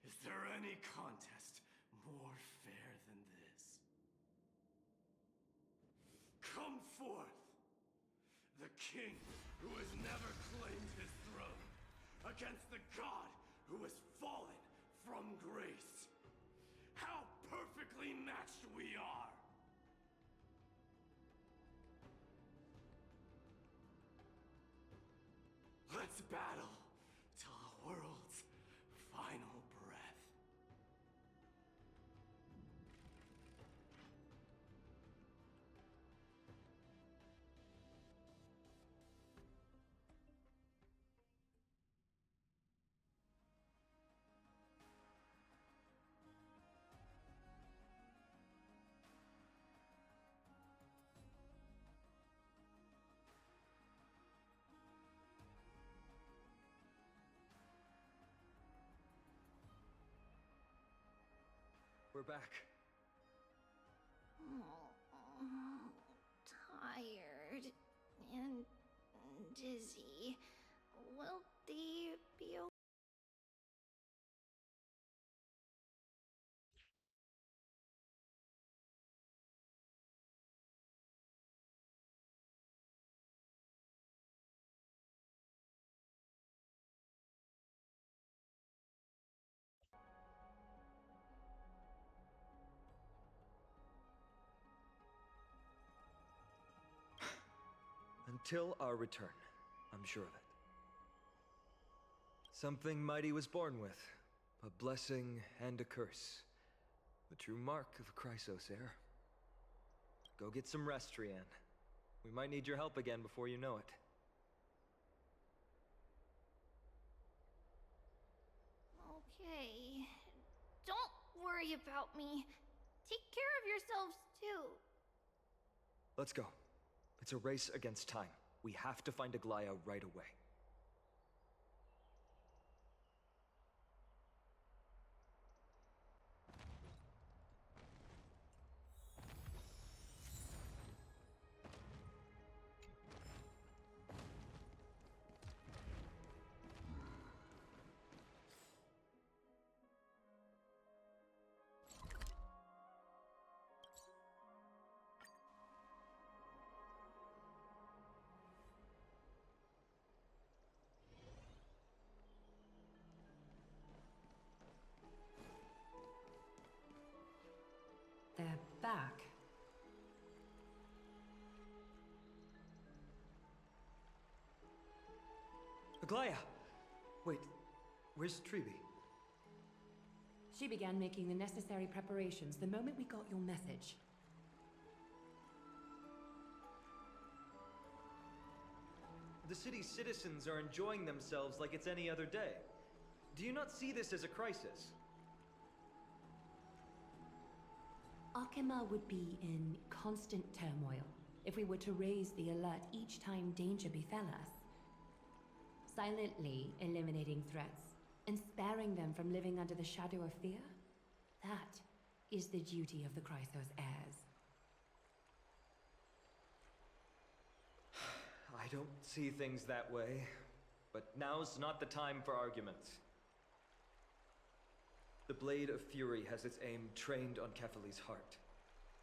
Is there any contest more fair than this? Come forth! The king who has never claimed his throne against the god who has fallen from grace. How perfectly matched we are! Let's battle till the world's final breath. we're back. Tired and dizzy. Will they be okay? Until our return, I'm sure of it. Something mighty was born with. A blessing and a curse. The true mark of a Chrysos heir. Go get some rest, Trianne. We might need your help again before you know it. Okay. Don't worry about me. Take care of yourselves too. Let's go. It's a race against time. We have to find Aglaya right away. They're back. Aglaya! Wait, where's Tribi? She began making the necessary preparations the moment we got your message. The city's citizens are enjoying themselves like it's any other day. Do you not see this as a crisis? Akema would be in constant turmoil if we were to raise the alert each time danger befell us. Silently eliminating threats and sparing them from living under the shadow of fear, that is the duty of the Chrysos heirs. I don't see things that way, but now's not the time for arguments. The Blade of Fury has its aim trained on Kefali's heart.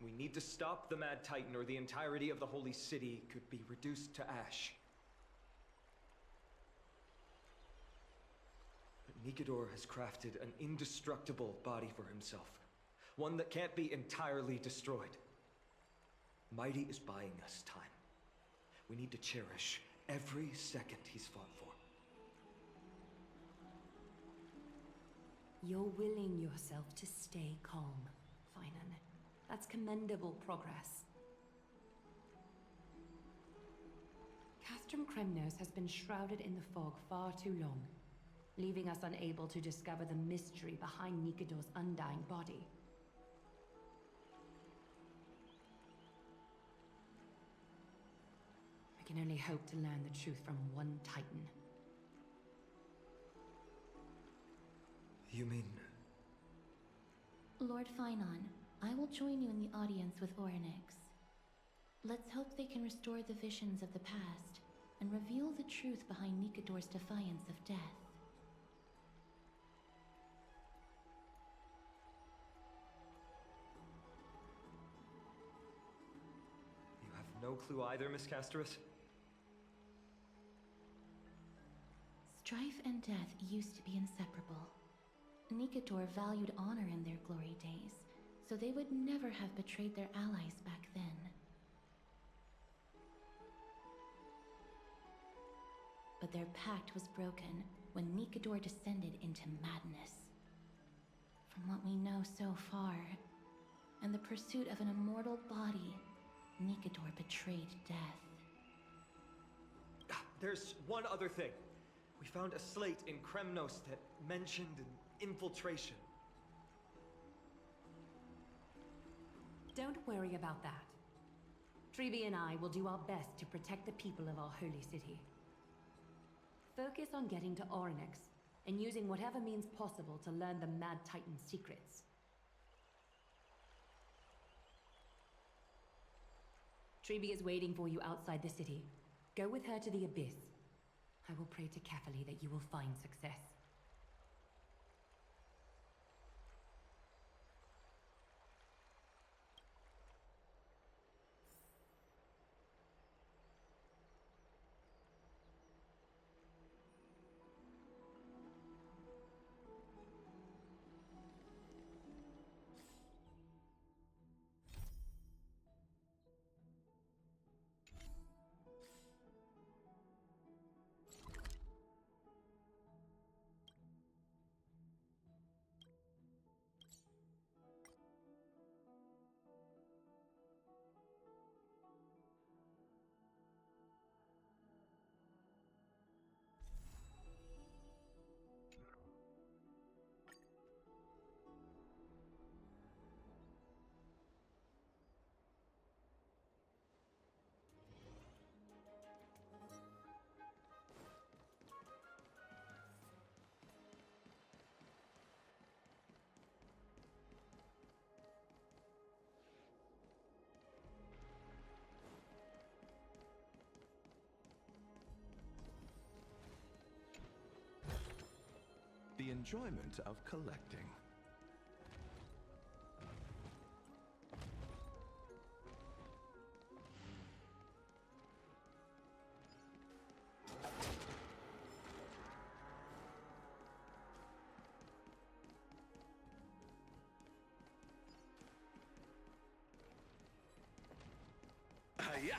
We need to stop the Mad Titan or the entirety of the Holy City could be reduced to ash. But Nikador has crafted an indestructible body for himself. One that can't be entirely destroyed. Mighty is buying us time. We need to cherish every second he's fought for. You're willing yourself to stay calm, Finan. That's commendable progress. Castrum Kremnos has been shrouded in the fog far too long, leaving us unable to discover the mystery behind Nikador's undying body. We can only hope to learn the truth from one Titan. You mean... Lord Finon, I will join you in the audience with Orynyx. Let's hope they can restore the visions of the past and reveal the truth behind Nikador's defiance of death. You have no clue either, Miss Casterus? Strife and death used to be inseparable. Nikador valued honor in their glory days, so they would never have betrayed their allies back then. But their pact was broken when Nikador descended into madness. From what we know so far, and the pursuit of an immortal body, Nikador betrayed death. There's one other thing. We found a slate in Kremnos that mentioned an infiltration. Don't worry about that. Tribi and I will do our best to protect the people of our holy city. Focus on getting to Orynyx and using whatever means possible to learn the Mad Titan's secrets. Treeby is waiting for you outside the city. Go with her to the Abyss. I will pray to Kefali that you will find success. The enjoyment of collecting. Yeah.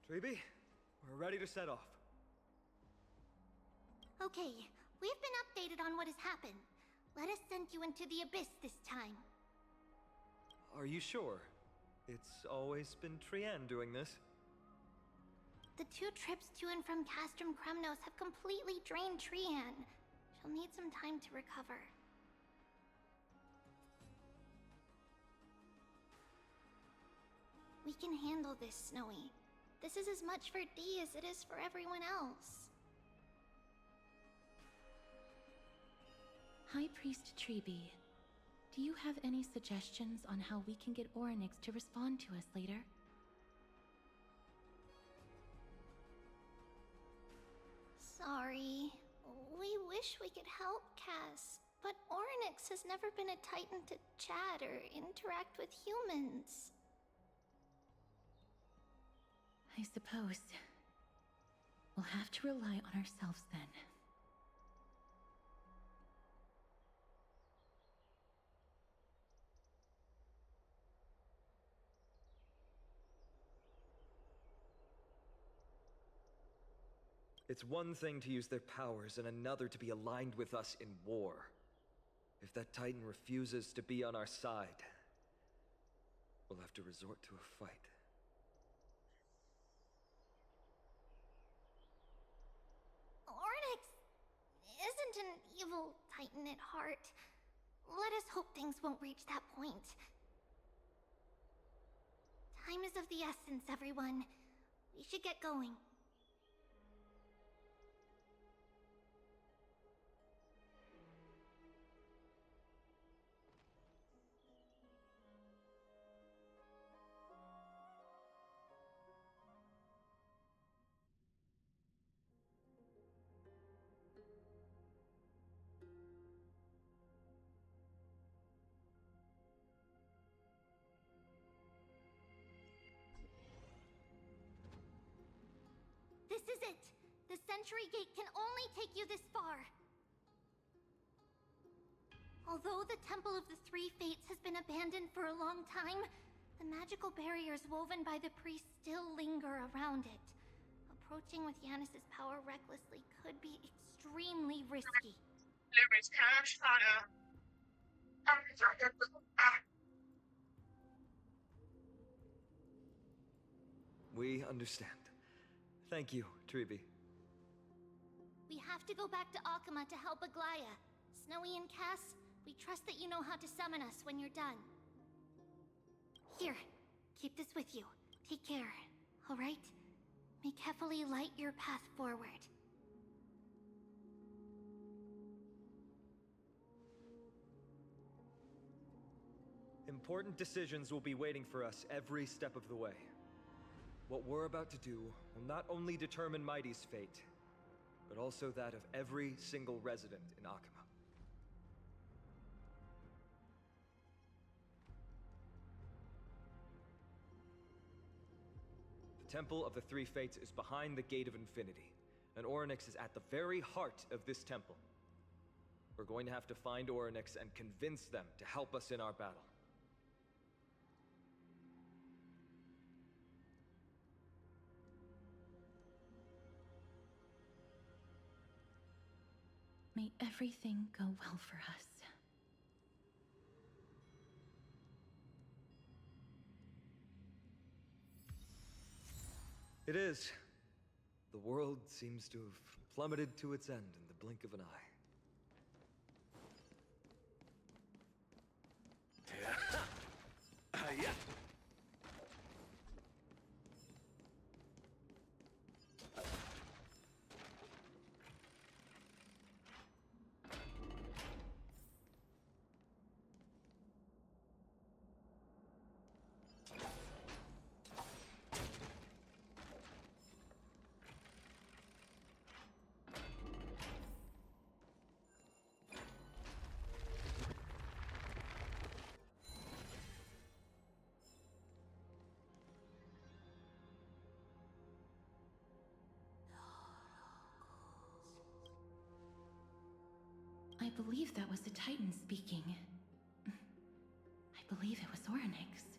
Treeby, we're ready to set off. Okay, we've been updated on what has happened. Let us send you into the Abyss this time. Are you sure? It's always been Trian doing this. The 2 trips to and from Castrum Kremnos have completely drained Trian. She'll need some time to recover. We can handle this, Snowy. This is as much for Dee as it is for everyone else. High Priest Treeby, do you have any suggestions on how we can get Orynyx to respond to us later? Sorry. We wish we could help, Cass, but Orynyx has never been a Titan to chat or interact with humans. I suppose we'll have to rely on ourselves then. It's one thing to use their powers and another to be aligned with us in war. If that Titan refuses to be on our side, we'll have to resort to a fight. Orynyx isn't an evil Titan at heart. Let us hope things won't reach that point. Time is of the essence, everyone. We should get going. This is it! The Sentry Gate can only take you this far! Although the Temple of the Three Fates has been abandoned for a long time, the magical barriers woven by the priests still linger around it. Approaching with Yanis's power recklessly could be extremely risky. We understand. Thank you, Treeby. We have to go back to Akama to help Aglaya. Snowy and Cass, we trust that you know how to summon us when you're done. Here, keep this with you. all right? May carefully light your path forward. Important decisions will be waiting for us every step of the way. What we're about to do will not only determine Mighty's fate, but also that of every single resident in Akuma. The Temple of the Three Fates is behind the Gate of Infinity, and Orynyx is at the very heart of this temple. We're going to have to find Orynyx and convince them to help us in our battle. May everything go well for us. It is. The world seems to have plummeted to its end in the blink of an eye. Yeah. I believe that was the Titan speaking. I believe it was Orynyx.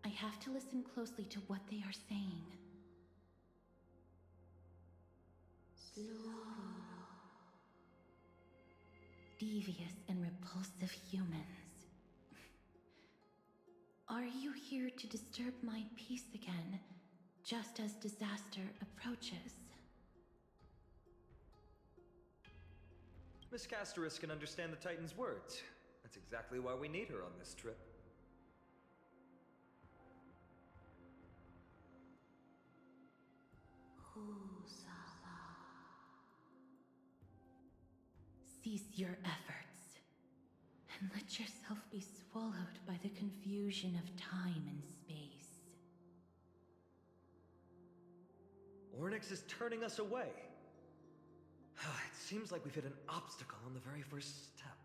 I have to listen closely to what they are saying. Devious and repulsive humans. Are you here to disturb my peace again, just as disaster approaches? Miss Casterus can understand the Titan's words. That's exactly why we need her on this trip. Cease your efforts, and let yourself be swallowed by the confusion of time and space. Orynyx is turning us away. It seems like we've hit an obstacle on the very first step.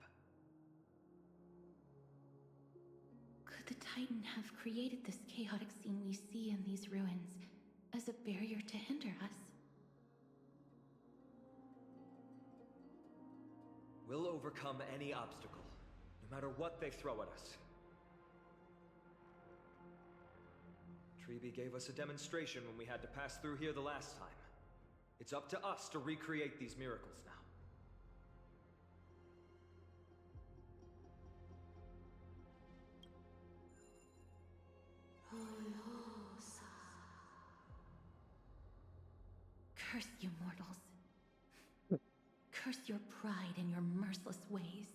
Could the Titan have created this chaotic scene we see in these ruins as a barrier to hinder us? We'll overcome any obstacle, no matter what they throw at us. Treeby gave us a demonstration when we had to pass through here the last time. It's up to us to recreate these miracles now. Curse you, mortals. Curse your pride and your merciless ways.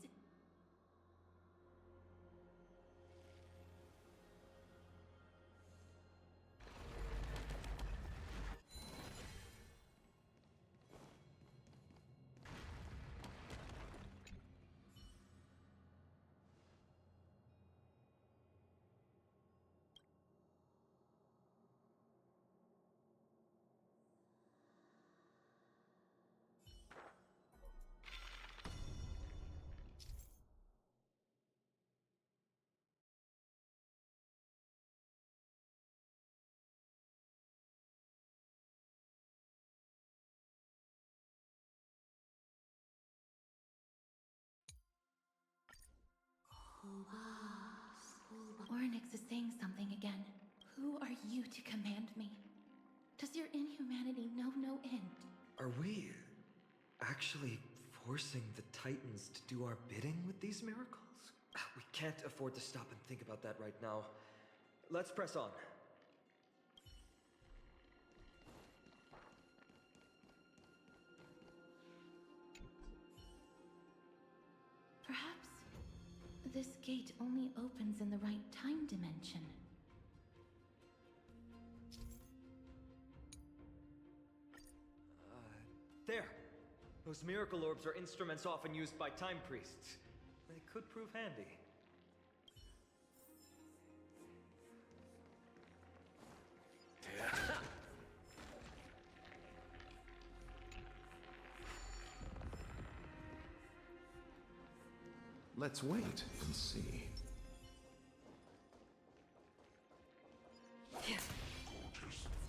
Orynyx is saying something again. Who are you to command me? Does your inhumanity know no end? Are we actually forcing the Titans to do our bidding with these miracles? We can't afford to stop and think about that right now. Let's press on. Perhaps this gate only opens in the right time dimension. Those miracle orbs are instruments often used by time priests. They could prove handy. Let's wait and see.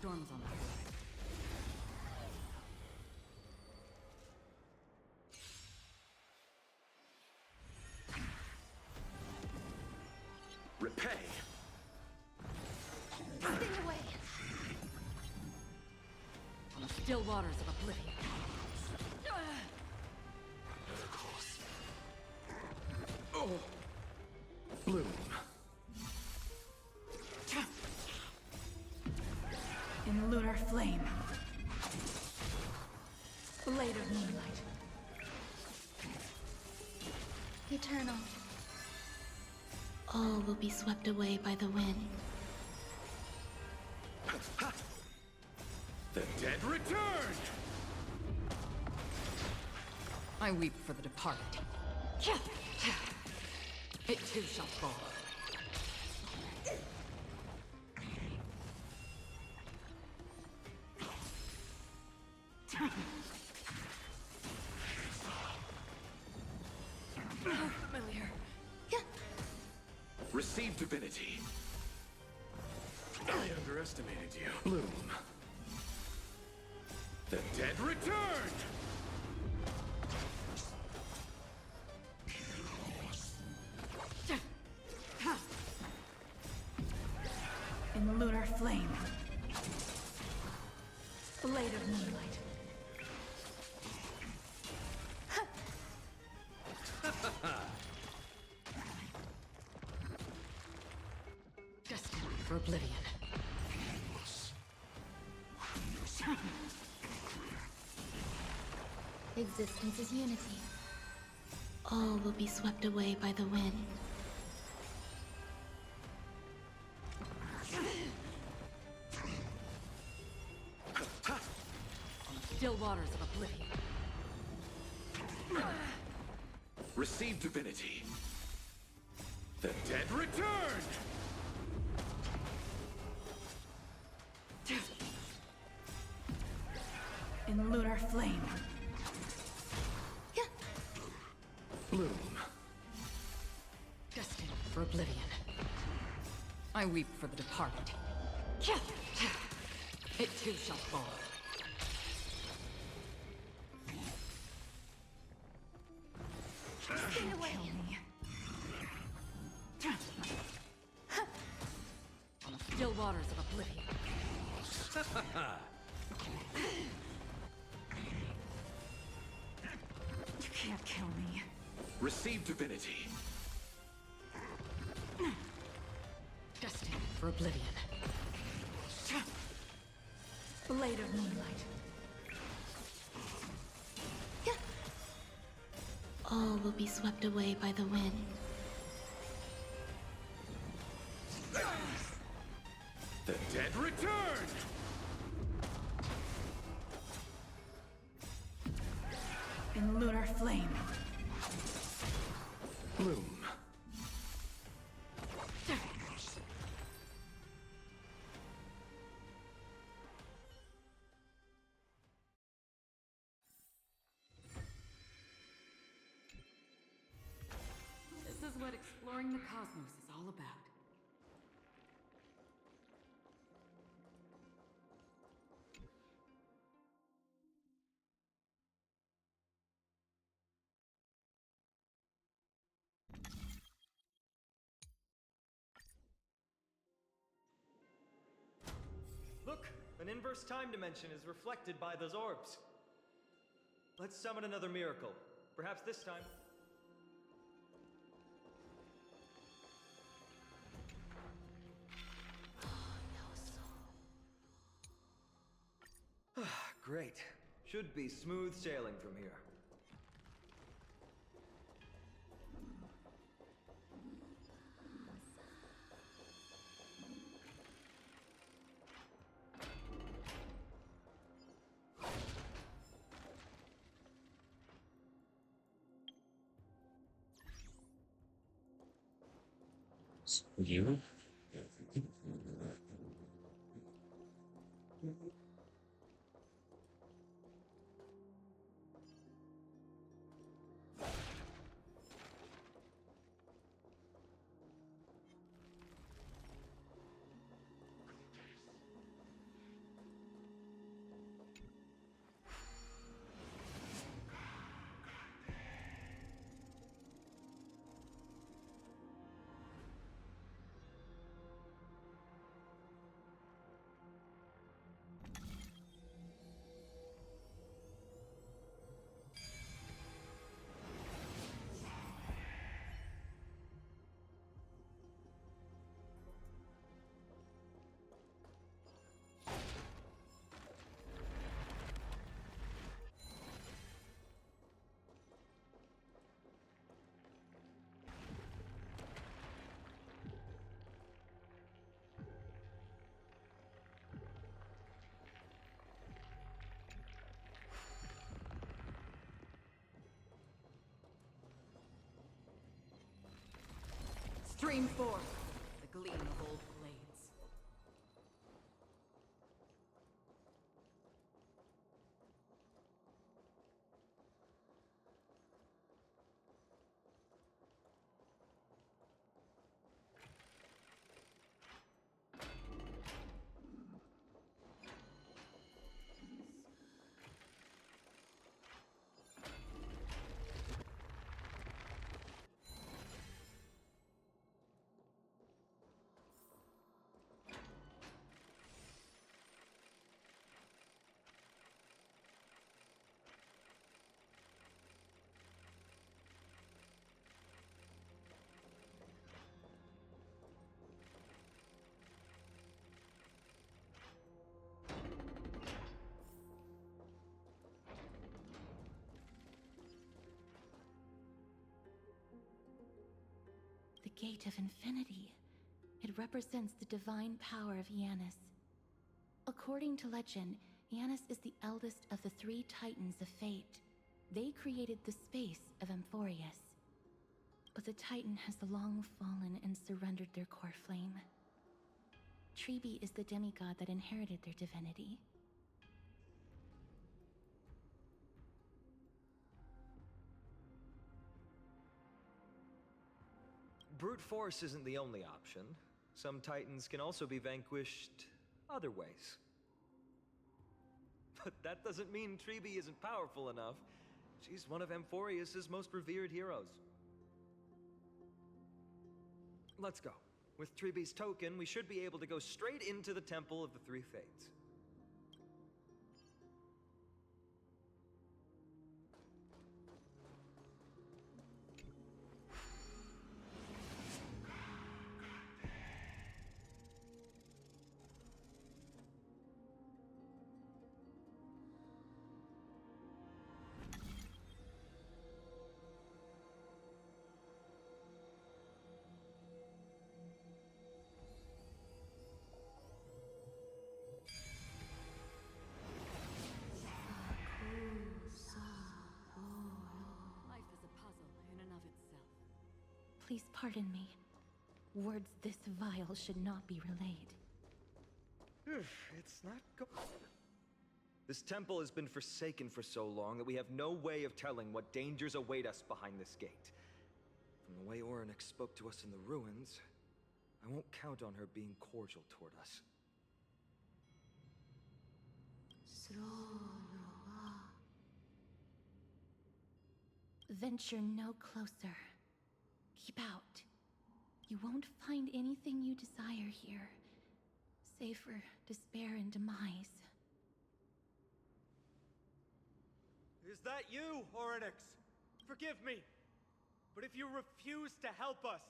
Storm's on the way. Repay! Stay away! On the still waters of oblivion. Oh! Bloom. In lunar flame. Blade of moonlight. Eternal. All will be swept away by the wind. The dead return! I weep for the departed. It too shall fall. Familiar. Receive divinity. I underestimated you. Bloom. The dead return! In lunar flame. Blade of moonlight. Destined for oblivion. Existence is unity. All will be swept away by the wind. Still waters of oblivion. Receive divinity. The dead return! In lunar flame. Bloom. Destined for oblivion. I weep for the departed. It too shall fall. Stay away! On the still waters of oblivion. You can't kill me. Receive divinity. Destined for oblivion. Blade of moonlight. All will be swept away by the wind. The dead return! In lunar flame. Bloom. This is what exploring the cosmos is all about. Look! An inverse time dimension is reflected by those orbs. Let's summon another miracle. Perhaps this time. Great. Should be smooth sailing from here. You? Stream forth the gleam of old blades. The Gate of Infinity. It represents the divine power of Yanis. According to legend, Yanis is the eldest of the three Titans of Fate. They created the space of Amphorius. But the Titan has long fallen and surrendered their core flame. Tribi is the demigod that inherited their divinity. Brute force isn't the only option. Some titans can also be vanquished other ways. But that doesn't mean Tribi isn't powerful enough. She's one of Amphorius' most revered heroes. Let's go. With Tribi's token, we should be able to go straight into the Temple of the Three Fates. Life is a puzzle in and of itself. Please pardon me. Words this vile should not be relayed. It's not go- This temple has been forsaken for so long that we have no way of telling what dangers await us behind this gate. From the way Orynyx spoke to us in the ruins, I won't count on her being cordial toward us. Venture no closer. Keep out. You won't find anything you desire here, save for despair and demise. Is that you, Orynyx? Forgive me. But if you refuse to help us,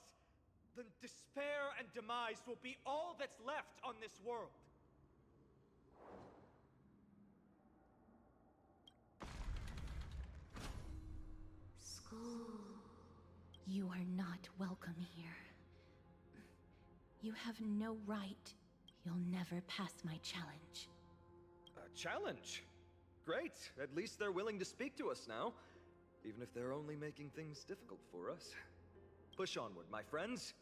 then despair and demise will be all that's left on this world. You are not welcome here. You have no right. You'll never pass my challenge. A challenge? Great. At least they're willing to speak to us now. Even if they're only making things difficult for us. Push onward, my friends.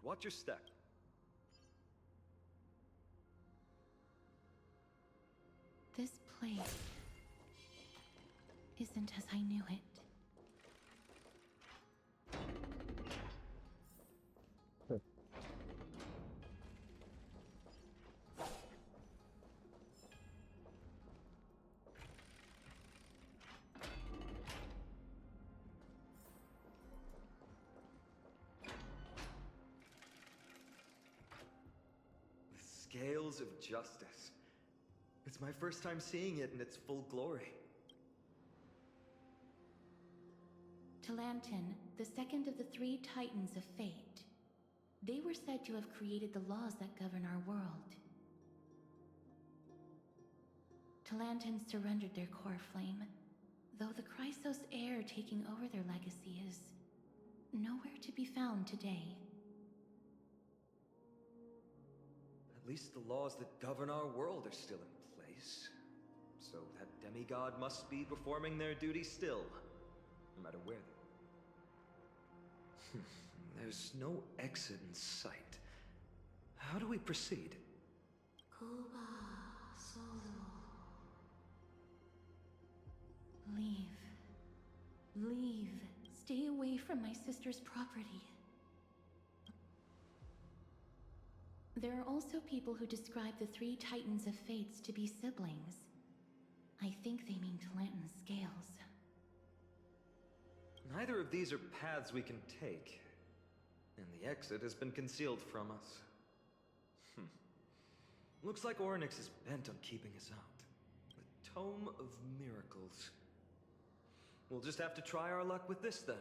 But watch your step. This place isn't as I knew it. The scales of justice. It's my first time seeing it in its full glory. Talantin, the second of the three Titans of Fate. They were said to have created the laws that govern our world. Talantin surrendered their core flame, though the Chrysos heir taking over their legacy is nowhere to be found today. At least the laws that govern our world are still in place. So that demigod must be performing their duty still, no matter where they... There's no exit in sight. How do we proceed? Leave. Leave. Stay away from my sister's property. There are also people who describe the three Titans of Fates to be siblings. I think they mean Talantin's scales. Neither of these are paths we can take, and the exit has been concealed from us. Looks like Orynyx is bent on keeping us out. The Tome of Miracles. We'll just have to try our luck with this then.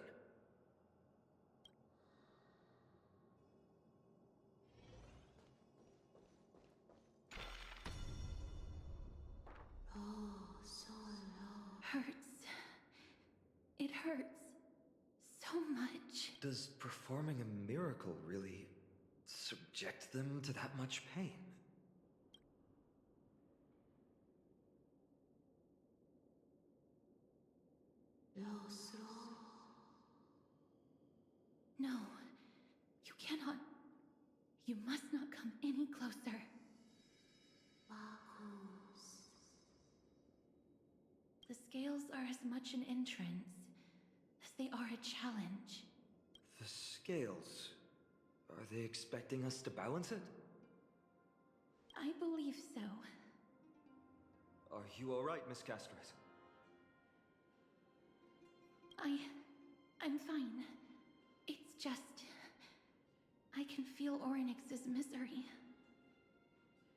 Hurts. It hurts so much. Does performing a miracle really subject them to that much pain? No, you cannot. You must not come any closer. The scales are as much an entrance as they are a challenge. The scales. Are they expecting us to balance it? I believe so. Are you alright, Miss Castris? I'm fine. It's just... I can feel Orynyx's misery.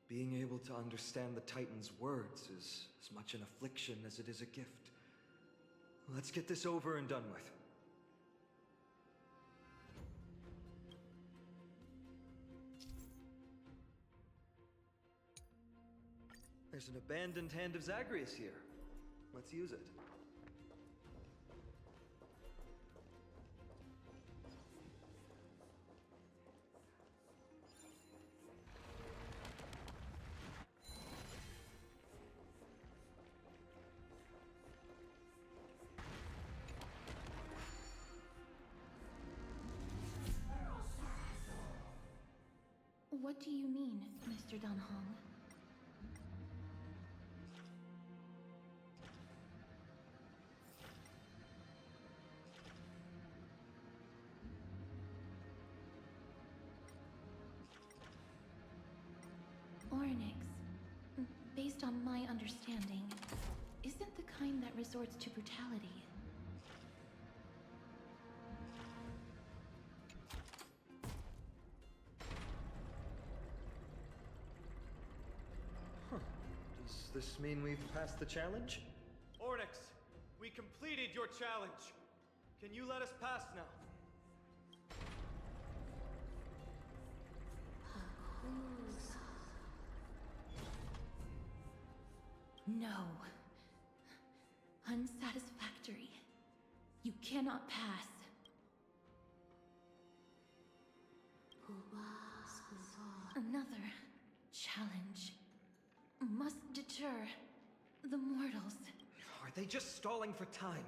Being able to understand the Titan's words is as much an affliction as it is a gift. Let's get this over and done with. There's an abandoned hand of Zagreus here. Let's use it. What do you mean, Mr. Dunhong? Orynyx, based on my understanding, isn't the kind that resorts to brutality. Does this mean we've passed the challenge? Orynyx, we completed your challenge. Can you let us pass now? No. Unsatisfactory. You cannot pass. Another challenge must deter the mortals. Are they just stalling for time?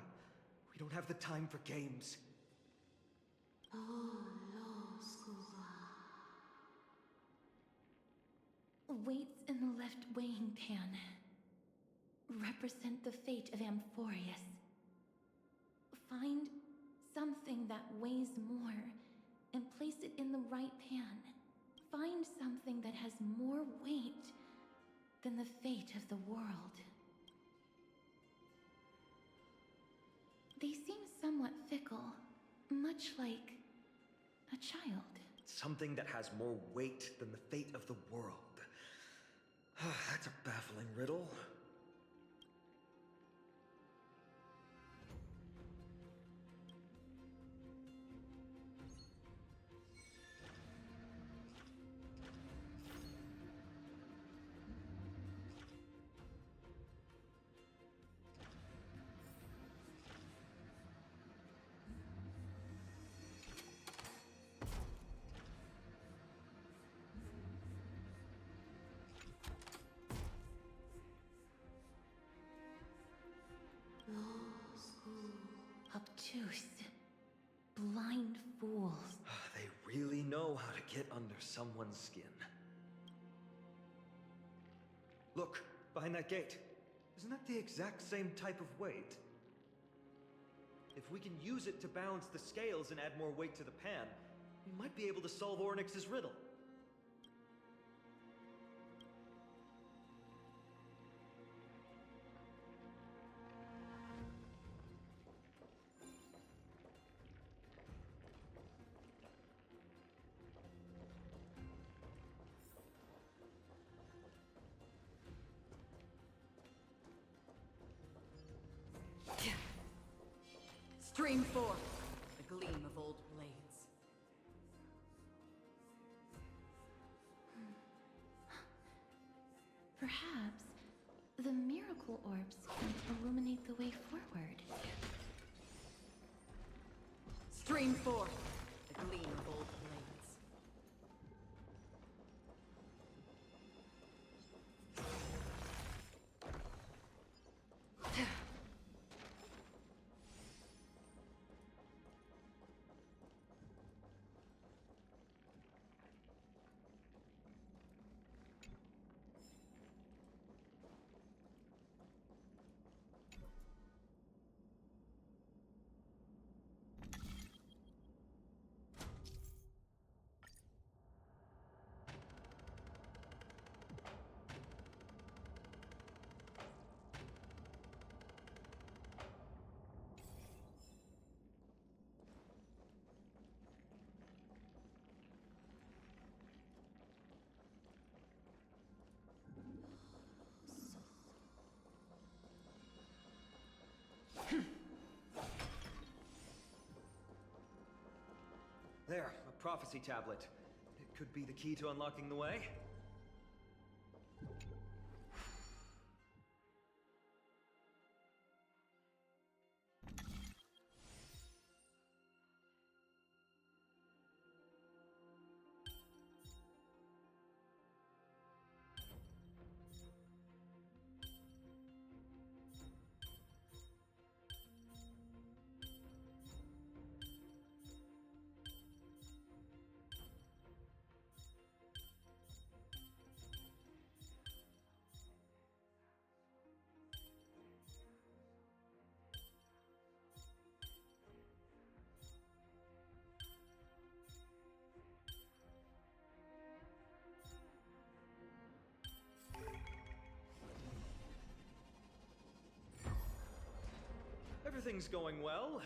We don't have the time for games. Weights in the left weighing pan represent the fate of Amphorius. Find something that weighs more and place it in the right pan. Find something that has more weight than the fate of the world. They seem somewhat fickle, much like a child. Something that has more weight than the fate of the world. That's a baffling riddle. Obtuse. Blind fools. They really know how to get under someone's skin. Look, behind that gate. Isn't that the exact same type of weight? If we can use it to balance the scales and add more weight to the pan, we might be able to solve Ornyx's riddle. Stream forth the gleam of old blades. Perhaps the miracle orbs can illuminate the way forward. Stream forth the gleam of old blades. There, a prophecy tablet. It could be the key to unlocking the way. Everything's going well.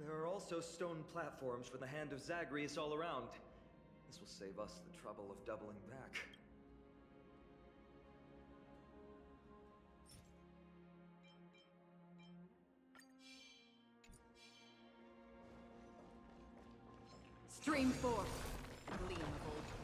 There are also stone platforms for the Hand of Zagreus all around. This will save us the trouble of doubling back. Stream forth the gleam of old blades.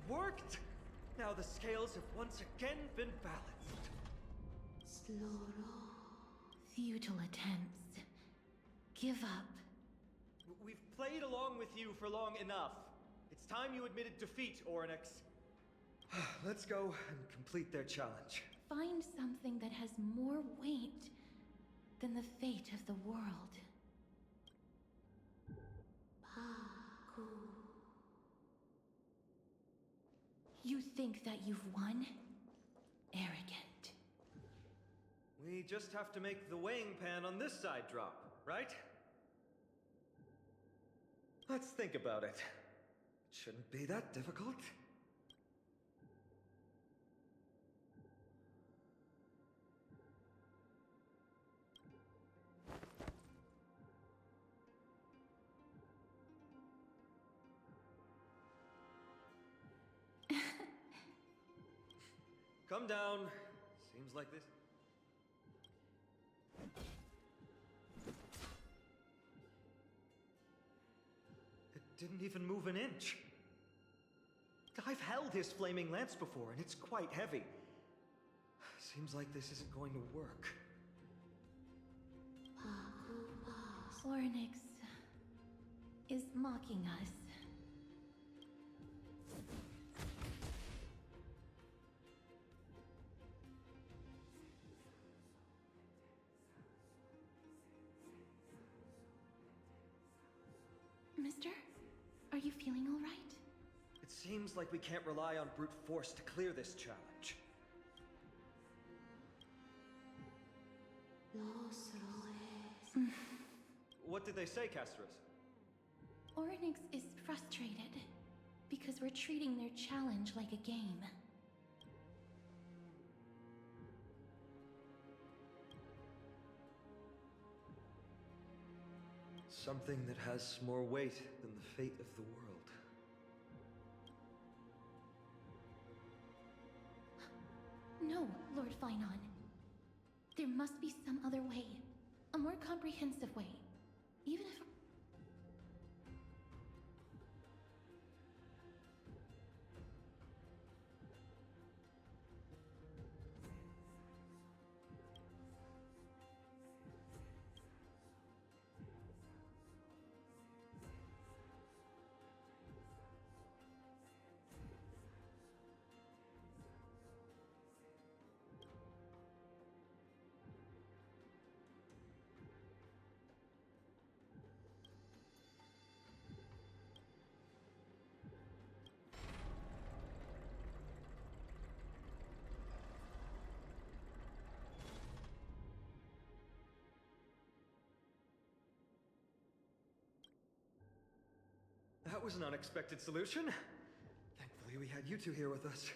Worked! Now the scales have once again been balanced. Futile attempts. Give up. We've played along with you for long enough. It's time you admitted defeat, Oryx. Let's go and complete their challenge. Find something that has more weight than the fate of the world. You think that you've won? Arrogant. We just have to make the weighing pan on this side drop, right? Let's think about it. It shouldn't be that difficult. Come down. Seems like this. It didn't even move an inch. I've held his flaming lance before, and it's quite heavy. Seems like this isn't going to work. Ornyx is mocking us. Mister, are you feeling all right? It seems like we can't rely on brute force to clear this challenge. What did they say, Castros? Ornyx is frustrated because we're treating their challenge like a game. Something that has more weight than the fate of the world. No, Lord Finon. There must be some other way. A more comprehensive way. Even if... That was an unexpected solution. Thankfully, we had you two here with us.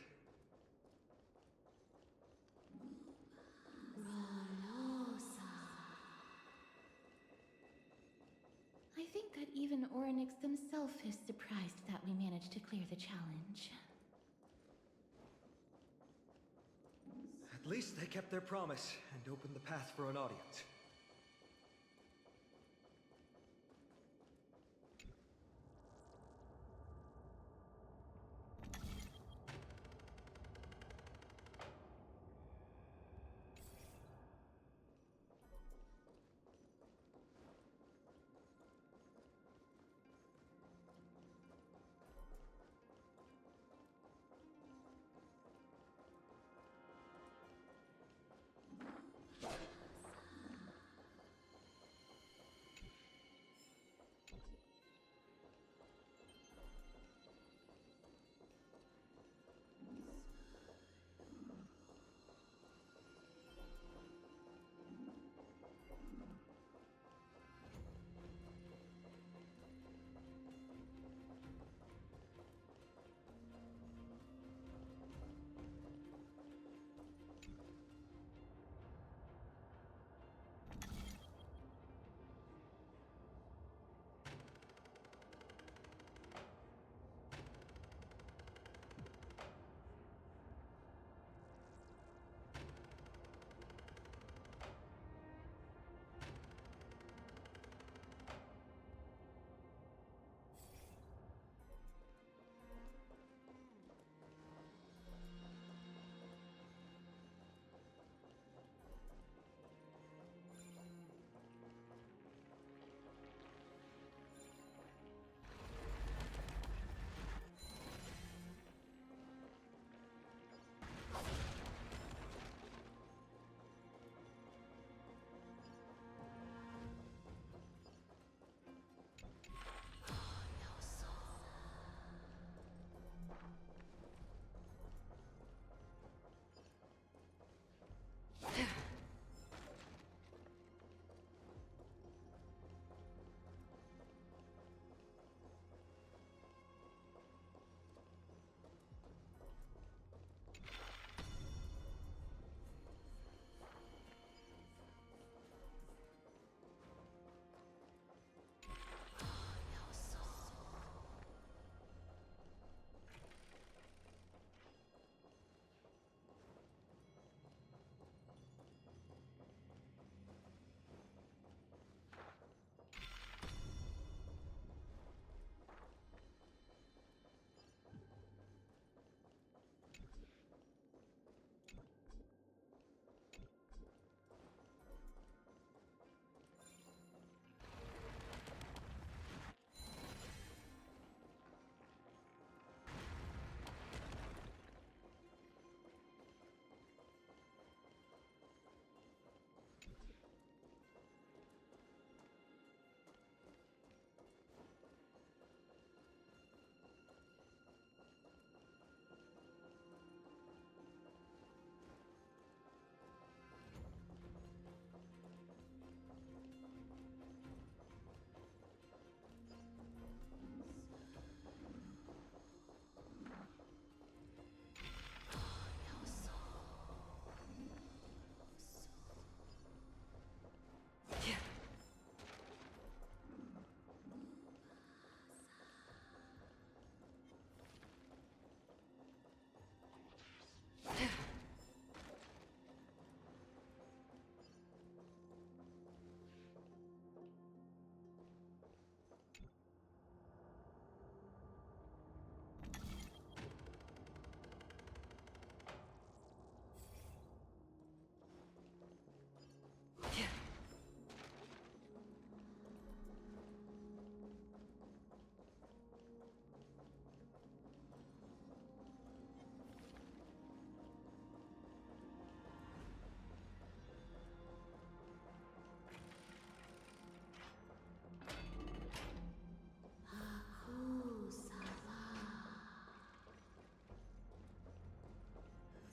I think that even Ornyx himself is surprised that we managed to clear the challenge. At least they kept their promise and opened the path for an audience.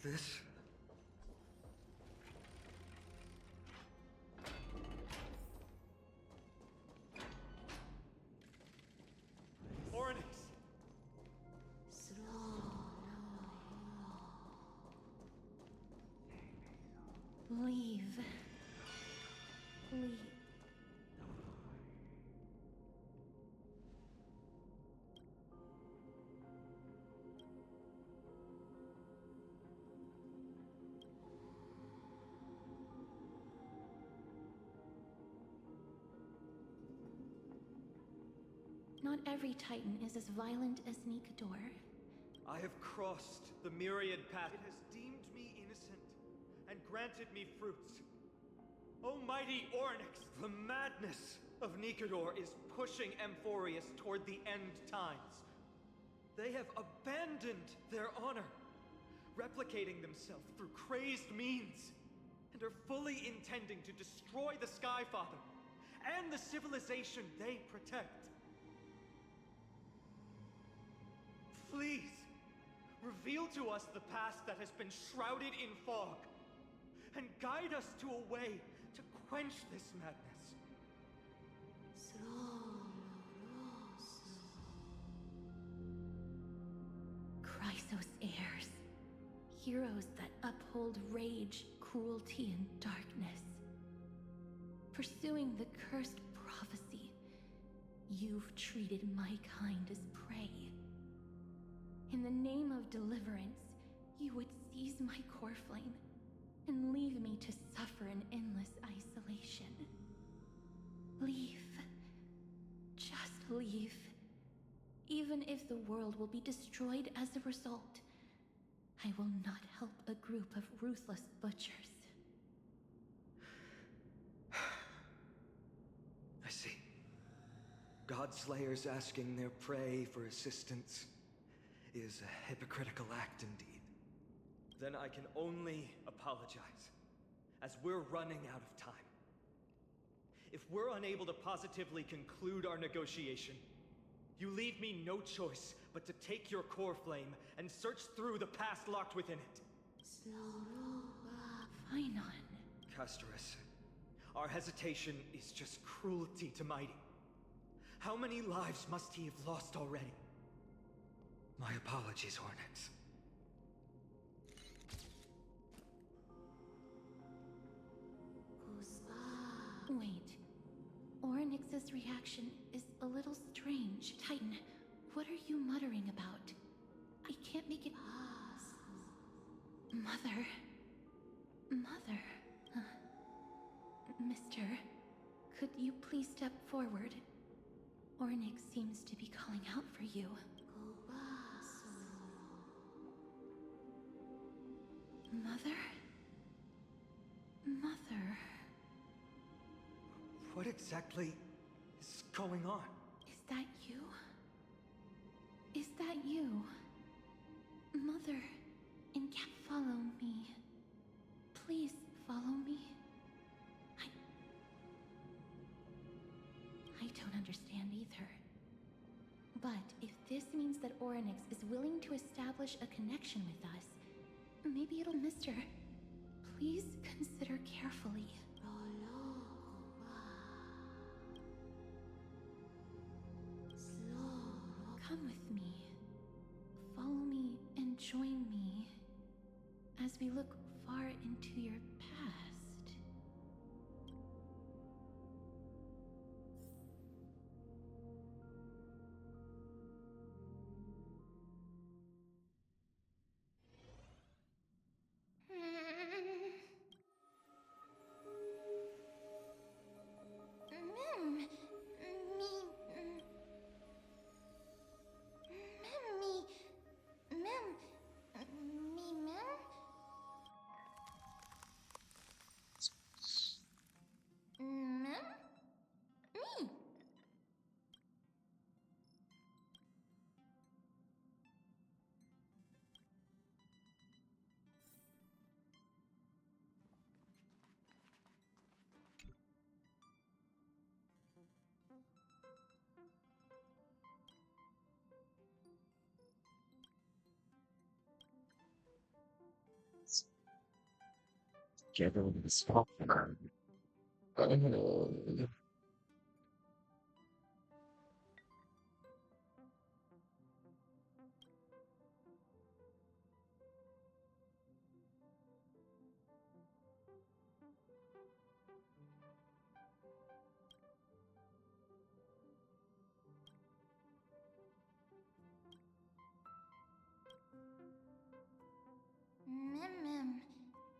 this? Oryx! Leave. Leave. Not every Titan is as violent as Nikador. I have crossed the myriad path. It has deemed me innocent and granted me fruits. Almighty Ornyx, the madness of Nikador is pushing Amphorius toward the end times. They have abandoned their honor, replicating themselves through crazed means, and are fully intending to destroy the Skyfather and the civilization they protect. Please, reveal to us the past that has been shrouded in fog, and guide us to a way to quench this madness. Chrysos heirs. Heroes that uphold rage, cruelty, and darkness. Pursuing the cursed prophecy, you've treated my kind as prey. In the name of deliverance, you would seize my core flame and leave me to suffer in endless isolation. Leave. Just leave. Even if the world will be destroyed as a result, I will not help a group of ruthless butchers. I see. Godslayers asking their prey for assistance is a hypocritical act indeed. Then I can only apologize, as we're running out of time. If we're unable to positively conclude our negotiation, you leave me no choice but to take your core flame and search through the past locked within it. Phainon. Castorus, our hesitation is just cruelty to Mighty. How many lives must he have lost already? My apologies, Ornyx. Wait. Ornyx's reaction is a little strange. Titan, what are you muttering about? I can't make it... Mother... Mother... Mister, could you please step forward? Ornyx seems to be calling out for you. Mother? Mother... What exactly is going on? Is that you? Is that you? Mother, and follow me. Please follow me. I don't understand either. But if this means that Ornyx is willing to establish a connection with us, maybe it'll Mister. Please consider carefully. Come with me. Follow me and join me as we look far into your past. together with this popcorn. Mim mim.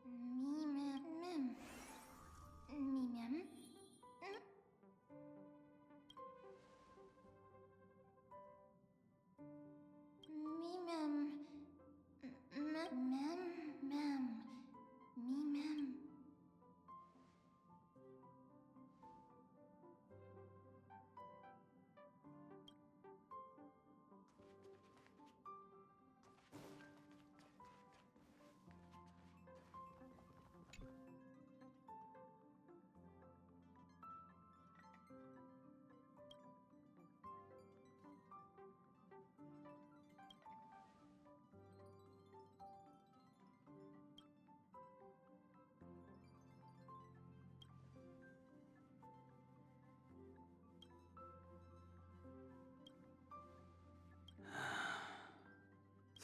Me mim mim. Me mim. Me mim. Mim mim. Me mim.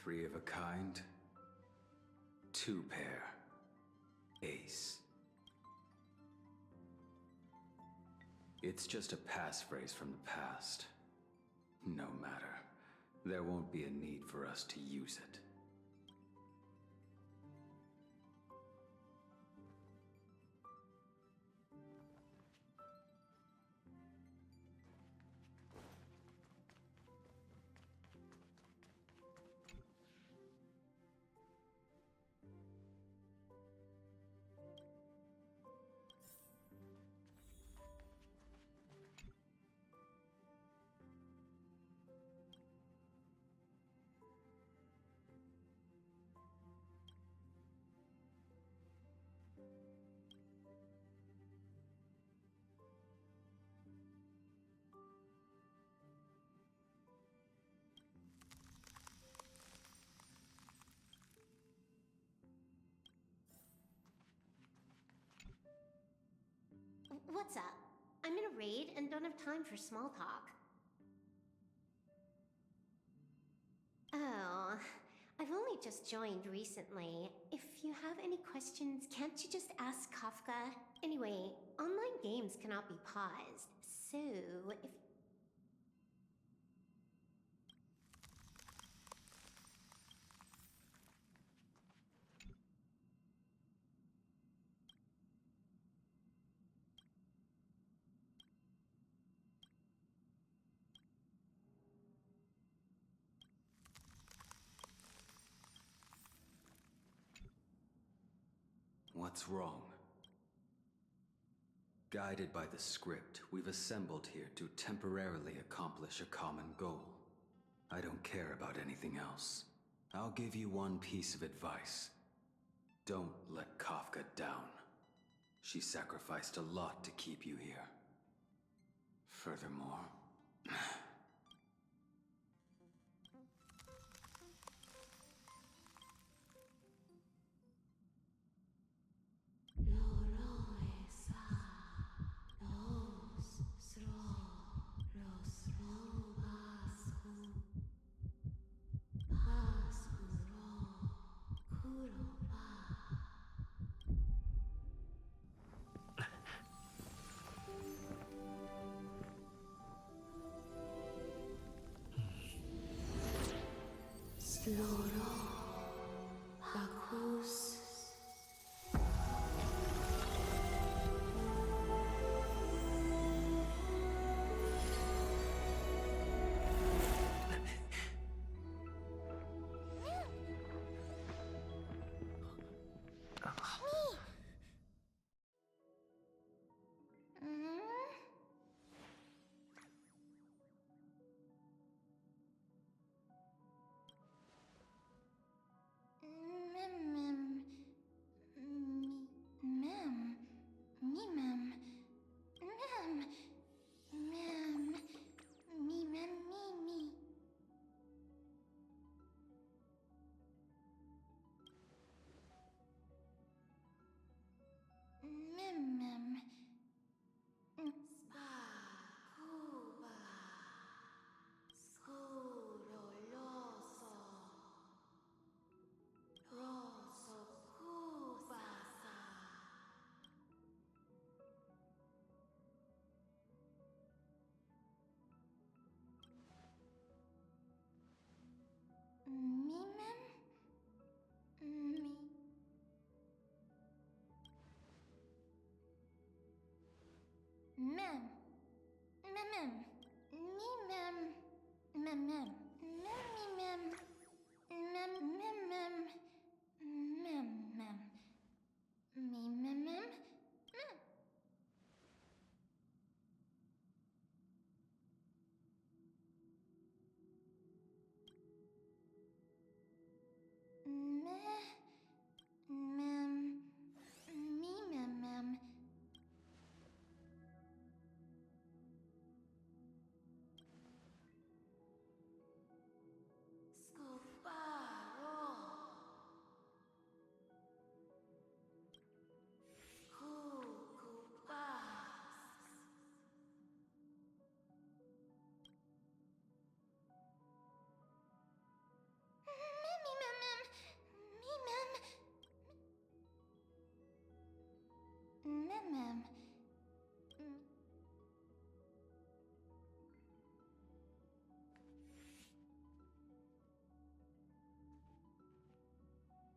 Three of a kind. Two pair. Ace. It's just a passphrase from the past. No matter. There won't be a need for us to use it. What's up? I'm in a raid and don't have time for small talk. Oh, I've only just joined recently. If you have any questions, can't you just ask Kafka? Anyway, online games cannot be paused, so if... What's wrong? Guided by the script, we've assembled here to temporarily accomplish a common goal. I don't care about anything else. I'll give you one piece of advice. Don't let Kafka down. She sacrificed a lot to keep you here. Furthermore... Mem. Mem. Me mem. Mem mem. Memmy mem. Mem mem mem. Mem mem. Me mem mem. Mem. Mem.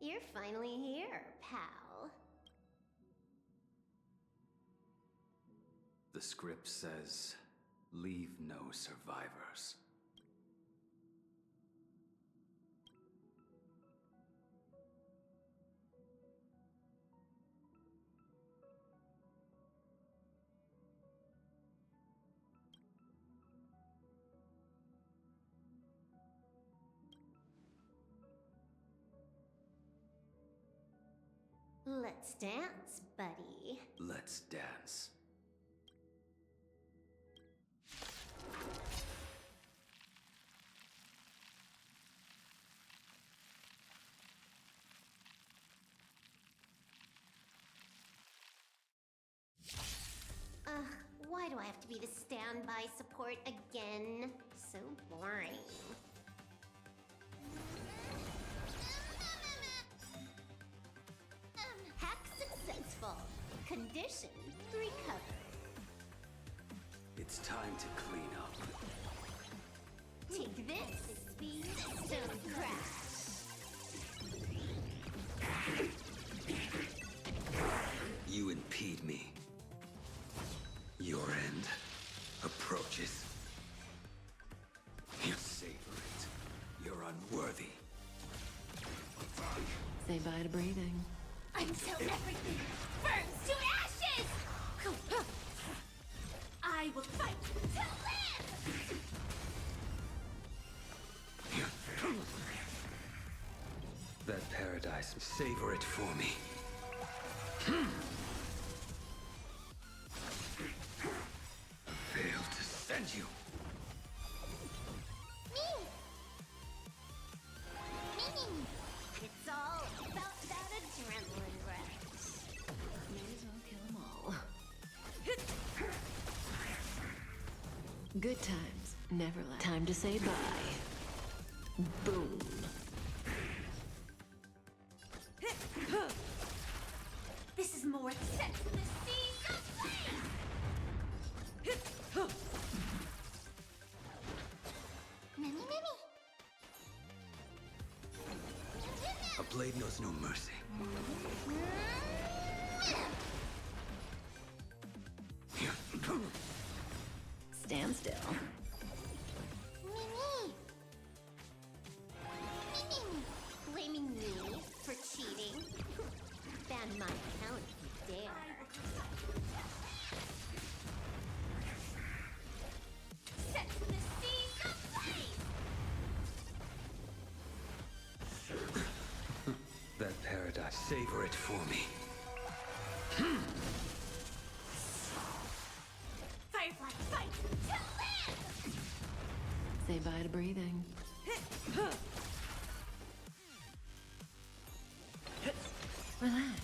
You're finally here, pal. The script says, leave no survivors. Let's dance, buddy. Let's dance. Why do I have to be the standby support again? So boring. Hack successful. Condition recovered. It's time to clean up. Take this, speed, stone crash. You impede me. Your end approaches. You savor it. You're unworthy. Say bye to breathing. Until everything burns to ashes! I will fight to live! That paradise, savor it for me. Failed to send you. It's all about that adrenaline rush. May as well kill them all. Good times, never last. Time to say bye. Boom. This is more set to the seas of flame! Mimi. A blade knows no mercy. Stand still. Blaming me for cheating? Ban my account if you dare. Set to the seas of flame! That paradise, savor it for me. Firefly, fight to live! Say bye to breathing. Relax.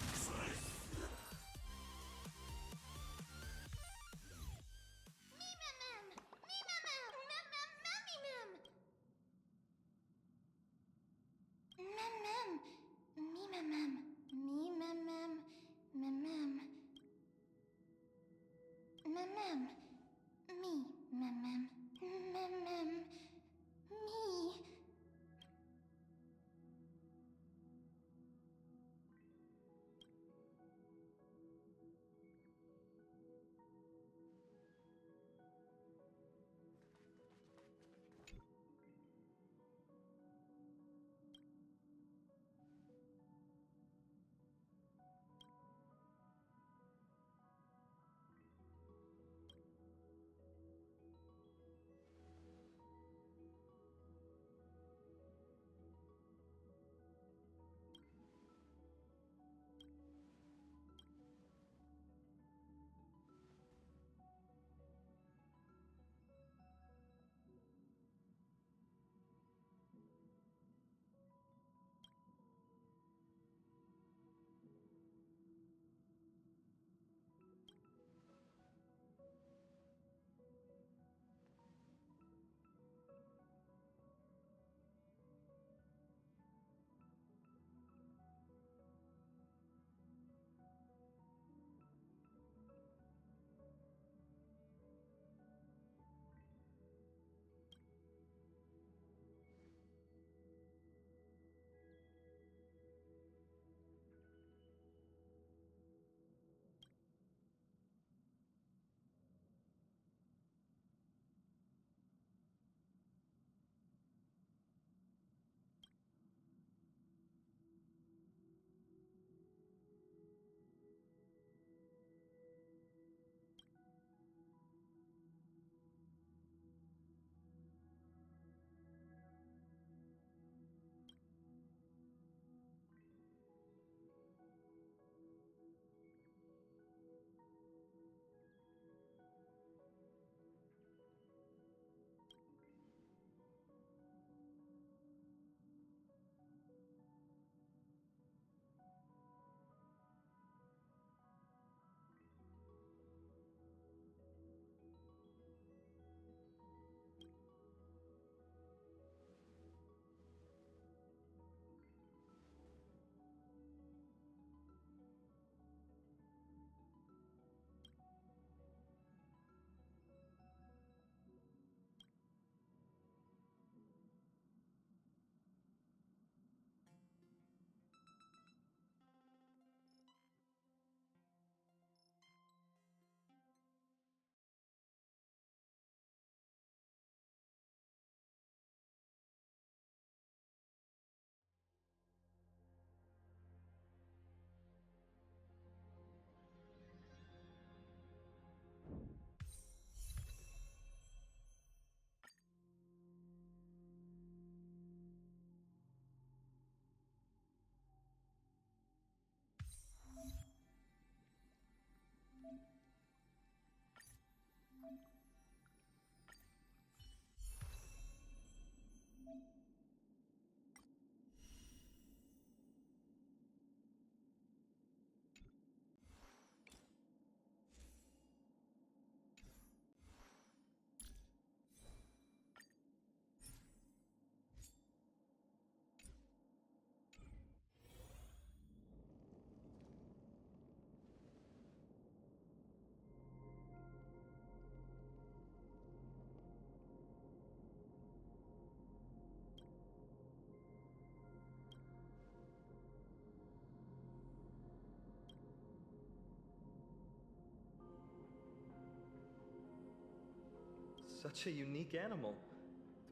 such a unique animal.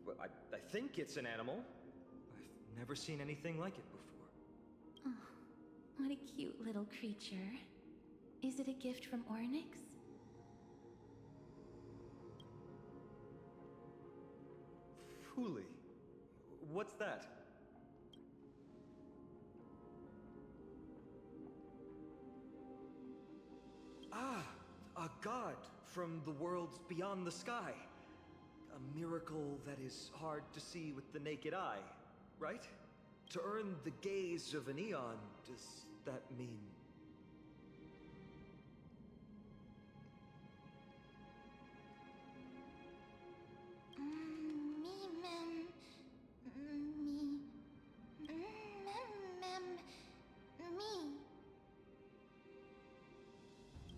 Well, I think it's an animal. I've never seen anything like it before. Oh, what a cute little creature. Is it a gift from Ornyx? Fooly. What's that? Ah, a god from the worlds beyond the sky. A miracle that is hard to see with the naked eye, right? To earn the gaze of an eon, does that mean?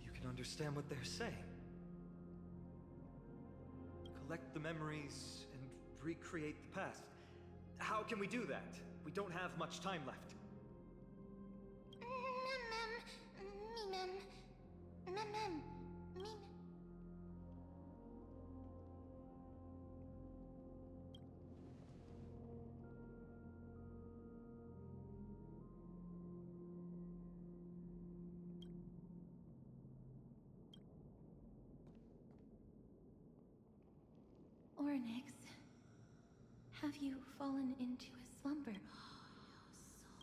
You can understand what they're saying. Collect the memories and recreate the past. How can we do that? We don't have much time left. Ornyx, have you fallen into a slumber?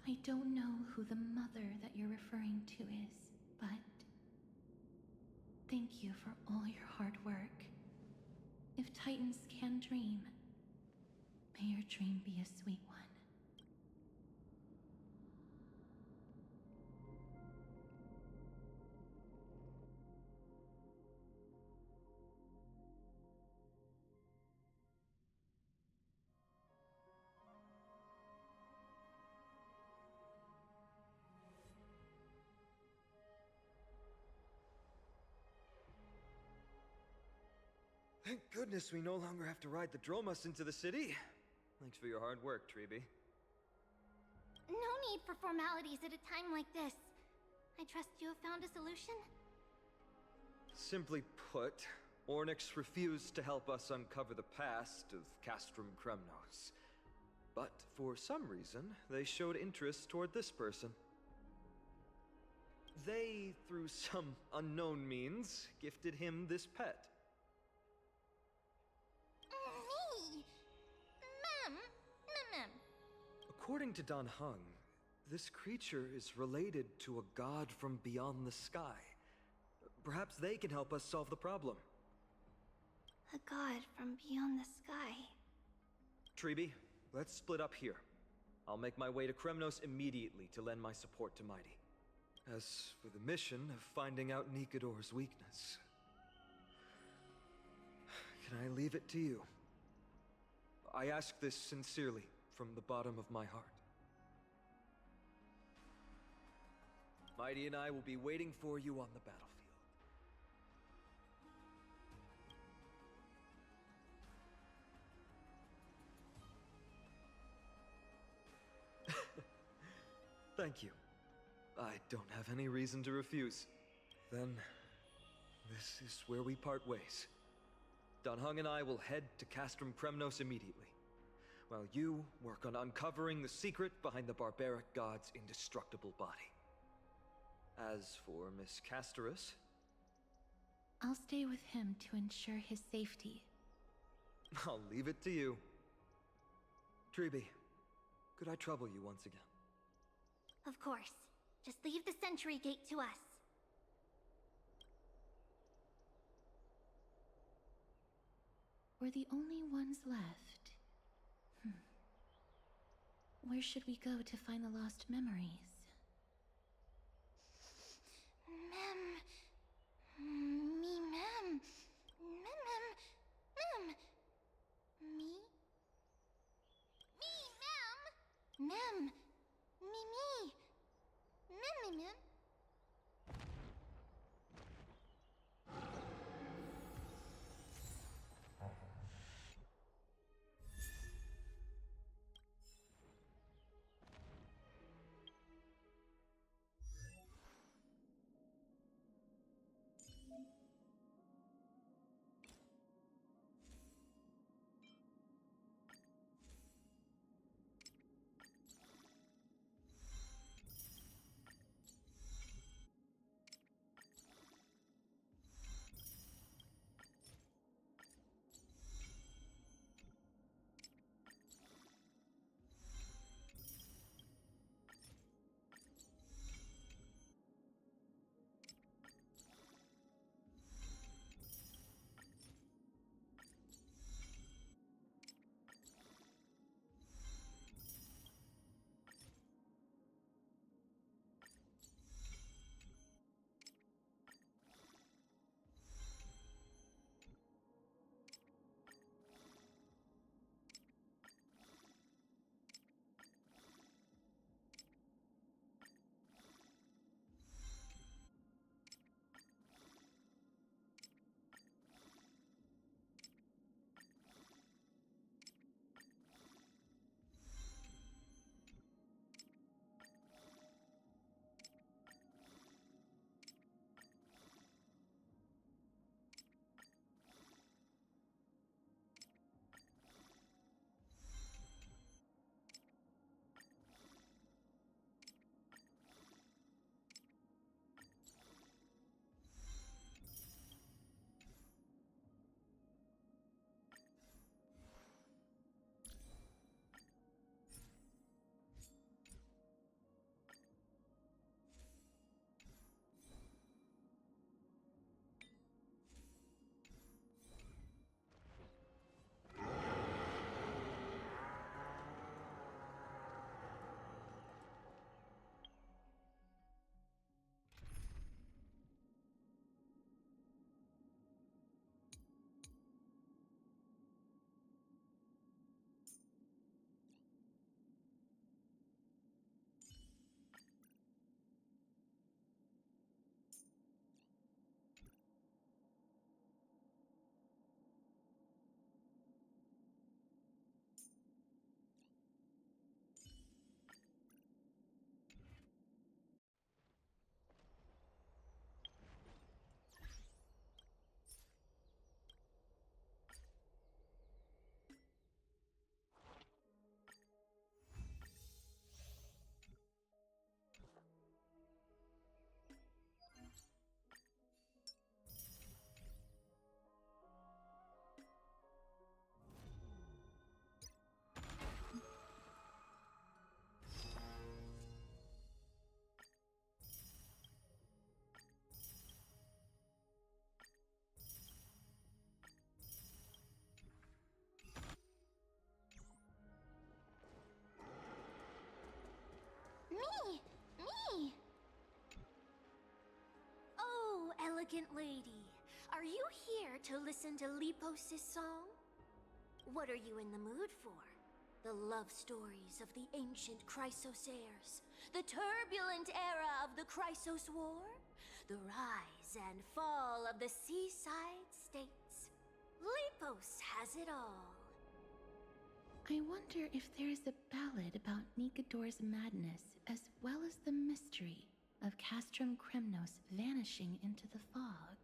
I don't know who the mother that you're referring to is, but thank you for all your hard work. If Titans can dream, may your dream be a sweet one. Thank goodness we no longer have to ride the Dromus into the city. Thanks for your hard work, Treeby. No need for formalities at a time like this. I trust you have found a solution? Simply put, Ornyx refused to help us uncover the past of Castrum Kremnos. But for some reason, they showed interest toward this person. They, through some unknown means, gifted him this pet. Me! Mem! According to Dan Heng, this creature is related to a god from beyond the sky. Perhaps they can help us solve the problem. A god from beyond the sky. Treeby, let's split up here. I'll make my way to Kremnos immediately to lend my support to Mighty. As for the mission of finding out Nikador's weakness, can I leave it to you? I ask this sincerely, from the bottom of my heart. Mighty and I will be waiting for you on the battlefield. Thank you. I don't have any reason to refuse. Then, this is where we part ways. Dan Heng and I will head to Castrum Kremnos immediately, while you work on uncovering the secret behind the barbaric god's indestructible body. As for Miss Casterus, I'll stay with him to ensure his safety. I'll leave it to you. Treeby, could I trouble you once again? Of course. Just leave the sentry gate to us. We're the only ones left. Where should we go to find the lost memories? Mem. Radiant Lady, are you here to listen to Lepos' song? What are you in the mood for? The love stories of the ancient Chrysosaires, the turbulent era of the Chrysos War, the rise and fall of the seaside states. Lepos has it all. I wonder if there is a ballad about Nikodor's madness, as well as the mystery of Castrum Kremnos vanishing into the fog.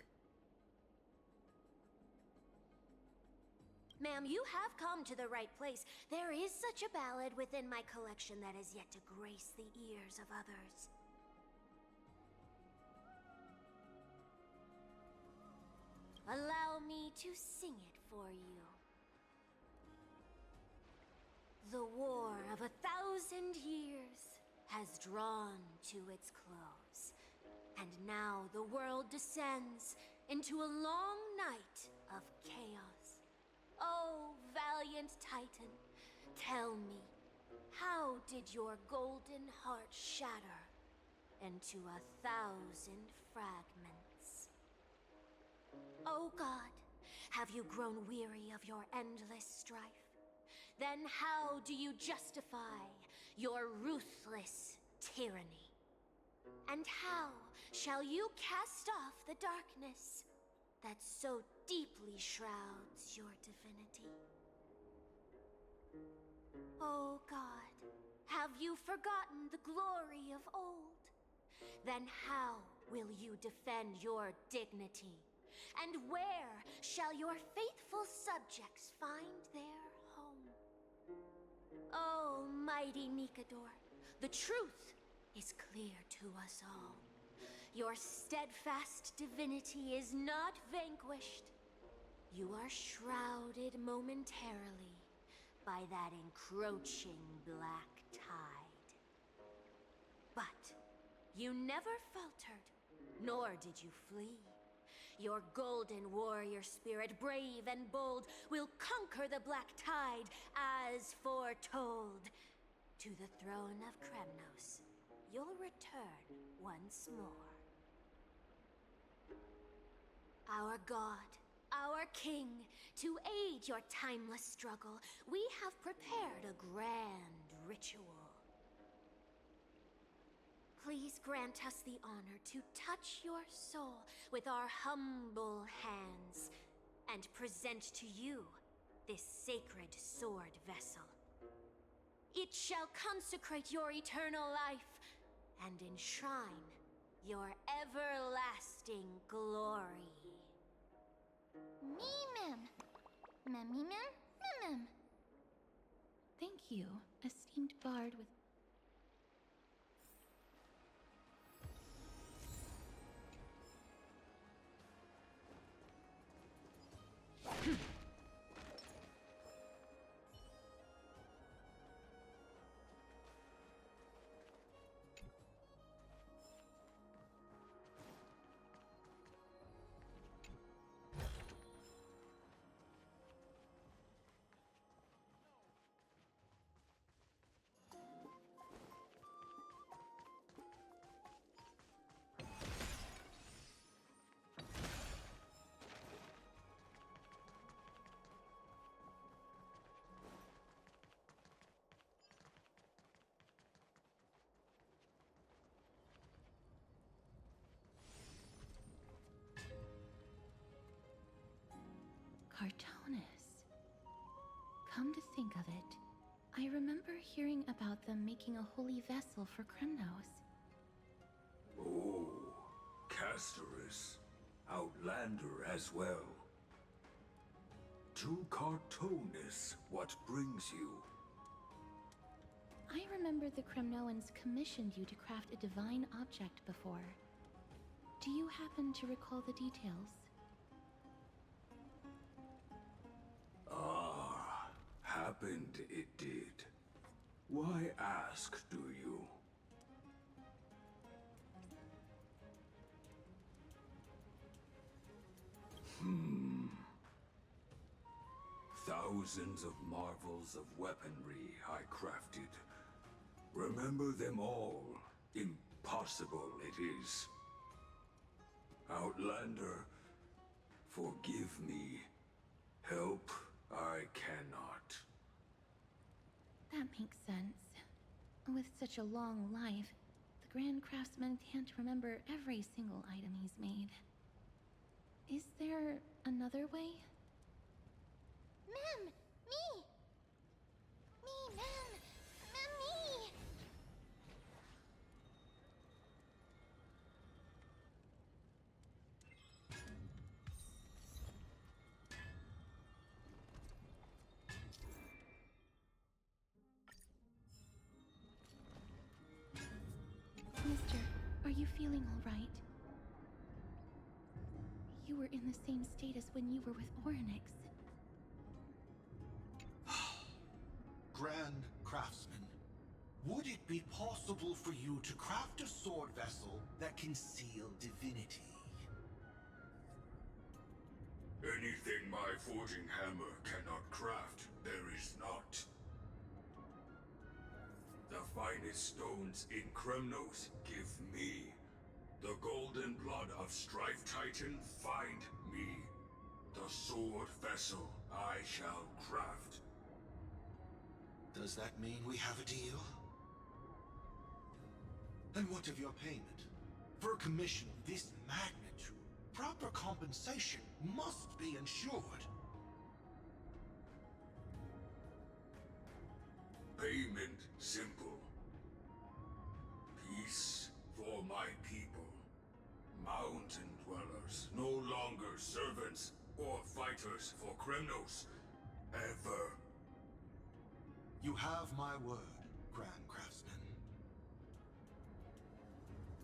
Ma'am, you have come to the right place. There is such a ballad within my collection that is yet to grace the ears of others. Allow me to sing it for you. The war of 1,000 years has drawn to its close, and now the world descends into a long night of chaos. Oh, valiant Titan, tell me, how did your golden heart shatter into 1,000 fragments? Oh God, have you grown weary of your endless strife? Then how do you justify your ruthless tyranny? And how shall you cast off the darkness that so deeply shrouds your divinity? Oh God, have you forgotten the glory of old? Then how will you defend your dignity? And where shall your faithful subjects find their home? Oh, mighty Nikodor, the truth is clear to us all. Your steadfast divinity is not vanquished. You are shrouded momentarily by that encroaching black tide. But you never faltered, nor did you flee. Your golden warrior spirit, brave and bold, will conquer the black tide as foretold. To the throne of Kremnos, you'll return once more. Our God, our King, to aid your timeless struggle, we have prepared a grand ritual. Please grant us the honor to touch your soul with our humble hands and present to you this sacred sword vessel. It shall consecrate your eternal life and enshrine your everlasting glory. Mem. Thank you, esteemed bard with... Cartonis. Come to think of it, I remember hearing about them making a holy vessel for Kremnos. Oh, Casterus. Outlander as well. To Cartonis, what brings you? I remember the Kremnoans commissioned you to craft a divine object before. Do you happen to recall the details? Ah, happened it did. Why ask, do you? Thousands of marvels of weaponry I crafted. Remember them all. Impossible it is. Outlander, forgive me. Help, I cannot. That makes sense. With such a long life, the Grand Craftsman can't remember every single item he's made. Is there another way? Mem! Me! Me, Mem! Mem, me! Mister, are you feeling all right? You were in the same state as when you were with Orynyx. Grand Craftsman, would it be possible for you to craft a sword vessel that can seal divinity? Anything my forging hammer cannot craft, there is not. The finest stones in Kremnos give me. The golden blood of Strife Titan find me. The sword vessel I shall craft. Does that mean we have a deal? And what of your payment? For a commission of this magnitude, proper compensation must be ensured. Payment simple. Peace for my people. Mountain dwellers, no longer servants or fighters for Kremnos. Ever. You have my word, Grand Craftsman.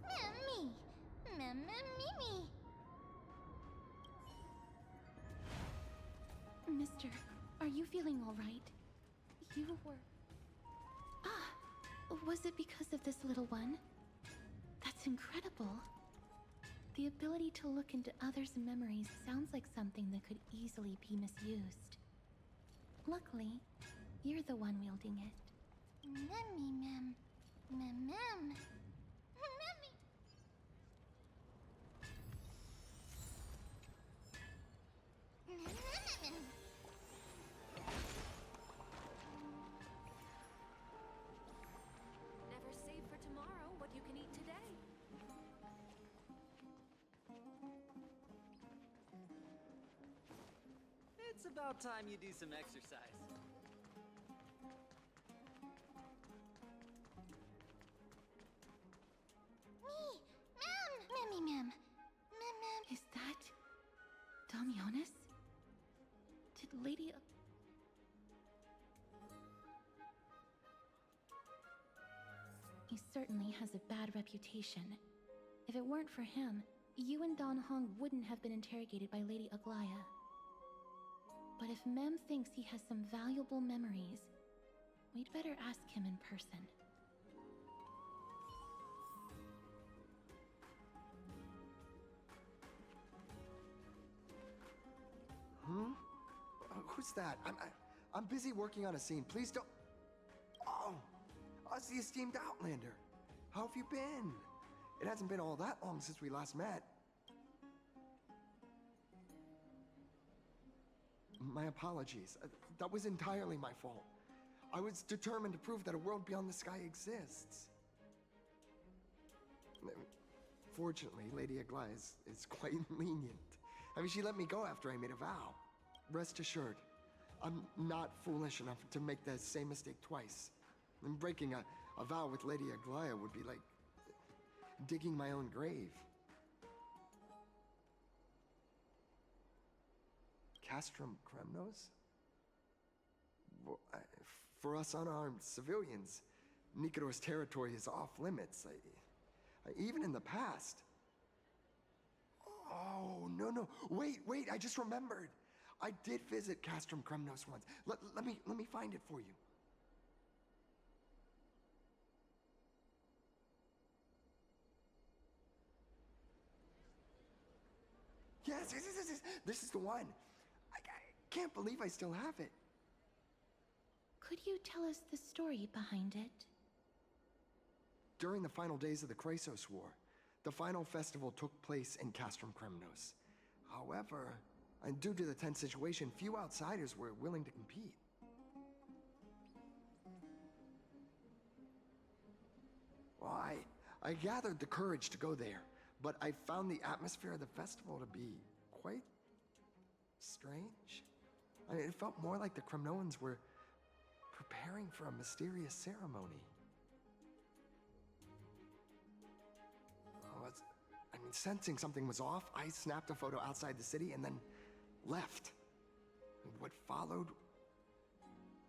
Mem, me! Mem, me! Mister, are you feeling all right? You were... was it because of this little one? That's incredible. The ability to look into others' memories sounds like something that could easily be misused. Luckily, you're the one wielding it. Memmy, Mem. Mem. Memmy. Never save for tomorrow what you can eat today. It's about time you do some exercise. Mem. Is that... Damionis? Did Lady... He certainly has a bad reputation. If it weren't for him, you and Don Hong wouldn't have been interrogated by Lady Aglaya. But if Mem thinks he has some valuable memories, we'd better ask him in person. Who's that? I'm busy working on a scene. Please don't... Oh! Us, the esteemed Outlander. How have you been? It hasn't been all that long since we last met. My apologies. That was entirely my fault. I was determined to prove that a world beyond the sky exists. Fortunately, Lady Aglaya is quite lenient. I mean, she let me go after I made a vow. Rest assured, I'm not foolish enough to make the same mistake twice. And breaking a vow with Lady Aglaya would be like digging my own grave. Castrum Kremnos? Well, for us unarmed civilians, Nikodor's territory is off limits. Even in the past. Oh, no. Wait, I just remembered. I did visit Castrum Kremnos once. Let me find it for you. Yes. This is the one. I can't believe I still have it. Could you tell us the story behind it? During the final days of the Chrysos War, The final festival took place in Castrum Kremnos. However, and due to the tense situation, few outsiders were willing to compete. Well, I gathered the courage to go there, but I found the atmosphere of the festival to be quite strange. I mean, it felt more like the Kremnoans were preparing for a mysterious ceremony. Sensing something was off, I snapped a photo outside the city and then left. And what followed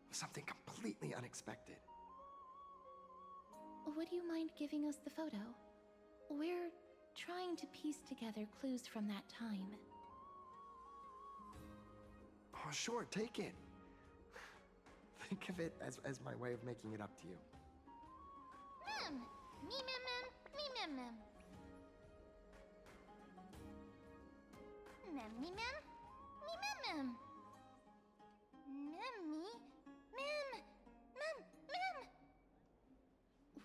was something completely unexpected. Would you mind giving us the photo? We're trying to piece together clues from that time. Oh, sure, take it. Think of it as my way of making it up to you. Mem! Me mem mem! Me mem mem! Mem me mem! Me mem mem! Mem me! Mem! Mem! Mem!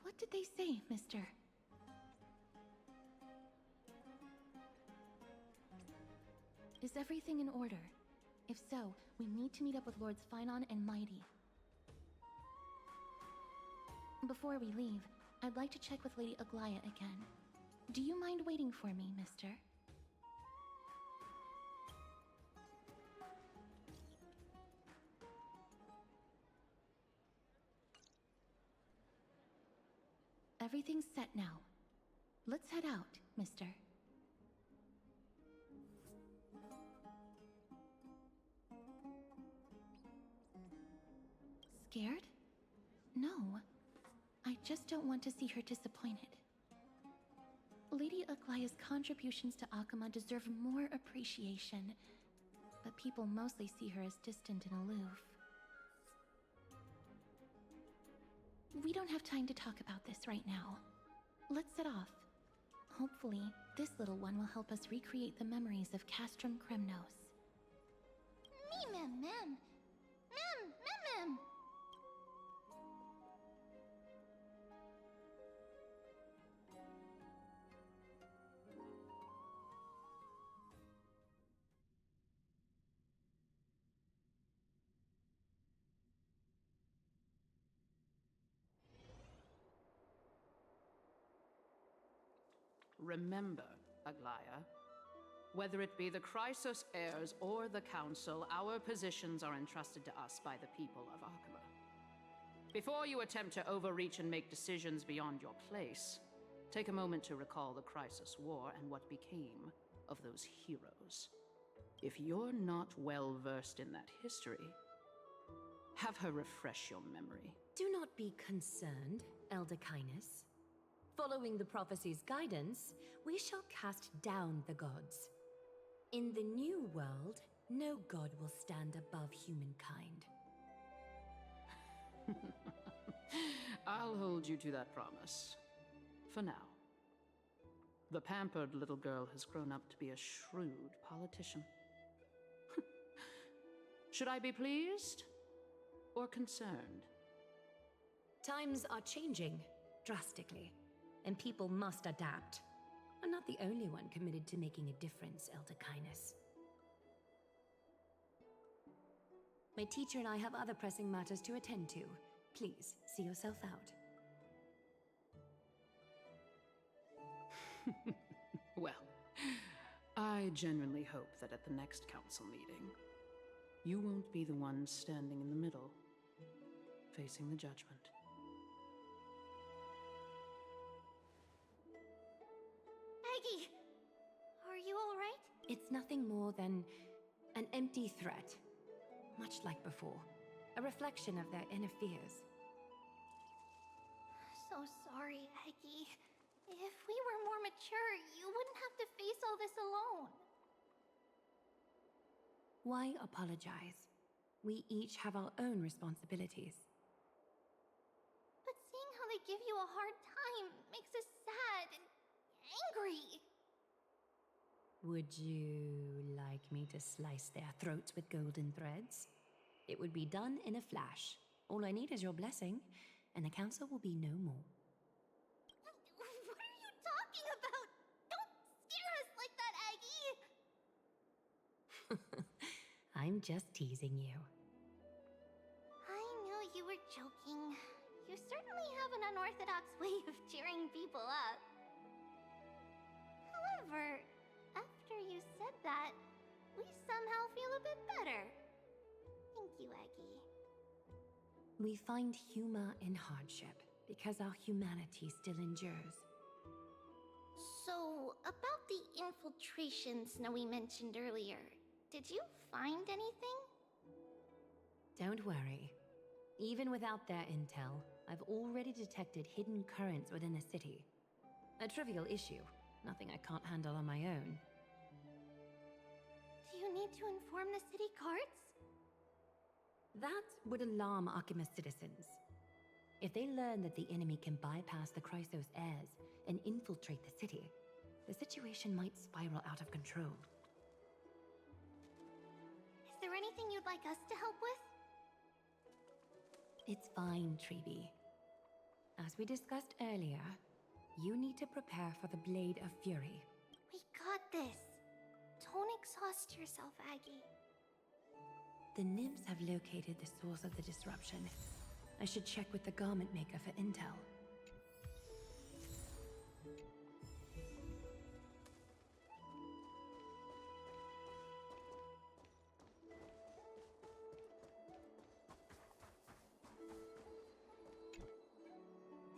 What did they say, mister? Is everything in order? If so, we need to meet up with Lords Finon and Mighty. Before we leave, I'd like to check with Lady Aglaya again. Do you mind waiting for me, mister? Everything's set now. Let's head out, mister. Scared? No. I just don't want to see her disappointed. Lady Aglaya's contributions to Akama deserve more appreciation, but people mostly see her as distant and aloof. We don't have time to talk about this right now. Let's set off. Hopefully, this little one will help us recreate the memories of Castrum Kremnos. Me mem mem! Mem! Mem mem! Remember, Aglaya, whether it be the Chrysos heirs or the Council, our positions are entrusted to us by the people of Akama. Before you attempt to overreach and make decisions beyond your place, take a moment to recall the Chrysos War and what became of those heroes. If you're not well versed in that history, have her refresh your memory. Do not be concerned, Elder Kindness. Following the prophecy's guidance, we shall cast down the gods. In the new world, no god will stand above humankind. I'll hold you to that promise. For now. The pampered little girl has grown up to be a shrewd politician. Should I be pleased or concerned? Times are changing drastically, and people must adapt. I'm not the only one committed to making a difference, Elder Kindness. My teacher and I have other pressing matters to attend to. Please, see yourself out. Well, I genuinely hope that at the next council meeting, you won't be the one standing in the middle, facing the judgment. Aggie! Are you alright? It's nothing more than an empty threat. Much like before. A reflection of their inner fears. So sorry, Aggie. If we were more mature, you wouldn't have to face all this alone. Why apologize? We each have our own responsibilities. But seeing how they give you a hard time makes us sad and angry. Would you like me to slice their throats with golden threads? It would be done in a flash. All I need is your blessing, and the council will be no more. What are you talking about? I'm just teasing you. I knew you were joking. You certainly have an unorthodox way of cheering people up. However, after you said that, we somehow feel a bit better. Thank you, Aggie. We find humor in hardship because our humanity still endures. So, about the infiltration Snowy mentioned earlier, did you find anything? Don't worry. Even without their intel, I've already detected hidden currents within the city. A trivial issue, nothing I can't handle on my own. Do you need to inform the city guards? That would alarm Archime's citizens. If they learn that the enemy can bypass the Chrysos heirs and infiltrate the city, the situation might spiral out of control. Is there anything you'd like us to help with? It's fine, Treeby. As we discussed earlier, you need to prepare for the Blade of Fury. We got this. Don't exhaust yourself, Aggie. The nymphs have located the source of the disruption. I should check with the garment maker for intel.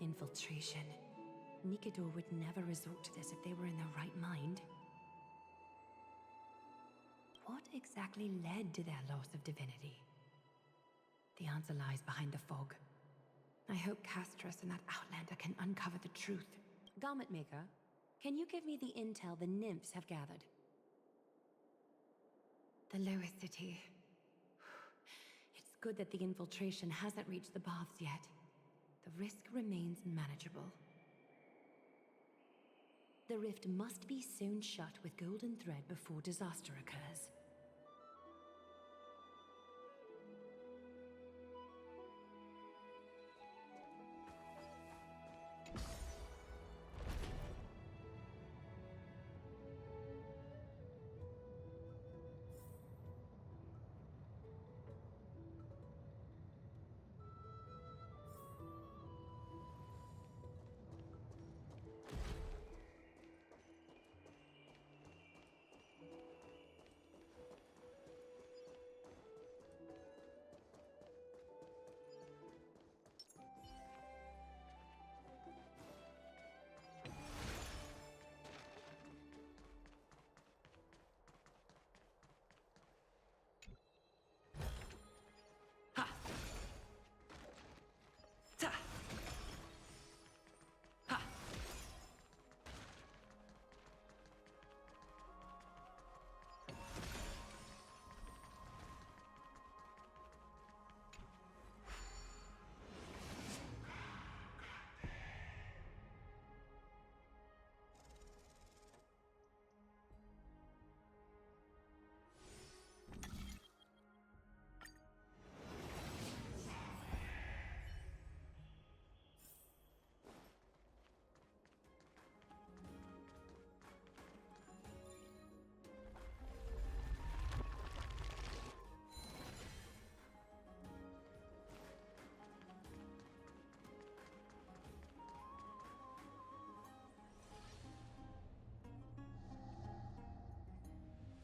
Infiltration. Nikador would never resort to this if they were in their right mind. What exactly led to their loss of divinity? The answer lies behind the fog. I hope Castras and that Outlander can uncover the truth. Garment Maker, can you give me the intel the nymphs have gathered? The lower city. It's good that the infiltration hasn't reached the baths yet. The risk remains manageable. The rift must be sewn shut with golden thread before disaster occurs.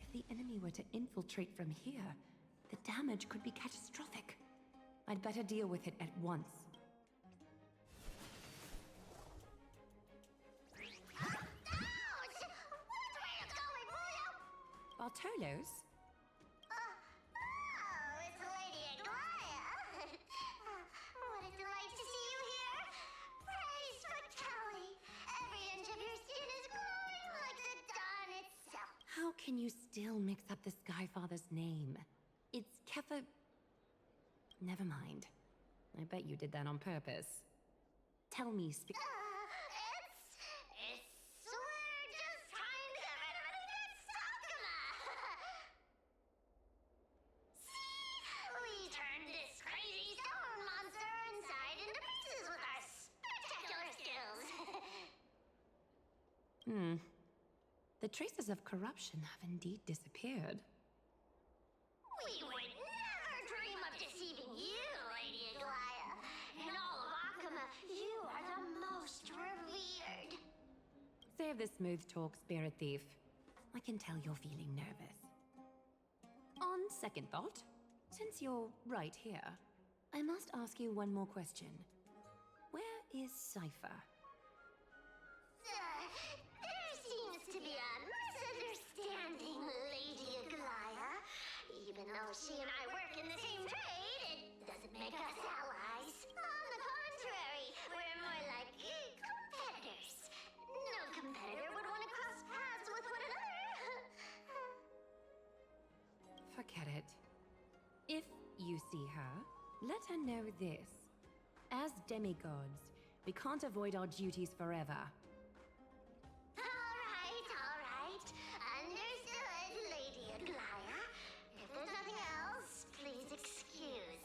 If the enemy were to infiltrate from here, the damage could be catastrophic. I'd better deal with it at once. Bartolos? Oh, it's Lady Aglaya. What a delight to see you here. Praise Fratelli. Every inch of your skin is glowing like the dawn itself. How can you still mix up the Skyfather's name? It's Kefa... Never mind. I bet you did that on purpose. Tell me, It's we're just trying to get rid of any dead Sakuma. See, we turned this crazy stone monster inside into pieces with our spectacular skills. The traces of corruption have indeed disappeared. of this smooth talk, Spirit Thief. I can tell you're feeling nervous. On second thought, since you're right here, I must ask you one more question. Where is Cypher? There seems to be a misunderstanding, Lady Aglaya. Even though she and I work in the same trade, it doesn't make us allies. On the contrary, we're more like competitors. No competitor would want to cross paths with one another. Forget it. If you see her, let her know this. As demigods, we can't avoid our duties forever. All right. Understood, Lady Aglaya. If there's nothing else, please excuse.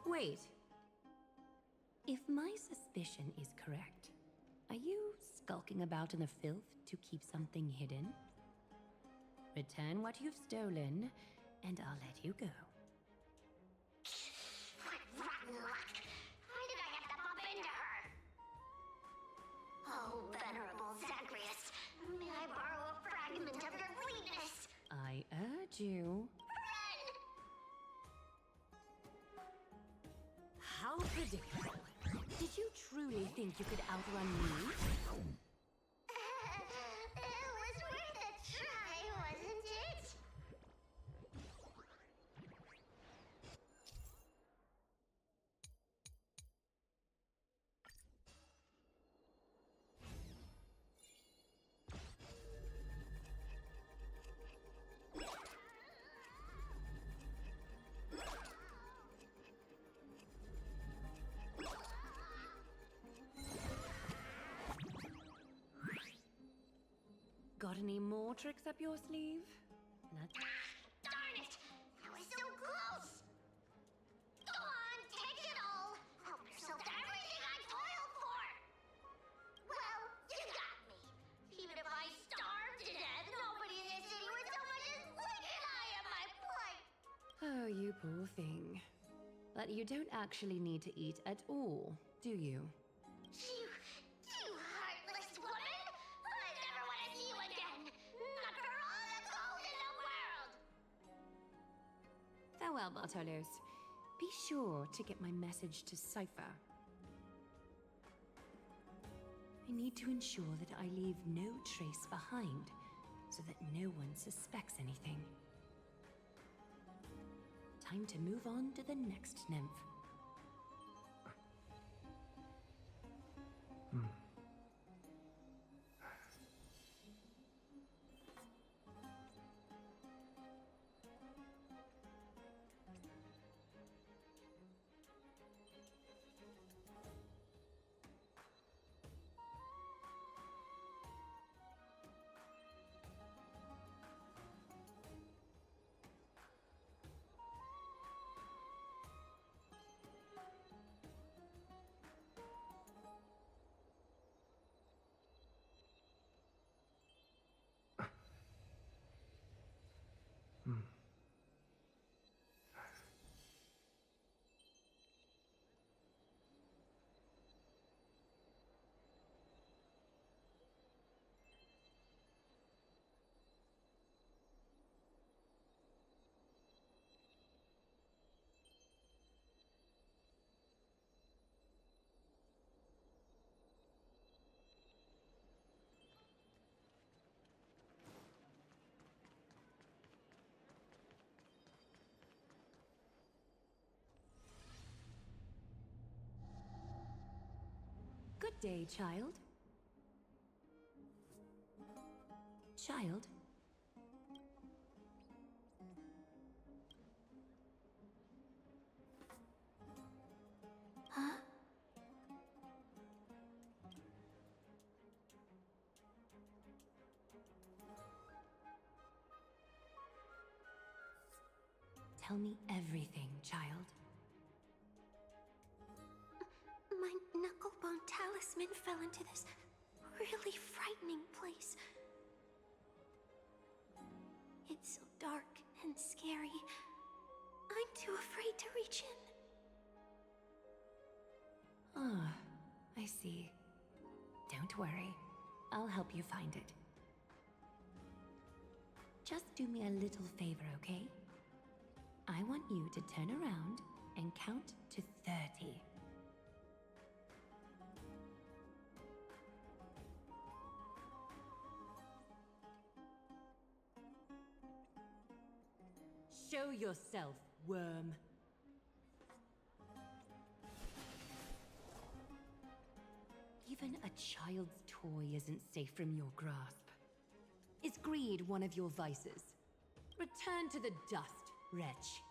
Wait. If my suspicion is correct, are you skulking about in the filth to keep something hidden? Return what you've stolen, and I'll let you go. What rotten luck! Why did I have to bump into her? Oh, venerable Zagreus, may I borrow a fragment of your fleetness? I urge you. How predictable. Did you truly think you could outrun me? It was worth a try, wasn't it? Got any more tricks up your sleeve? Darn it! I was so close! Go on, take it all! Help yourself to everything I toiled for! Well, you got me. Even if I starved to death, nobody in this city would so much as blink an eye at my plight! Oh, you poor thing. But you don't actually need to eat at all, do you? You heartless woman! I never want to see you again! Not for all the gold in the world! Farewell, Bartolos. Be sure to get my message to Cypher. I need to ensure that I leave no trace behind, so that no one suspects anything. Time to move on to the next nymph. Good day, child. Child? Huh? Tell me everything, child. My knucklebone talisman fell into this really frightening place. It's so dark and scary. I'm too afraid to reach in. Ah, I see. Don't worry. I'll help you find it. Just do me a little favor, okay? I want you to turn around and count to 30. Show yourself, worm. Even a child's toy isn't safe from your grasp. Is greed one of your vices? Return to the dust, wretch.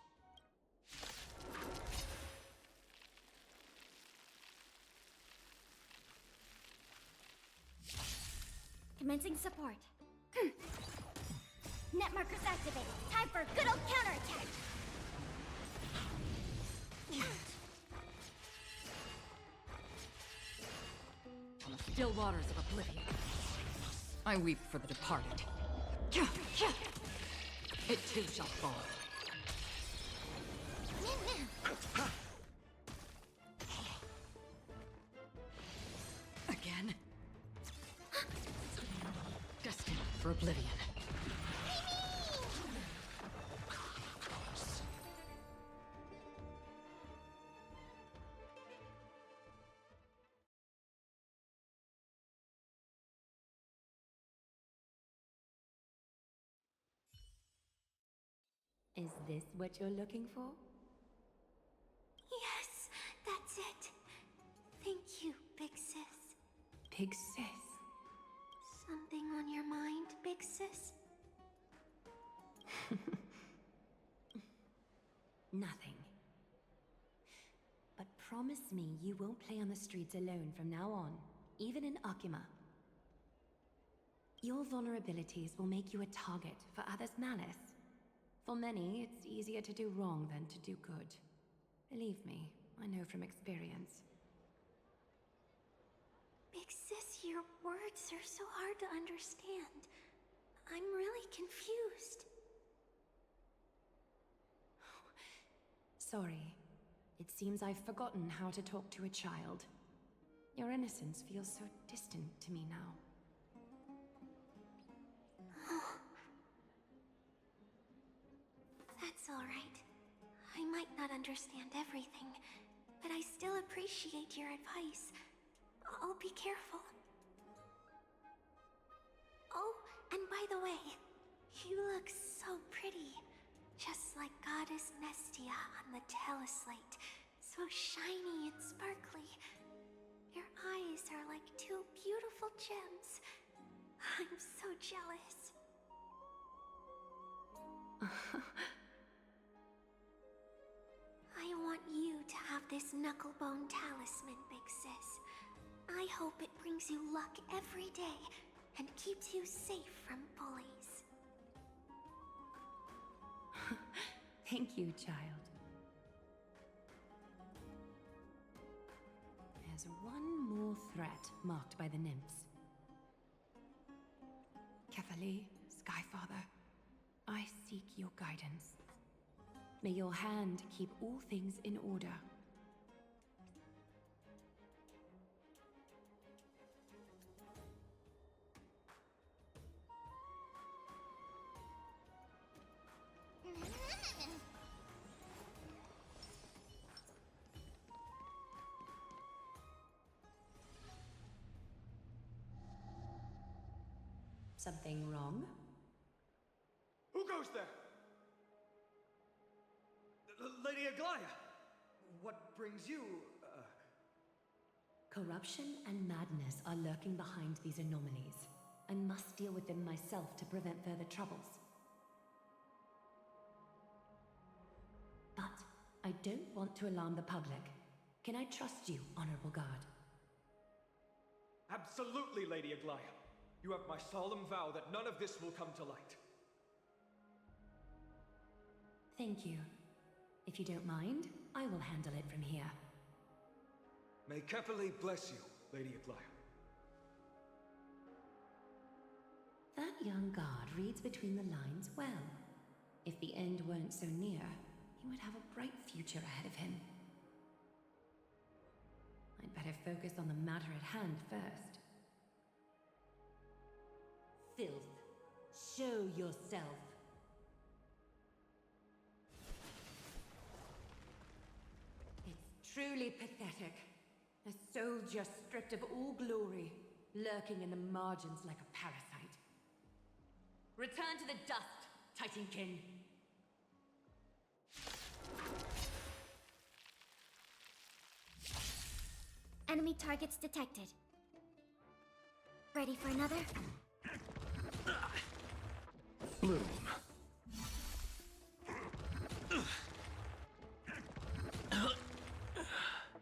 Commencing support. Net markers activated. Time for a good old counterattack. On the still waters of oblivion, I weep for the departed. It too shall fall. Again? Destined for oblivion. Is this what you're looking for? Yes, that's it. Thank you, big sis. Big sis? Something on your mind, big sis? Nothing. But promise me you won't play on the streets alone from now on, even in Akima. Your vulnerabilities will make you a target for others' malice. For many, it's easier to do wrong than to do good. Believe me, I know from experience. Big sis, your words are so hard to understand. I'm really confused. Sorry. It seems I've forgotten how to talk to a child. Your innocence feels so distant to me now. That's all right. I might not understand everything, but I still appreciate your advice. I'll be careful. Oh, and by the way, you look so pretty. Just like Goddess Nestia on the teleslate. So shiny and sparkly. Your eyes are like two beautiful gems. I'm so jealous. I want you to have this knucklebone talisman, big sis. I hope it brings you luck every day and keeps you safe from bullies. Thank you, child. There's one more threat marked by the nymphs. Kefali, Skyfather, I seek your guidance. May your hand keep all things in order. Something wrong? Who goes there? Lady Aglaya! What brings you, Corruption and madness are lurking behind these anomalies. I must deal with them myself to prevent further troubles. But I don't want to alarm the public. Can I trust you, Honorable Guard? Absolutely, Lady Aglaya. You have my solemn vow that none of this will come to light. Thank you. If you don't mind, I will handle it from here. May Kefali bless you, Lady Aglaya. That young guard reads between the lines well. If the end weren't so near, he would have a bright future ahead of him. I'd better focus on the matter at hand first. Show yourself. It's truly pathetic. A soldier stripped of all glory, lurking in the margins like a parasite. Return to the dust, Titankin. Enemy targets detected. Ready for another? Bloom.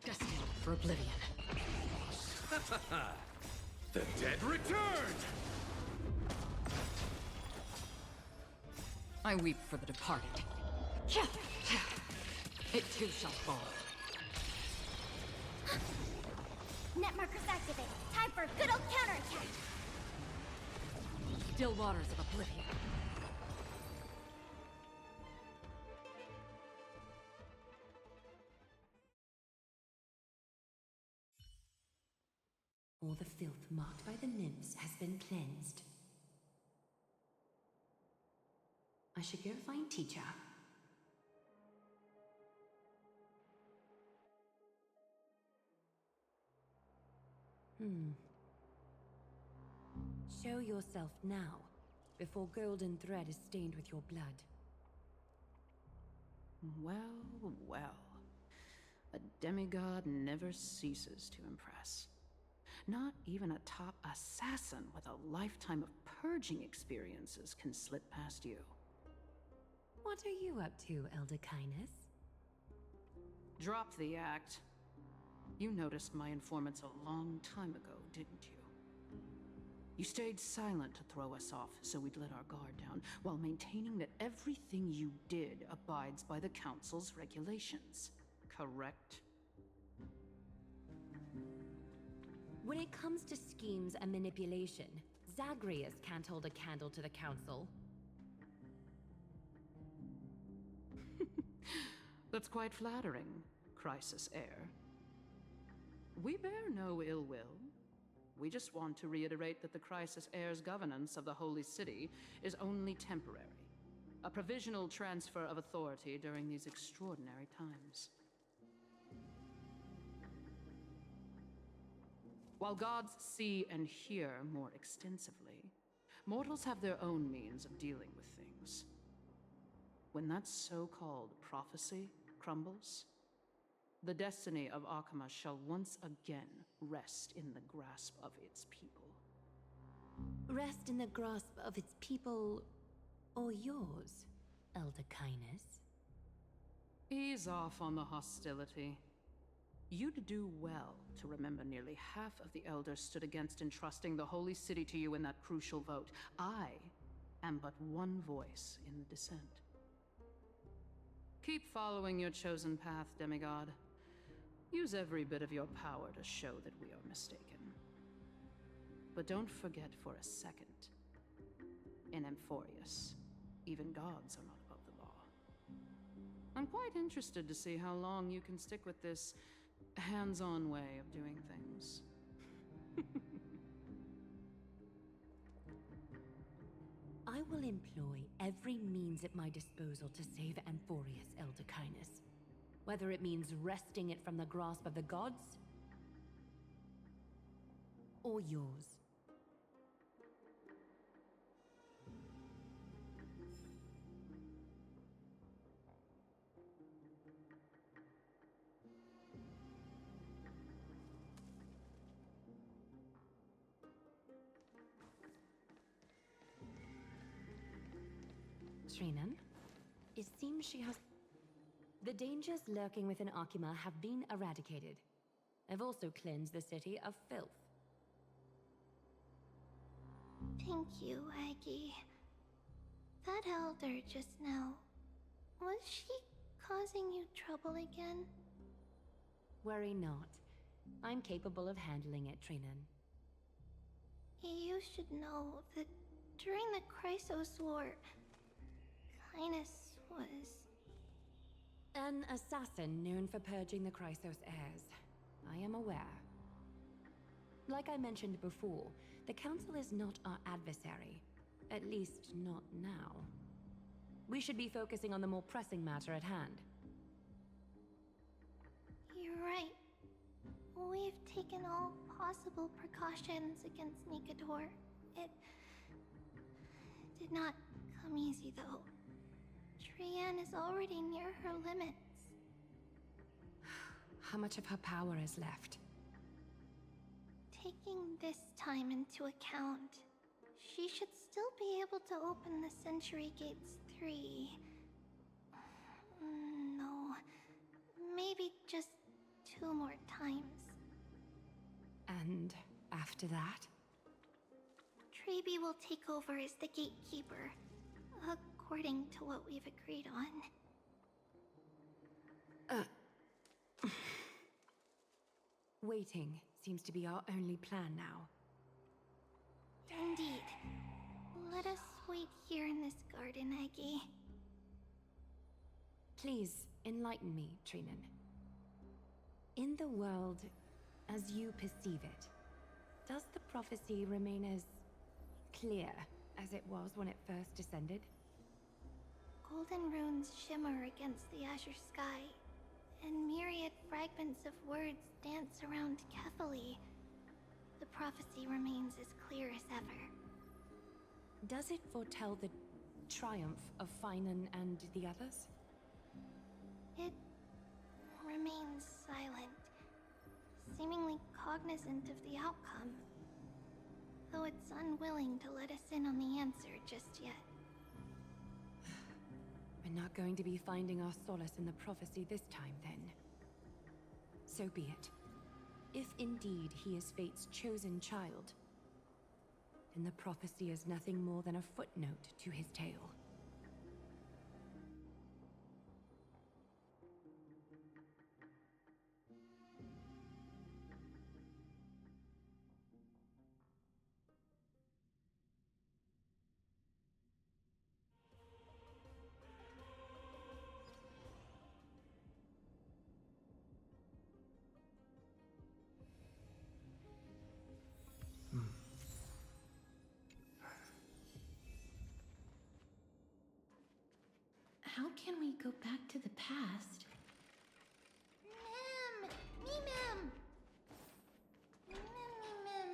Destined for oblivion. The dead returned! I weep for the departed. It too shall fall. Net markers activated. Time for a good old counterattack. Still waters of oblivion. All the filth marked by the nymphs has been cleansed. I should go find teacher. Show yourself now, before golden thread is stained with your blood. Well, well. A demigod never ceases to impress. Not even a top assassin with a lifetime of purging experiences can slip past you. What are you up to, Elder Kindness? Drop the act. You noticed my informants a long time ago, didn't you? You stayed silent to throw us off, so we'd let our guard down, while maintaining that everything you did abides by the Council's regulations. Correct? When it comes to schemes and manipulation, Zagreus can't hold a candle to the Council. That's quite flattering, Crisis Heir. We bear no ill will. We just want to reiterate that the Crisis Heir's governance of the Holy City is only temporary. A provisional transfer of authority during these extraordinary times. While gods see and hear more extensively, mortals have their own means of dealing with things. When that so-called prophecy crumbles, the destiny of Akama shall once again rest in the grasp of its people. Rest in the grasp of its people, or yours, Elder Kindness? Ease off on the hostility. You'd do well to remember nearly half of the elders stood against entrusting the Holy City to you in that crucial vote. I am but one voice in the dissent. Keep following your chosen path, demigod. Use every bit of your power to show that we are mistaken. But don't forget for a second, in Amphorius, even gods are not above the law. I'm quite interested to see how long you can stick with this hands-on way of doing things. I will employ every means at my disposal to save Amphorius, Elder Kindness. Whether it means wresting it from the grasp of the gods, or yours. Trinan, it seems she has... The dangers lurking within Akima have been eradicated. I've also cleansed the city of filth. Thank you, Aggie. That elder just now, was she causing you trouble again? Worry not. I'm capable of handling it, Trinan. You should know that during the Chrysos War, Kindness was... An assassin known for purging the Chrysos heirs. I am aware. Like I mentioned before, the Council is not our adversary. At least not now. We should be focusing on the more pressing matter at hand. You're right. We've taken all possible precautions against Nikador. It did not come easy, though. Trianne is already near her limits. How much of her power is left? Taking this time into account, she should still be able to open the Century Gates 3. No, maybe just 2 more times. And after that? Treeby will take over as the gatekeeper, according to what we've agreed on. Waiting seems to be our only plan now. Indeed. Let us wait here in this garden, Aggie. Please enlighten me, Trinan. In the world as you perceive it, does the prophecy remain as clear as it was when it first descended? Golden runes shimmer against the azure sky, and myriad fragments of words dance around Kefali. The prophecy remains as clear as ever. Does it foretell the triumph of Finan and the others? It remains silent, seemingly cognizant of the outcome, though it's unwilling to let us in on the answer just yet. We're not going to be finding our solace in the prophecy this time, then. So be it. If indeed he is Fate's chosen child, then the prophecy is nothing more than a footnote to his tale. How can we go back to the past? Mem! Me-mem! Mem-me-mem!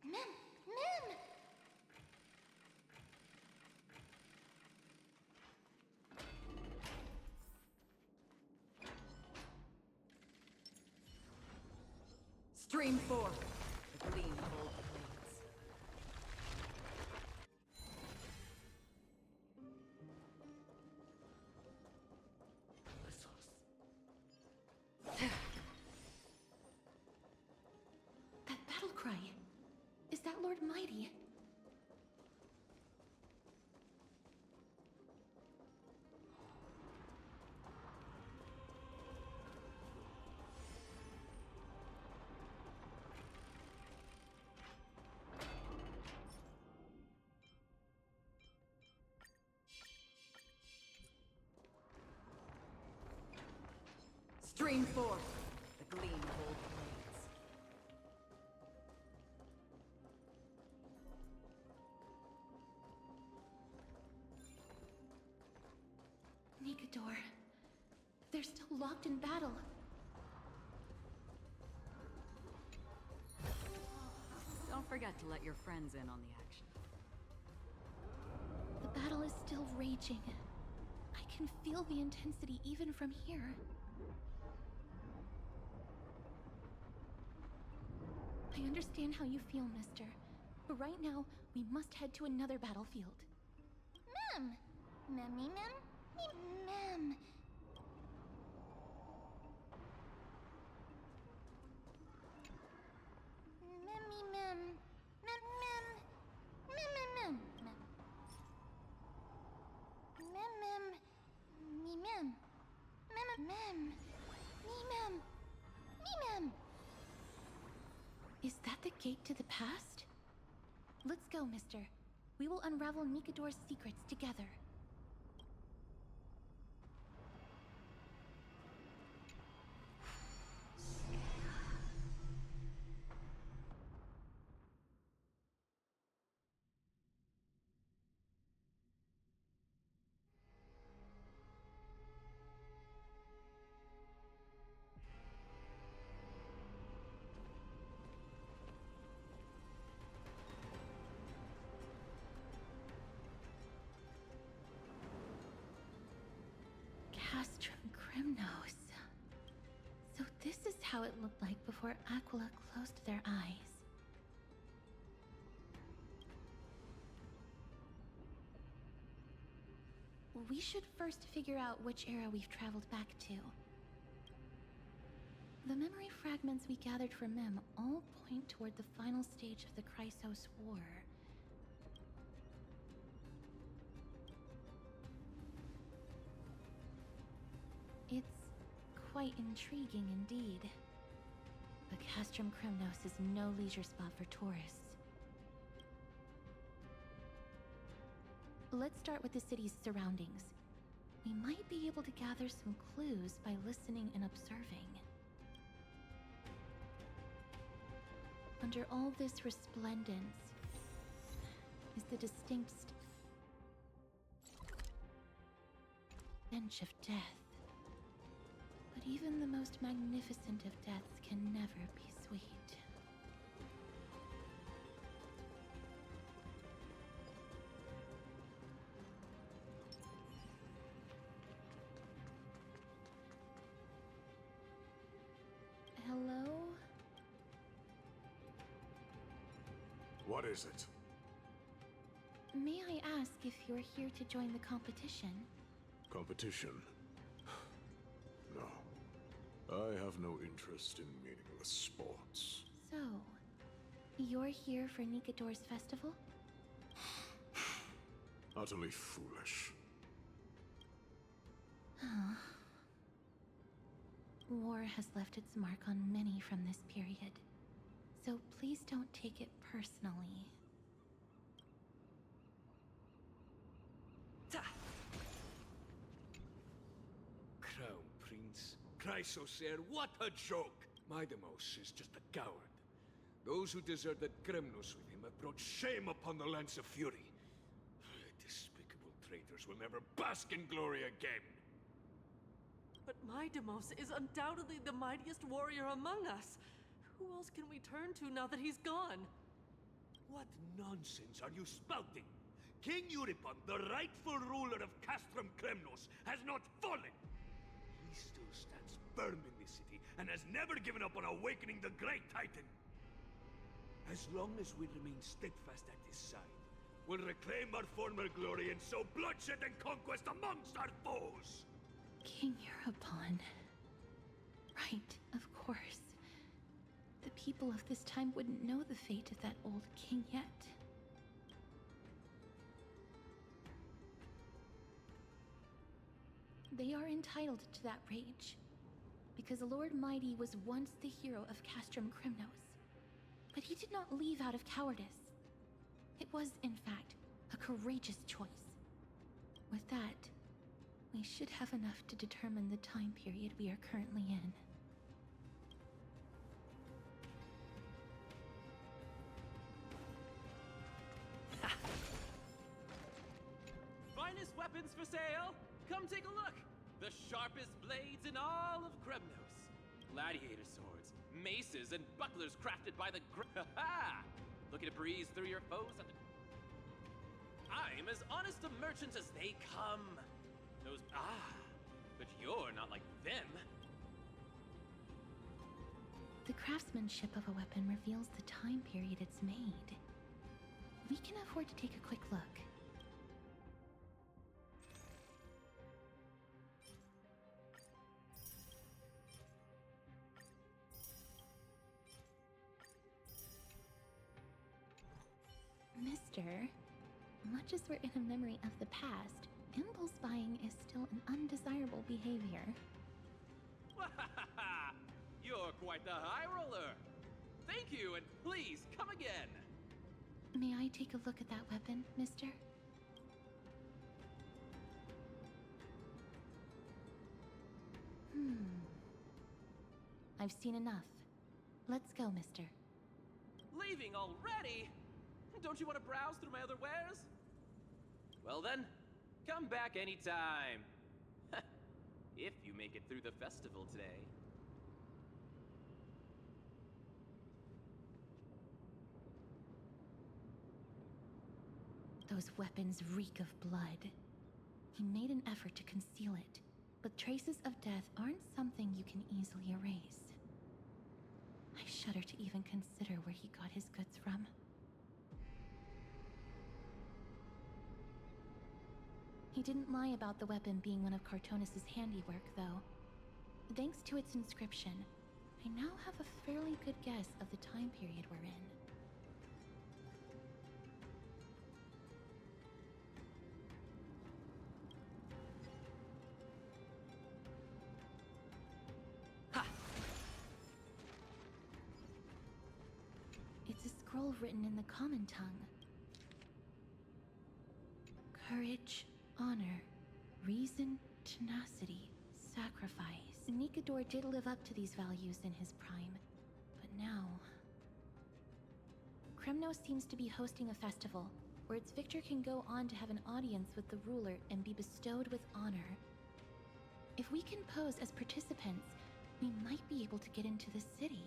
Mem! Mem! Stream forth the gleam of old blades. That battle cry. Is that Lord Mighty? Stream forth the gleam of old blades. Nikador. They're still locked in battle. Don't forget to let your friends in on the action. The battle is still raging. I can feel the intensity even from here. I understand how you feel, mister. But right now, we must head to another battlefield. Mem! Mem-me-mem? Mem! Mem-me-mem! Mem-mem! Mem-mem-mem! Mem-mem! Me-mem! Mem-mem! Me-mem! Me-mem! Is that the gate to the past? Let's go, mister. We will unravel Nikador's secrets together. Castrum Crimnos. So this is how it looked like before Aquila closed their eyes. We should first figure out which era we've traveled back to. The memory fragments we gathered from Mem all point toward the final stage of the Chrysos War. It's quite intriguing indeed. But Castrum Crimnos is no leisure spot for tourists. Let's start with the city's surroundings. We might be able to gather some clues by listening and observing. Under all this resplendence is the distinct stench of death. But even the most magnificent of deaths can never be sweet. Hello? What is it? May I ask if you're here to join the competition? Competition? No. I have no interest in meaningless sports. So, you're here for Nikador's festival? Utterly foolish. War has left its mark on many from this period, so please don't take it personally. Crown Prince. Chrysosair, what a joke! Maidemos is just a coward. Those who deserted Kremnos with him have brought shame upon the lands of Fury. Despicable traitors will never bask in glory again. But Maidemos is undoubtedly the mightiest warrior among us. Who else can we turn to now that he's gone? What nonsense are you spouting? King Euripon, the rightful ruler of Castrum Kremnos, has not fallen. He still stands firm in this city and has never given up on awakening the great Titan. As long as we remain steadfast at his side, we'll reclaim our former glory and sow bloodshed and conquest amongst our foes. King Euripon. Right, of course. The people of this time wouldn't know the fate of that old king yet. They are entitled to that rage, because Lord Mighty was once the hero of Castrum Crimnos. But he did not leave out of cowardice. It was, in fact, a courageous choice. With that, we should have enough to determine the time period we are currently in. Finest weapons for sale! Come take a look! The sharpest blades in all of Kremnos. Gladiator swords, maces, and bucklers crafted by the Looking to breeze through your foes at the... I'm as honest a merchant as they come. But you're not like them. The craftsmanship of a weapon reveals the time period it's made. We can afford to take a quick look. Mister, much as we're in a memory of the past, impulse buying is still an undesirable behavior. You're quite the high roller. Thank you, and please come again. May I take a look at that weapon, mister? I've seen enough. Let's go, mister. Leaving already? Don't you want to browse through my other wares? Well then, come back anytime. If you make it through the festival today. Those weapons reek of blood. He made an effort to conceal it, but But traces of death aren't something you can easily erase. I shudder to even consider where he got his goods from. He didn't lie about the weapon being one of Cartonis' handiwork, though. Thanks to its inscription, I now have a fairly good guess of the time period we're in. It's a scroll written in the common tongue. Courage, honor, reason, tenacity, sacrifice. Nikador did live up to these values in his prime, but now... Kremnos seems to be hosting a festival, where its victor can go on to have an audience with the ruler and be bestowed with honor. If we can pose as participants, we might be able to get into the city.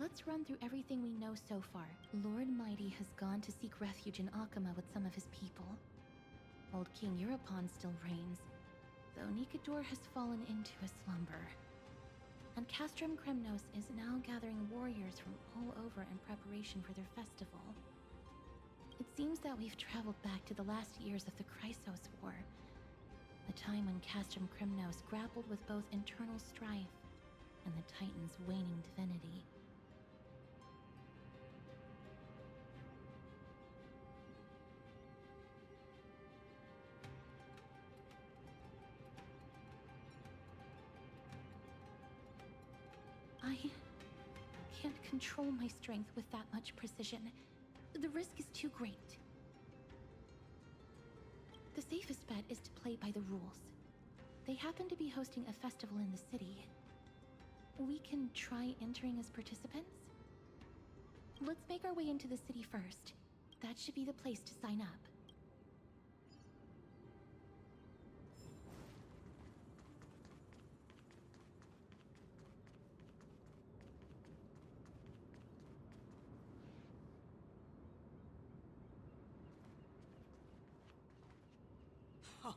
Let's run through everything we know so far. Lord Mighty has gone to seek refuge in Akama with some of his people. Old King Europon still reigns, though Nikador has fallen into a slumber. And Castrum Kremnos is now gathering warriors from all over in preparation for their festival. It seems that we've traveled back to the last years of the Chrysos War, the time when Castrum Kremnos grappled with both internal strife and the Titan's waning divinity. I can't control my strength with that much precision. The risk is too great. The safest bet is to play by the rules. They happen to be hosting a festival in the city. We can try entering as participants? Let's make our way into the city first. That should be the place to sign up.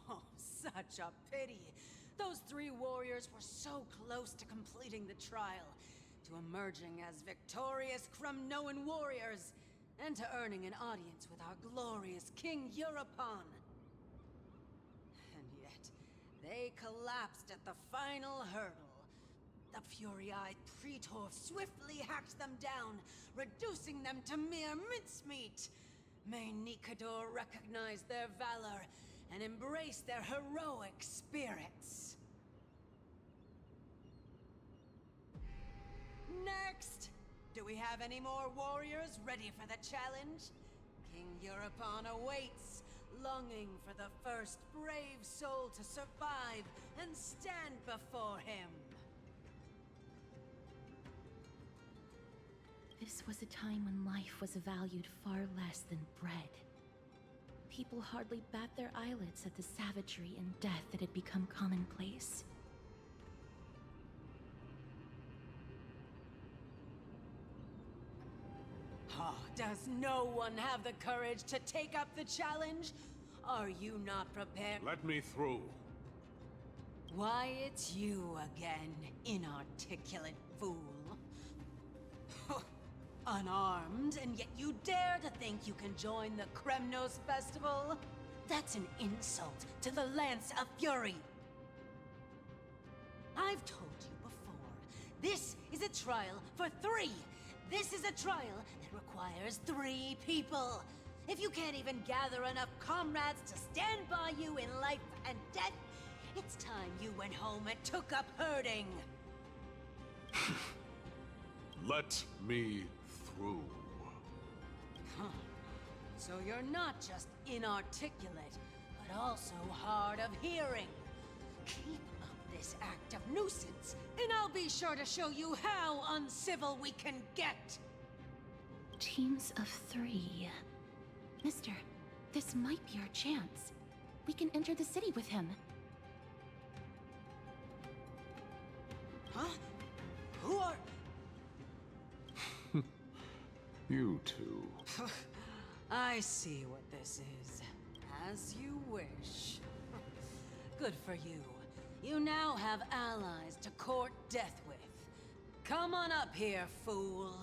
Oh, such a pity. Those three warriors were so close to completing the trial, to emerging as victorious Kremnoan warriors, and to earning an audience with our glorious King Europon. And yet, they collapsed at the final hurdle. The fury-eyed Praetor swiftly hacked them down, reducing them to mere mincemeat. May Nikador recognize their valor and embrace their heroic spirits. Next! Do we have any more warriors ready for the challenge? King Europon awaits, longing for the first brave soul to survive and stand before him. This was a time when life was valued far less than bread. People hardly bat their eyelids at the savagery and death that had become commonplace. Oh, does no one have the courage to take up the challenge? Are you not prepared? Let me through. Why, it's you again, inarticulate fool. Unarmed, and yet you dare to think you can join the Kremnos festival? That's an insult to the Lance of Fury. I've told you before, this is a trial for 3. This is a trial that requires 3 people. If you can't even gather enough comrades to stand by you in life and death, it's time you went home and took up herding. Let me through. Huh. So you're not just inarticulate, but also hard of hearing. Keep up this act of nuisance, and I'll be sure to show you how uncivil we can get. Teams of 3. Mister, this might be our chance. We can enter the city with him. Huh? Who are... You two. I see what this is. As you wish. Good for you. You now have allies to court death with. Come on up here, fool.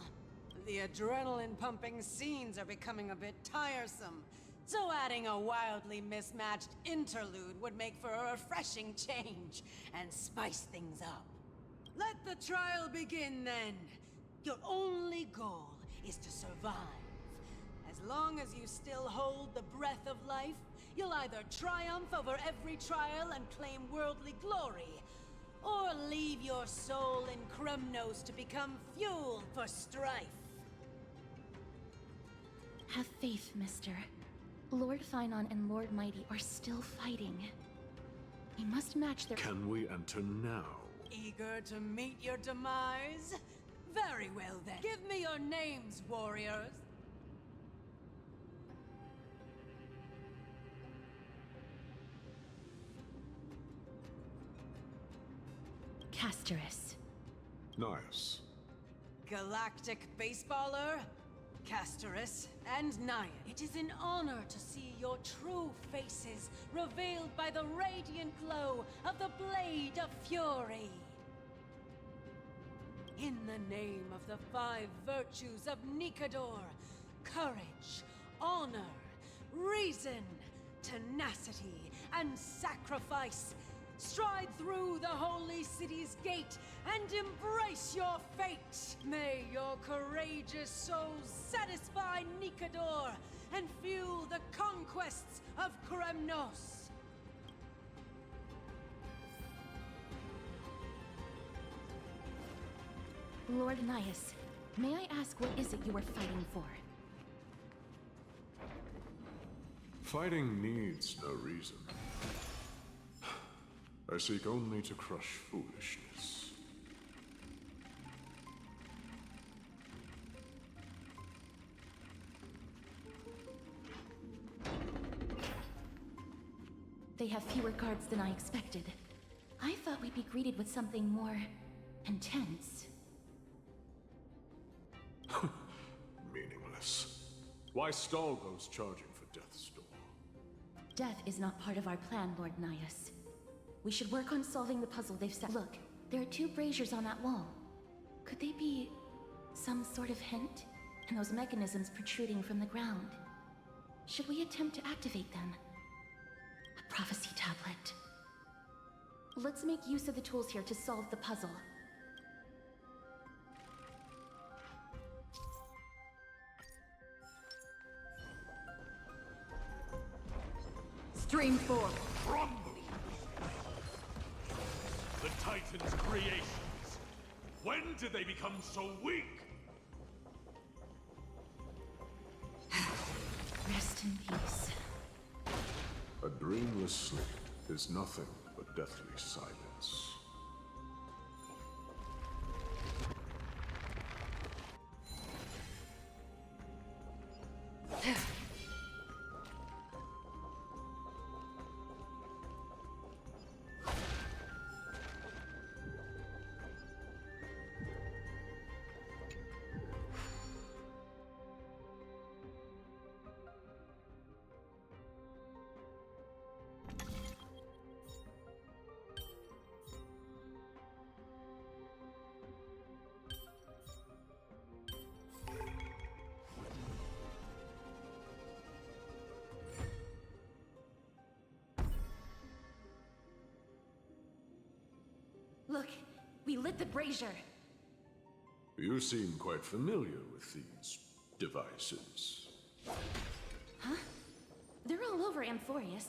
The adrenaline-pumping scenes are becoming a bit tiresome, so adding a wildly mismatched interlude would make for a refreshing change and spice things up. Let the trial begin, then. Your only goal is to survive. As long as you still hold the breath of life, you'll either triumph over every trial and claim worldly glory, or leave your soul in Kremnos to become fuel for strife. Have faith, mister. Lord Finon and Lord Mighty are still fighting. We must match their— Can we enter now? Eager to meet your demise? Very well then. Give me your names, warriors. Casterus. Nice. Galactic baseballer, Casterus, and Naya. It is an honor to see your true faces revealed by the radiant glow of the Blade of Fury. In the name of the 5 virtues of Nikador, courage, honor, reason, tenacity, and sacrifice, stride through the holy city's gate and embrace your fate. May your courageous souls satisfy Nikador and fuel the conquests of Kremnos. Lord Nias, may I ask what is it you are fighting for? Fighting needs no reason. I seek only to crush foolishness. They have fewer guards than I expected. I thought we'd be greeted with something more intense. Meaningless. Why stall those charging for death's door? Death is not part of our plan, Lord Nias. We should work on solving the puzzle they've set. Look, there are 2 braziers on that wall. Could they be some sort of hint? And those mechanisms protruding from the ground. Should we attempt to activate them? A prophecy tablet. Let's make use of the tools here to solve the puzzle. Stream 4. Rumble! The Titan's creations. When did they become so weak? Rest in peace. A dreamless sleep is nothing but deathly silence. Look, we lit the brazier. You seem quite familiar with these devices. Huh? They're all over Amphorius.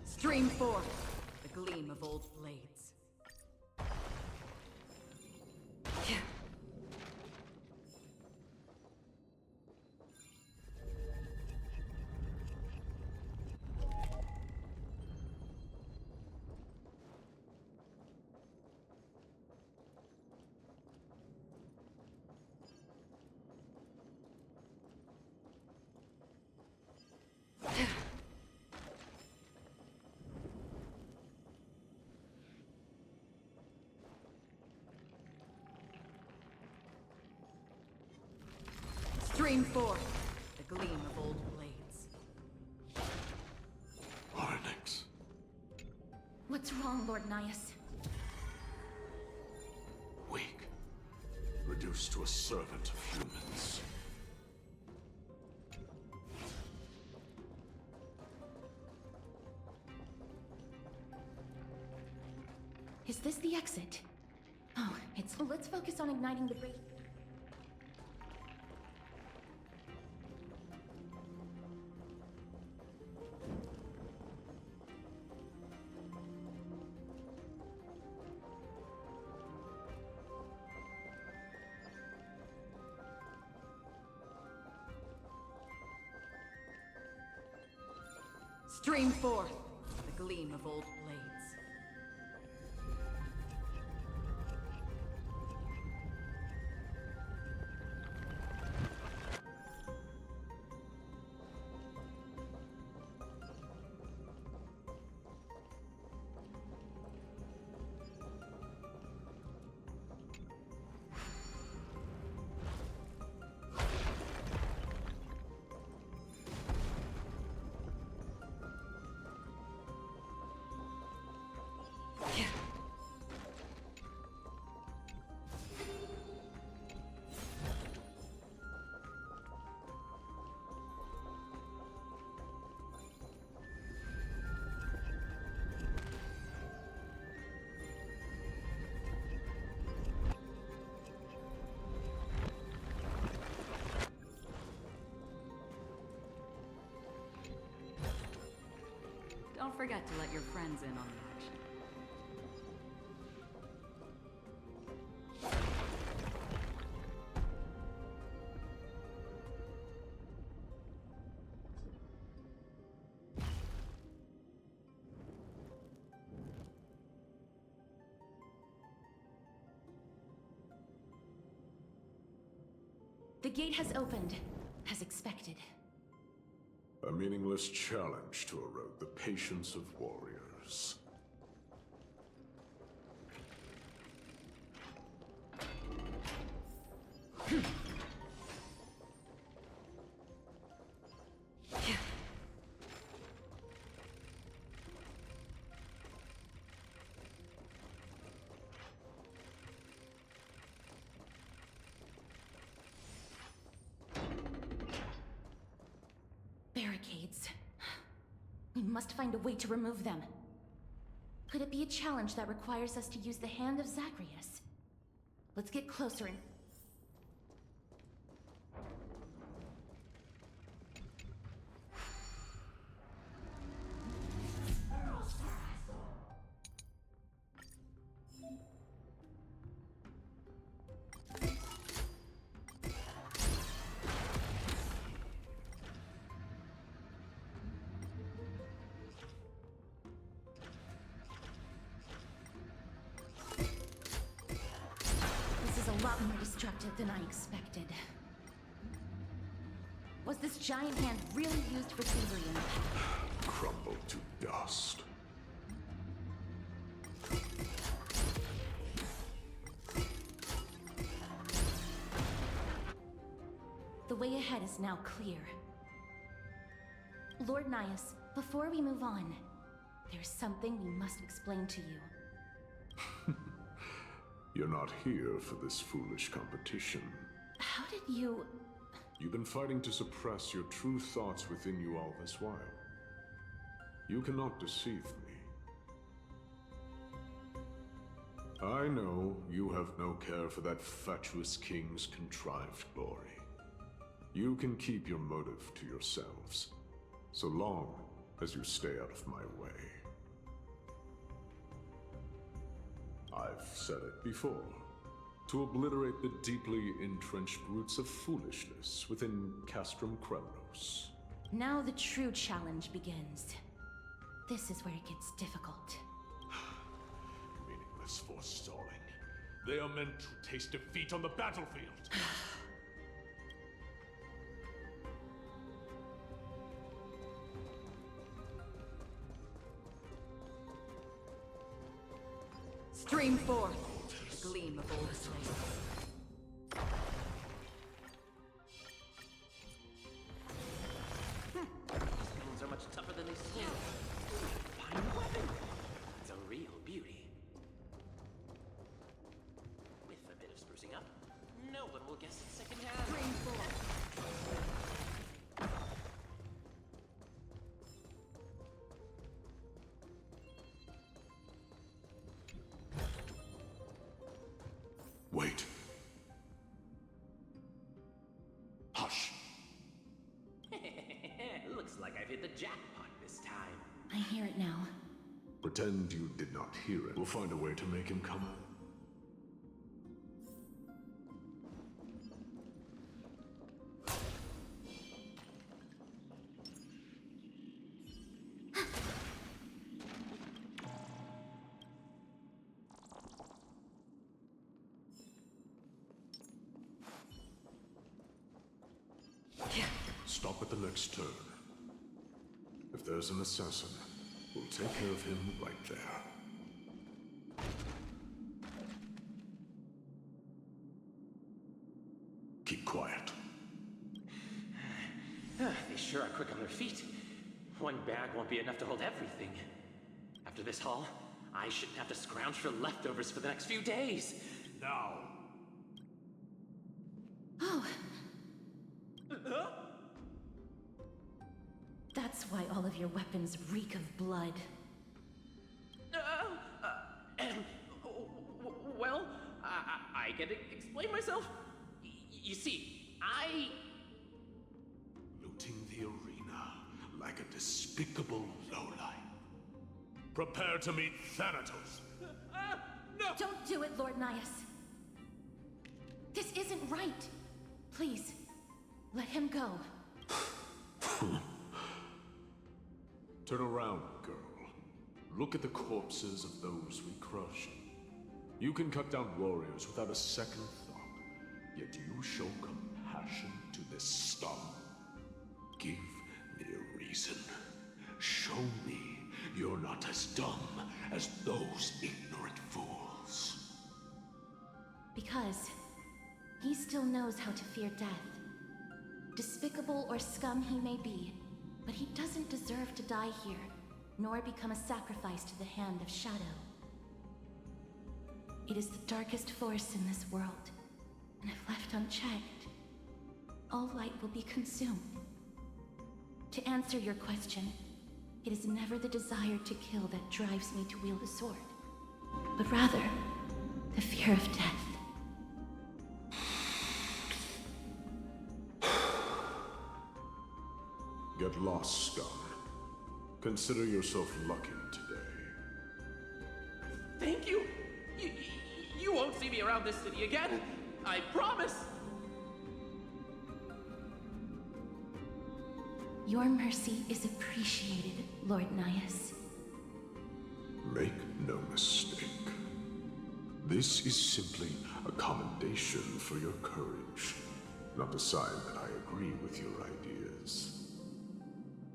Stream 4. The gleam of old blades. Stream forth the gleam of old blades. Onyx. What's wrong, Lord Nias? Weak. Reduced to a servant of humans. Is this the exit? Oh, it's... Let's focus on igniting the break. Stream forth the gleam of old blades. Don't forget to let your friends in on the action. The gate has opened, as expected. A meaningless challenge to erode the patience of warriors. Barricades. We must find a way to remove them. Could it be a challenge that requires us to use the hand of Zagreus? Let's get closer and... A lot more destructive than I expected. Was this giant hand really used for thievery in the past? Crumble to dust. The way ahead is now clear. Lord Nias, before we move on, there's something we must explain to you. You're not here for this foolish competition. How did you... You've been fighting to suppress your true thoughts within you all this while. You cannot deceive me. I know you have no care for that fatuous king's contrived glory. You can keep your motive to yourselves, so long as you stay out of my way. I've said it before. To obliterate the deeply entrenched roots of foolishness within Castrum Kremnos. Now the true challenge begins. This is where it gets difficult. Meaningless forestalling. They are meant to taste defeat on the battlefield. Stream forth the gleam of old blades. like I've hit the jackpot this time. I hear it now. Pretend you did not hear it. We'll find a way to make him come. Stop at the next turn. If there's an assassin, we'll take care of him right there. Keep quiet. They sure are quick on their feet. One bag won't be enough to hold everything. After this haul, I shouldn't have to scrounge for leftovers for the next few days. Now. Oh. That's why all of your weapons reek of blood. Well, I can explain myself. You see, Looting the arena like a despicable lowlife. Prepare to meet Thanatos. No! Don't do it, Lord Nias. This isn't right. Please, let him go. Turn around, girl. Look at the corpses of those we crushed. You can cut down warriors without a second thought, yet you show compassion to this scum. Give me a reason. Show me you're not as dumb as those ignorant fools. Because he still knows how to fear death. Despicable or scum he may be, but he doesn't deserve to die here, nor become a sacrifice to the hand of Shadow. It is the darkest force in this world, and if left unchecked, all light will be consumed. To answer your question, it is never the desire to kill that drives me to wield a sword, but rather the fear of death. Get lost, scum. Consider yourself lucky today. Thank you! You won't see me around this city again! I promise! Your mercy is appreciated, Lord Nias. Make no mistake. This is simply a commendation for your courage, not a sign that I agree with your ideas.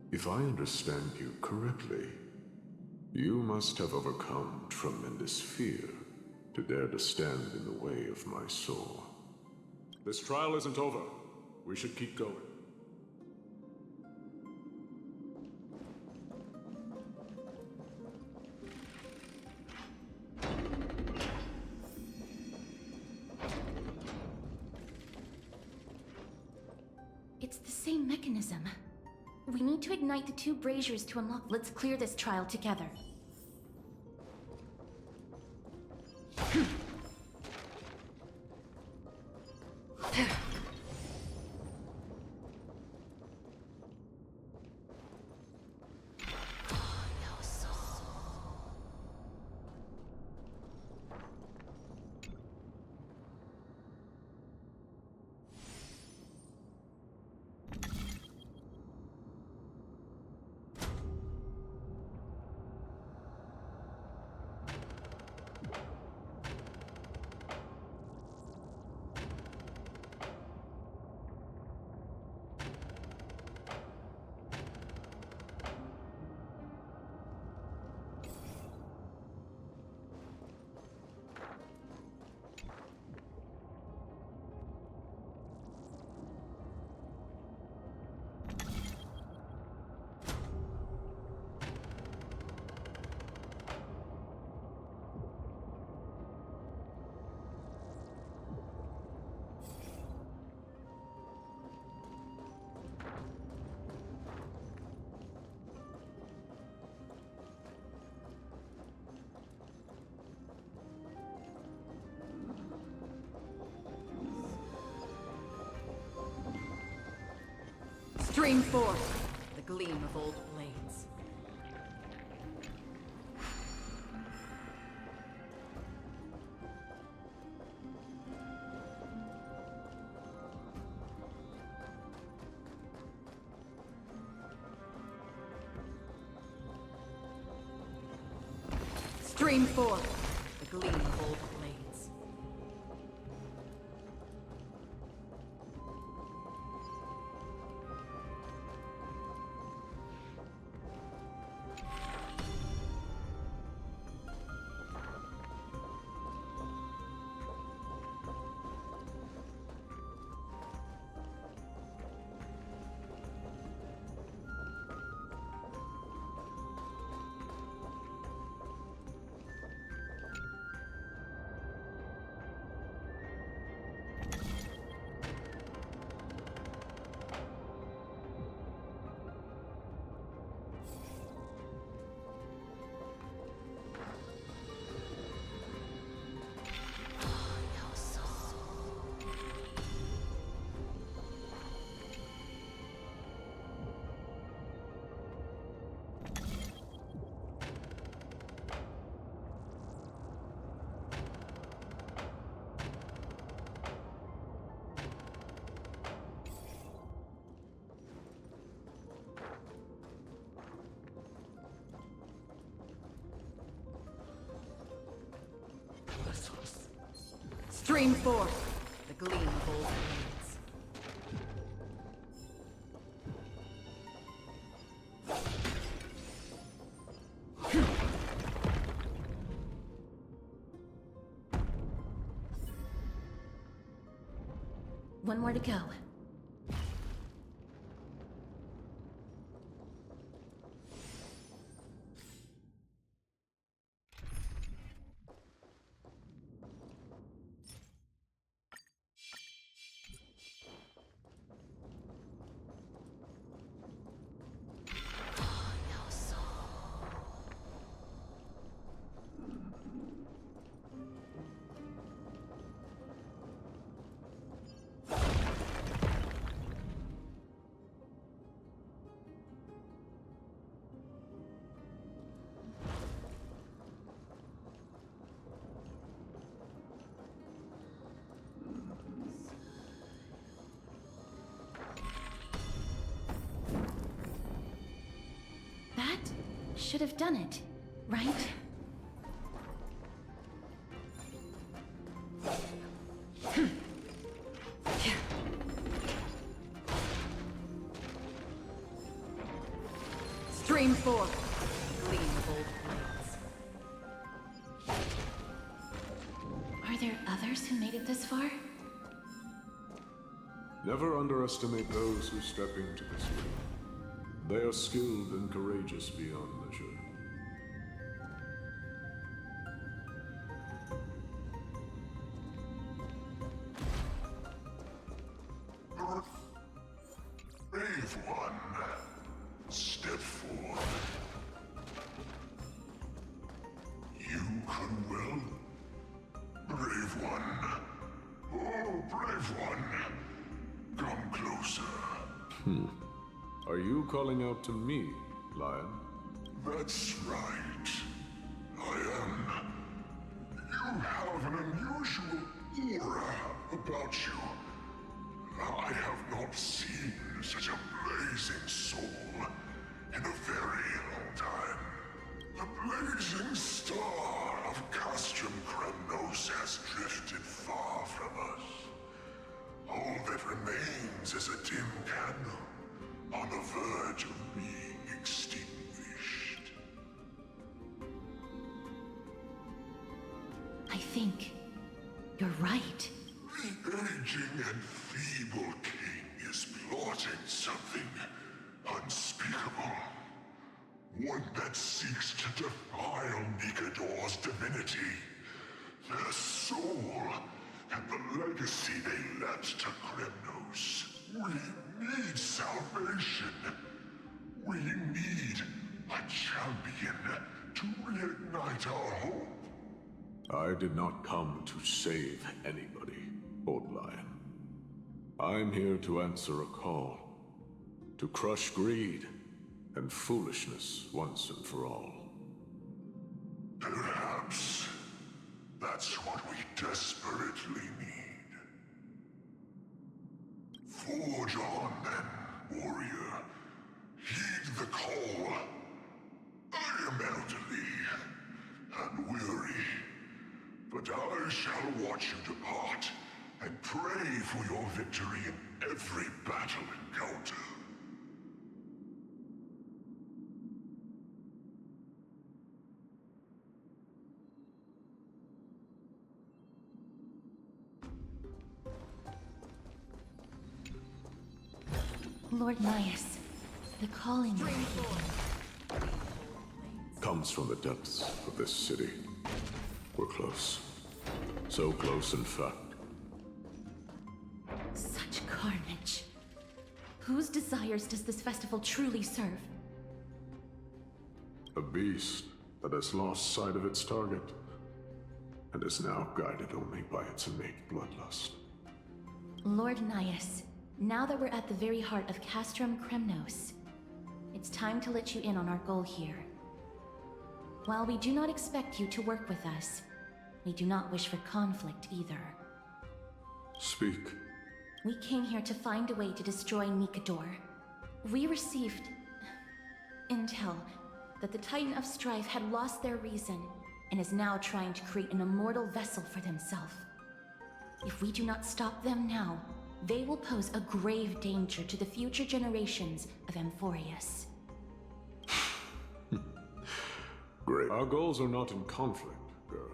If I understand you correctly, you must have overcome tremendous fear to dare to stand in the way of my soul. This trial isn't over. We should keep going. It's the same mechanism. We need to ignite the two braziers to unlock. Let's clear this trial together. Stream forth. The gleam of old blades. Stream forth, the gleam of old blades. Stream forth, the gleam of old blades. One more to go. That should have done it, right? Stream forth, gleam of old blades. Are there others who made it this far? Never underestimate those who step into this ring. They are skilled and courageous beyond measure. Brave one, step forward. You could well. Brave one. Oh, brave one. Come closer. Are you calling out to me, Lion? That's right. I am. You have an unusual aura about you. I have not seen such a blazing soul in a very long time. The blazing star of Castrum Kremnos has drifted far from us. All that remains is a dim candle on the verge of being extinguished. I think you're right. The aging and feeble king is plotting something unspeakable. One that seeks to defile Nikador's divinity, their soul, and the legacy they left to Kremnos. We need salvation. We need a champion to reignite our hope. I did not come to save anybody, Old Lion. I'm here to answer a call. To crush greed and foolishness once and for all. Perhaps that's what we desperately need. Forge on then, warrior. Heed the call. I am elderly and weary, but I shall watch you depart and pray for your victory in every battle encounter. Lord Nias, the calling you're heeding. Comes from the depths of this city. We're close. So close, in fact. Such carnage. Whose desires does this festival truly serve? A beast that has lost sight of its target, and is now guided only by its innate bloodlust. Lord Nias, now that we're at the very heart of Castrum Kremnos, it's time to let you in on our goal here. While we do not expect you to work with us, we do not wish for conflict either. Speak. We came here to find a way to destroy Nikador. We received intel that the Titan of Strife had lost their reason and is now trying to create an immortal vessel for themselves. If we do not stop them now, they will pose a grave danger to the future generations of Amphorius. Great. Our goals are not in conflict, girl.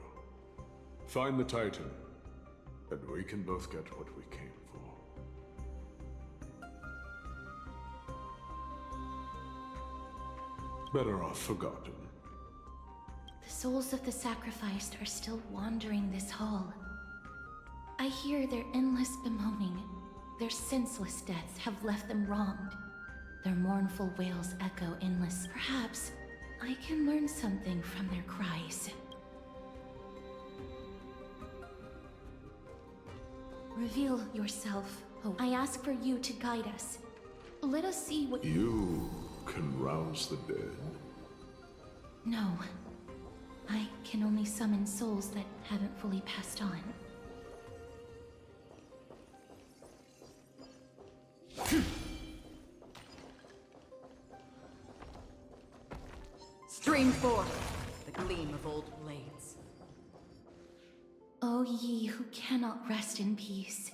Find the Titan, and we can both get what we came for. Better off forgotten. The souls of the sacrificed are still wandering this hall. I hear their endless bemoaning. Their senseless deaths have left them wronged. Their mournful wails echo endless. Perhaps I can learn something from their cries. Reveal yourself, Hope. I ask for you to guide us. Let us see what You can rouse the dead. No. I can only summon souls that haven't fully passed on. Stream forth the gleam of old blades. O ye who cannot rest in peace,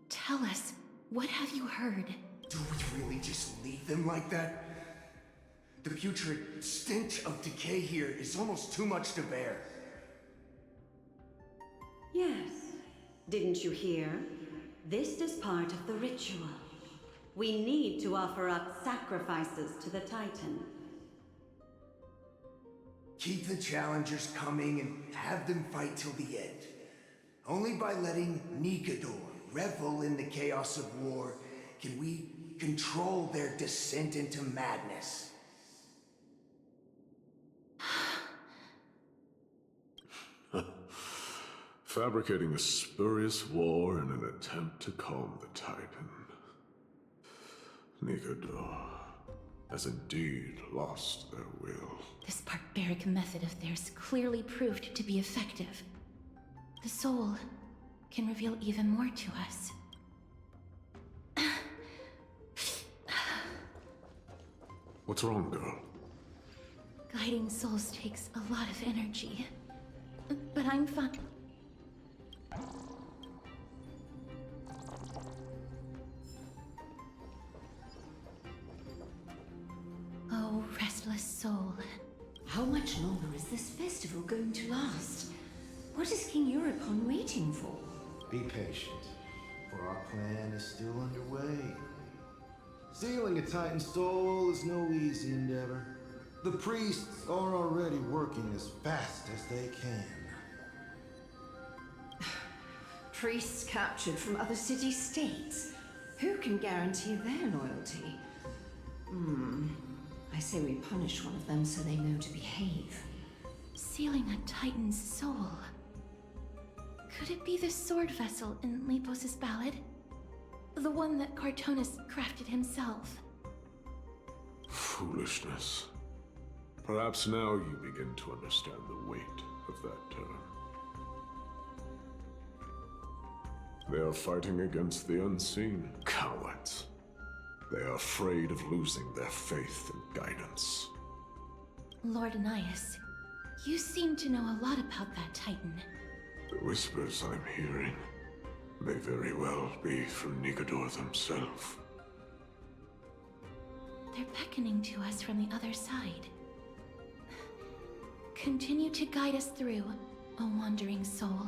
tell us, what have you heard? Do we really just leave them like that? The putrid stench of decay here is almost too much to bear. Yes. Didn't you hear? This is part of the ritual. We need to offer up sacrifices to the Titan. Keep the challengers coming and have them fight till the end. Only by letting Nikador revel in the chaos of war can we control their descent into madness. Fabricating a spurious war in an attempt to calm the Titan. Nikador has indeed lost their will. This barbaric method of theirs clearly proved to be effective. The soul can reveal even more to us. What's wrong, girl? Guiding souls takes a lot of energy. But I'm fine. Oh, restless soul. How much longer is this festival going to last? What is King Eurocon waiting for? Be patient, for our plan is still underway. Stealing a Titan soul is no easy endeavor. The priests are already working as fast as they can. Priests captured from other city-states. Who can guarantee their loyalty? I say we punish one of them so they know to behave. Sealing a Titan's soul. Could it be the sword vessel in Lepos' ballad? The one that Cartonus crafted himself? foolishness. Perhaps now you begin to understand the weight of that term. They are fighting against the unseen, cowards. They are afraid of losing their faith and guidance. Lord Anais, you seem to know a lot about that Titan. The whispers I'm hearing may very well be from Nigador himself. They're beckoning to us from the other side. Continue to guide us through, O wandering soul.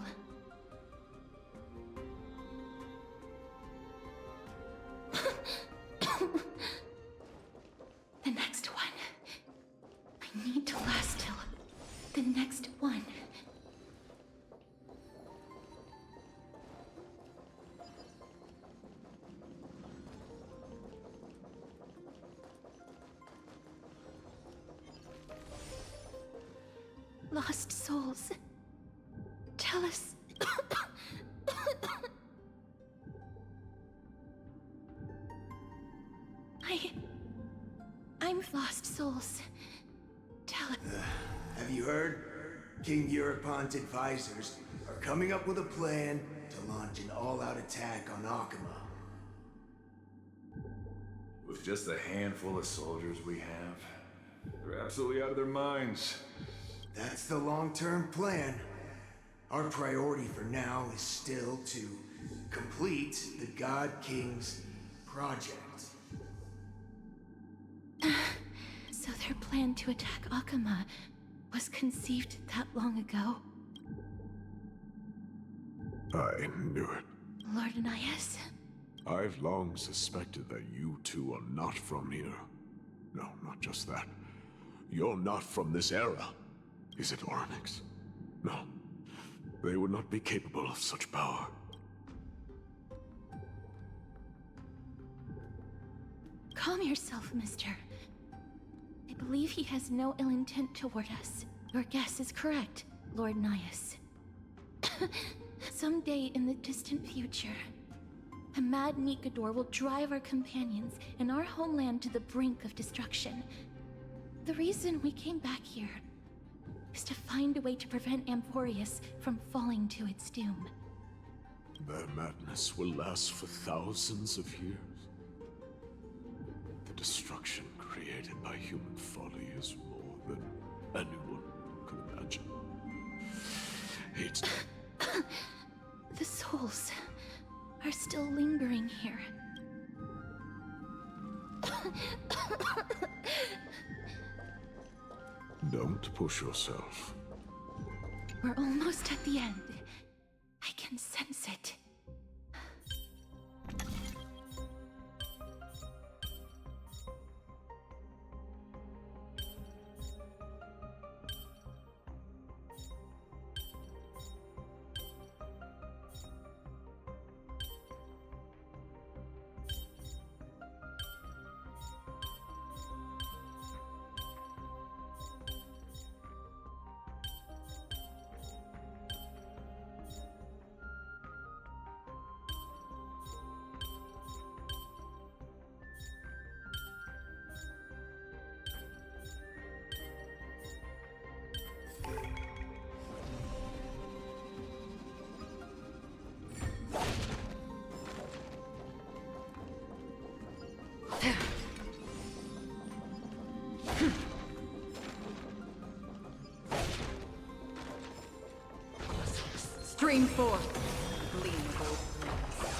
The next one. I need to last till the next one. Lost souls. Tell us. I'm lost souls. Tell us. Have you heard? King Eurypon's advisors are coming up with a plan to launch an all-out attack on Akama. With just a handful of soldiers we have, they're absolutely out of their minds. That's the long-term plan. Our priority for now is still to complete the God King's project. So their plan to attack Akama was conceived that long ago? I knew it. Lord Anais? I've long suspected that you two are not from here. No, not just that. You're not from this era. Is it Oryx? No. They would not be capable of such power. Calm yourself, mister. I believe he has no ill intent toward us. Your guess is correct, Lord Nias. Someday in the distant future, a mad Nigador will drive our companions and our homeland to the brink of destruction. The reason we came back here is to find a way to prevent Amphorius from falling to its doom. Their madness will last for thousands of years. The destruction created by human folly is more than anyone could imagine. It's... The souls are still lingering here. Don't push yourself. We're almost at the end. I can sense it. Stream forth, gleam of old flames.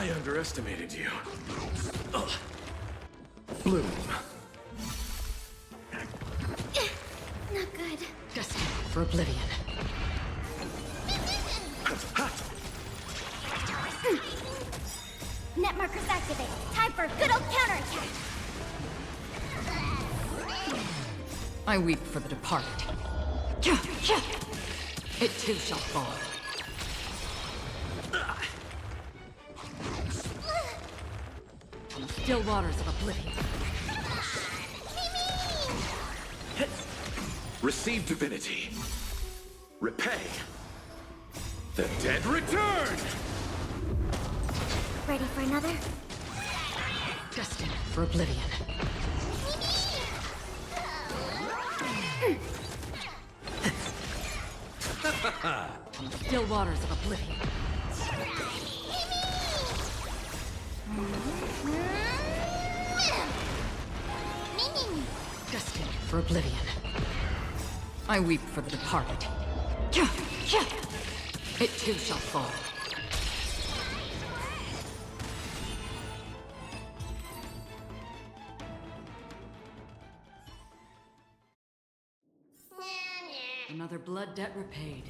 I underestimated you. Ugh. Bloom. Not good. Destined for oblivion. Net markers activate. Time for a good old counterattack. I weep for the departed. It too shall fall. On the still waters of oblivion. Receive divinity. Repay. The dead return! Ready for another? Destined for oblivion. On the still waters of oblivion. Destined for oblivion. I weep for the departed. It too shall fall. Another blood debt repaid.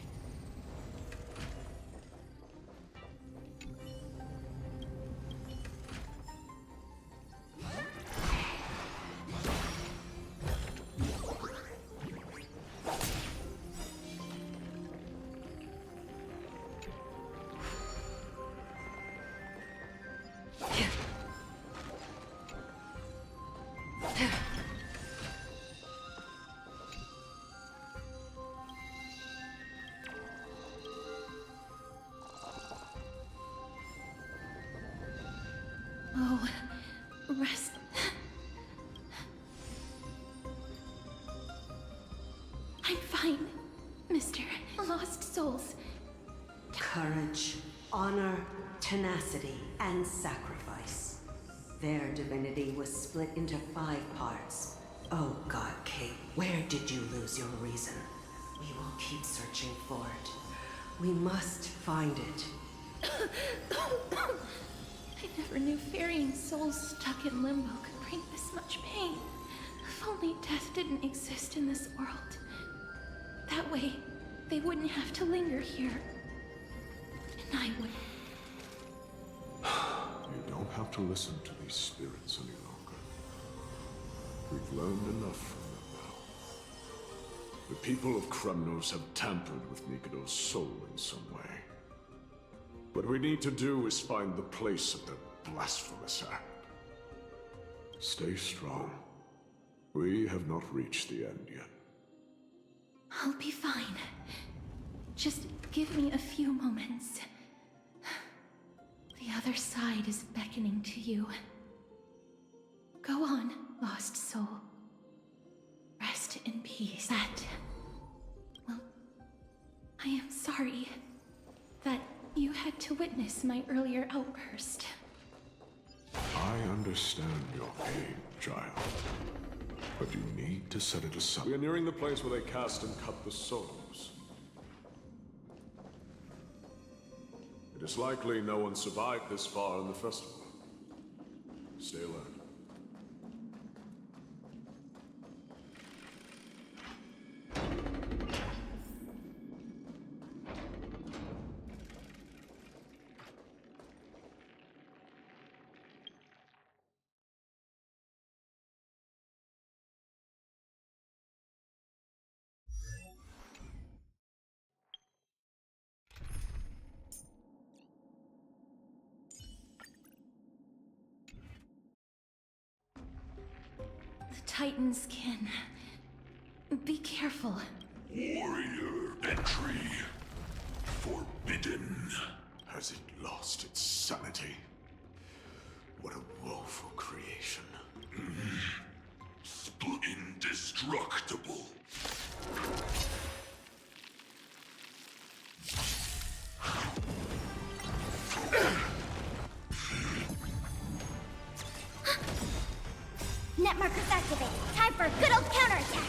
Oh, rest. I'm fine, Mr. Lost Souls. Courage, honor, tenacity, and sacrifice. Their divinity was split into 5 parts. Oh God, Kate, where did you lose your reason? We will keep searching for it. We must find it. I never knew ferrying souls stuck in limbo could bring this much pain. If only death didn't exist in this world. That way, they wouldn't have to linger here. And I wouldn't. You don't have to listen to these spirits any longer. We've learned enough from them now. The people of Kremnos have tampered with Nikodo's soul in some way. What we need to do is find the place of their blasphemous act. Stay strong. We have not reached the end yet. I'll be fine. Just give me a few moments. The other side is beckoning to you. Go on, lost soul. Rest in peace. Well, I am sorry that you had to witness my earlier outburst. I understand your pain, child. But you need to set it aside. We are nearing the place where they cast and cut the souls. It is likely no one survived this far in the festival. Stay alert. The Titans can... Be careful. Warrior entry forbidden. Has it lost its sanity? What a woeful creation. Indestructible. Net markers activate. Time for a good old counterattack.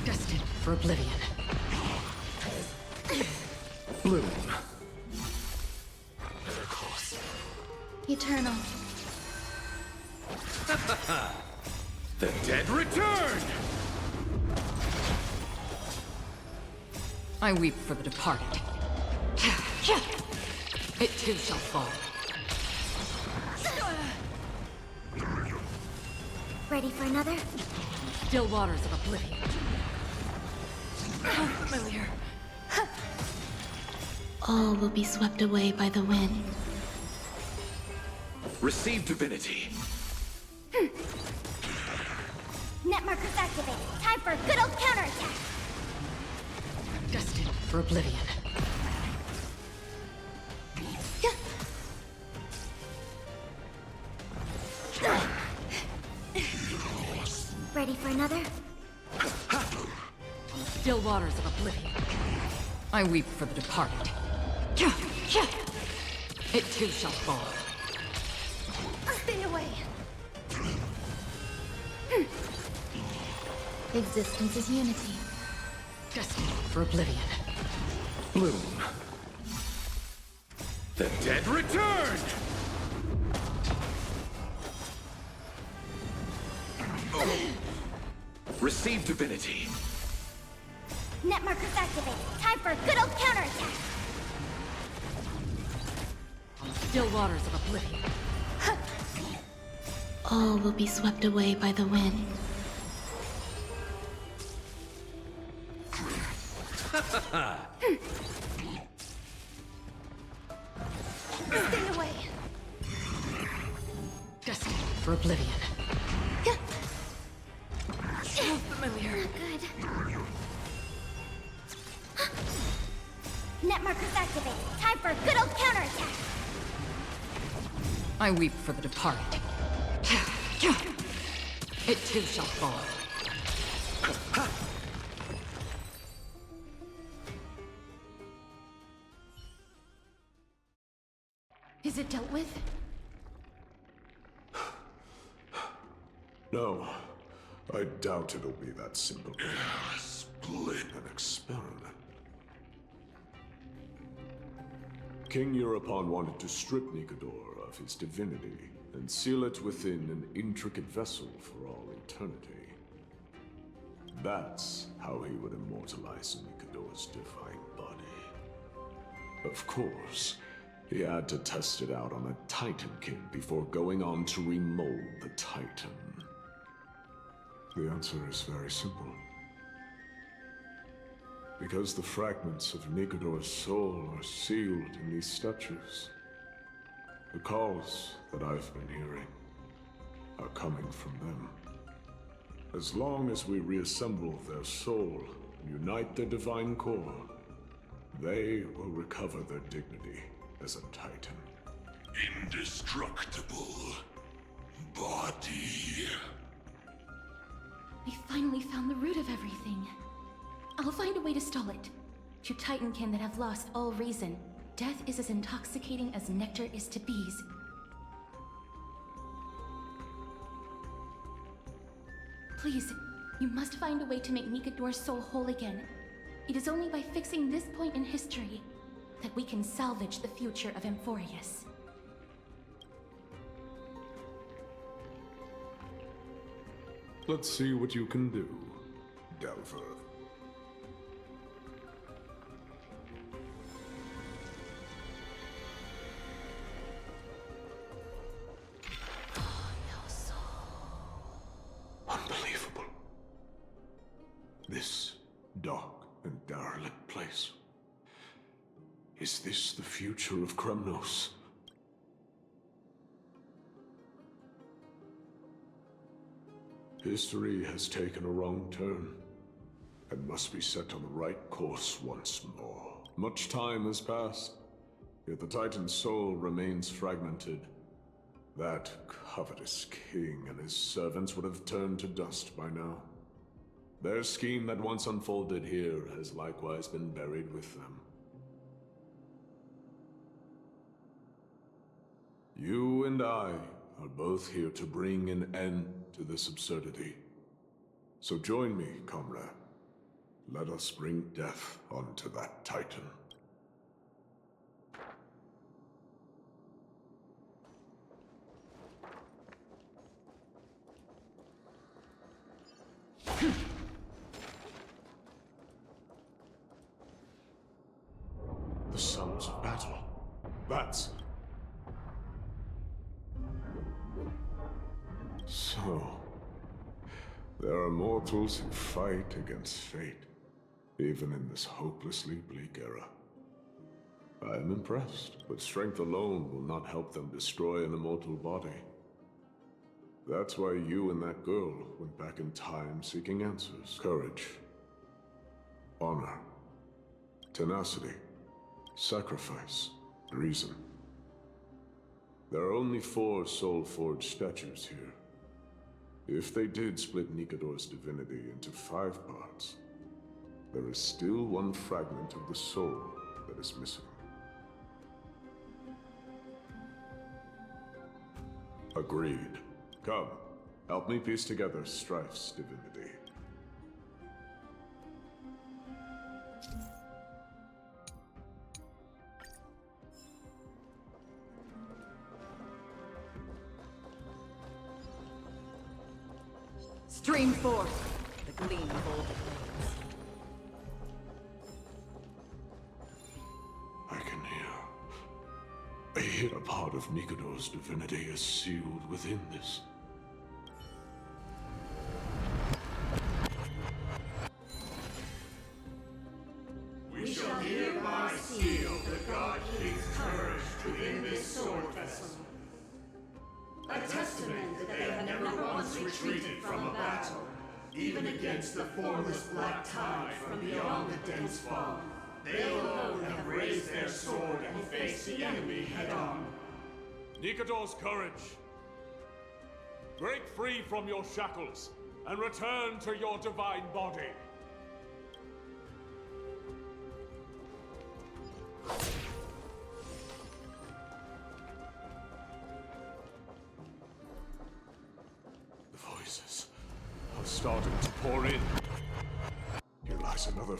Destined for oblivion. Bloom. Better close. Eternal. The dead return! I weep for the departed. It too shall fall. Ready for another? Still waters of oblivion. How familiar. All will be swept away by the wind. Receive divinity. Net markers activated. Time for a good old counterattack. Destined for oblivion. Ready for another? Still waters of oblivion. I weep for the departed. It too shall fall. Stay away. Existence is unity. Destined for oblivion. Bloom. The dead return! Receive divinity. Net markers activated. Time for a good old counterattack. Still waters of oblivion. All will be swept away by the wind. Stay away. Destined for oblivion. So familiar. Good. Net markers activated. Time for a good old counterattack. I weep for the departed. It too shall fall. Is it dealt with? No, I doubt it'll be that simple. Split an experiment. King Eurupon wanted to strip Nikodor of his divinity and seal it within an intricate vessel for all eternity. That's how he would immortalize Nikodor's divine body. Of course, he had to test it out on a Titan kid before going on to remold the Titan. The answer is very simple. Because the fragments of Nikodor's soul are sealed in these statues. The calls that I've been hearing are coming from them. As long as we reassemble their soul and unite their divine core, they will recover their dignity as a Titan. Indestructible body. We finally found the root of everything. I'll find a way to stall it. To Titankin that have lost all reason, death is as intoxicating as nectar is to bees. Please, you must find a way to make Nikodor's soul whole again. It is only by fixing this point in history that we can salvage the future of Amphorius. Let's see what you can do, Delver. Unbelievable. This dark and derelict place. Is this the future of Kremnos? History has taken a wrong turn, and must be set on the right course once more. Much time has passed, yet the Titan's soul remains fragmented. That covetous king and his servants would have turned to dust by now. Their scheme that once unfolded here has likewise been buried with them. You and I are both here to bring an end to this absurdity. So join me, comrade. Let us bring death onto that Titan. That's... So... there are mortals who fight against fate, even in this hopelessly bleak era. I am impressed, but strength alone will not help them destroy an immortal body. That's why you and that girl went back in time seeking answers. Courage. Honor. Tenacity. Sacrifice. Reason. There are only 4 soul-forged statues here. If they did split Nikador's divinity into 5 parts, there is still one fragment of the soul that is missing. Agreed. Come, help me piece together Strife's divinity. Stream forth the gleam of old blades. I can hear. I hear a part of Nikador's divinity is sealed within this. We shall hereby seal the God King's courage within this sword vessel. A testament that they have never once retreated from a battle, even against the formless black tide from beyond the dense fog. They alone have raised their sword and faced the enemy head-on. Nikador's courage! Break free from your shackles, and return to your divine body! The voices are starting to pour in. Here lies another...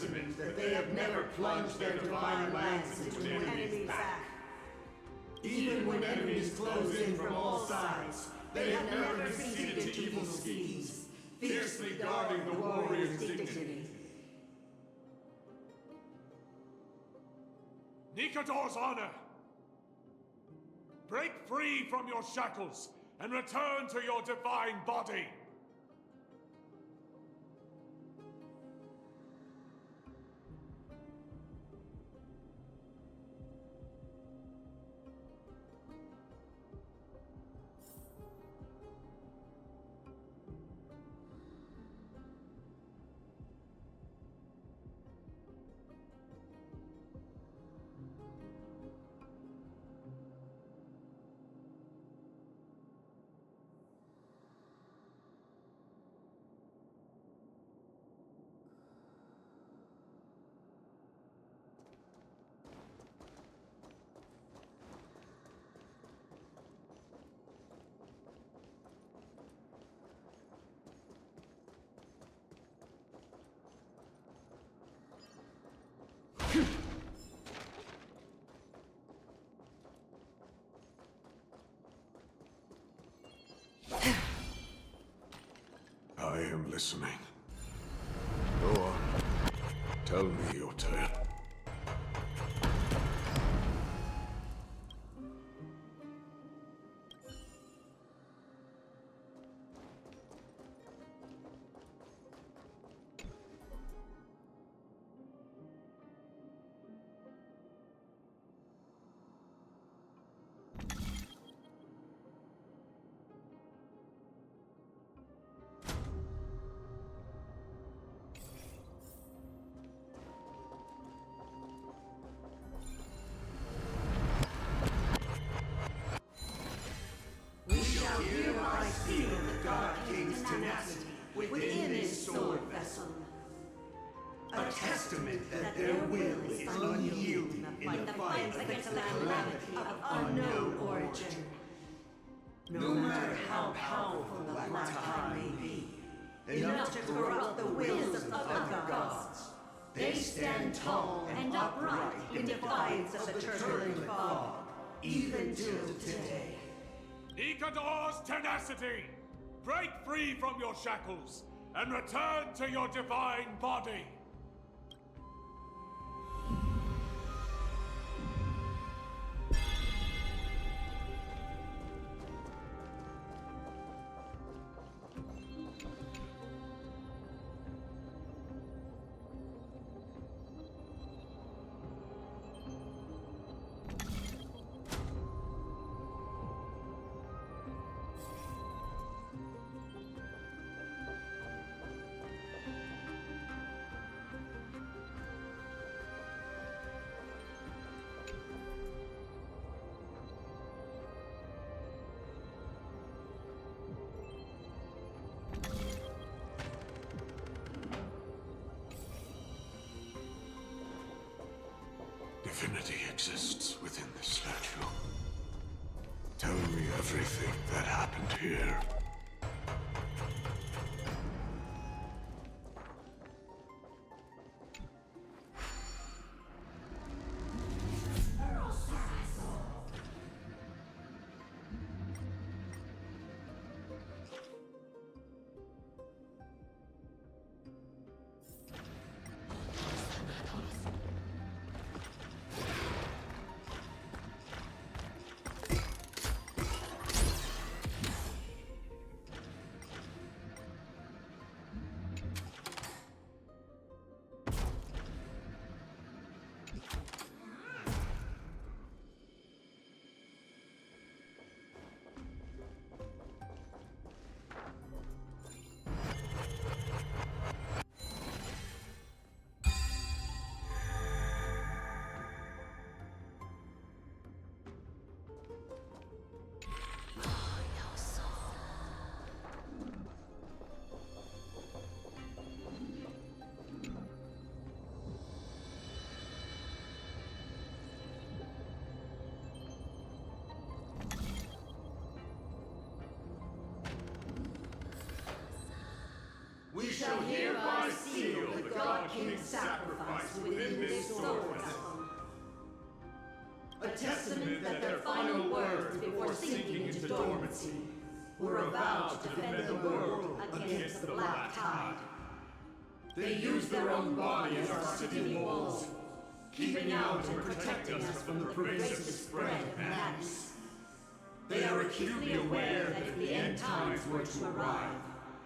testament that they have never plunged their divine lance into an enemy's back. Even when enemies close in from all sides, they have never conceded to evil schemes, fiercely guarding the warrior's dignity. Nikador's honor! Break free from your shackles and return to your divine body! I am listening. Go on. Tell me your tale. Hereby seal the God King's tenacity within this sword vessel. A testament that their will is unyielding in the fight against the calamity of unknown origin. No matter how powerful the Black Tide may be, enough to corrupt the wills of other gods, they stand tall and upright in defiance of the turbulent fog, even till today. Nikador's tenacity! Break free from your shackles and return to your divine body! Divinity exists within this statue. Tell me everything that happened here. God King's sacrifice within this sword vessel. A testament that their final words before sinking into dormancy were a vow to defend the world against the Black Tide. They used their own body as our city walls, keeping out and protecting us from the pervasive spread of madness. They are acutely aware that if the end times were to arrive,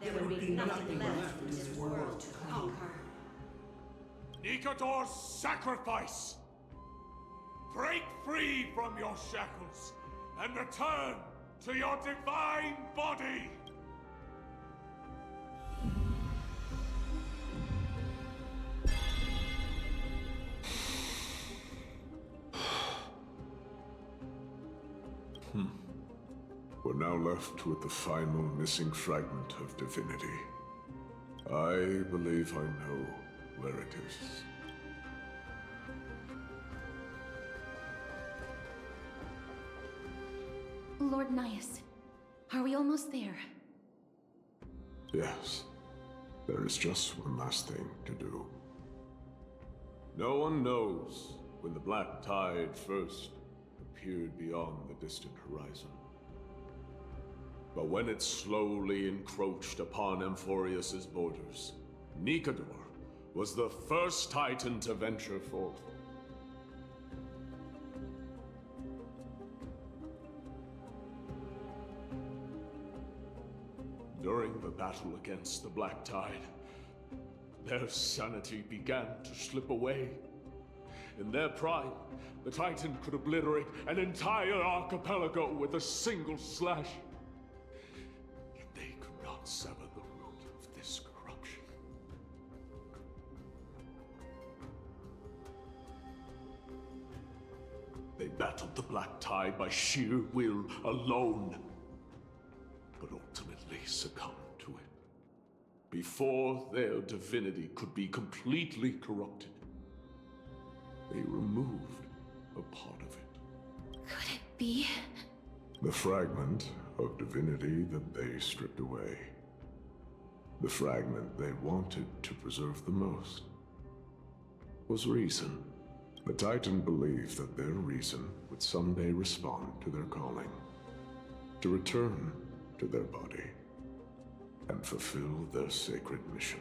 there would be nothing left in this world to conquer. Nikador's sacrifice! Break free from your shackles and return to your divine body! We're now left with the final missing fragment of divinity. I believe I know where it is. Lord Nias, are we almost there? Yes. There is just one last thing to do. No one knows when the Black Tide first appeared beyond the distant horizon. But when it slowly encroached upon Amphorius's borders, Nikador was the first Titan to venture forth. During the battle against the Black Tide, their sanity began to slip away. In their pride, the Titan could obliterate an entire archipelago with a single slash. Yet they could not sever the root of this corruption. They battled the Black Tide by sheer will alone, but ultimately succumbed to it before their divinity could be completely corrupted. They removed a part of it. Could it be? The fragment of divinity that they stripped away. The fragment they wanted to preserve the most was reason. The Titan believed that their reason would someday respond to their calling, to return to their body, and fulfill their sacred mission.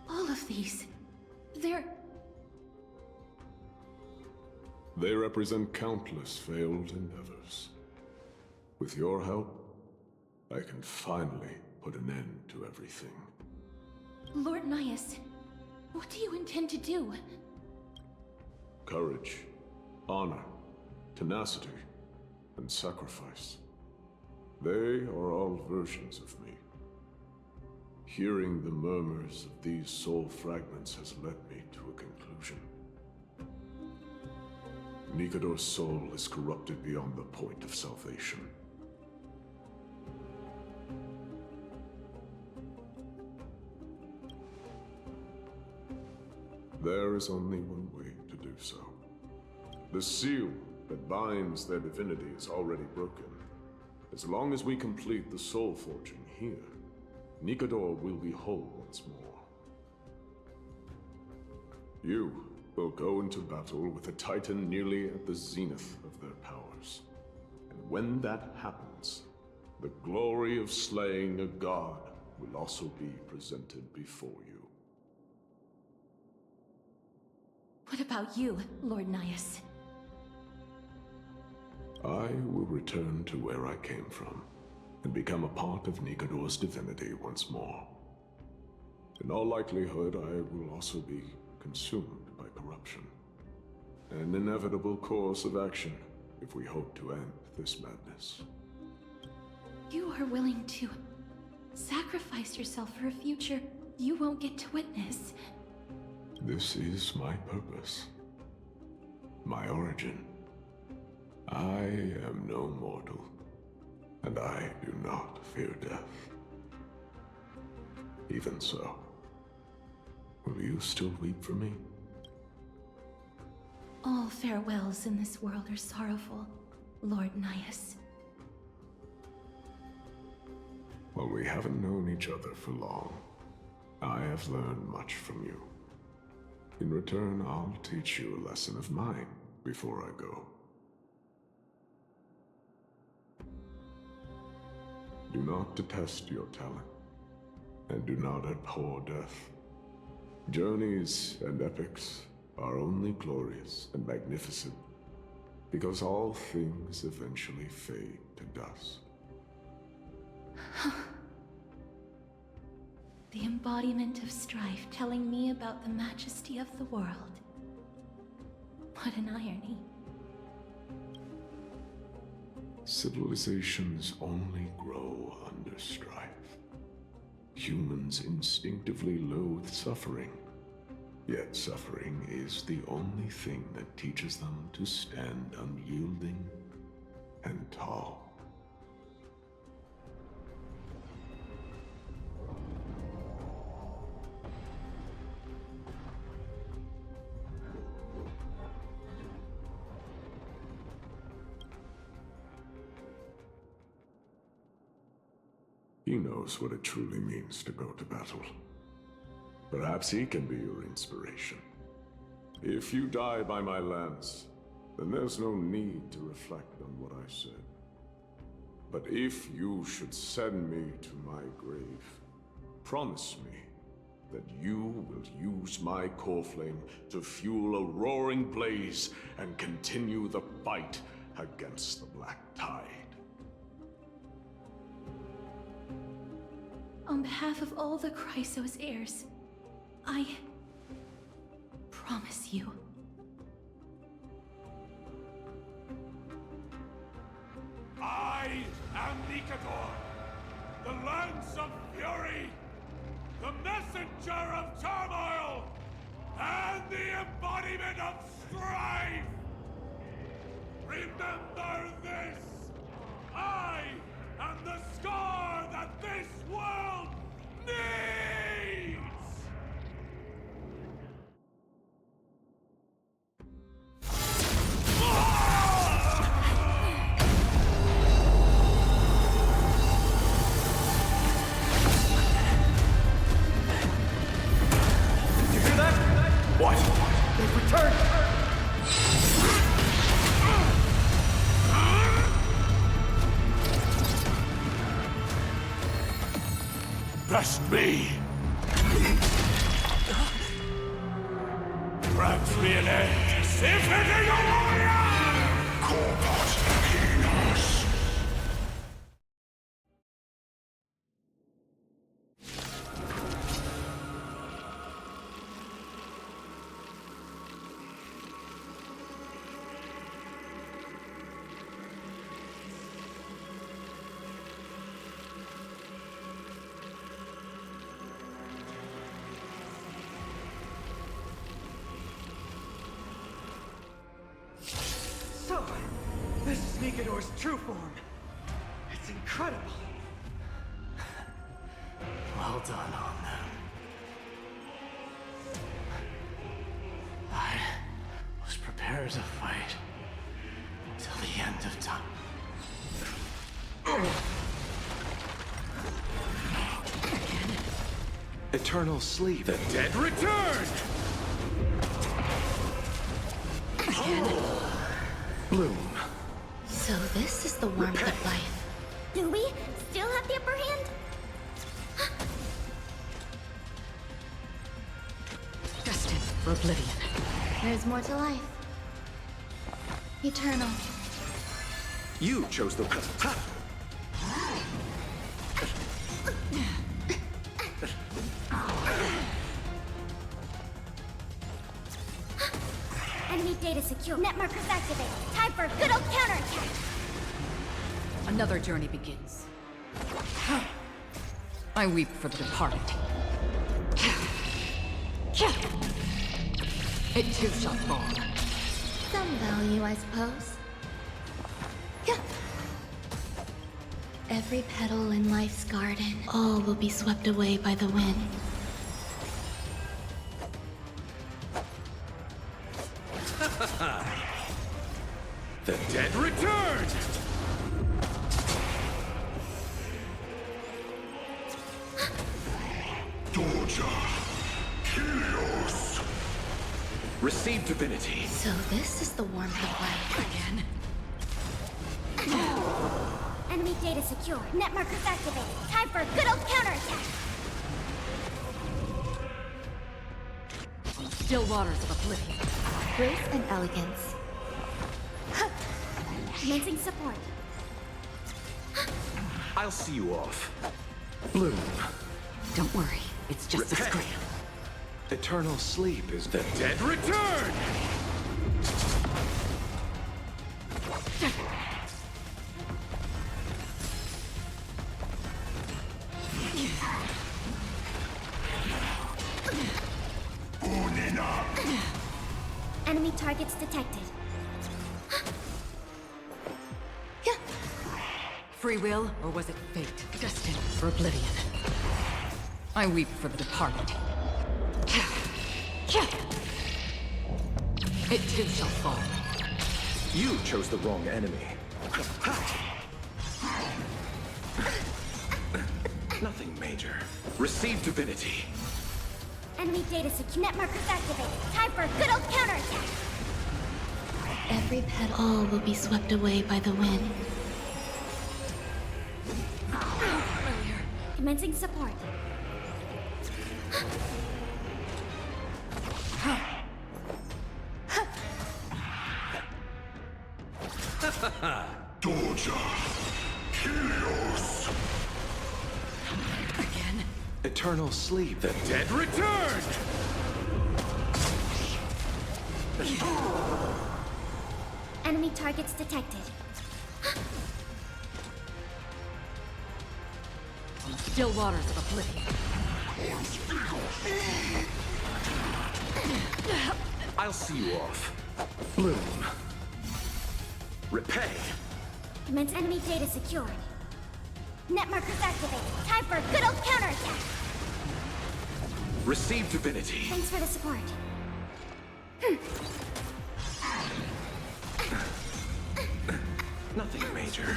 All of these, They represent countless failed endeavors. With your help, I can finally put an end to everything. Lord Nias, what do you intend to do? Courage, honor, tenacity, and sacrifice. They are all versions of me. Hearing the murmurs of these soul fragments has led me to a conclusion. Nikador's soul is corrupted beyond the point of salvation. There is only one way to do so. The seal that binds their divinity is already broken. As long as we complete the soul forging here, Nikador will be whole once more. You will go into battle with a Titan nearly at the zenith of their powers. And when that happens, the glory of slaying a god will also be presented before you. What about you, Lord Nias? I will return to where I came from, and become a part of Nikador's divinity once more. In all likelihood, I will also be consumed by corruption. An inevitable course of action if we hope to end this madness. You are willing to sacrifice yourself for a future you won't get to witness. This is my purpose. My origin. I am no mortal, and I do not fear death. Even so, will you still weep for me? All farewells in this world are sorrowful, Lord Naius. While we haven't known each other for long, I have learned much from you. In return, I'll teach you a lesson of mine before I go. Do not detest your talent, and do not abhor death. Journeys and epics are only glorious and magnificent, because all things eventually fade to dust. The embodiment of strife telling me about the majesty of the world. What an irony. Civilizations only grow under strife. Humans instinctively loathe suffering, yet suffering is the only thing that teaches them to stand unyielding and tall. He knows what it truly means to go to battle. Perhaps he can be your inspiration. If you die by my lance, then there's no need to reflect on what I said. But if you should send me to my grave, promise me that you will use my core flame to fuel a roaring blaze and continue the fight against the Black Tide. On behalf of all the Chrysos heirs, I promise you. I am Nikador, the Lance of Fury, the messenger of turmoil, and the embodiment of strife! Remember this! I am the scar that this world needs! You hear that? What? They've returned! Best me! Grant me an end! Infinity warrior! Corpus Penis! So, this is Nikador's true form. It's incredible. Well done on them. I was prepared to fight till the end of time. Eternal sleep. The dead return! Bloom. So this is the warmth of life. Do we still have the upper hand? Destined for oblivion. There's more to life. Eternal. You chose the... Enemy data secure. Net markers activated. Time for a good old counterattack. Another journey begins. I weep for the departed. It too shall fall. Some value, I suppose. Every petal in life's garden, all will be swept away by the wind. The dead return! Dorja, Helios. Receive divinity. So this is the warmth of life again. Enemy data secure. Net markers activated. Time for a good old counterattack. Still waters of oblivion. Grace and elegance. Commencing support. I'll see you off. Bloom. Don't worry, it's just a scram. Eternal sleep is the dead return! Enemy targets detected. Free will, or was it fate? Destined for oblivion. I weep for the departed. It too shall fall. You chose the wrong enemy. Nothing major. Receive divinity. Enemy data secure. Net markers activated. Time for a good old counterattack. Every petal, all will be swept away by the wind. Commencing support. Dorja, Helios. Again. Eternal sleep. The dead return! Enemy targets detected. Still waters of oblivion. I'll see you off. Bloom. Repay. Commence enemy data secured. Net markers activated. Time for a good old counterattack. Receive divinity. Thanks for the support. Nothing major.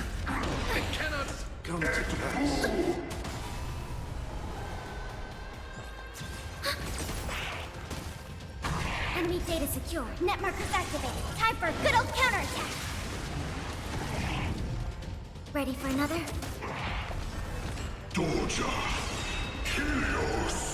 It cannot come to pass. Enemy data secure. Net markers activated. Time for a good old counterattack. Ready for another? Dorja, Helios.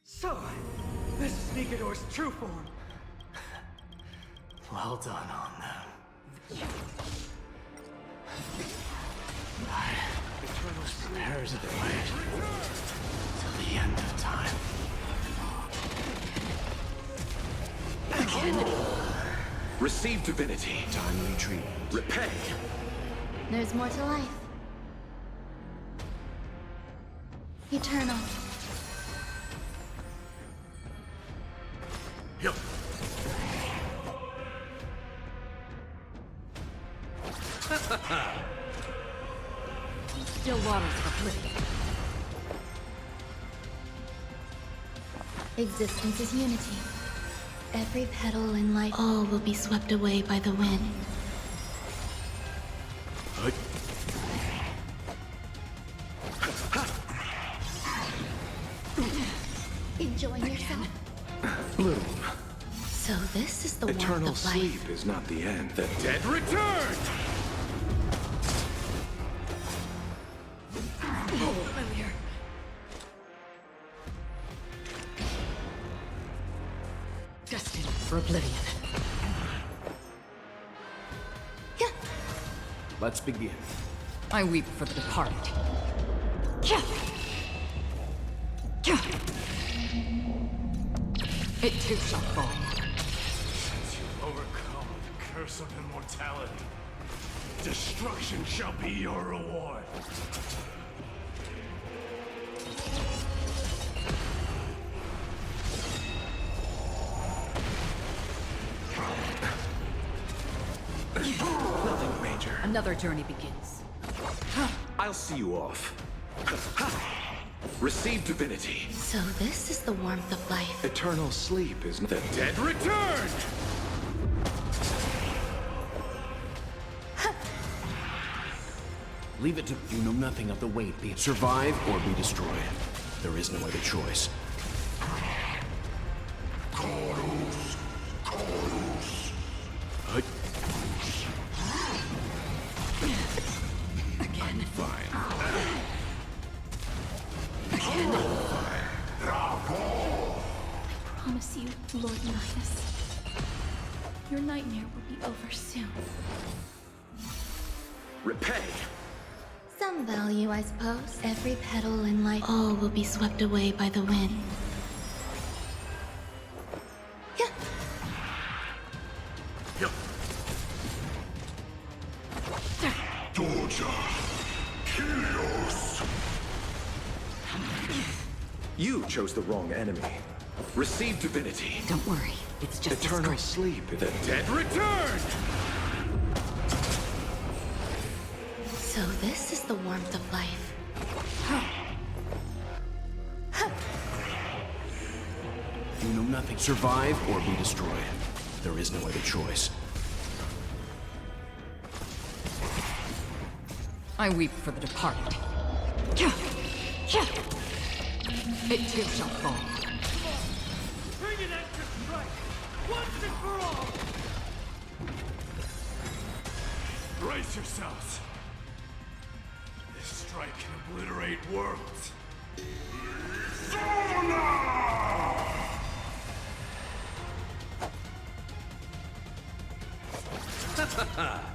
So, this is Nikador's true form. Well done on them. Eternal prepare to fight till the end of time. Again. Receive divinity. Timely treatment. Repay. There's more to life. Eternal. Yup. Still waters of oblivion. Existence is unity. Every petal in life, all will be swept away by the wind. Enjoying yourself? Bloom. So this is the warmth Eternal of life. sleep is not the end. The dead return! Familiar. Destined for oblivion. Let's begin. I weep for the departed. It too shall fall. Since you've overcome the curse of immortality, destruction shall be your reward. Nothing major. Another journey begins. I'll see you off. Receive divinity. So this is the warmth of life. Eternal sleep is the dead return! Leave it to you know nothing of the weight. Be it survive or be destroyed. There is no other choice. Again. Fine. Again. I promise you, Lord Midas, your nightmare will be over soon. Repay. Some value, I suppose. Every petal in life, all will be swept away by the wind. You chose the wrong enemy. Receive divinity. Don't worry, it's just Eternal sleep. The dead return! So this is the warmth of life. You know nothing. Survive or be destroyed. There is no other choice. I weep for the departed. It too shall fall. Bring an end to strife, once and for all! Brace yourselves. This strike can obliterate worlds.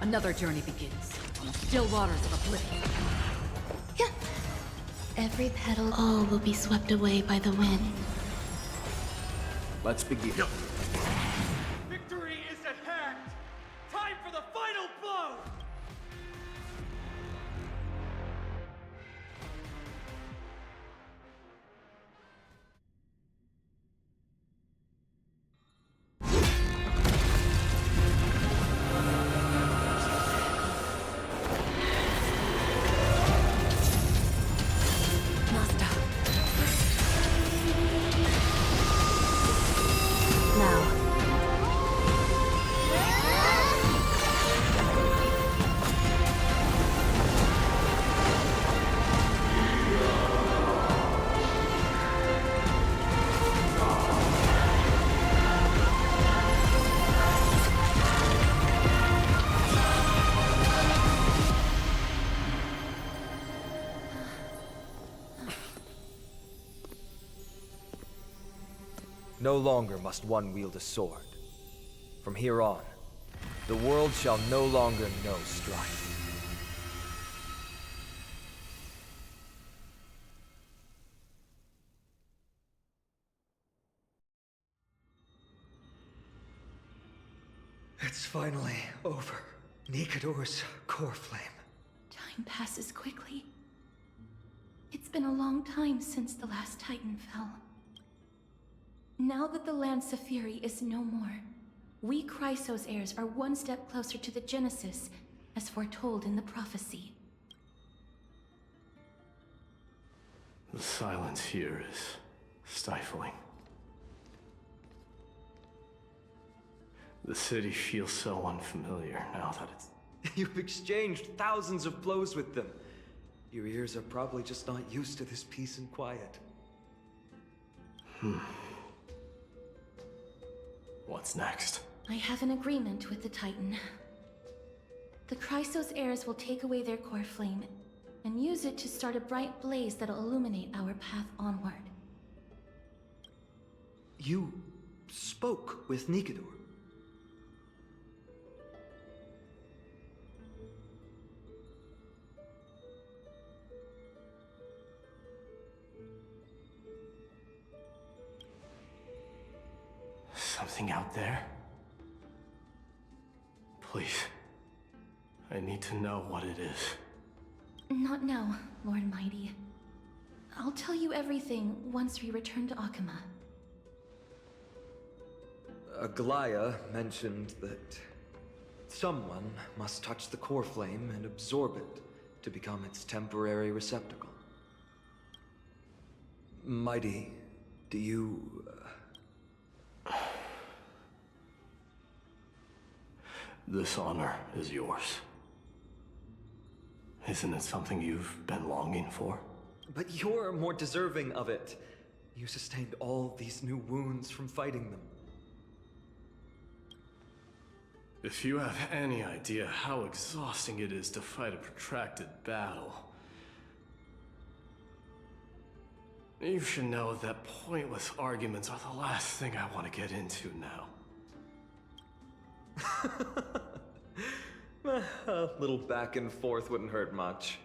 Another journey begins. On still waters of oblivion. Every petal, all will be swept away by the wind. Let's begin. Victory is at hand! Time for the final blow! Now. No longer must one wield a sword. From here on, the world shall no longer know strife. It's finally over. Nikador's core flame. Time passes quickly. It's been a long time since the last Titan fell. Now that the Lance of Fury is no more, we Chrysos heirs are one step closer to the Genesis, as foretold in the prophecy. The silence here is stifling. The city feels so unfamiliar now that it's... You've exchanged thousands of blows with them. Your ears are probably just not used to this peace and quiet. What's next? I have an agreement with the Titan. The Chrysos heirs will take away their core flame and use it to start a bright blaze that'll illuminate our path onward. You spoke with Nikador. Something out there? Please. I need to know what it is. Not now, Lord Mighty. I'll tell you everything once we return to Akama. Aglaya mentioned that someone must touch the core flame and absorb it to become its temporary receptacle. Mighty, do you... This honor is yours. Isn't it something you've been longing for? But you're more deserving of it. You sustained all these new wounds from fighting them. If you have any idea how exhausting it is to fight a protracted battle, you should know that pointless arguments are the last thing I want to get into now. A little back and forth wouldn't hurt much.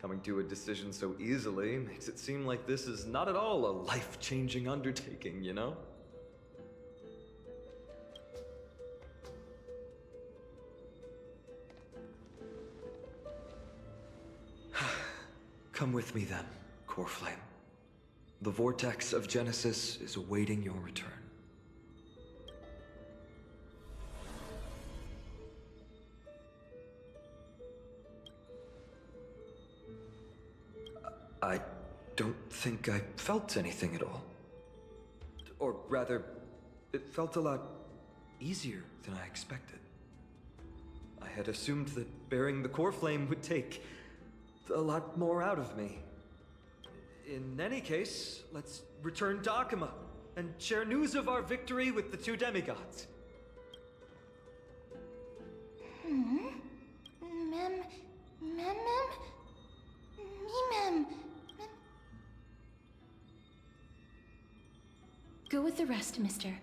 Coming to a decision so easily makes it seem like this is not at all a life-changing undertaking, you know? Come with me then, Core Flame. The vortex of Genesis is awaiting your return. I don't think I felt anything at all. Or rather, it felt a lot easier than I expected. I had assumed that bearing the core flame would take a lot more out of me. In any case, let's return to Akama and share news of our victory with the two demigods. Go with the rest, mister.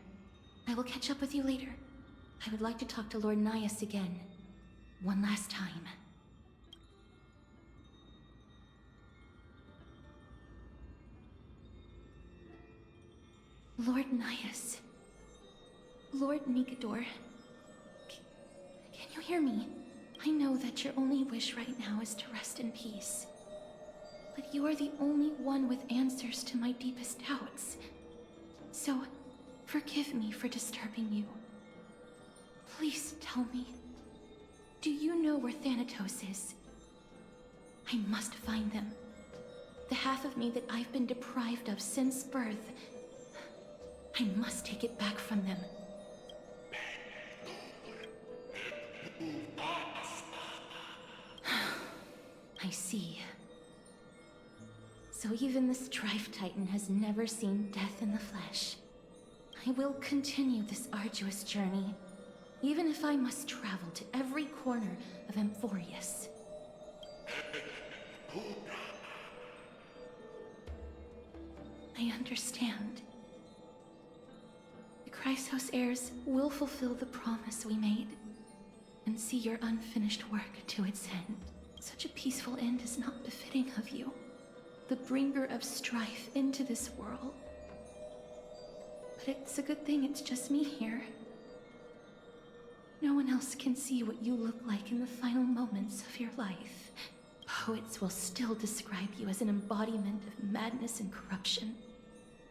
I will catch up with you later. I would like to talk to Lord Nias again. One last time. Lord Nias. Lord Nikador. Can you hear me? I know that your only wish right now is to rest in peace. But you are the only one with answers to my deepest doubts. So, forgive me for disturbing you. Please tell me, do you know where Thanatos is? I must find them. The half of me that I've been deprived of since birth. I must take it back from them. I see. So even the Strife Titan has never seen death in the flesh. I will continue this arduous journey, even if I must travel to every corner of Amphorius. I understand. The Chrysos heirs will fulfill the promise we made, and see your unfinished work to its end. Such a peaceful end is not befitting of you, the bringer of strife into this world. But it's a good thing it's just me here. No one else can see what you look like in the final moments of your life. Poets will still describe you as an embodiment of madness and corruption.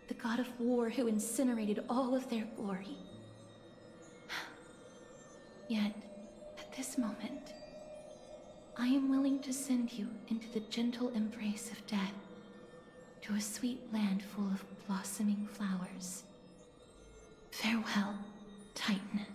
The god of war who incinerated all of their glory. Yet, at this moment, I am willing to send you into the gentle embrace of death, to a sweet land full of blossoming flowers. Farewell, Titan.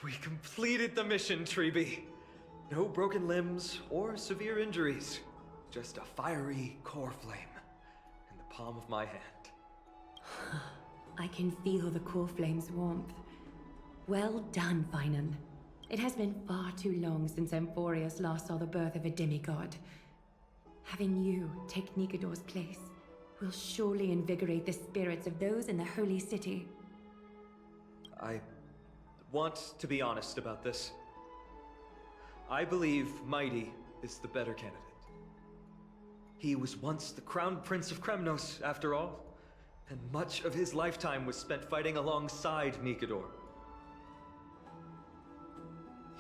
We completed the mission, Treeby. No broken limbs or severe injuries. Just a fiery core flame in the palm of my hand. I can feel the core flame's warmth. Well done, Finan. It has been far too long since Emphorius last saw the birth of a demigod. Having you take Nikador's place will surely invigorate the spirits of those in the Holy City. I want to be honest about this. I believe Mighty is the better candidate. He was once the Crown Prince of Kremnos, after all, and much of his lifetime was spent fighting alongside Nikador.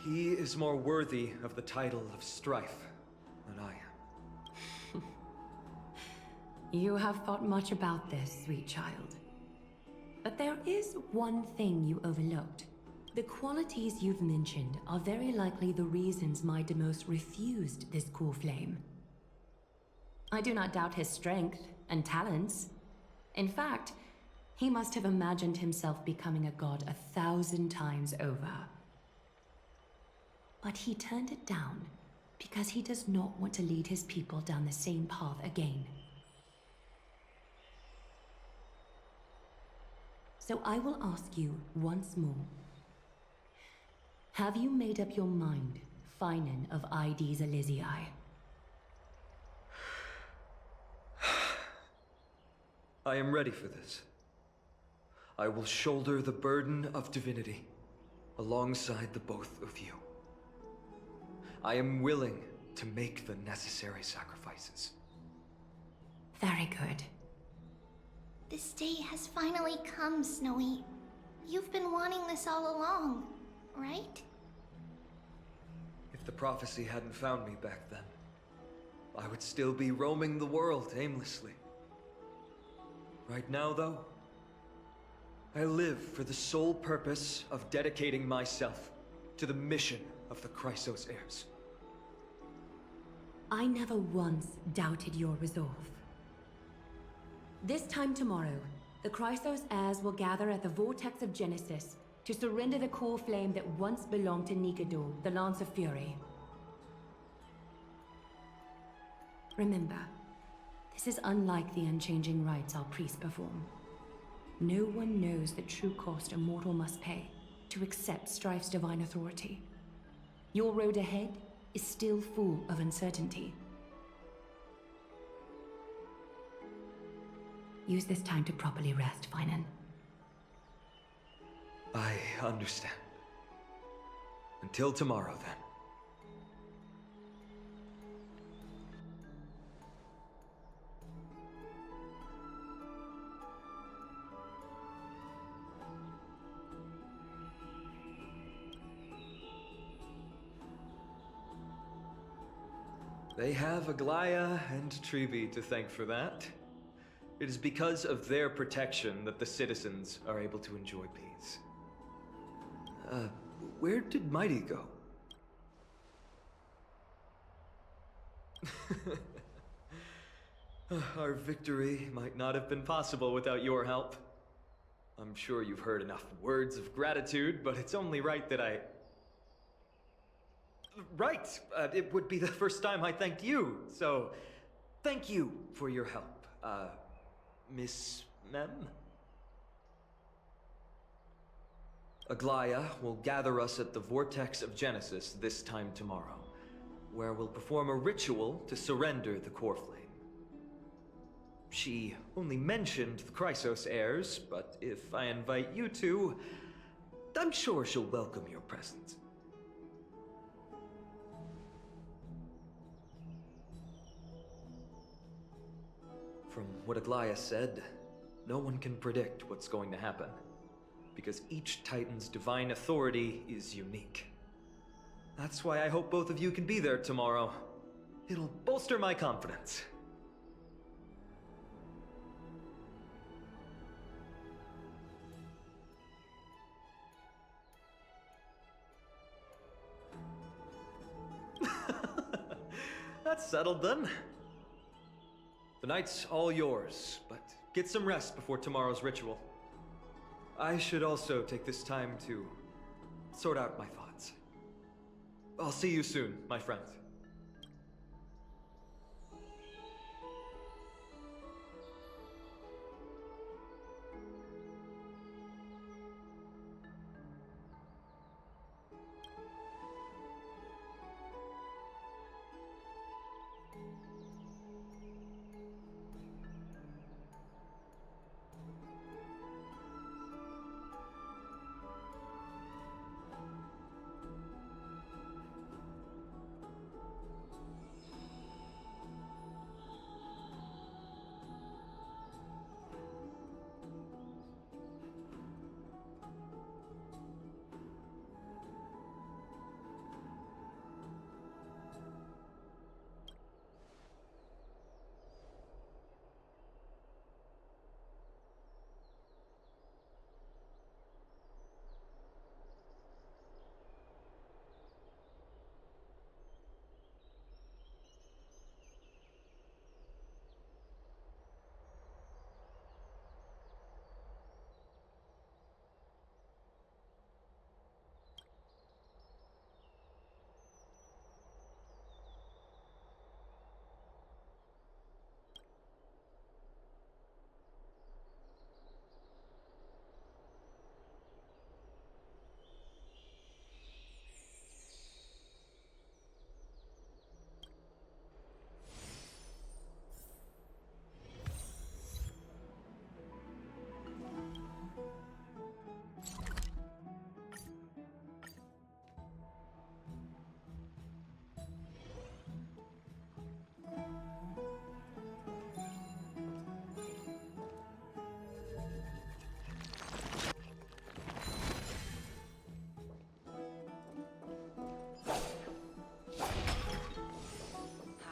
He is more worthy of the title of Strife than I am. You have thought much about this, sweet child. But there is one thing you overlooked. The qualities you've mentioned are very likely the reasons my Demos refused this core flame. I do not doubt his strength and talents. In fact, he must have imagined himself becoming a god 1,000 times over. But he turned it down because he does not want to lead his people down the same path again. So I will ask you once more. Have you made up your mind, Finan of Ides Elysiae? I am ready for this. I will shoulder the burden of divinity alongside the both of you. I am willing to make the necessary sacrifices. Very good. This day has finally come, Snowy. You've been wanting this all along, right? If the prophecy hadn't found me back then, I would still be roaming the world aimlessly. Right now, though, I live for the sole purpose of dedicating myself to the mission of the Chrysos heirs. I never once doubted your resolve. This time tomorrow, the Chrysos heirs will gather at the Vortex of Genesis to surrender the core flame that once belonged to Nikador, the Lance of Fury. Remember, this is unlike the unchanging rites our priests perform. No one knows the true cost a mortal must pay to accept Strife's divine authority. Your road ahead is still full of uncertainty. Use this time to properly rest, Finan. I understand. Until tomorrow, then. They have Aglaya and Treeby to thank for that. It is because of their protection that the citizens are able to enjoy peace. Where did Mighty go? Our victory might not have been possible without your help. I'm sure you've heard enough words of gratitude, but it's only right that I... Right! It would be the first time I thanked you, so thank you for your help, Miss Mem? Aglaya will gather us at the Vortex of Genesis this time tomorrow. where we'll perform a ritual to surrender the core flame. She only mentioned the Chrysos heirs, but if I invite you two, I'm sure she'll welcome your presence. From what Aglaya said, no one can predict what's going to happen, because each Titan's divine authority is unique. That's why I hope both of you can be there tomorrow. It'll bolster my confidence. That's settled then. The night's all yours, but get some rest before tomorrow's ritual. I should also take this time to sort out my thoughts. I'll see you soon, my friend.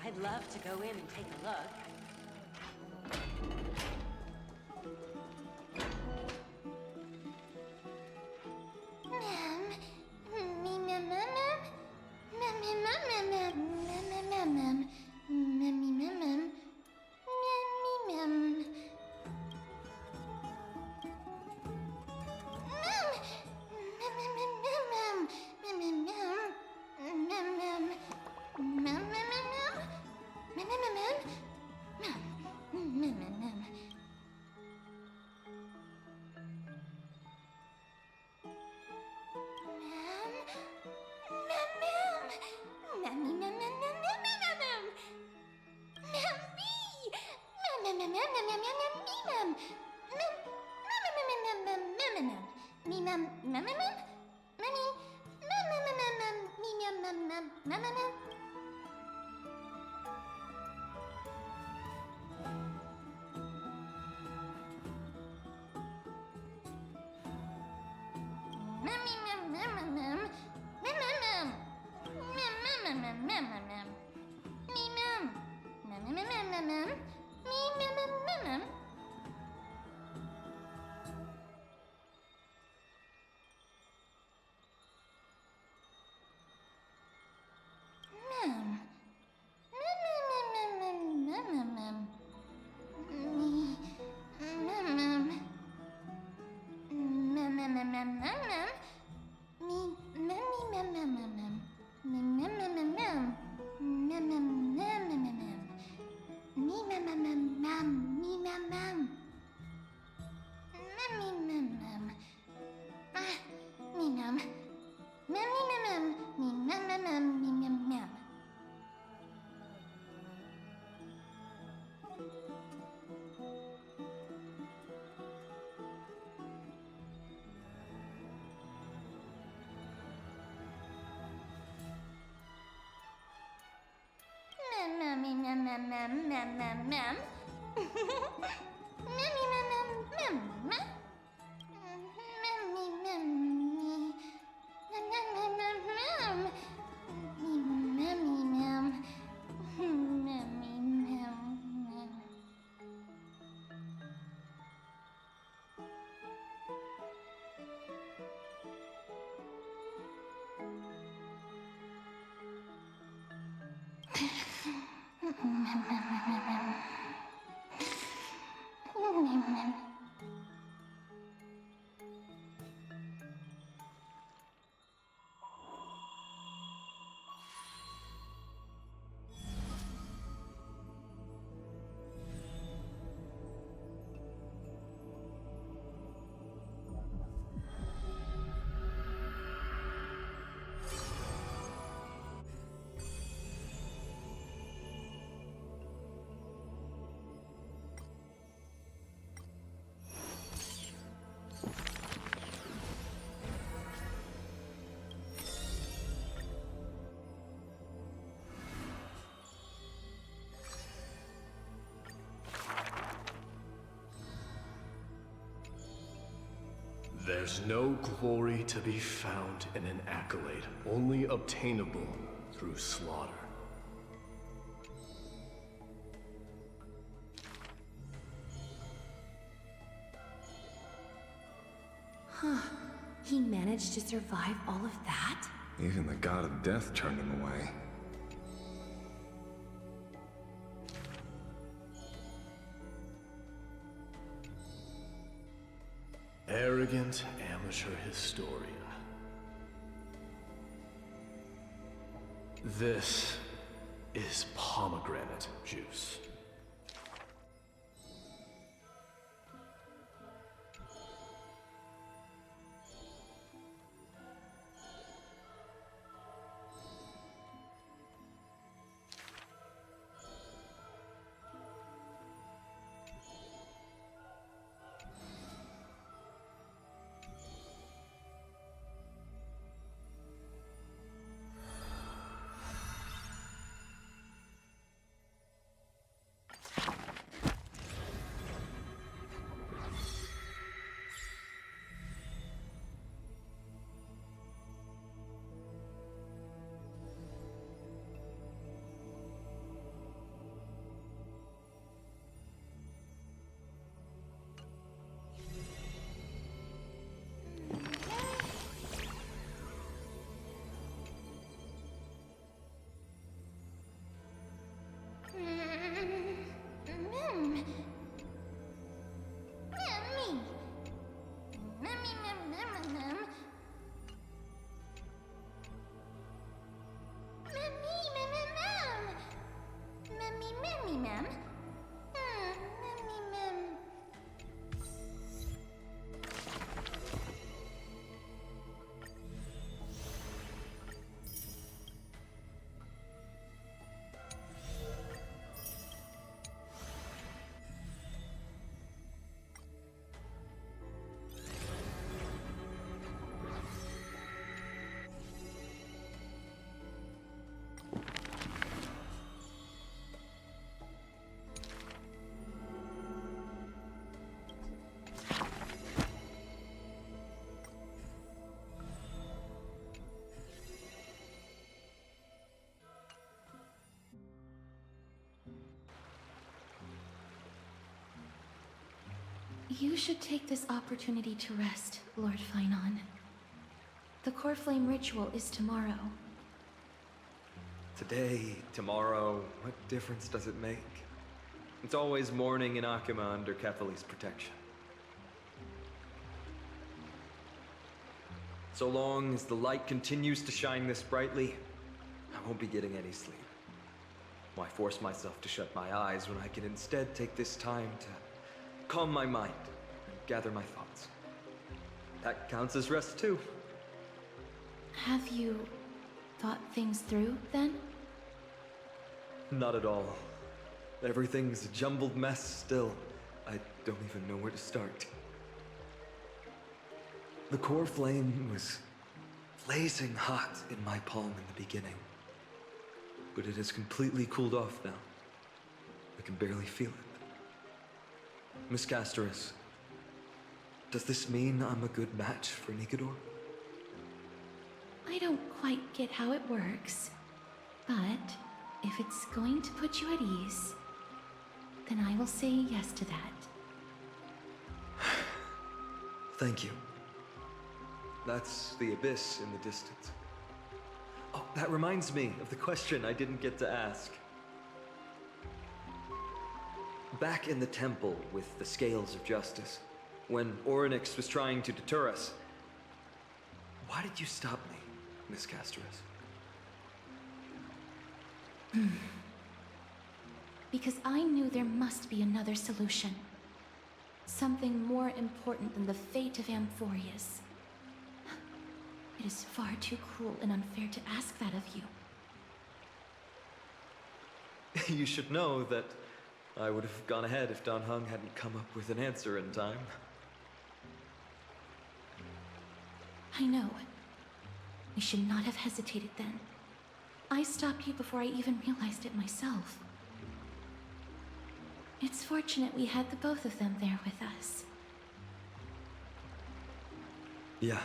I'd love to go in and take a look. There's no glory to be found in an accolade, only obtainable through slaughter. Huh. He managed to survive all of that? Even the god of death turned him away. Arrogant amateur historian. This is pomegranate juice. You should take this opportunity to rest, Lord Finon. The Core Flame ritual is tomorrow. Today, tomorrow, what difference does it make? It's always morning in Akima under Kethely's protection. So long as the light continues to shine this brightly, I won't be getting any sleep. Why force myself to shut my eyes when I can instead take this time to calm my mind and gather my thoughts? That counts as rest too. Have you thought things through, then? Not at all. Everything's a jumbled mess still. I don't even know where to start. The core flame was blazing hot in my palm in the beginning, but it has completely cooled off now. can barely feel it. Miss Casterus, does this mean I'm a good match for Nikador? I don't quite get how it works, but if it's going to put you at ease, then I will say yes to that. Thank you. That's the abyss in the distance. Oh, that reminds me of the question I didn't get to ask. Back in the temple with the scales of justice, when Orynyx was trying to deter us, why did you stop me, Miss Casterus? Because I knew there must be another solution. Something more important than the fate of Amphorius. It is far too cruel and unfair to ask that of you. You should know that I would have gone ahead if Don Hung hadn't come up with an answer in time. I know. We should not have hesitated then. I stopped you before I even realized it myself. It's fortunate we had the both of them there with us. Yeah.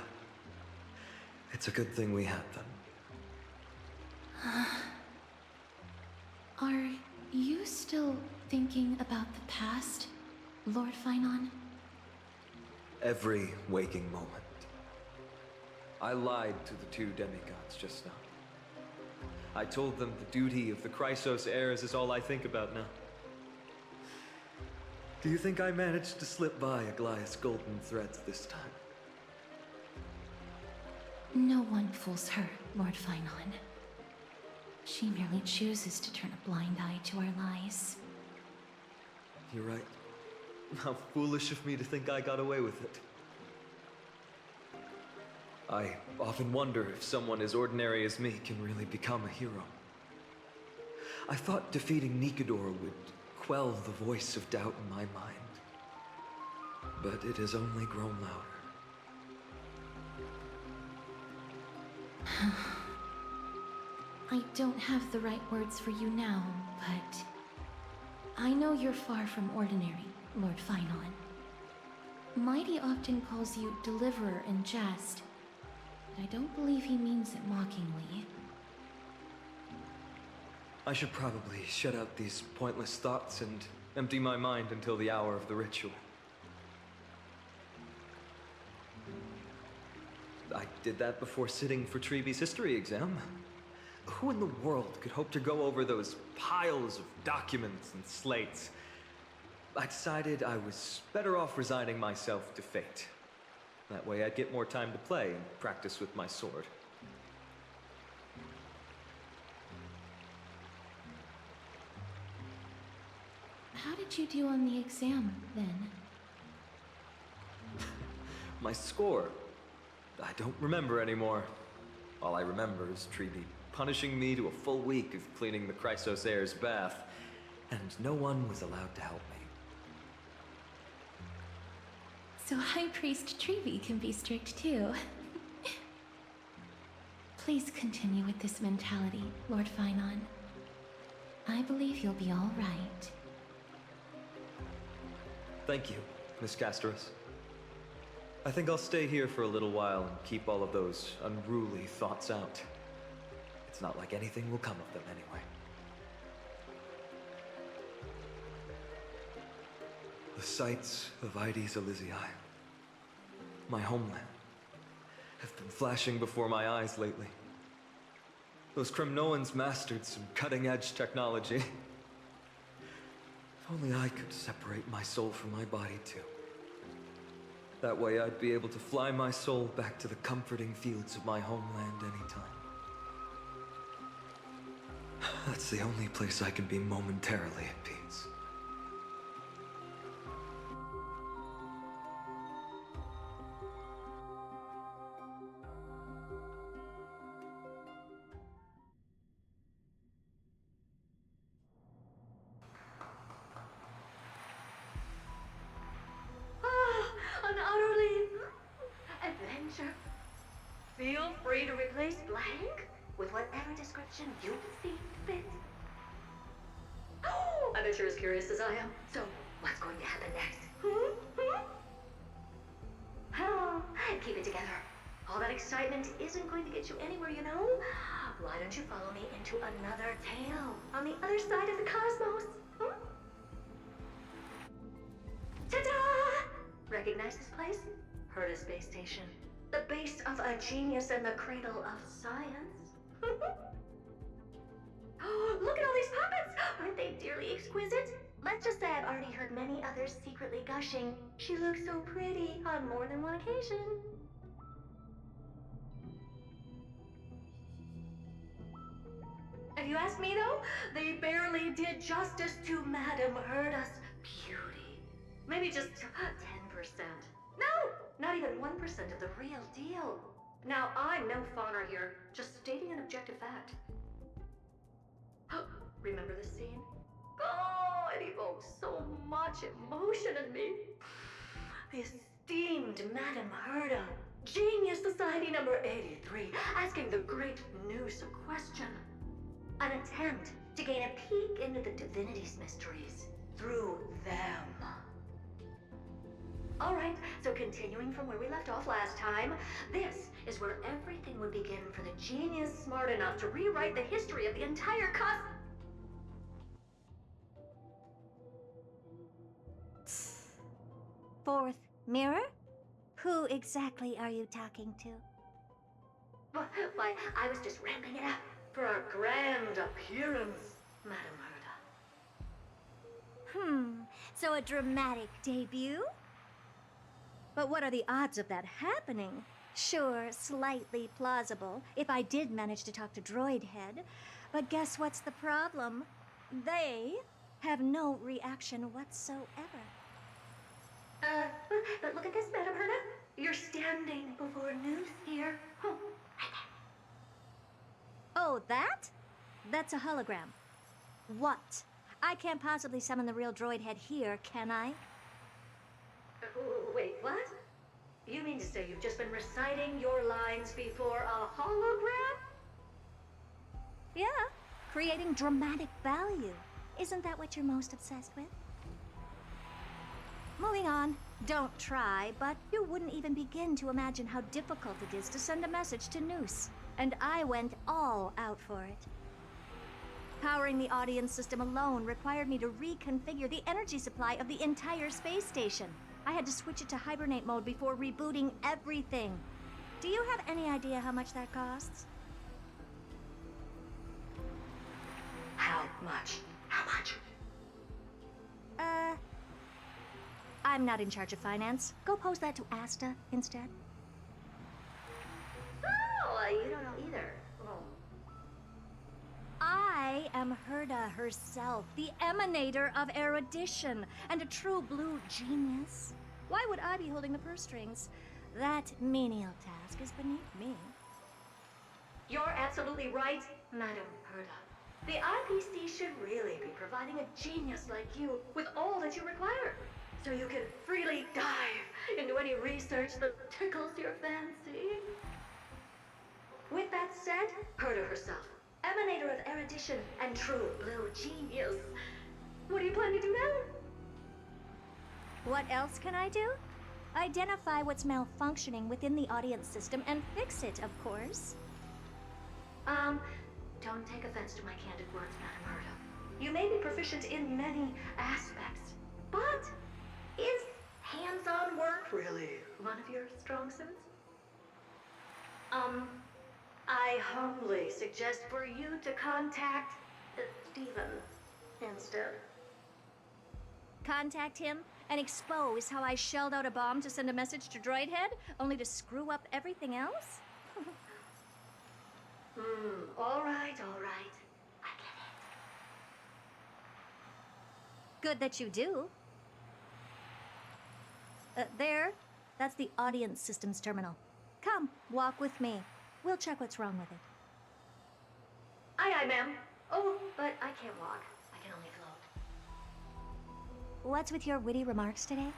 It's a good thing we had them. Are you still thinking about the past, Lord Finon? Every waking moment. I lied to the two demigods just now. I told them the duty of the Chrysos heirs is all I think about now. Do you think I managed to slip by Aglaya's golden threads this time? No one fools her, Lord Finon. She merely chooses to turn a blind eye to our lies. You're right. How foolish of me to think I got away with it. I often wonder if someone as ordinary as me can really become a hero. I thought defeating Nikador would quell the voice of doubt in my mind. But it has only grown louder. I don't have the right words for you now, but I know you're far from ordinary, Lord Finon. Mighty often calls you Deliverer in jest, but I don't believe he means it mockingly. I should probably shut out these pointless thoughts and empty my mind until the hour of the ritual. I did that before sitting for Treeby's history exam. Who in the world could hope to go over those piles of documents and slates? I decided I was better off resigning myself to fate. That way I'd get more time to play and practice with my sword. How did you do on the exam, then? My score? I don't remember anymore. All I remember is Treeby punishing me to a full week of cleaning the Chrysos heir's bath, and no one was allowed to help me. So High Priest Treeby can be strict too. Please continue with this mentality, Lord Finon. I believe you'll be all right. Thank you, Miss Casterus. I think I'll stay here for a little while and keep all of those unruly thoughts out. It's not like anything will come of them anyway. The sights of Ides Elysiae, my homeland, have been flashing before my eyes lately. Those Kremnoans mastered some cutting-edge technology. If only I could separate my soul from my body too. That way I'd be able to fly my soul back to the comforting fields of my homeland anytime. That's the only place I can be momentarily at peace. An utterly adventure. Feel free to replace blank with whatever description you see fit. Oh, I bet you're as curious as I am. So, what's going to happen next? Oh, keep it together. All that excitement isn't going to get you anywhere, you know? Why don't you follow me into another tale on the other side of the cosmos? Ta-da! Recognize this place? Herta Space Station. The base of a genius and the cradle of science. Oh, look at all these puppets! Aren't they dearly exquisite? Let's just say I've already heard many others secretly gushing. She looks so pretty on more than one occasion. If you ask me though, they barely did justice to Madame Herta's beauty. Maybe just 10%. No, not even 1% of the real deal. Now, I'm no fawner here, just stating an objective fact. Remember this scene? Oh, it evokes so much emotion in me. The esteemed Madame Herta, Genius Society number 83, asking the great Noose a question. An attempt to gain a peek into the divinity's mysteries through them. Alright, so continuing from where we left off last time, this is where everything would begin for the genius smart enough to rewrite the history of the entire Fourth mirror? Who exactly are you talking to? Why, I was just ramping it up for our grand appearance, Madame Herta. So a dramatic debut? But what are the odds of that happening? Sure, slightly plausible, if I did manage to talk to Droid Head. But guess what's the problem? They have no reaction whatsoever. But look at this, Madame Herta. You're standing before Noose here. Oh, that? That's a hologram. What? I can't possibly summon the real Droid Head here, can I? Wait, what? You mean to say you've just been reciting your lines before a hologram? Yeah, creating dramatic value. Isn't that what you're most obsessed with? Moving on. Don't try, but you wouldn't even begin to imagine how difficult it is to send a message to Noose. And I went all out for it. Powering the audience system alone required me to reconfigure the energy supply of the entire space station. I had to switch it to hibernate mode before rebooting everything. Do you have any idea how much that costs? How much? How much? I'm not in charge of finance. Go pose that to Asta instead. Oh, you don't know either. I am Herta herself, the emanator of erudition, and a true blue genius. Why would I be holding the purse strings? That menial task is beneath me. You're absolutely right, Madame Herta. The IPC should really be providing a genius like you with all that you require, so you can freely dive into any research that tickles your fancy. With that said, Herta herself, emanator of erudition and true blue genius. What do you plan to do now? What else can I do? Identify what's malfunctioning within the audience system and fix it, of course. Don't take offense to my candid words, Madame Herta. You may be proficient in many aspects, but is hands-on work really one of your strong suits? I humbly suggest for you to contact Steven instead. Contact him and expose how I shelled out a bomb to send a message to Droid Head, only to screw up everything else? All right. I get it. Good that you do. There. That's the audience systems terminal. Come, walk with me. We'll check what's wrong with it. Aye, ma'am. Oh, but I can't walk. I can only float. What's with your witty remarks today?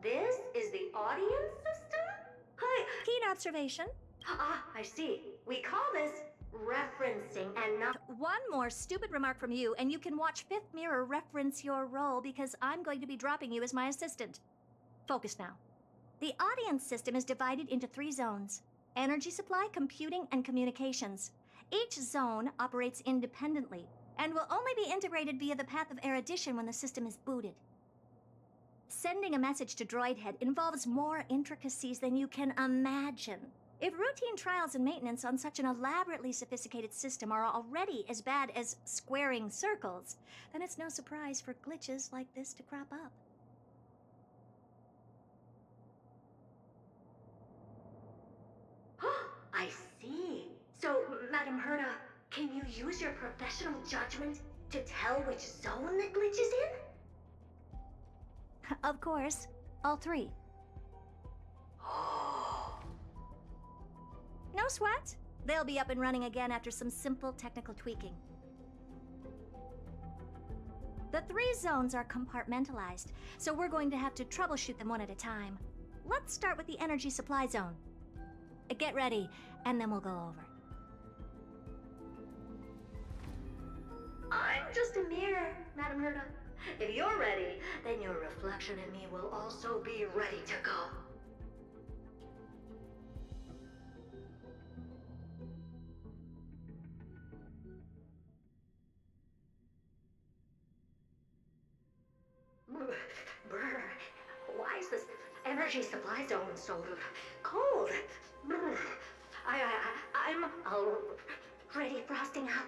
This is the audience system? Hi. Keen observation. Ah, I see. We call this referencing and not. One more stupid remark from you, and you can watch Fifth Mirror reference your role because I'm going to be dropping you as my assistant. Focus now. The audience system is divided into 3 zones: energy supply, computing, and communications. Each zone operates independently and will only be integrated via the path of erudition when the system is booted. Sending a message to Droidhead involves more intricacies than you can imagine. If routine trials and maintenance on such an elaborately sophisticated system are already as bad as squaring circles, then it's no surprise for glitches like this to crop up. I see. So, Madam Herda, can you use your professional judgment to tell which zone the glitch is in? Of course, all 3. No sweat. They'll be up and running again after some simple technical tweaking. The 3 zones are compartmentalized, so we're going to have to troubleshoot them one at a time. Let's start with the energy supply zone. Get ready, and then we'll go over. I'm just a mirror, Madam Herda. If you're ready, then your reflection in me will also be ready to go. Brr, why is this energy supply zone so cold? Brr, I'm already frosting up.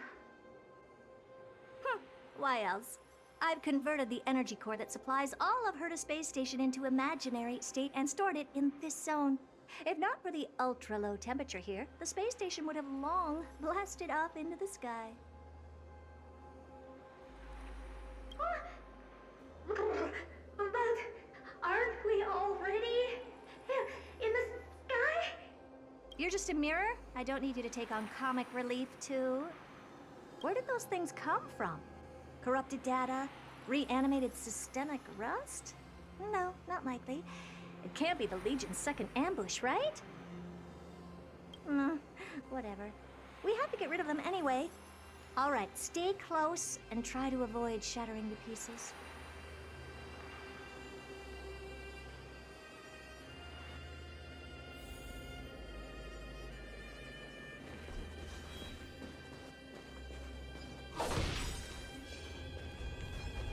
Why else? I've converted the energy core that supplies all of Herta Space Station into imaginary state and stored it in this zone. If not for the ultra-low temperature here, the space station would have long blasted off into the sky. But aren't we already in the sky? You're just a mirror? I don't need you to take on comic relief, too. Where did those things come from? Corrupted data? Reanimated systemic rust? No, not likely. It can't be the Legion's second ambush, right? Whatever. We have to get rid of them anyway. All right, stay close and try to avoid shattering to pieces.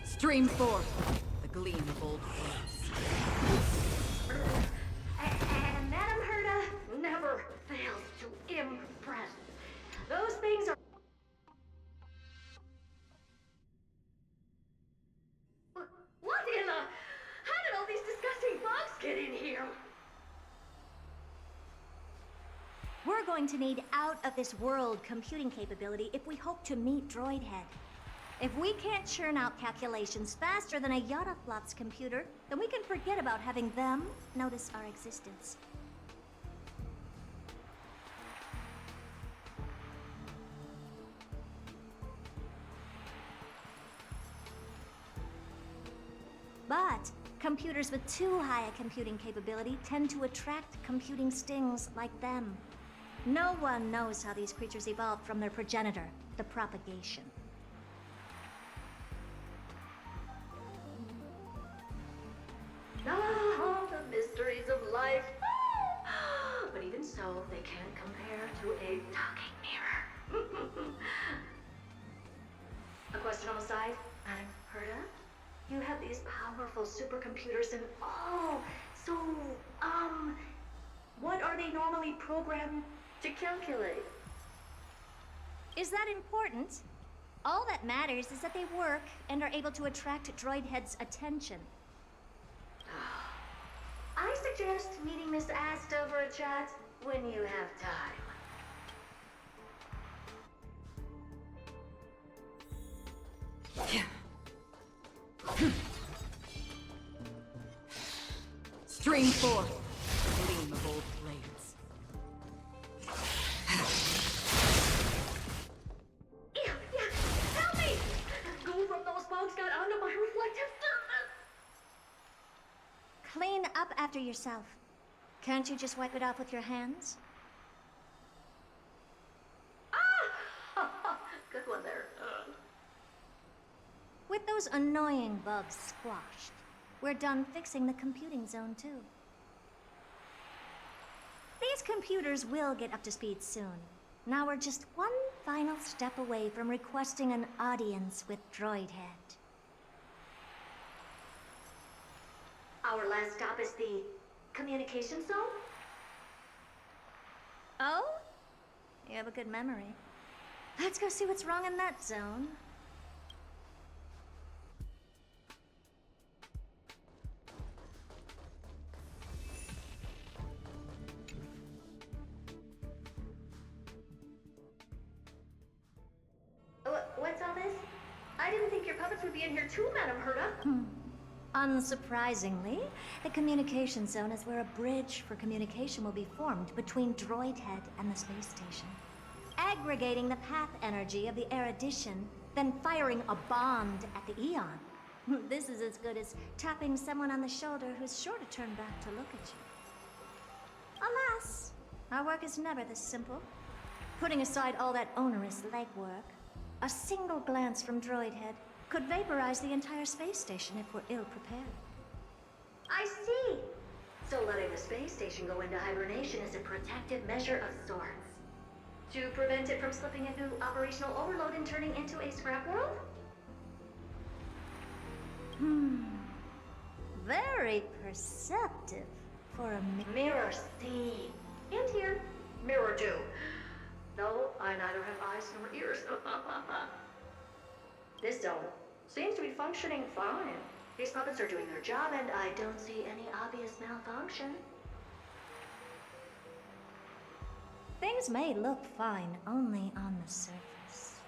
Stream forth the gleam of old flames. And Madam Herda never fails to impress. Those things are... What in the... How did all these disgusting bugs get in here? We're going to need out-of-this-world computing capability if we hope to meet Droidhead. If we can't churn out calculations faster than a Yottaflop's computer, then we can forget about having them notice our existence. But computers with too high a computing capability tend to attract computing stings like them. No one knows how these creatures evolved from their progenitor, the propagation. Ah, the mysteries of life. But even so, they can't compare to a talking mirror. A question on the side, Madam Herda? You have these powerful supercomputers and so, what are they normally programmed to calculate? Is that important? All that matters is that they work and are able to attract droid heads' attention. I suggest meeting Miss Asta for a chat when you have time. Stream forth, gleam of old blades. Help me! Goo from those bugs got onto my reflective surface! Clean up after yourself. Can't you just wipe it off with your hands? Good one there. With those annoying bugs squashed, we're done fixing the computing zone too. These computers will get up to speed soon. Now we're just one final step away from requesting an audience with Droidhead. Our last stop is the communication zone? Oh? You have a good memory. Let's go see what's wrong in that zone. What's all this? I didn't think your puppets would be in here too, Madam Herda. Unsurprisingly, the communication zone is where a bridge for communication will be formed between Droidhead and the space station. Aggregating the path energy of the erudition, then firing a bond at the Eon. This is as good as tapping someone on the shoulder who's sure to turn back to look at you. Alas, our work is never this simple. Putting aside all that onerous legwork, a single glance from Droidhead could vaporize the entire space station if we're ill-prepared. I see! So letting the space station go into hibernation is a protective measure of sorts. To prevent it from slipping into operational overload and turning into a scrap world? Very perceptive for a mirror see. And here, mirror do. Though I neither have eyes nor ears. This zone seems to be functioning fine. These puppets are doing their job and I don't see any obvious malfunction. Things may look fine only on the surface.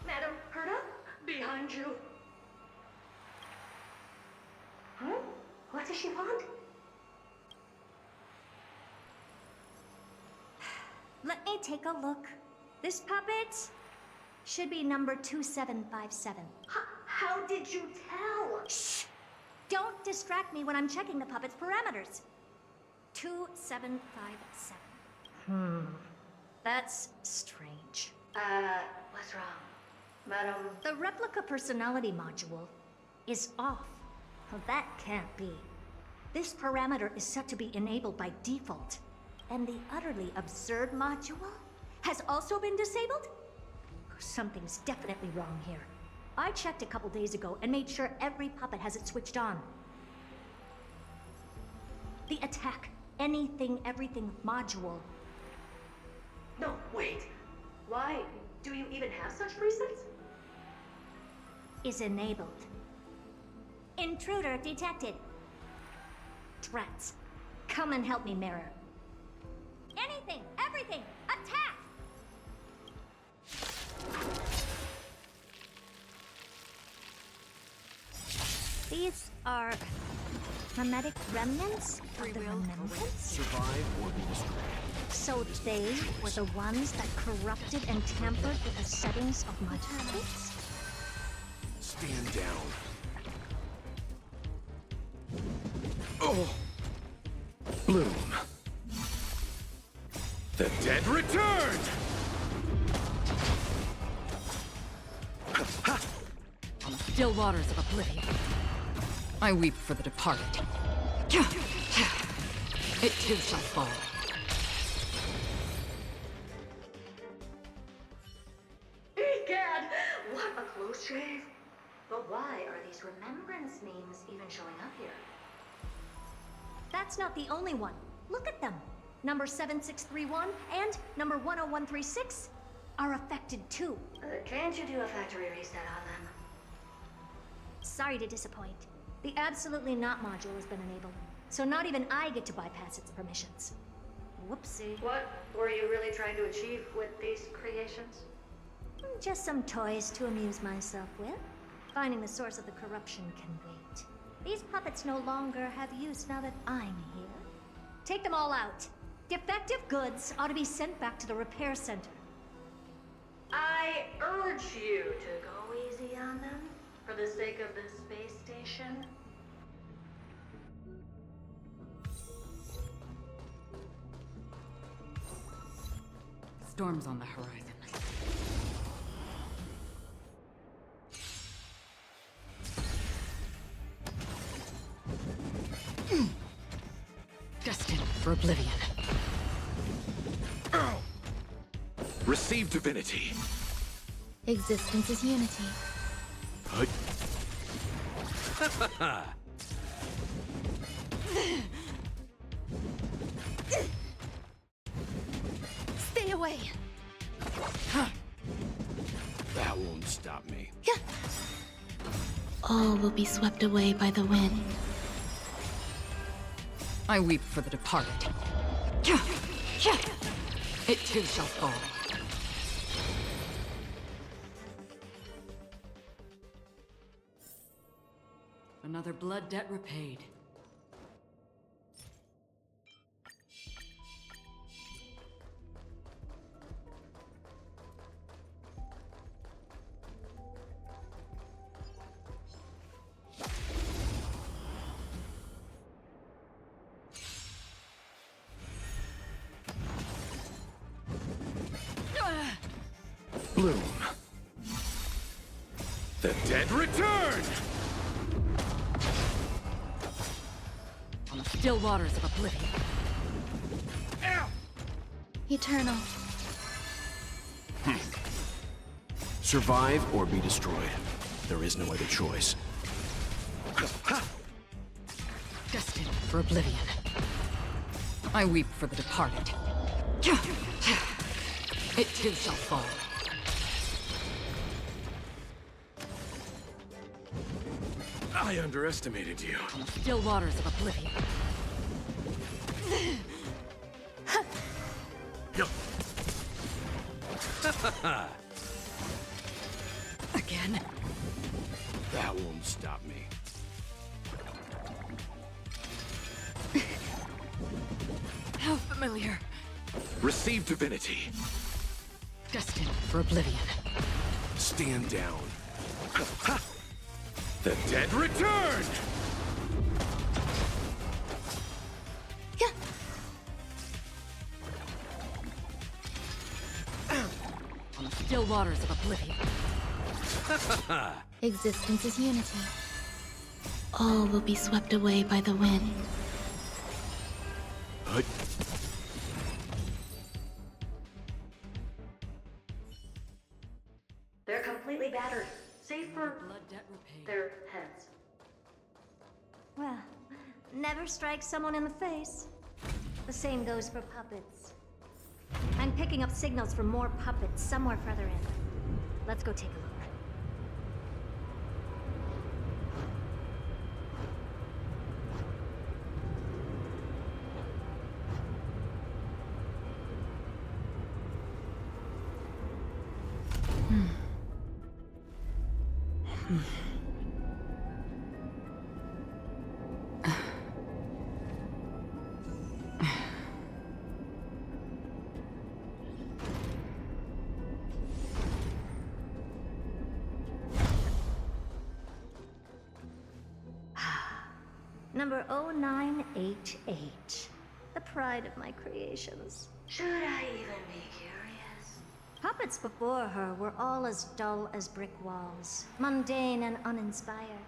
Madam Herda, behind you. Huh? What does she want? Let me take a look. This puppet should be number 2757. How did you tell? Shh! Don't distract me when I'm checking the puppet's parameters. 2757. That's strange. What's wrong? Madam? The replica personality module is off. Well, that can't be. This parameter is set to be enabled by default. And the utterly absurd module has also been disabled? Something's definitely wrong here. I checked a couple days ago and made sure every puppet has it switched on. The attack, anything, everything module. No, wait. Why do you even have such presets? Is enabled. Intruder detected. Drats. Come and help me, Mirror. Anything, everything, attack! These are hermetic remnants of the remembrance? Survive or be destroyed. So they were the ones that corrupted and tampered with the settings of my puppets? Stand down. Oh! Bloom. The dead return! On the still waters of oblivion, I weep for the departed. It too shall fall. Egad! What a close shave! But why are these remembrance memes even showing up here? That's not the only one. Look at them. Number 7631 and number 10136 are affected too. Can't you do a factory reset on them? Sorry to disappoint. The Absolutely Not module has been enabled, so not even I get to bypass its permissions. Whoopsie. What were you really trying to achieve with these creations? Just some toys to amuse myself with. Finding the source of the corruption can wait. These puppets no longer have use now that I'm here. Take them all out. Defective goods ought to be sent back to the repair center. I urge you to go easy on them, for the sake of the space station. Storm's on the horizon. Destined for oblivion. Receive divinity. Existence is unity. Stay away. That won't stop me. All will be swept away by the wind. I weep for the departed. It too shall fall. Another blood debt repaid. Bloom. The dead return! On the still waters of oblivion. Eternal. Survive or be destroyed. There is no other choice. Destined for oblivion. I weep for the departed. It too shall fall. I underestimated you. On the still waters of oblivion. Again? That won't stop me. How familiar. Receive divinity. Destined for oblivion. Stand down. The dead return! On the still waters of oblivion. Existence is unity. All will be swept away by the wind. They're completely battered, save for blood debt repaid. Their heads. Well, never strike someone in the face. The same goes for puppets. I'm picking up signals from more puppets somewhere further in. Let's go take a look. Number 0988. The pride of my creations. Should I even be curious? Puppets before her were all as dull as brick walls, mundane and uninspired.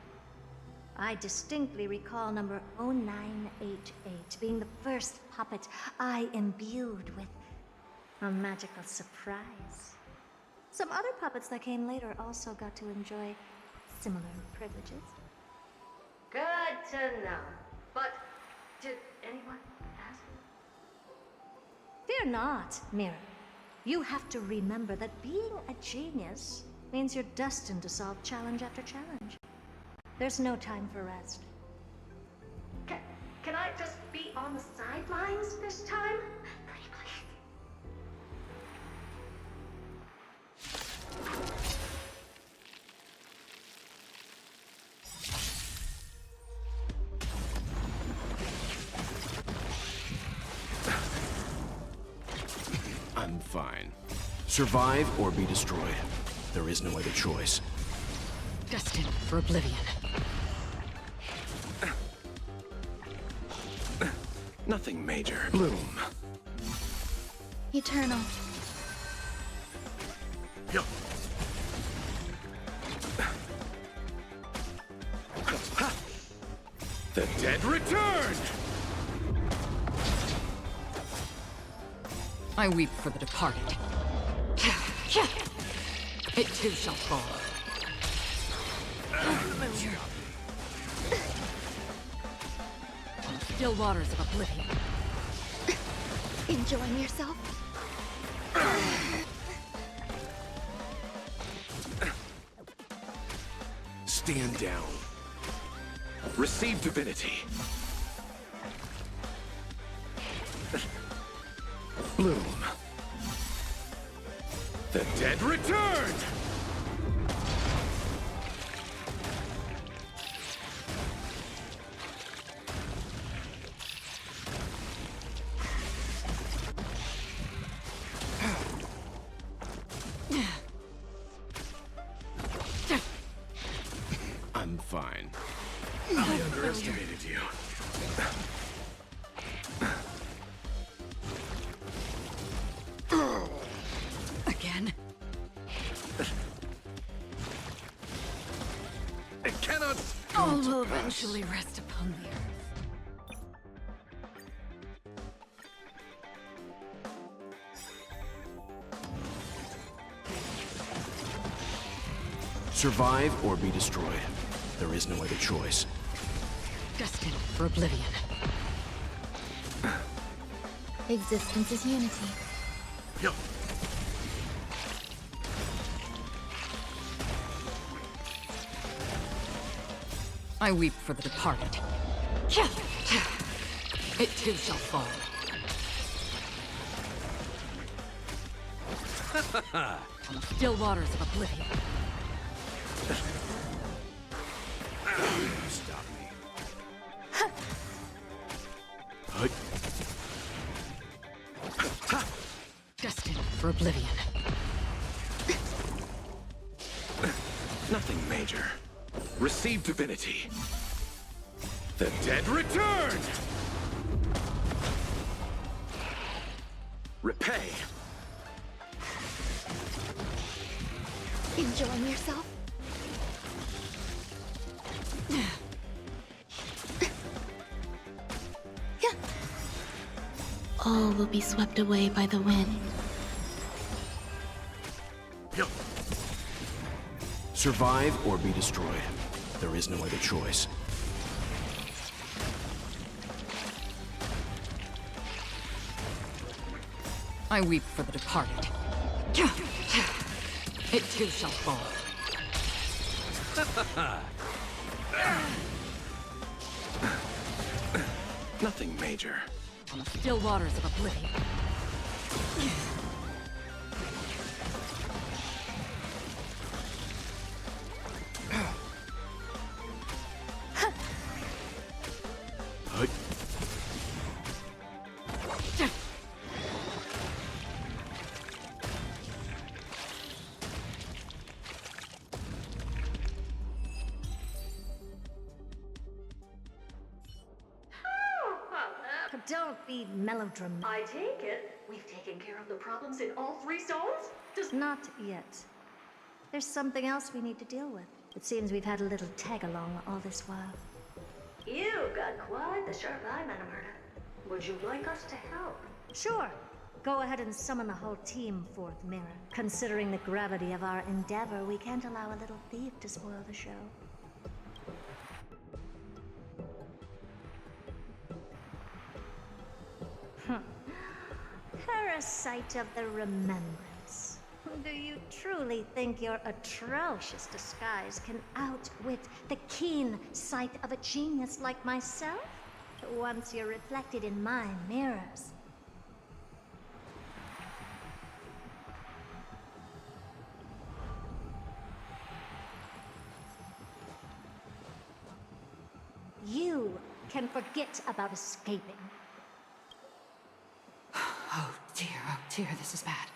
I distinctly recall number 0988 being the first puppet I imbued with a magical surprise. Some other puppets that came later also got to enjoy similar privileges. Good to know. But did anyone ask? Fear not, Mirror. You have to remember that being a genius means you're destined to solve challenge after challenge. There's no time for rest. Can I just be on the sidelines this time? Pretty please. I'm fine. Survive or be destroyed. There is no other choice. Destined for oblivion. Nothing major. Bloom. Eternal. Yo. The dead return! I weep for the departed. It too shall fall. Familiar. On the still waters of oblivion. Enjoying yourself? Stand down. Receive divinity. Bloom. The dead return! I'm fine. I underestimated you. Again? It cannot All come to will pass. eventually rest upon the earth. Survive or be destroyed. There is no other choice. Destined for oblivion. Existence is unity. Yo. I weep for the departed. It too shall fall. On the still waters of oblivion. Stop me. Destined for oblivion. Nothing major. Receive divinity. The dead return! Repay. Enjoying yourself? All will be swept away by the wind. Survive or be destroyed. There is no other choice. I weep for the departed. It too shall fall. Nothing major. On the still waters of oblivion. don't be melodramatic. I take it we've taken care of the problems in all 3 zones? Not yet. There's something else we need to deal with. It seems we've had a little tag-along all this while. You've got quite the sharp eye, Madam Herta. Would you like us to help? Sure. Go ahead and summon the whole team, Fourth Mirror. Considering the gravity of our endeavor, we can't allow a little thief to spoil the show. Parasite of the Remembrance. Do you truly think your atrocious disguise can outwit the keen sight of a genius like myself? Once you're reflected in my mirrors. You can forget about escaping. Oh dear, this is bad.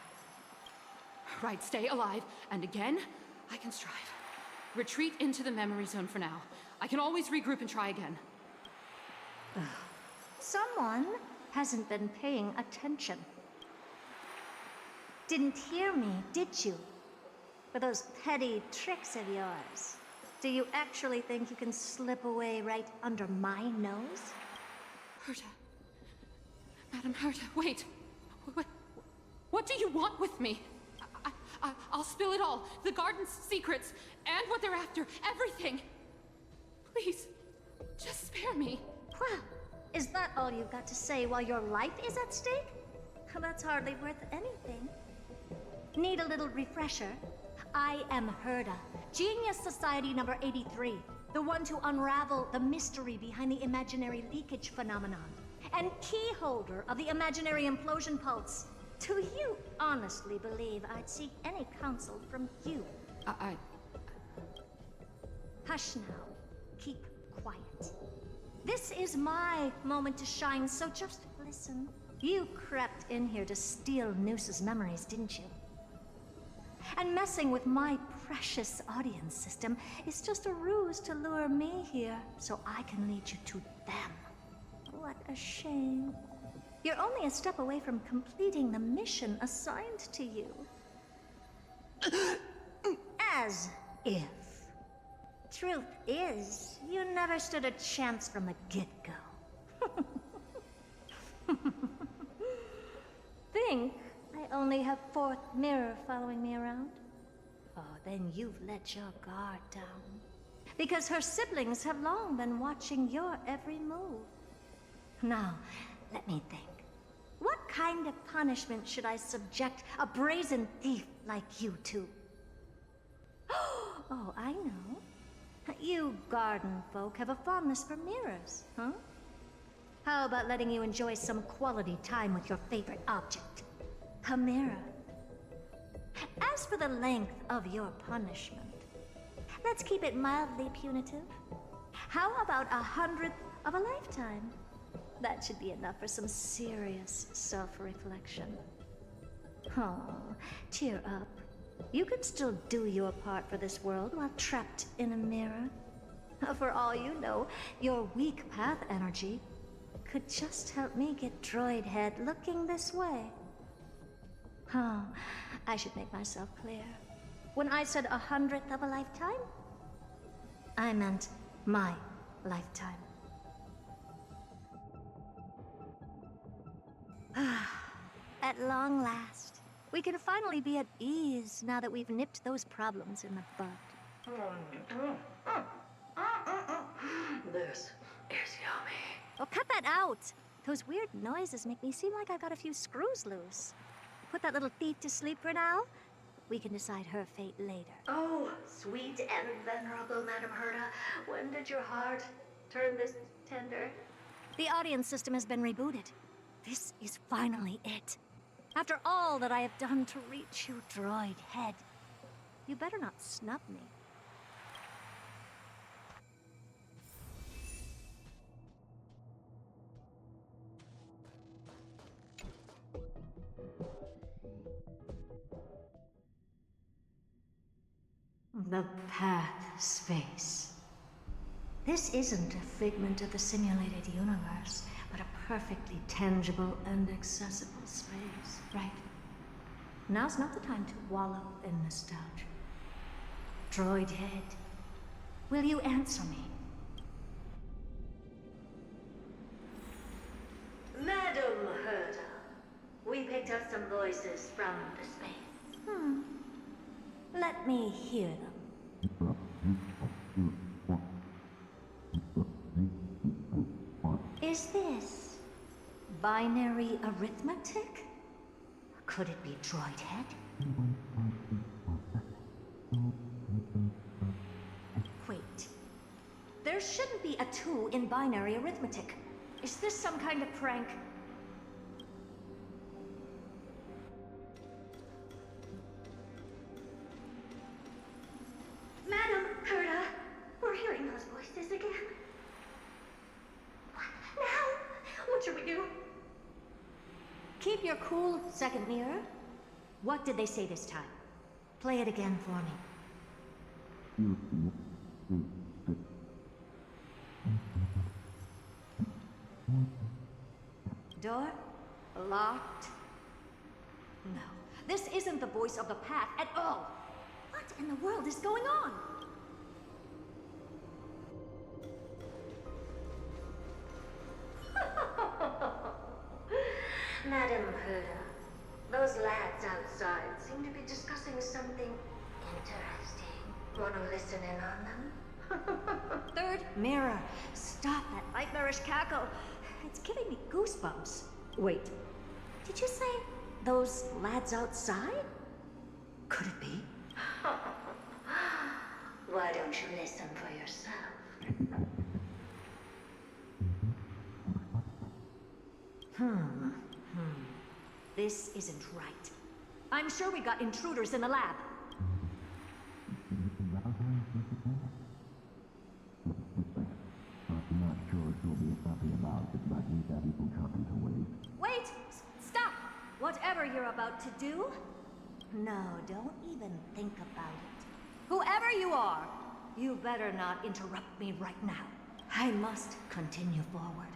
Right, stay alive, and again, I can strive. Retreat into the memory zone for now. I can always regroup and try again. Someone hasn't been paying attention. Didn't hear me, did you? For those petty tricks of yours. Do you actually think you can slip away right under my nose? Herta. Madam Herta, wait. What do you want with me? I'll spill it all. The garden's secrets, and what they're after. Everything. Please, just spare me. Well, is that all you've got to say while your life is at stake? That's hardly worth anything. Need a little refresher? I am Herta, Genius Society number 83, the one to unravel the mystery behind the imaginary leakage phenomenon, and key holder of the imaginary implosion pulse. Do you honestly believe I'd seek any counsel from you? Hush now. Keep quiet. This is my moment to shine, so just listen. You crept in here to steal Noose's memories, didn't you? And messing with my precious audience system is just a ruse to lure me here so I can lead you to them. What a shame. You're only a step away from completing the mission assigned to you. As if. Truth is, you never stood a chance from the get-go. Think I only have Fourth Mirror following me around? Oh, then you've let your guard down. Because her siblings have long been watching your every move. Now, let me think. What kind of punishment should I subject a brazen thief like you to? Oh, I know. You garden folk have a fondness for mirrors, huh? How about letting you enjoy some quality time with your favorite object? A mirror. As for the length of your punishment, let's keep it mildly punitive. How about 100th of a lifetime? That should be enough for some serious self-reflection. Oh, cheer up. You can still do your part for this world while trapped in a mirror. For all you know, your weak path energy could just help me get Droid Head looking this way. Oh, I should make myself clear. When I said 100th of a lifetime, I meant my lifetime. At long last, we can finally be at ease now that we've nipped those problems in the bud. This is yummy. Oh, cut that out! Those weird noises make me seem like I've got a few screws loose. Put that little thief to sleep for now. We can decide her fate later. Oh, sweet and venerable Madam Herta, when did your heart turn this tender? The audience system has been rebooted. This is finally it. After all that I have done to reach you, Droid Head, you better not snub me. The path space. This isn't a figment of the simulated universe, but a perfectly tangible and accessible space, right? Now's not the time to wallow in nostalgia. Droid head, will you answer me? Madam Herta, we picked up some voices from the space. Let me hear them. Is this binary arithmetic? Could it be droid head? Wait. There shouldn't be a 2 in binary arithmetic. Is this some kind of prank? Madam Herta, we're hearing those voices again. What now? What should we do? Keep your cool, second mirror. What did they say this time? Play it again for me. Door? Locked? No. This isn't the voice of the path at all. What in the world is going on? Madam Herta, those lads outside seem to be discussing something interesting. Wanna listen in on them? Third mirror. Stop that nightmarish cackle. It's giving me goosebumps. Wait. Did you say those lads outside? Could it be? Why don't you listen for yourself? This isn't right. I'm sure we got intruders in the lab. Wait! Stop! Whatever you're about to do, no, don't even think about it. Whoever you are, you better not interrupt me right now. I must continue forward.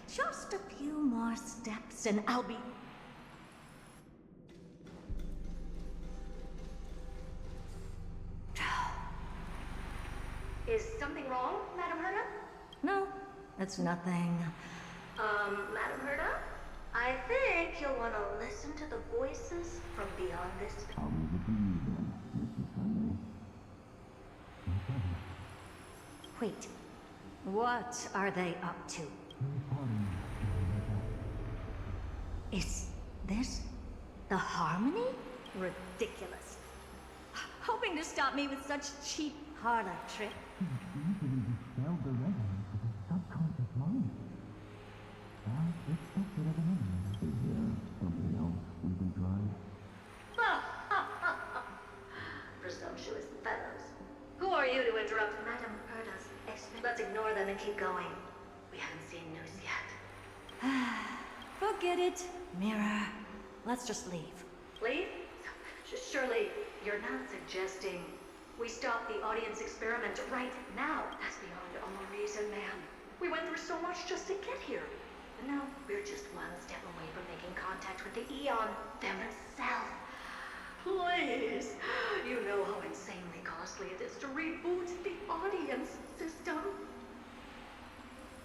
Just a few more steps and I'll be... Is something wrong, Madam Herta? No, it's nothing. Madam Herta? I think you'll want to listen to the voices from beyond this. Wait, what are they up to? Is this the Harmony? Ridiculous. Hoping to stop me with such cheap parlor trick. Presumptuous fellows. Who are you to interrupt Madam Herta's experiment? Let's ignore them and keep going. We haven't seen news yet. Forget it, Mirror. Let's just leave. Leave? Surely you're not suggesting we stop the audience experiment right now? That's beyond all reason, ma'am. We went through so much just to get here. And now we're just one step away from making contact with the Eon themselves. Please! You know how insanely costly it is to reboot the audience system.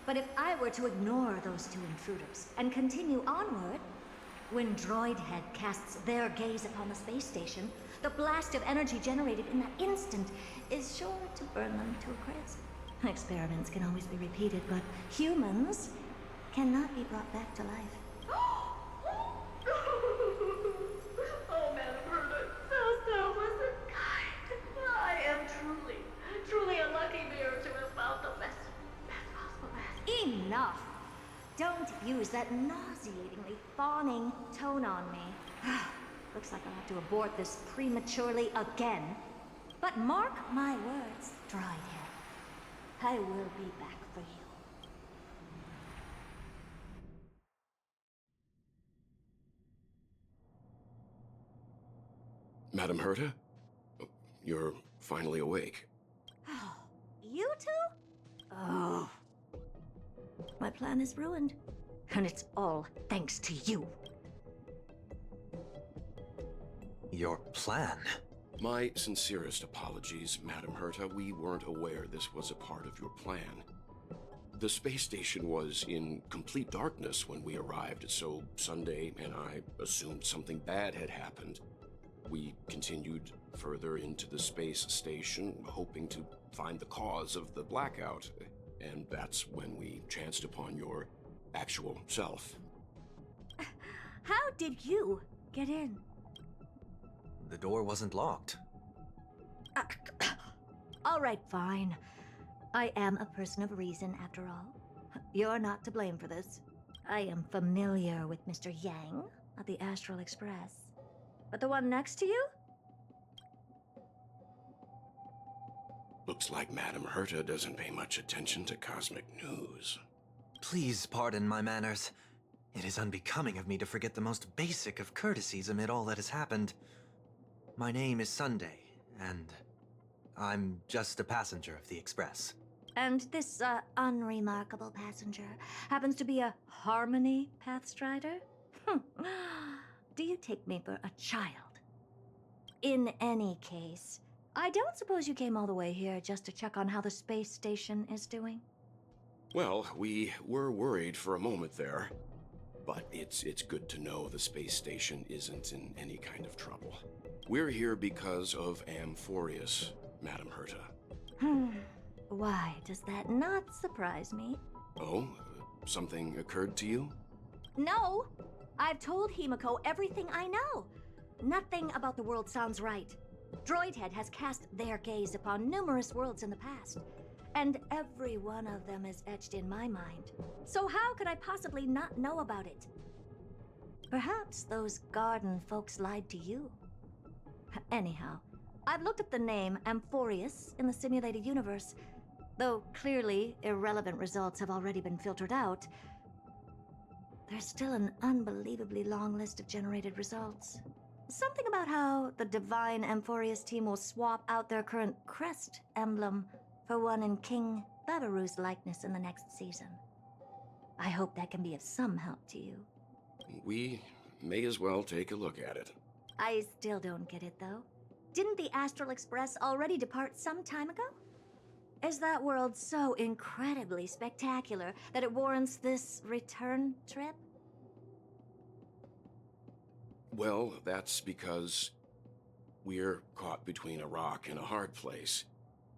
But if I were to ignore those 2 intruders and continue onward, when Droid Head casts their gaze upon the space station, the blast of energy generated in that instant is sure to burn them to a crisp. Experiments can always be repeated, but humans cannot be brought back to life. Oh, Madam Herta, so wasn't kind. I am truly a lucky mirror to have found the best possible match. Enough! Don't use that nauseatingly fawning tone on me. Looks like I'll have to abort this prematurely again. But mark my words, Droid Head. I will be back for you. Madam Herta? You're finally awake. You two? Oh. My plan is ruined. And it's all thanks to you. Your plan? My sincerest apologies, Madam Herta. We weren't aware this was a part of your plan. The space station was in complete darkness when we arrived, so Sunday and I assumed something bad had happened. We continued further into the space station, hoping to find the cause of the blackout, and that's when we chanced upon your actual self. How did you get in? The door wasn't locked. All right, fine. I am a person of reason, after all. You're not to blame for this. I am familiar with Mr. Yang at the Astral Express. But the one next to you? Looks like Madam Herta doesn't pay much attention to cosmic news. Please pardon my manners. It is unbecoming of me to forget the most basic of courtesies amid all that has happened. My name is Sunday, and I'm just a passenger of the Express. And this, unremarkable passenger happens to be a Harmony Pathstrider? Do you take me for a child? In any case, I don't suppose you came all the way here just to check on how the space station is doing? Well, we were worried for a moment there, but it's good to know the space station isn't in any kind of trouble. We're here because of Amphorius, Madam Herta. Why does that not surprise me? Oh, something occurred to you? No! I've told Himiko everything I know. Nothing about the world sounds right. Droidhead has cast their gaze upon numerous worlds in the past, and every one of them is etched in my mind. So how could I possibly not know about it? Perhaps those garden folks lied to you. Anyhow, I've looked up the name Amphorius in the simulated universe. Though clearly irrelevant results have already been filtered out, there's still an unbelievably long list of generated results. Something about how the Divine Amphorius team will swap out their current crest emblem for one in King Babaru's likeness in the next season. I hope that can be of some help to you. We may as well take a look at it. I still don't get it, though. Didn't the Astral Express already depart some time ago? Is that world so incredibly spectacular that it warrants this return trip? Well, that's because we're caught between a rock and a hard place.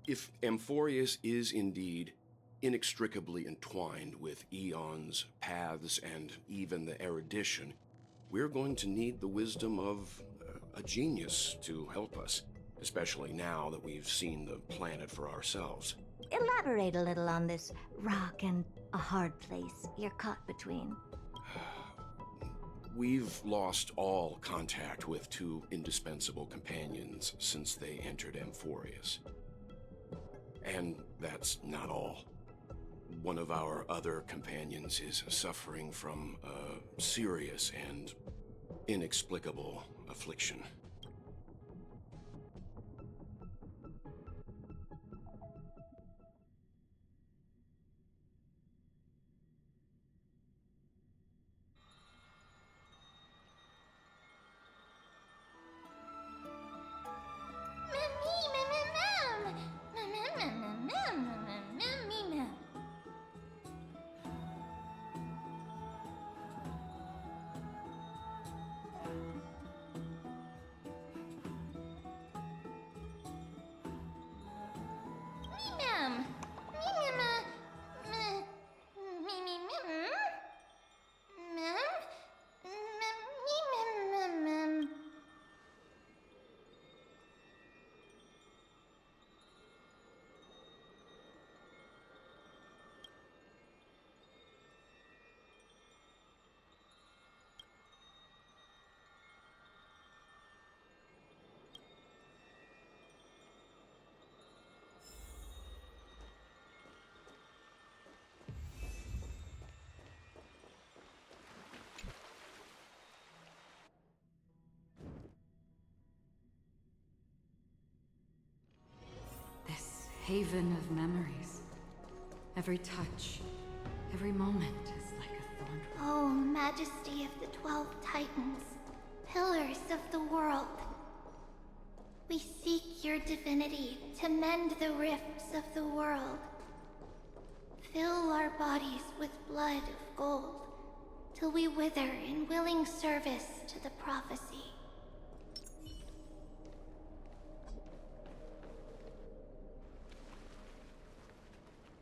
If Amphorius is indeed inextricably entwined with eons, paths, and even the erudition, we're going to need the wisdom of a genius to help us, especially now that we've seen the planet for ourselves. Elaborate a little on this rock and a hard place you're caught between. We've lost all contact with two indispensable companions since they entered Amphorius. And that's not all. One of our other companions is suffering from a serious and inexplicable affliction. Haven of memories. Every touch, every moment is like a thorn. Oh, Majesty of the 12 Titans, pillars of the world. We seek your divinity to mend the rifts of the world. Fill our bodies with blood of gold, till we wither in willing service to the prophecy.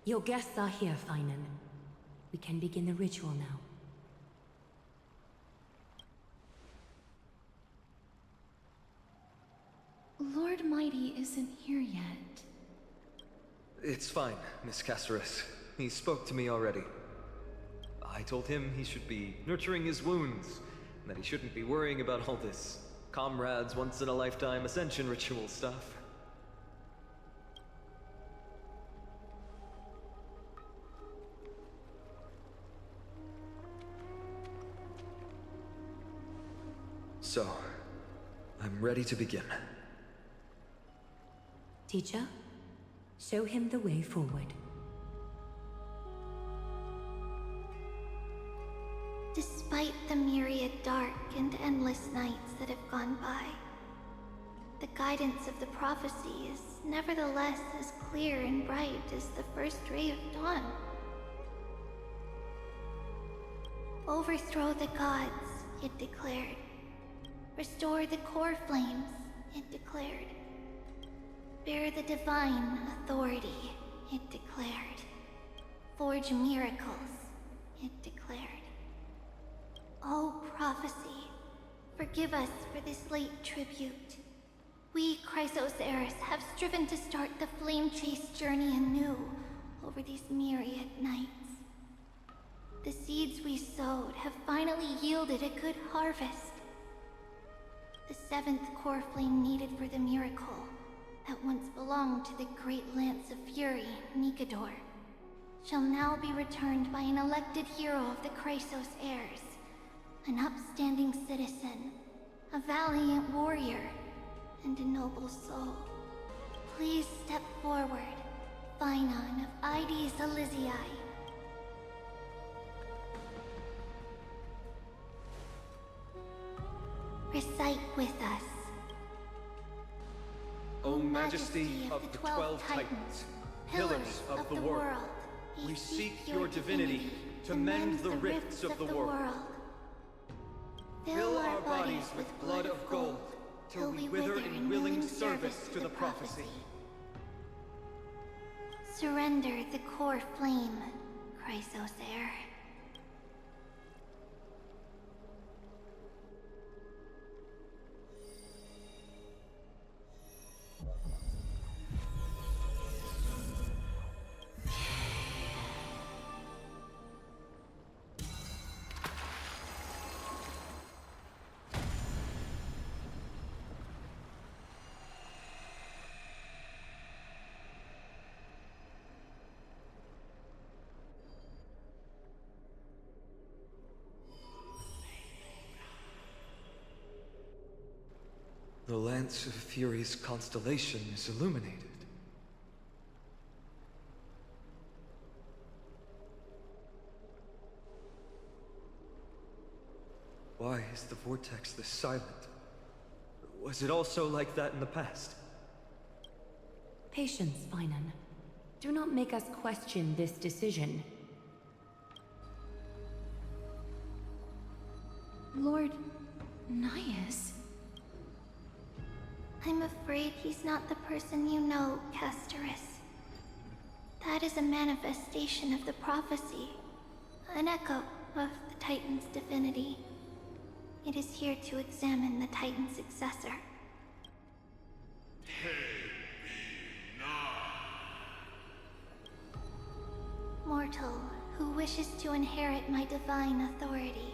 Your guests are here, Finan. We can begin the ritual now. Lord Mighty isn't here yet. It's fine, Miss Caceres. He spoke to me already. I told him he should be nurturing his wounds, and that he shouldn't be worrying about all this comrades once-in-a-lifetime ascension ritual stuff. So, I'm ready to begin. Teacher, show him the way forward. Despite the myriad dark and endless nights that have gone by, the guidance of the prophecy is nevertheless as clear and bright as the first ray of dawn. Overthrow the gods, it declared. Restore the core flames, it declared. Bear the divine authority, it declared. Forge miracles, it declared. O prophecy, forgive us for this late tribute. We, Chrysos heirs, have striven to start the flame chase journey anew over these myriad nights. The seeds we sowed have finally yielded a good harvest. The seventh core flame needed for the miracle that once belonged to the great Lance of Fury, Nikador, shall now be returned by an elected hero of the Chrysos heirs, an upstanding citizen, a valiant warrior, and a noble soul. Please step forward, Finan of Ides Elysiae. Recite with us. O Majesty of the 12 Titans, pillars of the world, we seek your divinity to mend the rifts of the world. Fill our bodies with blood of gold, till we wither in willing service to the prophecy. Surrender the core flame, Chrysos heir. The Lance of Fury's constellation is illuminated. Why is the vortex this silent? Was it also like that in the past? Patience, Finan. Do not make us question this decision. Lord Naius? I'm afraid he's not the person you know, Castoris. That is a manifestation of the prophecy, an echo of the Titan's divinity. It is here to examine the Titan's successor. Mortal, who wishes to inherit my divine authority,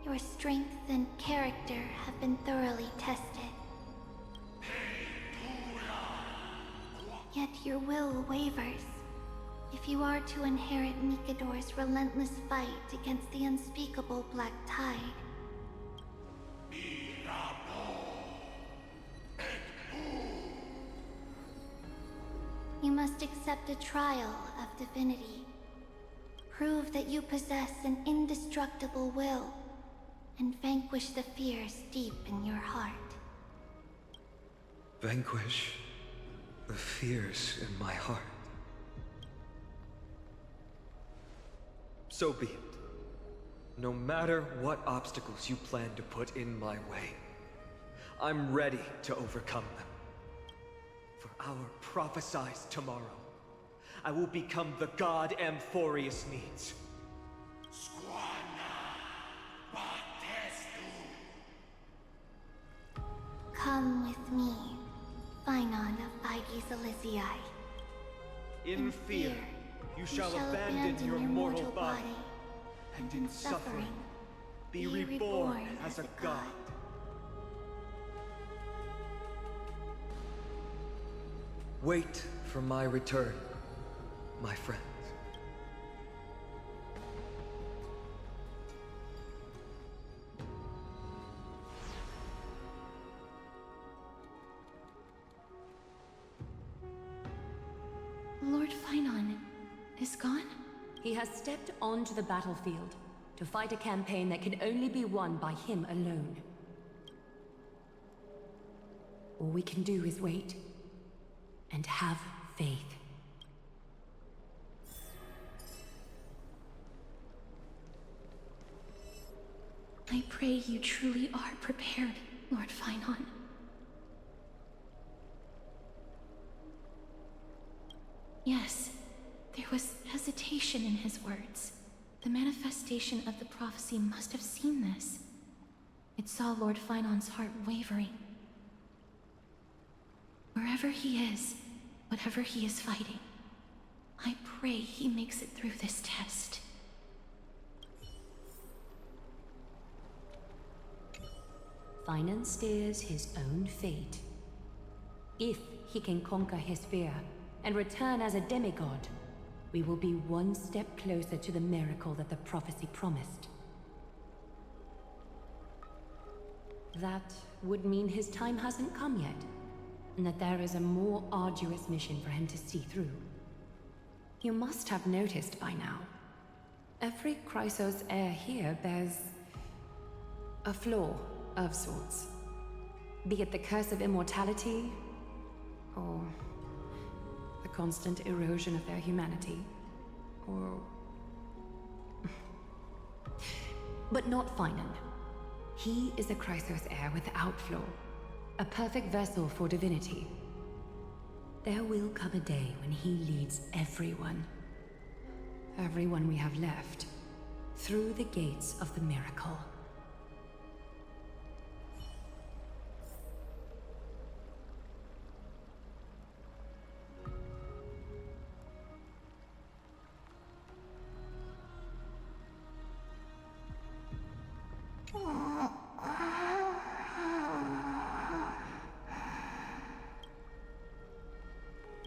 your strength and character have been thoroughly tested. Yet your will wavers. If you are to inherit Nikador's relentless fight against the unspeakable Black Tide, you must accept a trial of divinity. Prove that you possess an indestructible will, and vanquish the fears deep in your heart. Vanquish the fears in my heart. So be it. No matter what obstacles you plan to put in my way, I'm ready to overcome them. For our prophesized tomorrow, I will become the god Amphorius needs. Come with me, Phynon of Aegis Elysiae. In fear, you shall abandon your mortal body, and in suffering, be reborn as a god. Wait for my return, my friends. Lord Phynon is gone? He has stepped onto the battlefield to fight a campaign that can only be won by him alone. All we can do is wait and have faith. I pray you truly are prepared, Lord Phynon. Yes, there was hesitation in his words. The manifestation of the prophecy must have seen this. It saw Lord Phynon's heart wavering. Wherever he is, whatever he is fighting, I pray he makes it through this test. Phynon steers his own fate. If he can conquer his fear and return as a demigod, we will be one step closer to the miracle that the prophecy promised. That would mean his time hasn't come yet, and that there is a more arduous mission for him to see through. You must have noticed by now. Every Chrysos heir here bears a flaw of sorts. Be it the curse of immortality, or the constant erosion of their humanity, or... But not Phynon. He is a Chrysos heir without flaw, a perfect vessel for divinity. There will come a day when he leads everyone we have left, through the gates of the miracle.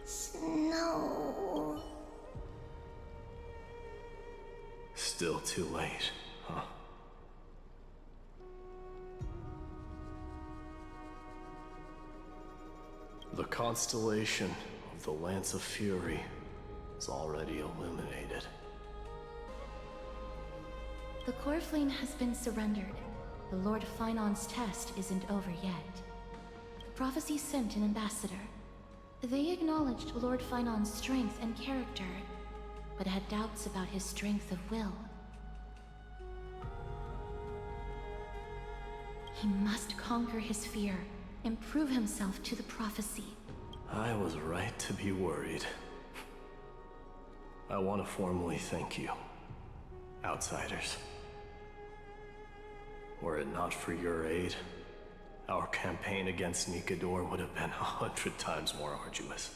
Snow. Still too late, huh? The constellation of the Lance of Fury is already illuminated. The core flame has been surrendered. The Lord Phynon's test isn't over yet. The prophecy sent an ambassador. They acknowledged Lord Phynon's strength and character, but had doubts about his strength of will. He must conquer his fear and prove himself to the prophecy. I was right to be worried. I want to formally thank you, outsiders. Were it not for your aid, our campaign against Nikador would have been 100 times more arduous.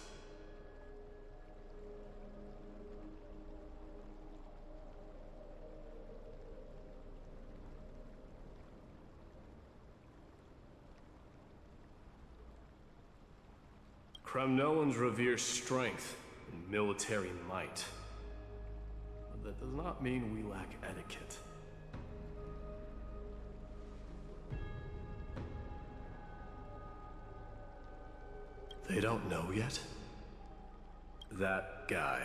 Kremnoans revere strength and military might. But that does not mean we lack etiquette. They don't know yet. That guy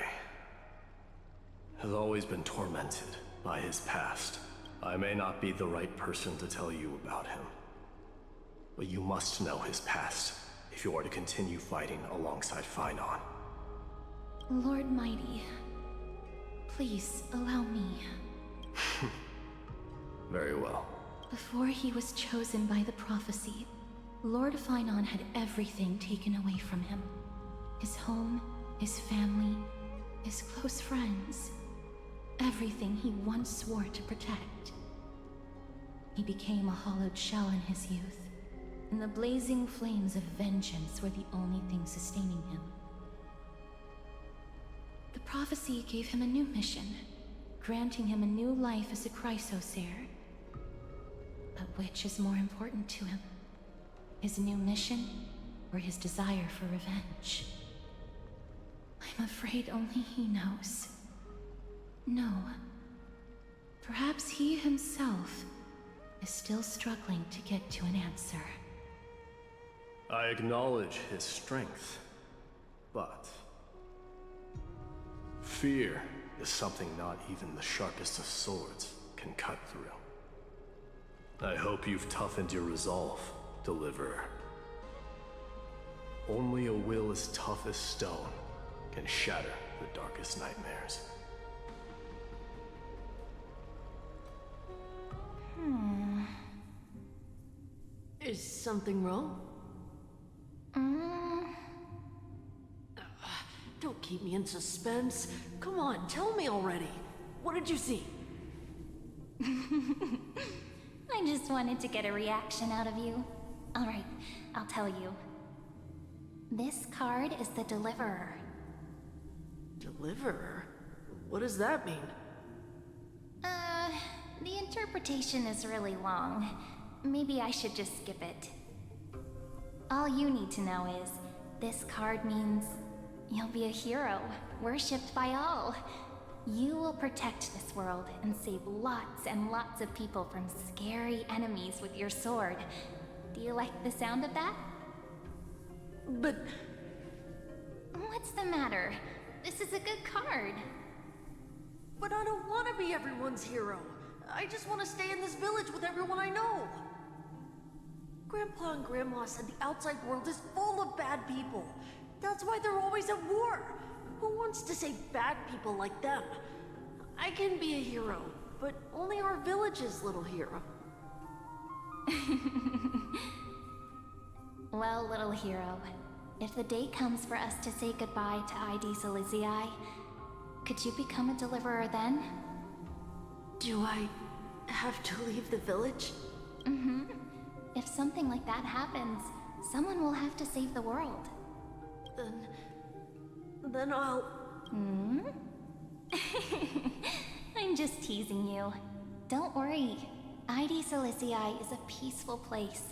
has always been tormented by his past. I may not be the right person to tell you about him, but you must know his past if you are to continue fighting alongside Phainon. Lord Mighty, please allow me. Very well. Before he was chosen by the prophecy, Lord Phainon had everything taken away from him. His home, his family, his close friends. Everything he once swore to protect. He became a hollowed shell in his youth, and the blazing flames of vengeance were the only thing sustaining him. The prophecy gave him a new mission, granting him a new life as a chrysosaur. But which is more important to him? His new mission, or his desire for revenge? I'm afraid only he knows. No. Perhaps he himself is still struggling to get to an answer. I acknowledge his strength, but fear is something not even the sharpest of swords can cut through. I hope you've toughened your resolve, Deliverer. Only a will as tough as stone can shatter the darkest nightmares. Is something wrong? Don't keep me in suspense. Come on, tell me already. What did you see? I just wanted to get a reaction out of you. Alright, I'll tell you. This card is the Deliverer. Deliverer? What does that mean? The interpretation is really long. Maybe I should just skip it. All you need to know is, this card means you'll be a hero, worshipped by all. You will protect this world and save lots and lots of people from scary enemies with your sword. Do you like the sound of that? But... What's the matter? This is a good card. But I don't want to be everyone's hero. I just want to stay in this village with everyone I know. Grandpa and Grandma said the outside world is full of bad people. That's why they're always at war. Who wants to save bad people like them? I can be a hero, but only our village's little hero. Well, little hero, if the day comes for us to say goodbye to ID Silizii, could you become a deliverer then? Do I have to leave the village? Mm-hmm. If something like that happens, someone will have to save the world. Then I'll... Hmm? I'm just teasing you. Don't worry. ID Silizii is a peaceful place.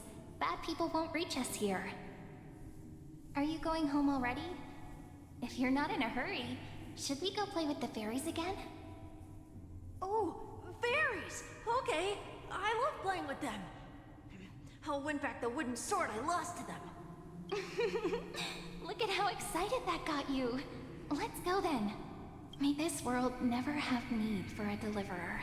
Bad people won't reach us here. Are you going home already? If you're not in a hurry, should we go play with the fairies again? Oh, fairies! Okay, I love playing with them. I'll win back the wooden sword I lost to them. Look at how excited that got you. Let's go then. May this world never have need for a deliverer.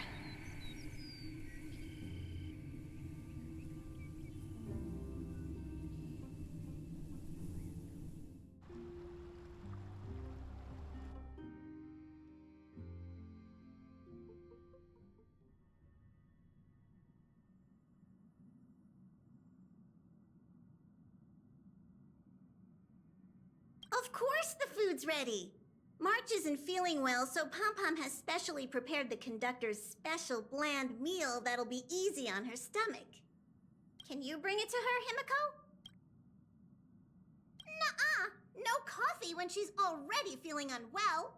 Of course the food's ready! March isn't feeling well, so Pom-Pom has specially prepared the conductor's special bland meal that'll be easy on her stomach. Can you bring it to her, Himiko? Nuh-uh! No coffee when she's already feeling unwell!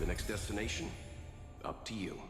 The next destination? Up to you.